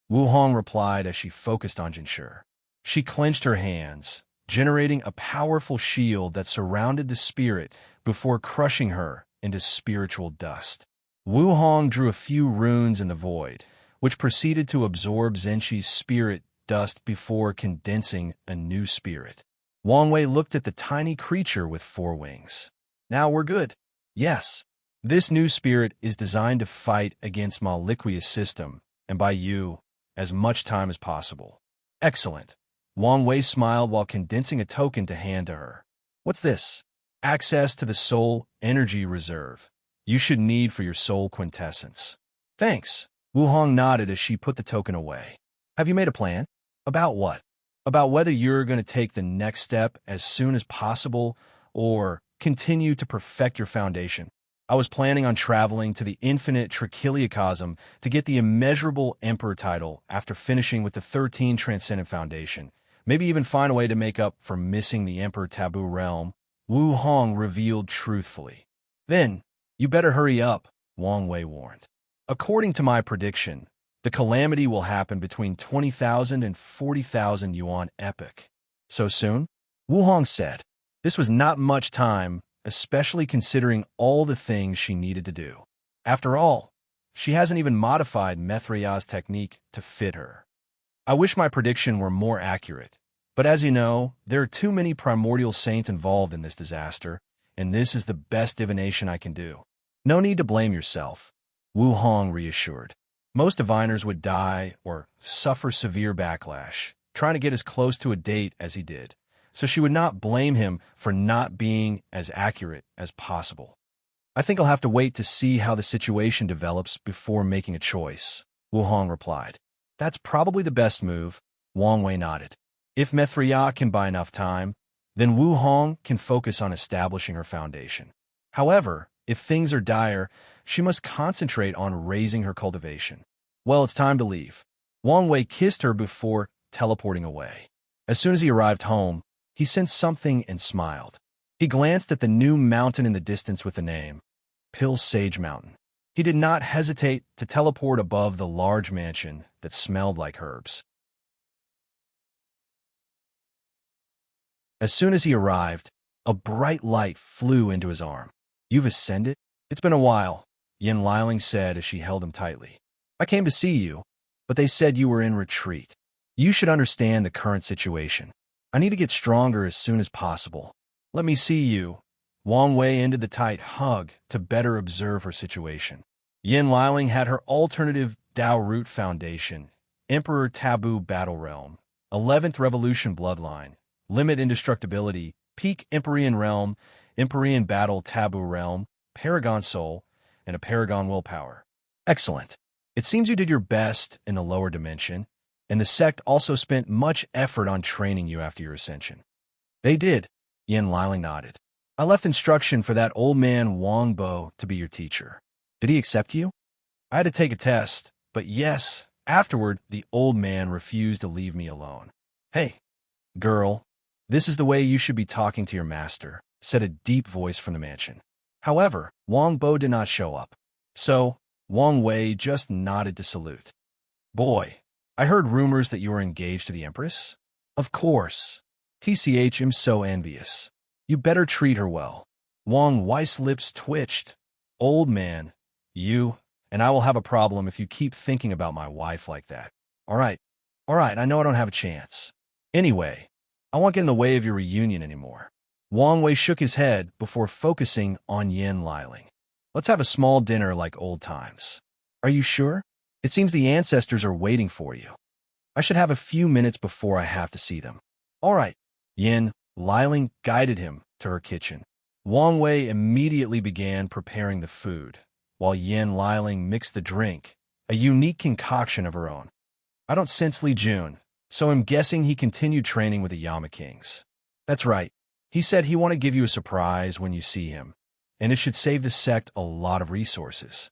Wu Hong replied as she focused on Jinshi. She clenched her hands, generating a powerful shield that surrounded the spirit before crushing her into spiritual dust. Wu Hong drew a few runes in the void, which proceeded to absorb Zenshi's spirit dust before condensing a new spirit. Wang Wei looked at the tiny creature with 4 wings. Now we're good. Yes. This new spirit is designed to fight against Ma Liqiu's system, and by you, as much time as possible. Excellent. Wang Wei smiled while condensing a token to hand to her. What's this? Access to the soul energy reserve. You should need for your soul quintessence. Thanks. Wu Hong nodded as she put the token away. Have you made a plan? About what? About whether you're going to take the next step as soon as possible or continue to perfect your foundation. I was planning on traveling to the infinite Trichiliocosm to get the immeasurable Emperor title after finishing with the 13 Transcendent Foundation. Maybe even find a way to make up for missing the Emperor Taboo Realm, Wu Hong revealed truthfully. Then, you better hurry up, Wang Wei warned. According to my prediction, the calamity will happen between 20,000 and 40,000 yuan epoch. So soon? Wu Hong said. This was not much time, especially considering all the things she needed to do. After all, she hasn't even modified Myriad's technique to fit her. I wish my prediction were more accurate, but as you know, there are too many primordial saints involved in this disaster, and this is the best divination I can do. No need to blame yourself, Wu Hong reassured. Most diviners would die or suffer severe backlash, trying to get as close to a date as he did, so she would not blame him for not being as accurate as possible. I think I'll have to wait to see how the situation develops before making a choice, Wu Hong replied. That's probably the best move, Wang Wei nodded. If Myriad can buy enough time, then Wu Hong can focus on establishing her foundation. However, if things are dire, she must concentrate on raising her cultivation. Well, it's time to leave. Wang Wei kissed her before teleporting away. As soon as he arrived home, he sensed something and smiled. He glanced at the new mountain in the distance with the name, Pill Sage Mountain. He did not hesitate to teleport above the large mansion that smelled like herbs. As soon as he arrived, a bright light flew into his arm. You've ascended? It's been a while, Yin Liling said as she held him tightly. I came to see you, but they said you were in retreat. You should understand the current situation. I need to get stronger as soon as possible. Let me see you. Wang Wei ended the tight hug to better observe her situation. Yin Liling had her alternative Dao Root Foundation, Emperor Taboo Battle Realm, 11th Revolution Bloodline, Limit Indestructibility, Peak Empyrean Realm, Empyrean Battle Taboo Realm, Paragon Soul, and a Paragon Willpower. Excellent. It seems you did your best in the lower dimension, and the sect also spent much effort on training you after your ascension. They did, Yin Liling nodded. I left instruction for that old man Wang Bo to be your teacher. Did he accept you? I had to take a test, but yes, afterward, the old man refused to leave me alone. Hey, girl, this is the way you should be talking to your master, said a deep voice from the mansion. However, Wang Bo did not show up. So, Wang Wei just nodded to salute. Boy, I heard rumors that you were engaged to the Empress? Of course. TCH, I'm so envious. You better treat her well. Wang Wei's lips twitched. Old man, you and I will have a problem if you keep thinking about my wife like that. All right, I know I don't have a chance. Anyway, I won't get in the way of your reunion anymore. Wang Wei shook his head before focusing on Yin Liling. Let's have a small dinner like old times. Are you sure? It seems the ancestors are waiting for you. I should have a few minutes before I have to see them. All right. Yin Liling guided him to her kitchen. Wang Wei immediately began preparing the food, while Yin Liling mixed the drink, a unique concoction of her own. I don't sense Li Jun, so I'm guessing he continued training with the Yama Kings. That's right. He said he wanted to give you a surprise when you see him, and it should save the sect a lot of resources.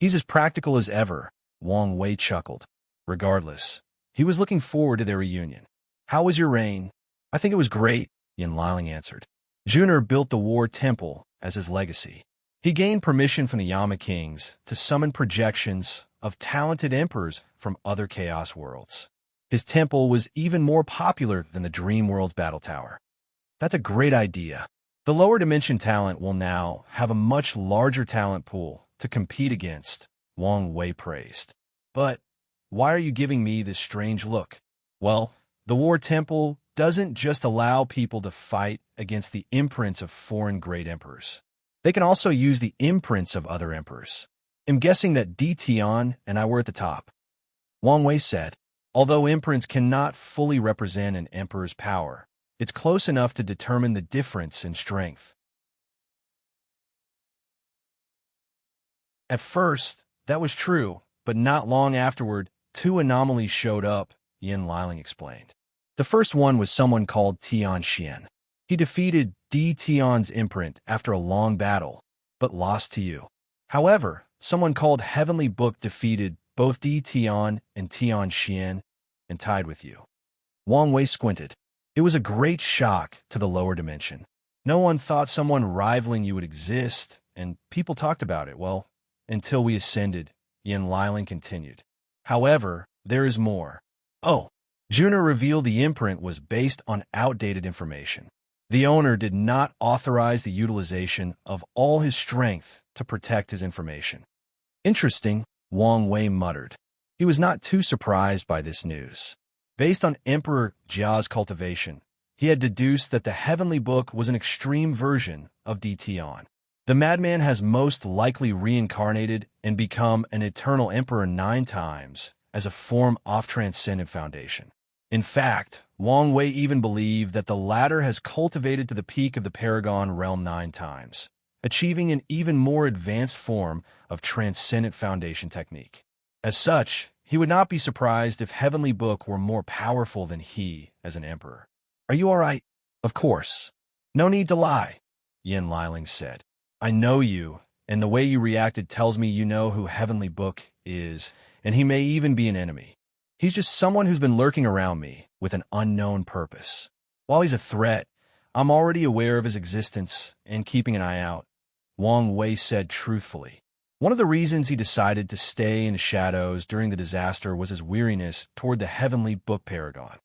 He's as practical as ever, Wang Wei chuckled. Regardless, he was looking forward to their reunion. How was your reign? I think it was great, Yin Liling answered. Juner built the War Temple as his legacy. He gained permission from the Yama Kings to summon projections of talented emperors from other Chaos worlds. His temple was even more popular than the Dream World's Battle Tower. That's a great idea. The lower dimension talent will now have a much larger talent pool to compete against, Wang Wei praised. But why are you giving me this strange look? Well, the War Temple doesn't just allow people to fight against the imprints of foreign great emperors. They can also use the imprints of other emperors. I'm guessing that Di Tian and I were at the top. Wang Wei said, although imprints cannot fully represent an emperor's power, it's close enough to determine the difference in strength. At first, that was true, but not long afterward, two anomalies showed up, Yin Liling explained. The first one was someone called Tian Xian. He defeated Di Tian's imprint after a long battle, but lost to you. However, someone called Heavenly Book defeated both Di Tian and Tian Xian and tied with you. Wang Wei squinted. It was a great shock to the lower dimension. No one thought someone rivaling you would exist, and people talked about it, well, until we ascended, Yin Liling continued. However, there is more. Oh, Juner revealed the imprint was based on outdated information. The owner did not authorize the utilization of all his strength to protect his information. Interesting, Wang Wei muttered. He was not too surprised by this news. Based on Emperor Jia's cultivation, he had deduced that the Heavenly Book was an extreme version of Di Tian. The madman has most likely reincarnated and become an eternal emperor 9 times as a form of Transcendent Foundation. In fact, Wang Wei even believed that the latter has cultivated to the peak of the Paragon realm 9 times, achieving an even more advanced form of Transcendent Foundation technique. As such, he would not be surprised if Heavenly Book were more powerful than he as an emperor. Are you all right? Of course. No need to lie, Yin Liling said. I know you, and the way you reacted tells me you know who Heavenly Book is, and he may even be an enemy. He's just someone who's been lurking around me with an unknown purpose. While he's a threat, I'm already aware of his existence and keeping an eye out, Wang Wei said truthfully. One of the reasons he decided to stay in the shadows during the disaster was his weariness toward the Heavenly Book Paragon.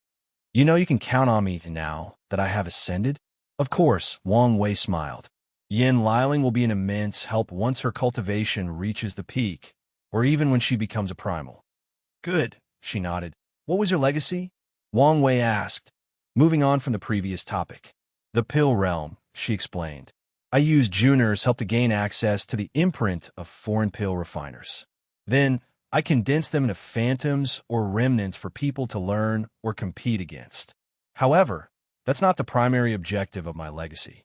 You know you can count on me now that I have ascended? Of course, Wang Wei smiled. Yin Liling will be an immense help once her cultivation reaches the peak, or even when she becomes a primal. Good, she nodded. What was your legacy? Wang Wei asked, moving on from the previous topic. The pill realm, she explained. I used Juner's help to gain access to the imprint of foreign pill refiners. Then, I condensed them into phantoms or remnants for people to learn or compete against. However, that's not the primary objective of my legacy.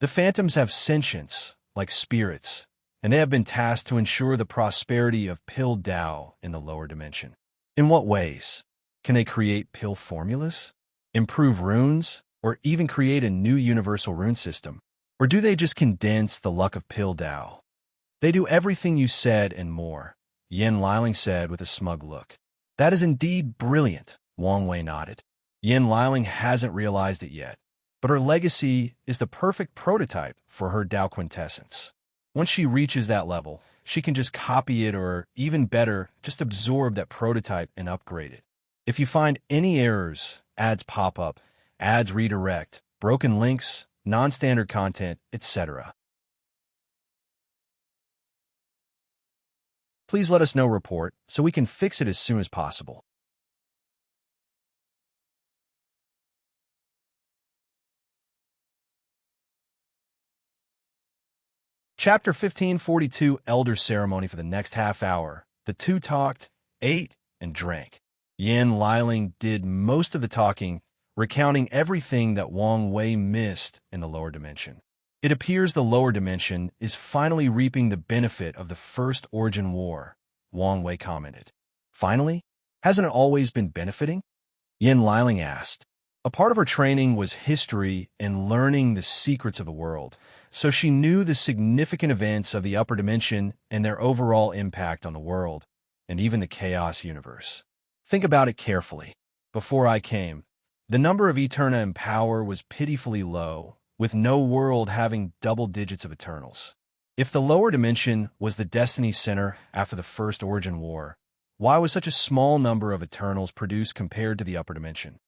The phantoms have sentience, like spirits, and they have been tasked to ensure the prosperity of pill Dao in the lower dimension. In what ways? Can they create pill formulas, improve runes, or even create a new universal rune system? Or do they just condense the luck of pill Dao? They do everything you said and more, Yin Liling said with a smug look. That is indeed brilliant, Wang Wei nodded. Yin Liling hasn't realized it yet, but her legacy is the perfect prototype for her Dao quintessence. Once she reaches that level, she can just copy it or, even better, just absorb that prototype and upgrade it. If you find any errors, ads pop up, ads redirect, broken links, non-standard content, etc., please let us know report so we can fix it as soon as possible. Chapter 1542 Elder Ceremony. For the next half hour, the two talked, ate, and drank. Yin Liling did most of the talking, recounting everything that Wang Wei missed in the lower dimension. It appears the lower dimension is finally reaping the benefit of the First Origin War, Wang Wei commented. Finally? Hasn't it always been benefiting? Yin Liling asked. A part of her training was history and learning the secrets of the world, so she knew the significant events of the upper dimension and their overall impact on the world, and even the chaos universe. Think about it carefully. Before I came, the number of Eterna in power was pitifully low, with no world having double digits of Eternals. If the lower dimension was the Destiny Center after the First Origin War, why was such a small number of Eternals produced compared to the upper dimension?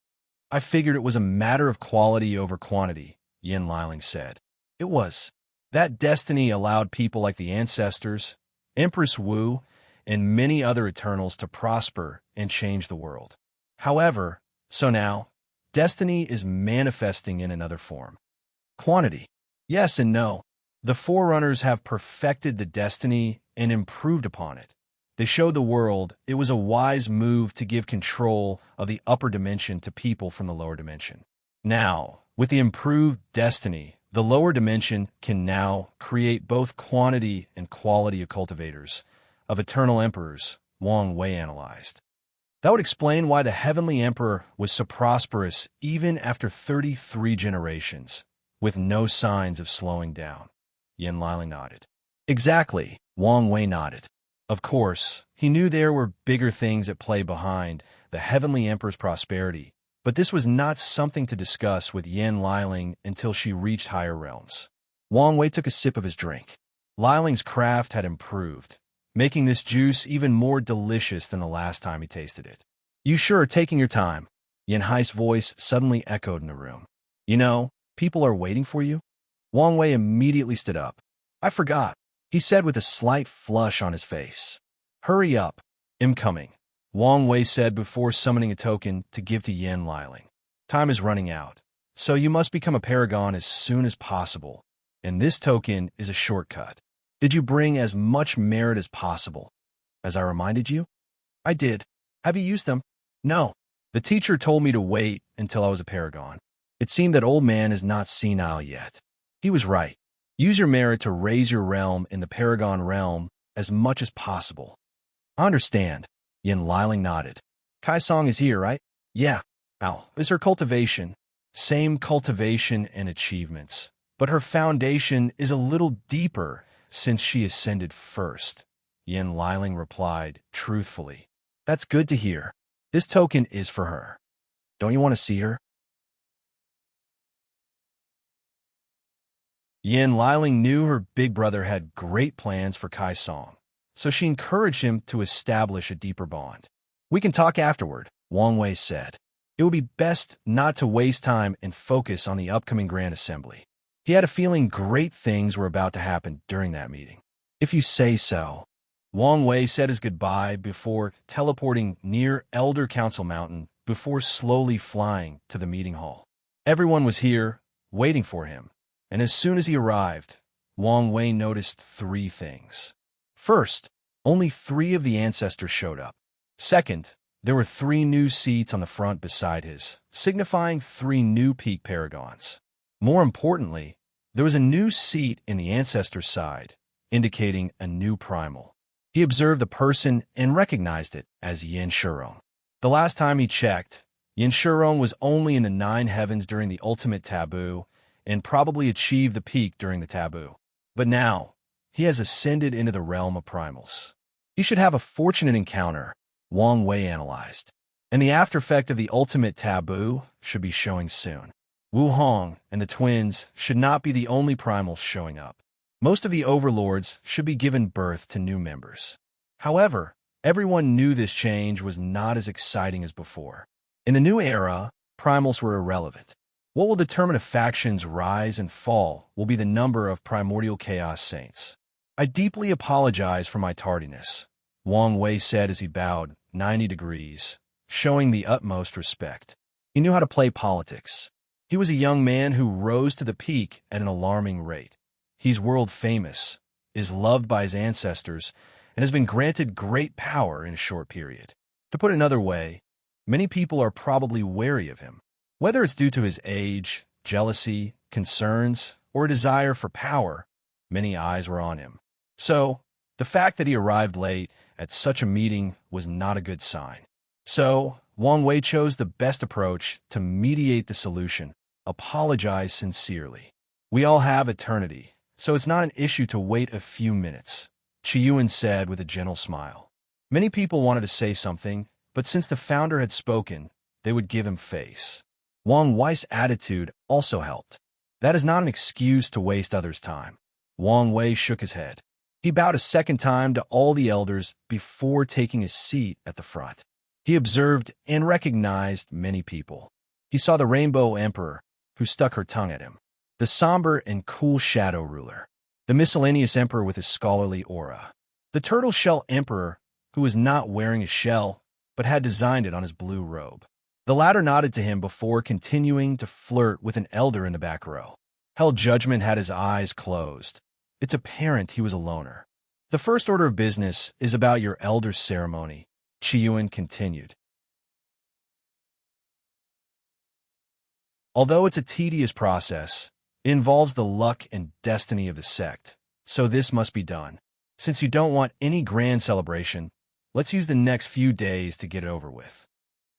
I figured it was a matter of quality over quantity, Yin Liling said. It was. That destiny allowed people like the Ancestors, Empress Wu, and many other Eternals to prosper and change the world. However, so now, destiny is manifesting in another form. Quantity. Yes and no. The Forerunners have perfected the destiny and improved upon it. They showed the world it was a wise move to give control of the upper dimension to people from the lower dimension. Now, with the improved destiny, the lower dimension can now create both quantity and quality of cultivators, of eternal emperors, Wang Wei analyzed. That would explain why the Heavenly Emperor was so prosperous even after 33 generations, with no signs of slowing down. Yin Liling nodded. Exactly, Wang Wei nodded. Of course, he knew there were bigger things at play behind the Heavenly Emperor's prosperity, but this was not something to discuss with Yin Liling until she reached higher realms. Wang Wei took a sip of his drink. Liling's craft had improved, making this juice even more delicious than the last time he tasted it. You sure are taking your time. Yin Hai's voice suddenly echoed in the room. You know, people are waiting for you. Wang Wei immediately stood up. I forgot, he said with a slight flush on his face. Hurry up. I'm coming, Wang Wei said before summoning a token to give to Yin Liling. Time is running out, so you must become a paragon as soon as possible, and this token is a shortcut. Did you bring as much merit as possible, as I reminded you? I did. Have you used them? No. The teacher told me to wait until I was a paragon. It seemed that old man is not senile yet. He was right. Use your merit to raise your realm in the paragon realm as much as possible. I understand. Yin Liling nodded. Kai Song is here, right? Yeah. How is her cultivation? Same cultivation and achievements, but her foundation is a little deeper since she ascended first. Yin Liling replied truthfully. That's good to hear. This token is for her. Don't you want to see her? Yin Liling knew her big brother had great plans for Kai Song, so she encouraged him to establish a deeper bond. We can talk afterward, Wang Wei said. It would be best not to waste time and focus on the upcoming Grand Assembly. He had a feeling great things were about to happen during that meeting. If you say so. Wang Wei said his goodbye before teleporting near Elder Council Mountain before slowly flying to the meeting hall. Everyone was here, waiting for him, and as soon as he arrived, Wang Wei noticed 3 things. First, only 3 of the ancestors showed up. Second, there were 3 new seats on the front beside his, signifying 3 new peak paragons. More importantly, there was a new seat in the ancestor's side, indicating a new primal. He observed the person and recognized it as Yin Shurong. The last time he checked, Yin Shurong was only in the 9 heavens during the ultimate taboo and probably achieved the peak during the taboo. But now, he has ascended into the realm of primals. He should have a fortunate encounter, Wang Wei analyzed, and the aftereffect of the ultimate taboo should be showing soon. Wu Hong and the twins should not be the only primals showing up. Most of the overlords should be given birth to new members. However, everyone knew this change was not as exciting as before. In the new era, primals were irrelevant. What will determine if factions rise and fall will be the number of primordial chaos saints. I deeply apologize for my tardiness, Wang Wei said as he bowed 90 degrees, showing the utmost respect. He knew how to play politics. He was a young man who rose to the peak at an alarming rate. He's world famous, is loved by his ancestors, and has been granted great power in a short period. To put it another way, many people are probably wary of him. Whether it's due to his age, jealousy, concerns, or a desire for power, many eyes were on him. So, the fact that he arrived late at such a meeting was not a good sign. So, Wang Wei chose the best approach to mediate the solution, apologize sincerely. We all have eternity, so it's not an issue to wait a few minutes, Qiyuan said with a gentle smile. Many people wanted to say something, but since the founder had spoken, they would give him face. Wang Wei's attitude also helped. That is not an excuse to waste others' time. Wang Wei shook his head. He bowed a second time to all the elders before taking his seat at the front. He observed and recognized many people. He saw the Rainbow Emperor, who stuck her tongue at him, the somber and cool Shadow Ruler, the Miscellaneous Emperor with his scholarly aura, the Turtle Shell Emperor, who was not wearing a shell, but had designed it on his blue robe. The latter nodded to him before continuing to flirt with an elder in the back row. Hell Judgment had his eyes closed. It's apparent he was a loner. The first order of business is about your elder's ceremony, Qiyuan continued. Although it's a tedious process, it involves the luck and destiny of the sect, so this must be done. Since you don't want any grand celebration, Let's use the next few days to get it over with.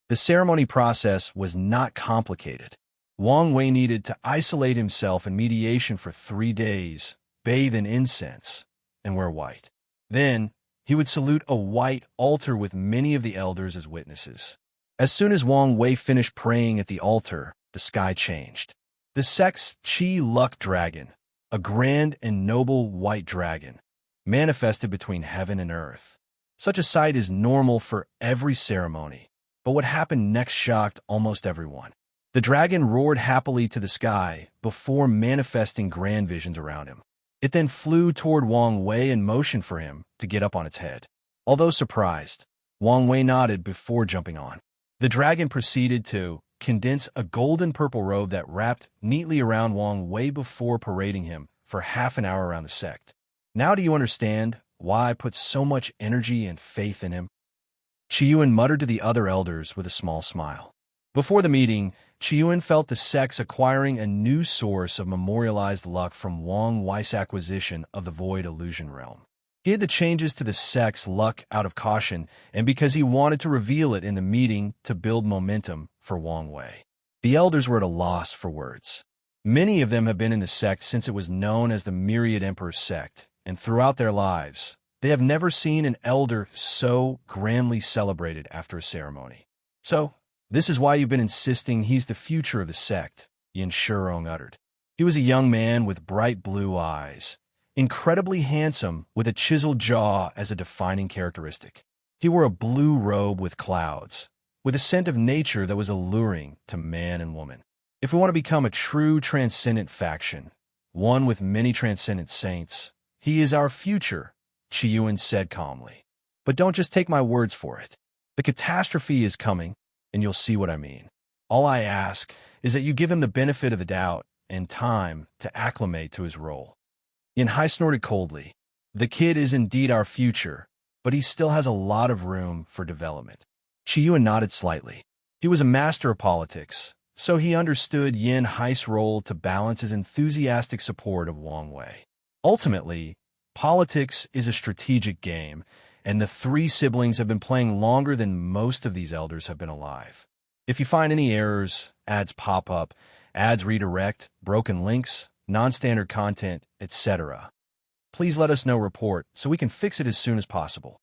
The ceremony process was not complicated. Wang Wei needed to isolate himself in mediation for 3 days, bathe in incense, and wear white. Then, he would salute a white altar with many of the elders as witnesses. As soon as Wang Wei finished praying at the altar, the sky changed. The sect's Qi Luck Dragon, a grand and noble white dragon, manifested between heaven and earth. Such a sight is normal for every ceremony, but what happened next shocked almost everyone. The dragon roared happily to the sky before manifesting grand visions around him. It then flew toward Wang Wei and motioned for him to get up on its head. Although surprised, Wang Wei nodded before jumping on. The dragon proceeded to condense a golden-purple robe that wrapped neatly around Wang Wei before parading him for half an hour around the sect. Now do you understand why I put so much energy and faith in him? Qiyuan muttered to the other elders with a small smile. Before the meeting, Qiyuan felt the sects acquiring a new source of memorialized luck from Wang Wei's acquisition of the Void Illusion Realm. He had the changes to the sect's luck out of caution, and because he wanted to reveal it in the meeting to build momentum for Wang Wei. The elders were at a loss for words. Many of them have been in the sect since it was known as the Myriad Emperor's sect, and throughout their lives, they have never seen an elder so grandly celebrated after a ceremony. So, this is why you've been insisting he's the future of the sect, Yin Shurong uttered. He was a young man with bright blue eyes, incredibly handsome with a chiseled jaw as a defining characteristic. He wore a blue robe with clouds, with a scent of nature that was alluring to man and woman. If we want to become a true Transcendent faction, one with many Transcendent saints, he is our future, Qiyuan said calmly. But don't just take my words for it. The catastrophe is coming, and you'll see what I mean. All I ask is that you give him the benefit of the doubt and time to acclimate to his role. Yin Hai snorted coldly. The kid is indeed our future, but he still has a lot of room for development. Qiyuan nodded slightly. He was a master of politics, so he understood Yin Hai's role to balance his enthusiastic support of Wang Wei. Ultimately, politics is a strategic game, and the 3 siblings have been playing longer than most of these elders have been alive. If you find any errors, ads pop up, ads redirect, broken links, non-standard content, etc., please let us know report so we can fix it as soon as possible.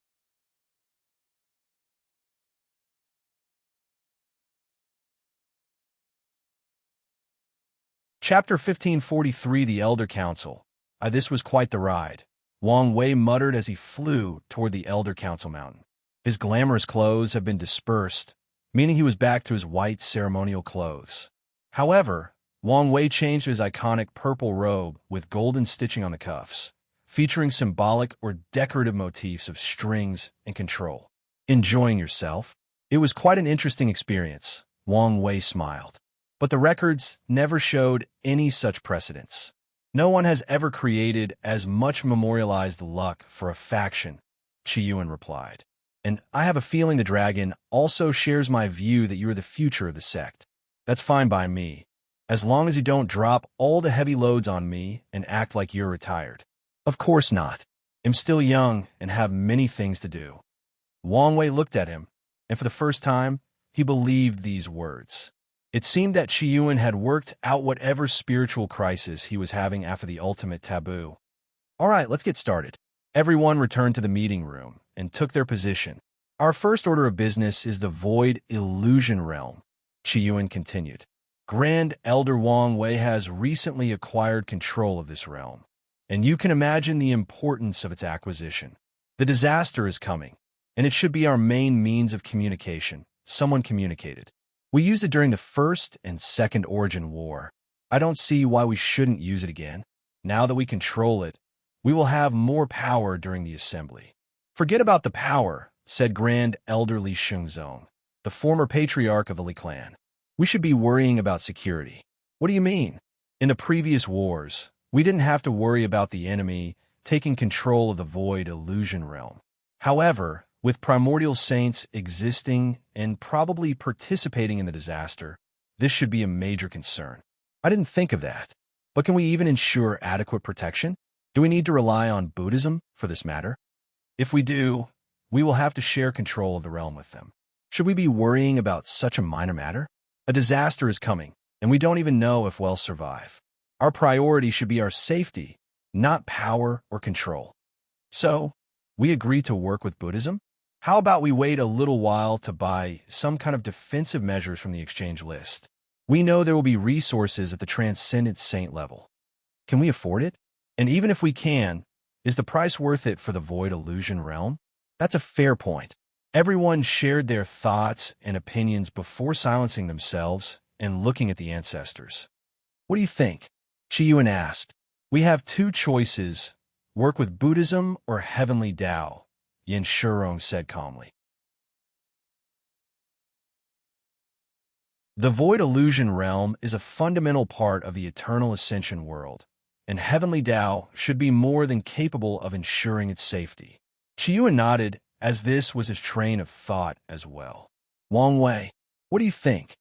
Chapter 1543, The Elder Council. This was quite the ride. Wang Wei muttered as he flew toward the Elder Council mountain. His glamorous clothes had been dispersed, meaning he was back to his white ceremonial clothes. However, Wang Wei changed his iconic purple robe with golden stitching on the cuffs, featuring symbolic or decorative motifs of strings and control. Enjoying yourself? It was quite an interesting experience, Wang Wei smiled. But the records never showed any such precedents. No one has ever created as much memorialized luck for a faction, Qiyuan replied. And I have a feeling the dragon also shares my view that you are the future of the sect. That's fine by me, as long as you don't drop all the heavy loads on me and act like you're retired. Of course not. I'm still young and have many things to do. Wang Wei looked at him, and for the first time, he believed these words. It seemed that Qiyuan had worked out whatever spiritual crisis he was having after the ultimate taboo. All right, let's get started. Everyone returned to the meeting room and took their position. Our first order of business is the Void Illusion Realm, Qiyuan continued. Grand Elder Wang Wei has recently acquired control of this realm, and you can imagine the importance of its acquisition. The disaster is coming, and it should be our main means of communication, someone communicated. We used it during the First and Second Origin War. I don't see why we shouldn't use it again. Now that we control it, we will have more power during the assembly. Forget about the power, said Grand Elder Li Shengzong, the former patriarch of the Li clan. We should be worrying about security. What do you mean? In the previous wars, we didn't have to worry about the enemy taking control of the Void Illusion Realm. However, with primordial saints existing and probably participating in the disaster, this should be a major concern. I didn't think of that. But can we even ensure adequate protection? Do we need to rely on Buddhism for this matter? If we do, we will have to share control of the realm with them. Should we be worrying about such a minor matter? A disaster is coming, and we don't even know if we'll survive. Our priority should be our safety, not power or control. So, we agree to work with Buddhism? How about we wait a little while to buy some kind of defensive measures from the exchange list? We know there will be resources at the Transcendent Saint level. Can we afford it? And even if we can, is the price worth it for the Void Illusion realm? That's a fair point. Everyone shared their thoughts and opinions before silencing themselves and looking at the ancestors. What do you think? Qiyuan asked. We have two choices, work with Buddhism or Heavenly Tao, Yin Shurong said calmly. The Void Illusion realm is a fundamental part of the Eternal Ascension world, and Heavenly Tao should be more than capable of ensuring its safety. Qiyuan nodded, as this was his train of thought as well. Wang Wei, what do you think?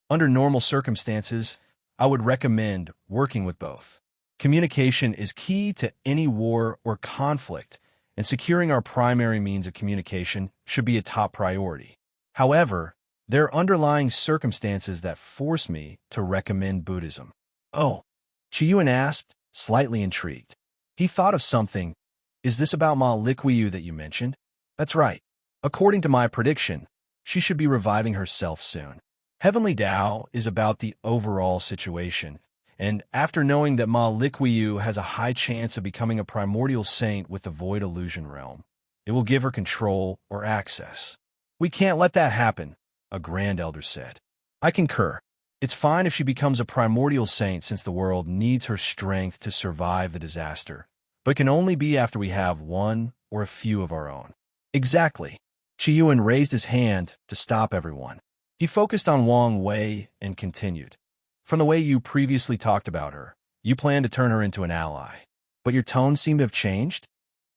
Under normal circumstances, I would recommend working with both. Communication is key to any war or conflict, and securing our primary means of communication should be a top priority. However, there are underlying circumstances that force me to recommend Buddhism. Oh, Qiyuan asked, slightly intrigued. He thought of something. Is this about Ma Liquiu that you mentioned? That's right. According to my prediction, she should be reviving herself soon. Heavenly Tao is about the overall situation, and after knowing that Ma Liquiu has a high chance of becoming a primordial saint with the Void Illusion realm, it will give her control or access. We can't let that happen, a Grand Elder said. I concur. It's fine if she becomes a primordial saint since the world needs her strength to survive the disaster, but it can only be after we have one or a few of our own. Exactly. Qiyuan raised his hand to stop everyone. He focused on Wang Wei and continued. From the way you previously talked about her, you plan to turn her into an ally. But your tone seemed to have changed?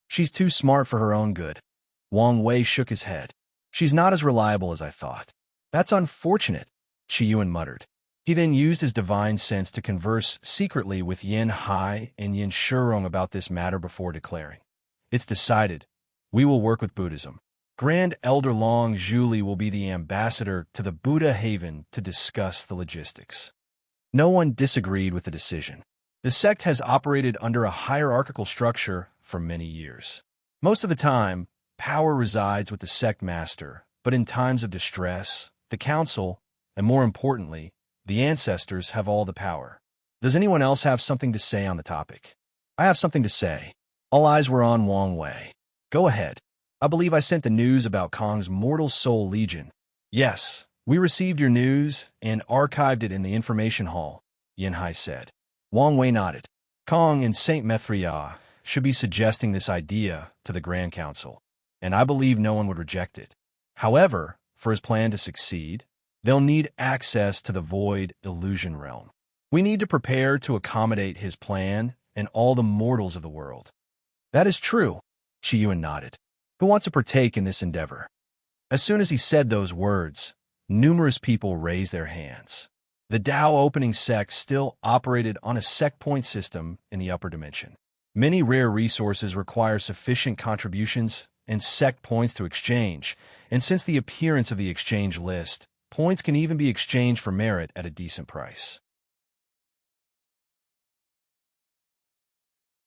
She's too smart for her own good. Wang Wei shook his head. She's not as reliable as I thought. That's unfortunate, Qiyuan muttered. He then used his divine sense to converse secretly with Yin Hai and Yin Shurong about this matter before declaring. It's decided. We will work with Buddhism. Grand Elder Long Zhuli will be the ambassador to the Buddha Haven to discuss the logistics. No one disagreed with the decision. The sect has operated under a hierarchical structure for many years. Most of the time, power resides with the sect master, but in times of distress, the council, and more importantly, the ancestors have all the power. Does anyone else have something to say on the topic? I have something to say. All eyes were on Wang Wei. Go ahead. I believe I sent the news about Kong's Mortal Soul Legion. Yes, we received your news and archived it in the information hall, Yin Hai said. Wang Wei nodded. Kong and Saint Methria should be suggesting this idea to the Grand Council, and I believe no one would reject it. However, for his plan to succeed, they'll need access to the Void Illusion realm. We need to prepare to accommodate his plan and all the mortals of the world. That is true, Qiyuan nodded. Who wants to partake in this endeavor? As soon as he said those words, numerous people raised their hands. The Tao opening sect still operated on a sect point system in the upper dimension. Many rare resources require sufficient contributions and sect points to exchange, and since the appearance of the exchange list, points can even be exchanged for merit at a decent price.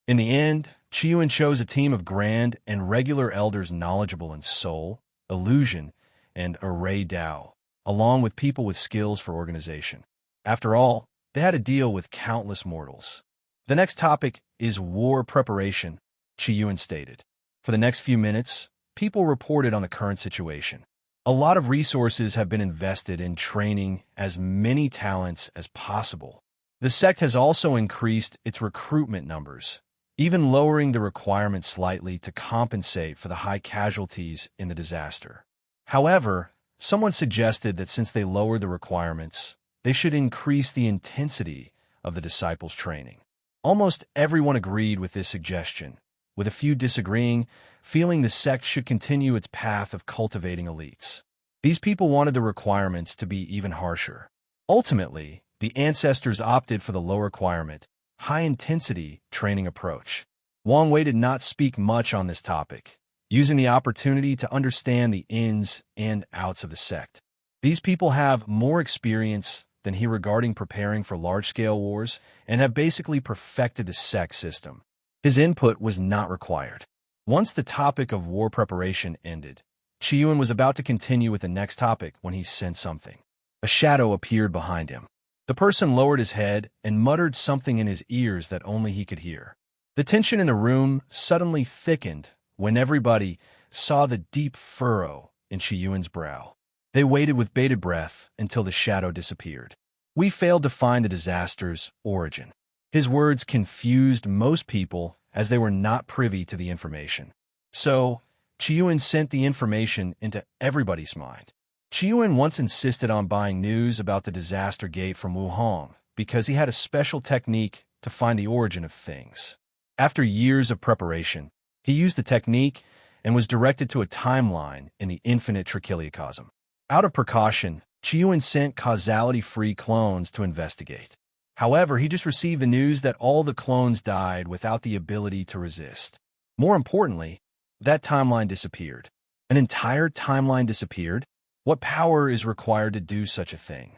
In the end, Qiyuan chose a team of grand and regular elders knowledgeable in soul, illusion, and array Tao, along with people with skills for organization. After all, they had to deal with countless mortals. The next topic is war preparation, Qiyuan stated. For the next few minutes, people reported on the current situation. A lot of resources have been invested in training as many talents as possible. The sect has also increased its recruitment numbers, even lowering the requirement slightly to compensate for the high casualties in the disaster. However, someone suggested that since they lowered the requirements, they should increase the intensity of the disciples' training. Almost everyone agreed with this suggestion, with a few disagreeing, feeling the sect should continue its path of cultivating elites. These people wanted the requirements to be even harsher. Ultimately, the ancestors opted for the low requirement, high-intensity training approach. Wang Wei did not speak much on this topic, using the opportunity to understand the ins and outs of the sect. These people have more experience than he regarding preparing for large-scale wars and have basically perfected the sect system. His input was not required. Once the topic of war preparation ended, Chiyuan was about to continue with the next topic when he sensed something. A shadow appeared behind him. The person lowered his head and muttered something in his ears that only he could hear. The tension in the room suddenly thickened when everybody saw the deep furrow in Chiyuan's brow. They waited with bated breath until the shadow disappeared. We failed to find the disaster's origin. His words confused most people as they were not privy to the information. So, Chiyuan sent the information into everybody's mind. Chiyuan once insisted on buying news about the disaster gate from Wuhong because he had a special technique to find the origin of things. After years of preparation, he used the technique and was directed to a timeline in the infinite trichiliocosm. Out of precaution, Chiyuan sent causality-free clones to investigate. However, he just received the news that all the clones died without the ability to resist. More importantly, that timeline disappeared. An entire timeline disappeared? What power is required to do such a thing?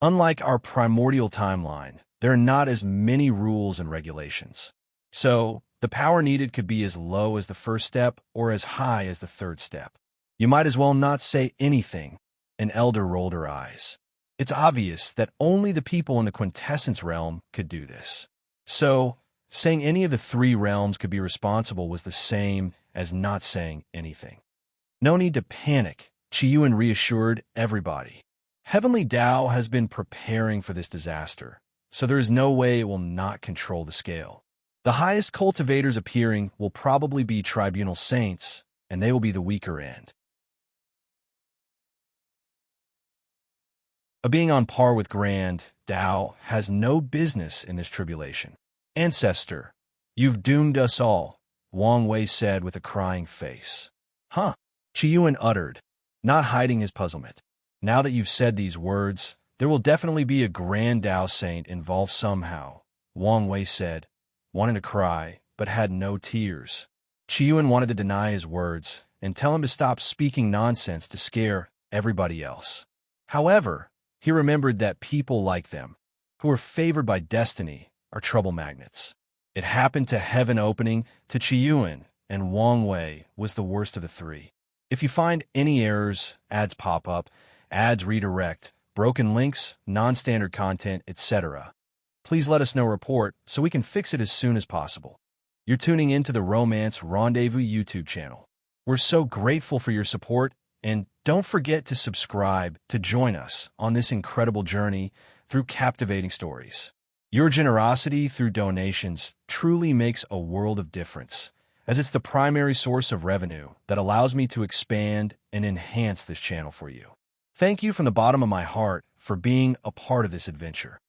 Unlike our primordial timeline, there are not as many rules and regulations. So, the power needed could be as low as the first step or as high as the third step. You might as well not say anything. An elder rolled her eyes. It's obvious that only the people in the quintessence realm could do this. So, saying any of the three realms could be responsible was the same as not saying anything. No need to panic, Chiyuan reassured everybody. Heavenly Tao has been preparing for this disaster, so there is no way it will not control the scale. The highest cultivators appearing will probably be tribunal saints, and they will be the weaker end. A being on par with Grand Tao has no business in this tribulation. Ancestor, you've doomed us all, Wang Wei said with a crying face. Huh? Chiyuan uttered, not hiding his puzzlement. Now that you've said these words, there will definitely be a Grand Tao saint involved somehow, Wang Wei said, wanting to cry, but had no tears. Chiyuan wanted to deny his words and tell him to stop speaking nonsense to scare everybody else. However, he remembered that people like them, who are favored by destiny, are trouble magnets. It happened to heaven opening to Chiyuan, and Wang Wei was the worst of the three. If you find any errors, ads pop up, ads redirect, broken links, non-standard content, etc., please let us know report so we can fix it as soon as possible. You're tuning into the Romance Rendezvous YouTube channel. We're so grateful for your support, and don't forget to subscribe to join us on this incredible journey through captivating stories. Your generosity through donations truly makes a world of difference, as it's the primary source of revenue that allows me to expand and enhance this channel for you. Thank you from the bottom of my heart for being a part of this adventure.